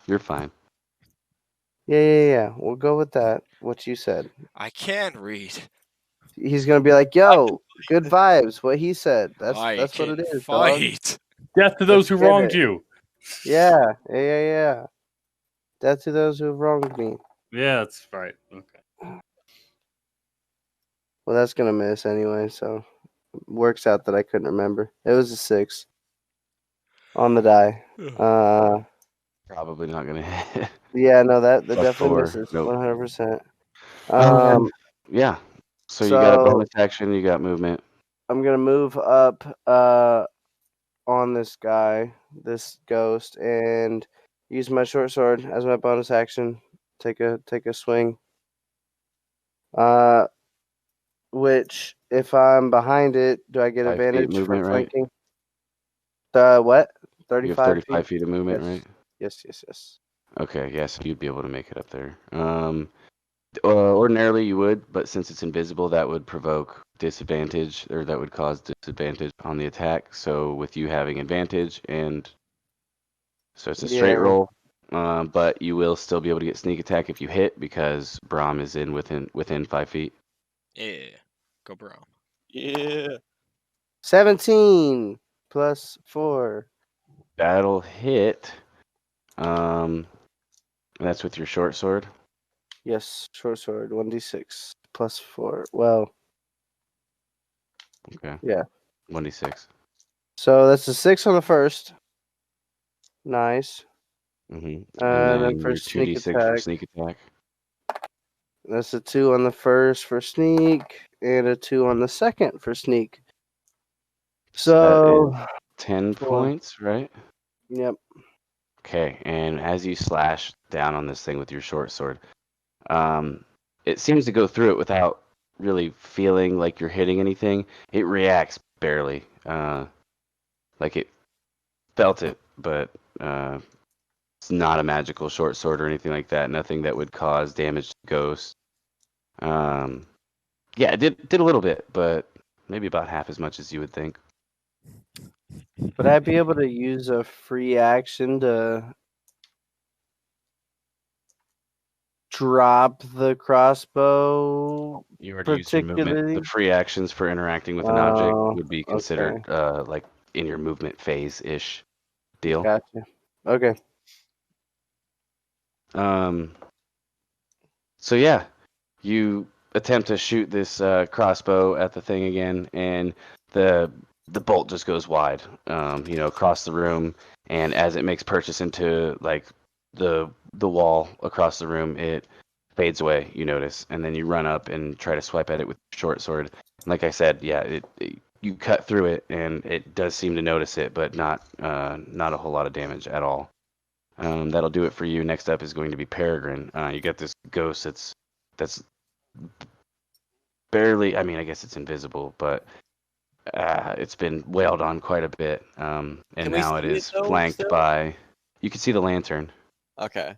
You're fine. Yeah. We'll go with that. What you said. I can't read. He's gonna be like, "Yo, good vibes." What he said. That's I what can it is, dog. fight. Death to those who Let's get wronged it. you. Yeah. Death to those who have wronged me. Yeah, that's right. Okay. Well, that's gonna miss anyway, so works out that I couldn't remember. It was a 6 on the die. Probably not gonna hit. Yeah, no, that A definitely 4. misses. Nope. 100%. Yeah. So you got a bonus action. You got movement. I'm gonna move up on this guy, this ghost, and use my short sword as my bonus action. Take a swing. Which if I'm behind it, do I get 5 feet advantage for movement, right? flanking? The what? You have 35 35 feet of movement, right? Yes. Okay, yes, you'd be able to make it up there. Ordinarily you would, but since it's invisible, that would provoke disadvantage, or that would cause disadvantage on the attack. So with you having advantage, and so it's a straight Yeah. roll, but you will still be able to get sneak attack if you hit because Brahm is within 5 feet. Yeah. Go bro. Yeah. 17 plus 4. That'll hit. That's with your short sword. Yes, short sword, 1d6 plus 4. Well, Okay. yeah. 1d6. So that's a 6 on the first. Nice. And And then then for your sneak 2d6 for attack, sneak attack. that's a 2 on the first for sneak, and a 2 on the second for sneak. So, that is 10 4. points, right? Yep. Okay, and as you slash down on this thing with your short sword, it seems to go through it without really feeling like you're hitting anything. It reacts barely, like it felt it, but it's not a magical short sword or anything like that. Nothing that would cause damage to ghosts. Yeah, it did a little bit, but maybe about half as much as you would think. Would I be able to use a free action to drop the crossbow? You already used your movement. The Particularly? free actions for interacting with an object Oh, would be considered like in your movement phase ish deal. Gotcha. Okay. So yeah, you attempt to shoot this crossbow at the thing again, and the bolt just goes wide, across the room. And as it makes purchase into like the wall across the room, it fades away. You notice, and then you run up and try to swipe at it with your short sword. Like I said, yeah, you cut through it, and it does seem to notice it, but not a whole lot of damage at all. That'll do it for you. Next up is going to be Peregrine. You got this ghost that's barely. I mean, I guess it's invisible, but it's been wailed on quite a bit. And Can we now it see it, is though, flanked still? by. You can see the lantern. Okay.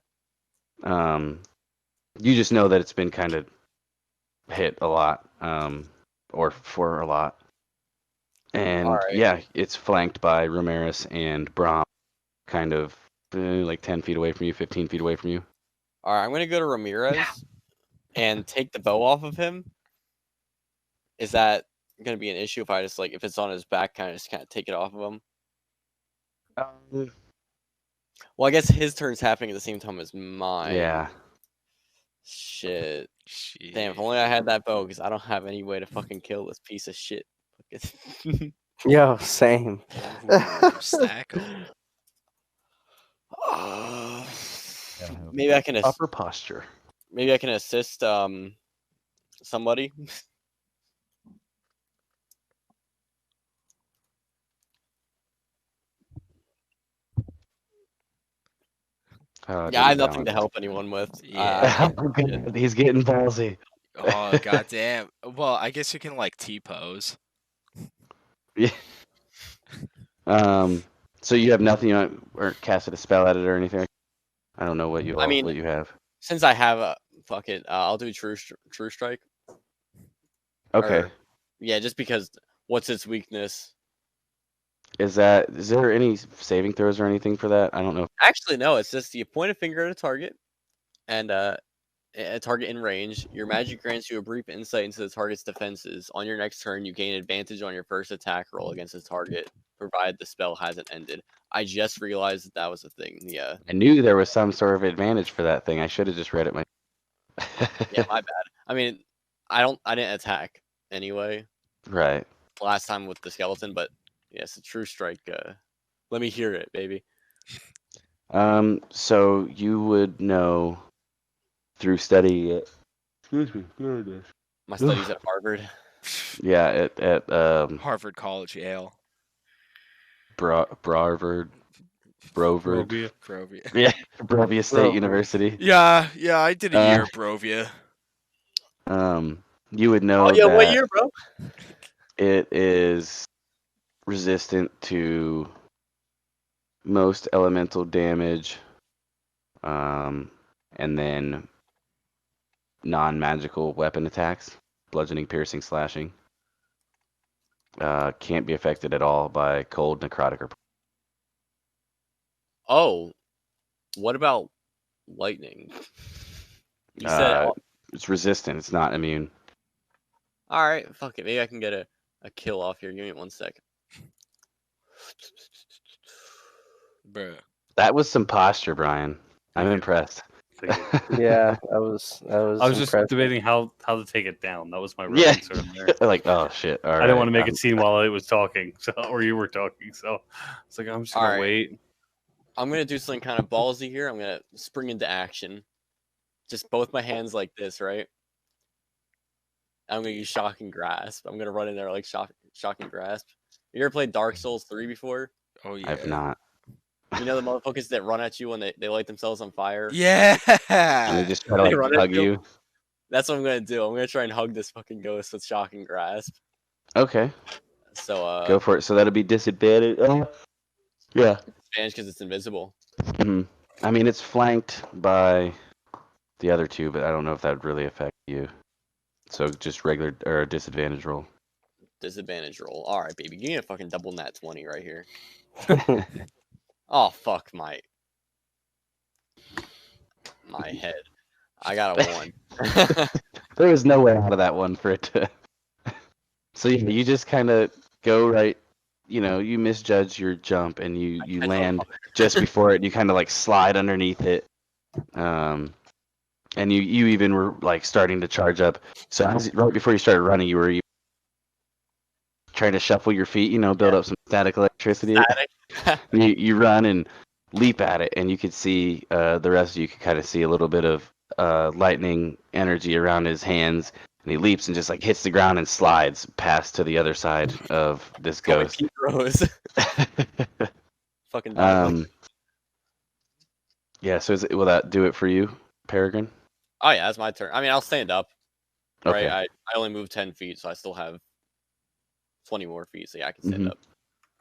You just know that it's been kind of hit a lot, or for a lot. And Alright. yeah, it's flanked by Romaris and Brahm, kind of like 10 feet away from you, 15 feet away from you. All right, I'm gonna go to Ramirez and take the bow off of him. Is that gonna be an issue if I just like if it's on his back, kind of take it off of him? Well, I guess his turn's happening at the same time as mine. Yeah. Shit. Shit. Damn, if only I had that bow, because I don't have any way to fucking kill this piece of shit. Yo, same. Ooh, stack 'em. Maybe I can Upper posture. maybe I can assist somebody. Yeah, I have nothing to help anyone with. Yeah. He's getting ballsy. Oh goddamn. Well, I guess you can like T-pose. Yeah. So you have nothing on or casted a spell at it or anything? I don't know what you I mean, what you have. Since I have a fuck it, I'll do true strike. Okay. Or, yeah, just because what's its weakness? Is there any saving throws or anything for that? I don't know. Actually, no. It's just you point a finger at a target, and a target in range. Your magic grants you a brief insight into the target's defenses. On your next turn, you gain advantage on your first attack roll against the target, provided the spell hasn't ended. I just realized that was a thing. Yeah. I knew there was some sort of advantage for that thing. I should have just read it Yeah, my bad. I mean, I didn't attack anyway. Right. Last time with the skeleton, but yes, a true strike. Let me hear it, baby. So you would know through study. Excuse me. There it is. My studies at Harvard. Yeah, at Harvard College Ale. Brovard. Robia. Brovia. Yeah, Brovia State Bro. University. Yeah, I did a year at Brovia. You would know Oh yeah, that what year, bro? it is resistant to most elemental damage, and then non-magical weapon attacks, bludgeoning, piercing, slashing. Can't be affected at all by cold, necrotic, or Oh, what about lightning? You said it's resistant. It's not immune. all right. Fuck it. Maybe I can get a kill off here. Give me 1 second. Bruh. That was some posture, Brian. I'm impressed. Yeah, I was I was just impressed. debating how to take it down. That was my real Yeah. concern there. Like, oh shit! All I right. didn't want to make it seem while it was talking, so or you were talking. So it's like I'm just gonna Alright. wait. I'm gonna do something kind of ballsy here. I'm gonna spring into action. Just both my hands like this, right? I'm gonna use shocking grasp. I'm gonna run in there like shocking grasp. You ever played Dark Souls 3 before? Oh yeah. I've not. You know the motherfuckers that run at you when they light themselves on fire? Yeah. And they just try to They like run hug into you. you. That's what I'm gonna do. I'm gonna try and hug this fucking ghost with shocking grasp. Okay, So go for it. So that'll be disadvantage. Yeah. advantage because it's invisible. Mhm. I mean, it's flanked by the other two, but I don't know if that would really affect you. So just regular or disadvantage roll. Disadvantage roll. All right, baby. Give me a fucking double nat 20 right here. Oh fuck my head. I got a 1. There was no way out of that one for it to. So you just kind of go right. You misjudge your jump and you I land just before it. And you kind of like slide underneath it. And you even were like starting to charge up. So right before you started running, you were trying to shuffle your feet. Build up some static electricity. Static. You run and leap at it, and you could see the rest of you could kind of see a little bit of lightning energy around his hands, and he leaps and just like hits the ground and slides past to the other side of this Call me ghost. Pete Rose. Fucking dog. Yeah. So will that do it for you, Peregrine? Oh yeah, that's my turn. I mean, I'll stand up. Okay. Right. I only moved 10 feet, so I still have 20 more feet. So yeah, I can stand Mhm. up.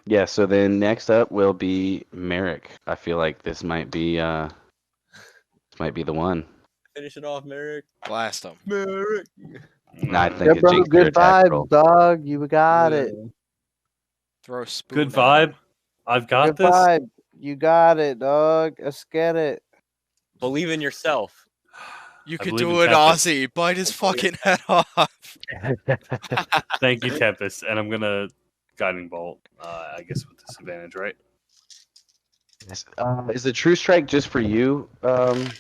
Yeah. So then next up will be Merrick. I feel like this might be the one. Finish it off, Merrick. Blast him. Merrick. No, I Mm. think Yeah, it bro, jinxed your good attack vibes, roll. dog. You got it. Throw a spoon. Good at vibe. him. I've got Good this. vibe. You got it, dog. Let's get it. Believe in yourself. You I could believe do in it, Tempest. Ozzy. Bite his fucking head off. Thank you, Tempest. And I'm gonna guiding bolt. I guess with disadvantage, right? Yes. Is the true strike just for you, Elliot?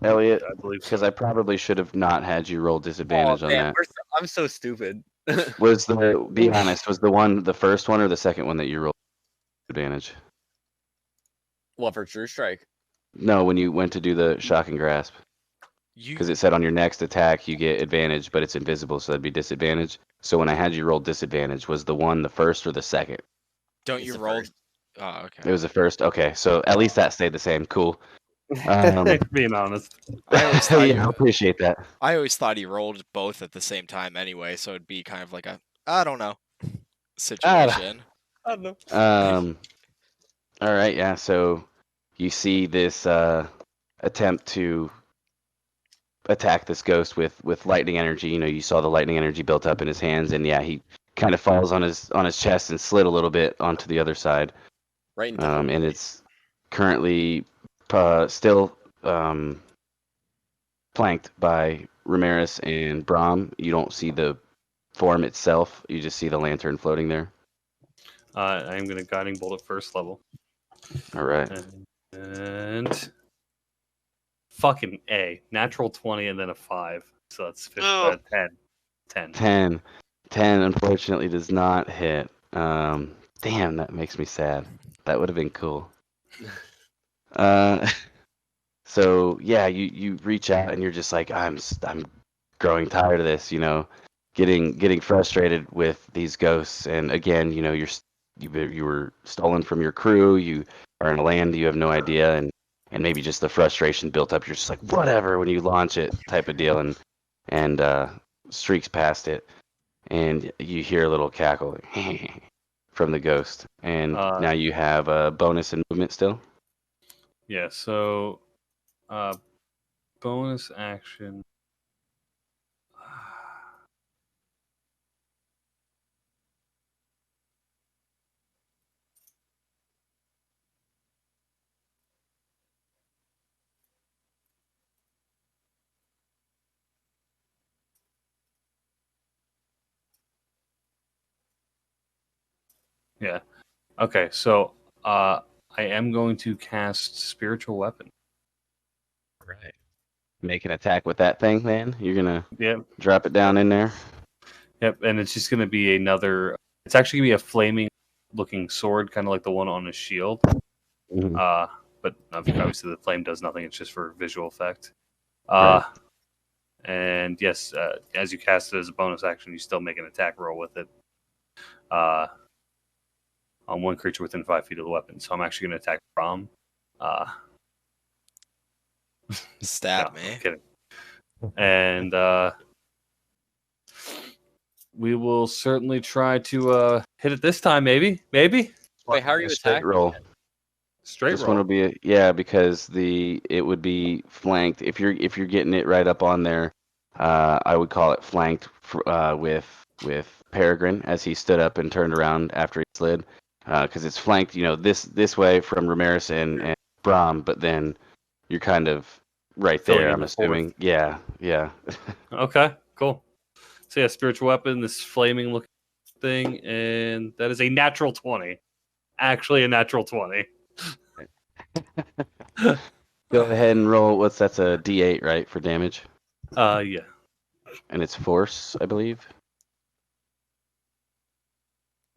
I believe Because so. I probably should have not had you roll Oh disadvantage on man, that. I'm so stupid. Was be honest, was the first one or the second one that you rolled disadvantage? What for True Strike? No, when you went to do the shocking grasp. You Because it said on your next attack you get advantage, but it's invisible, so that'd be disadvantage. So when I had you roll disadvantage, was the one the first or the second? don't It's you the roll? first. Oh, It okay. was the first. Okay, so at least that stayed the same. Cool. Thanks for being honest. I always thought Yeah, I appreciate that. I always thought he rolled both at the same time anyway, so it'd be kind of like a I don't know situation. I don't know. All right, yeah. So you see this attempt to attack this ghost with lightning energy. You know, you saw the lightning energy built up in his hands, and yeah, he kind of falls on his chest and slid a little bit onto the other side. Right into And it's currently still flanked by Romaris and Brahm. You don't see the form itself; you just see the lantern floating there. I'm gonna guiding bolt at first level. All right. And fucking A. Natural 20 and then a 5. So that's 10. 10. 10 unfortunately does not hit. Damn, that makes me sad. That would have been cool. So yeah, you reach out and you're just like, I'm growing tired of this, you know, getting frustrated with these ghosts. And again, you know, you were stolen from your crew. You are in a land you have no idea, and maybe just the frustration built up. You're just like, whatever, when you launch it, type of deal, and streaks past it, and you hear a little cackle from the ghost, and now you have a bonus in movement still. Yeah, so bonus action. Yeah. Okay, so I am going to cast Spiritual Weapon. Right. Make an attack with that thing, man. You're gonna Yep. drop it down in there. Yep, and it's just going to be another. It's actually going to be a flaming looking sword, kind of like the one on his shield. Mhm. But obviously the flame does nothing. It's just for visual effect. Right. And yes, as you cast it as a bonus action, you still make an attack roll with it. On one creature within 5 feet of the weapon. So I'm actually going to attack Brahm. Stab No, me. I'm kidding. And we will certainly try to hit it this time. Maybe. Wait, how are you Straight attacking? roll. Straight This roll. one will be because it would be flanked if you're getting it right up on there. I would call it flanked with Peregrine as he stood up and turned around after he slid, because it's flanked, you know, this way from Romaris and Brahm, but then you're kind of right Filling there. in I'm the fourth. assuming. Yeah. Okay, cool. So yeah, spiritual weapon, this flaming looking thing, and that is a natural 20. Actually, a natural 20. Go ahead and roll. That's a D8, right, for damage, Yeah. and it's force, I believe.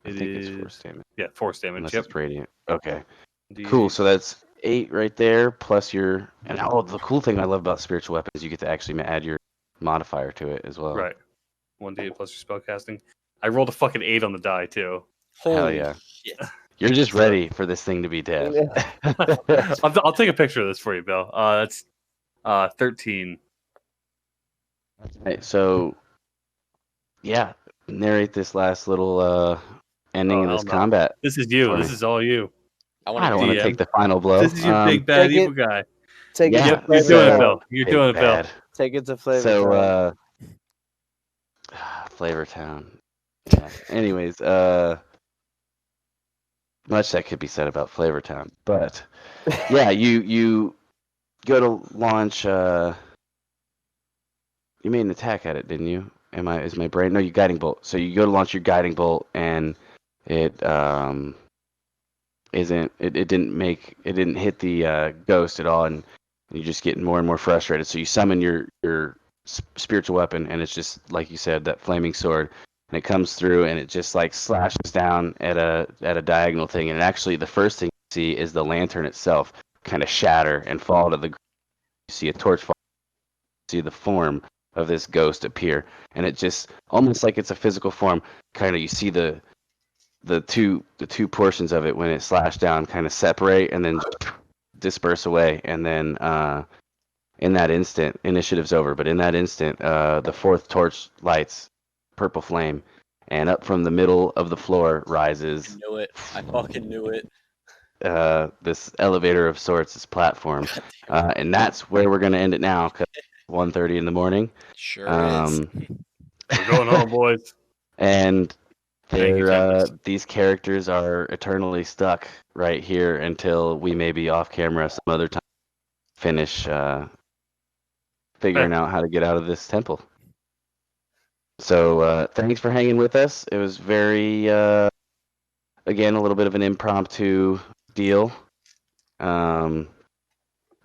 I It think it's is force damage. Yeah, force damage. Unless Yep. it's radiant. Okay. D8. Cool. So that's 8 right there, plus the cool thing I love about spiritual weapons is you get to actually add your modifier to it as well. Right. 1d8 plus your spell casting. I rolled a fucking 8 on the die too. Hell Holy yeah. shit. You're just ready for this thing to be dead. I'll take a picture of this for you, Bill. That's 13. Right, so yeah, narrate this last little ending Oh, of this hell no. combat. This is you. for This me. is all you. I I want don't to want to DM. take the final blow. This is your big bad Take it. evil guy. Take Yeah, it Yep, to you're Flavor doing it, Town. Bill. You're big doing it, Bill. bad. Take it to Flavor So Town. Flavor Town. Yeah. Anyways, much that could be said about Flavor Town, but yeah, you go to launch. You made an attack at it, didn't you? Is my brain? No, you guiding bolt. So you go to launch your guiding bolt, and it isn't. It didn't hit the ghost at all, and you're just getting more and more frustrated. So you summon your spiritual weapon, and it's just like you said, that flaming sword, and it comes through, and it just like slashes down at a diagonal thing, and actually the first thing you see is the lantern itself kind of shatter and fall to the ground. You see a torch fall. You see the form of this ghost appear, and it just almost like it's a physical form. Kind of you see the two portions of it when it slashed down kind of separate and then disperse away, and then in that instant, initiative's over. But in that instant, the fourth torch lights purple flame, and up from the middle of the floor rises Knew it. I fucking knew it. this elevator of sorts, this platform, and that's where we're gonna end it now. 'Cause 1:30 in the morning. Sure is. We're going home, boys. And Thank you, Tempest. these characters are eternally stuck right here until we may be off camera some other time. Finish figuring out how to get out of this temple. So thanks for hanging with us. It was very, again, a little bit of an impromptu deal. Doing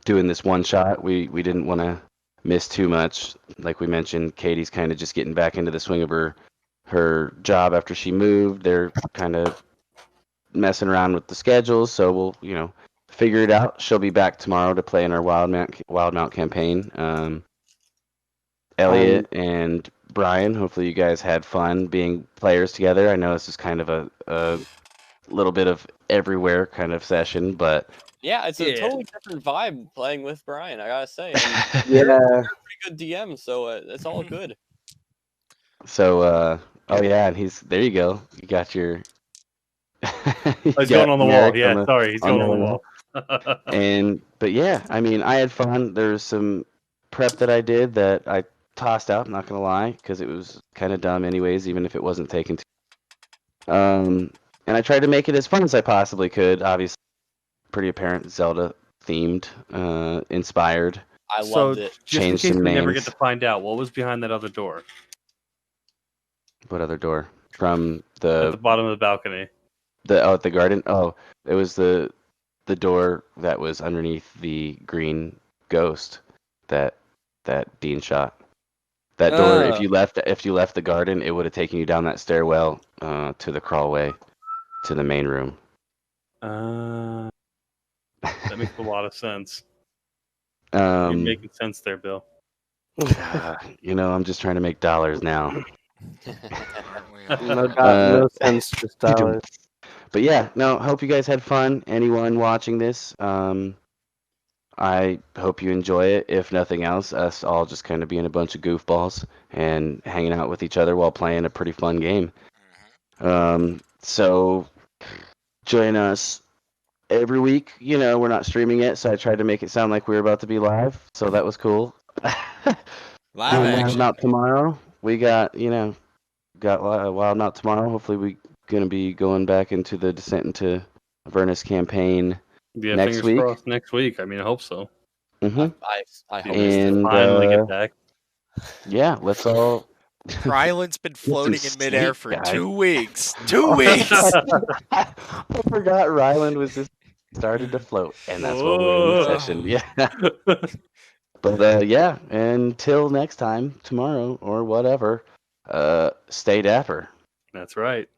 this one shot, we didn't want to miss too much. Like we mentioned, Katie's kind of just getting back into the swing of her job after she moved. They're kind of messing around with the schedules, so we'll figure it out. She'll be back tomorrow to play in our Wildmount campaign. Elliot and Brian, hopefully you guys had fun being players together. I know this is kind of a little bit of everywhere kind of session, but Yeah, it's a Yeah. totally different vibe playing with Brian, I gotta say. And Yeah. you're a pretty good DM, so it's all good. so oh yeah, and there you go. You got your He's going on the wall. Yeah, sorry, he's going on the wall. But yeah, I mean, I had fun. There's some prep that I did that I tossed out. I'm not gonna lie, because it was kind of dumb, anyways. Even if it wasn't taken. And I tried to make it as fun as I possibly could. Obviously, pretty apparent Zelda themed, inspired. I So, loved it. just in Change case some we never names. get to find out, what was behind that other door What other door? From at the the bottom of the balcony? at the garden. Oh, it was the door that was underneath the green ghost that Dean shot. That door, if you left the garden, it would have taken you down that stairwell to the crawlway to the main room. That makes a lot of sense. You're making sense there, Bill. I'm just trying to make dollars now. No sense, just dollars. But yeah, no, hope you guys had fun. Anyone watching this, I hope you enjoy it. If nothing else, us all just kind of being a bunch of goofballs and hanging out with each other while playing a pretty fun game. So join us every week. We're not streaming it, so I tried to make it sound like we were about to be live. So that was cool. Live action. Wild tomorrow. We got Wild Mount tomorrow. Hopefully we gonna be going back into the Descent into Avernus campaign. Yeah, Next fingers week? crossed next week. I mean, I hope so. Hmm I hope And so. Finally get back. yeah, let's all. Ryland's been floating in midair sleep, for guys. 2 weeks. 2 weeks. I forgot Ryland was just started to float, and that's what we're in the Whoa. session. Yeah. But yeah, until next time, tomorrow or whatever, stay dapper. That's right.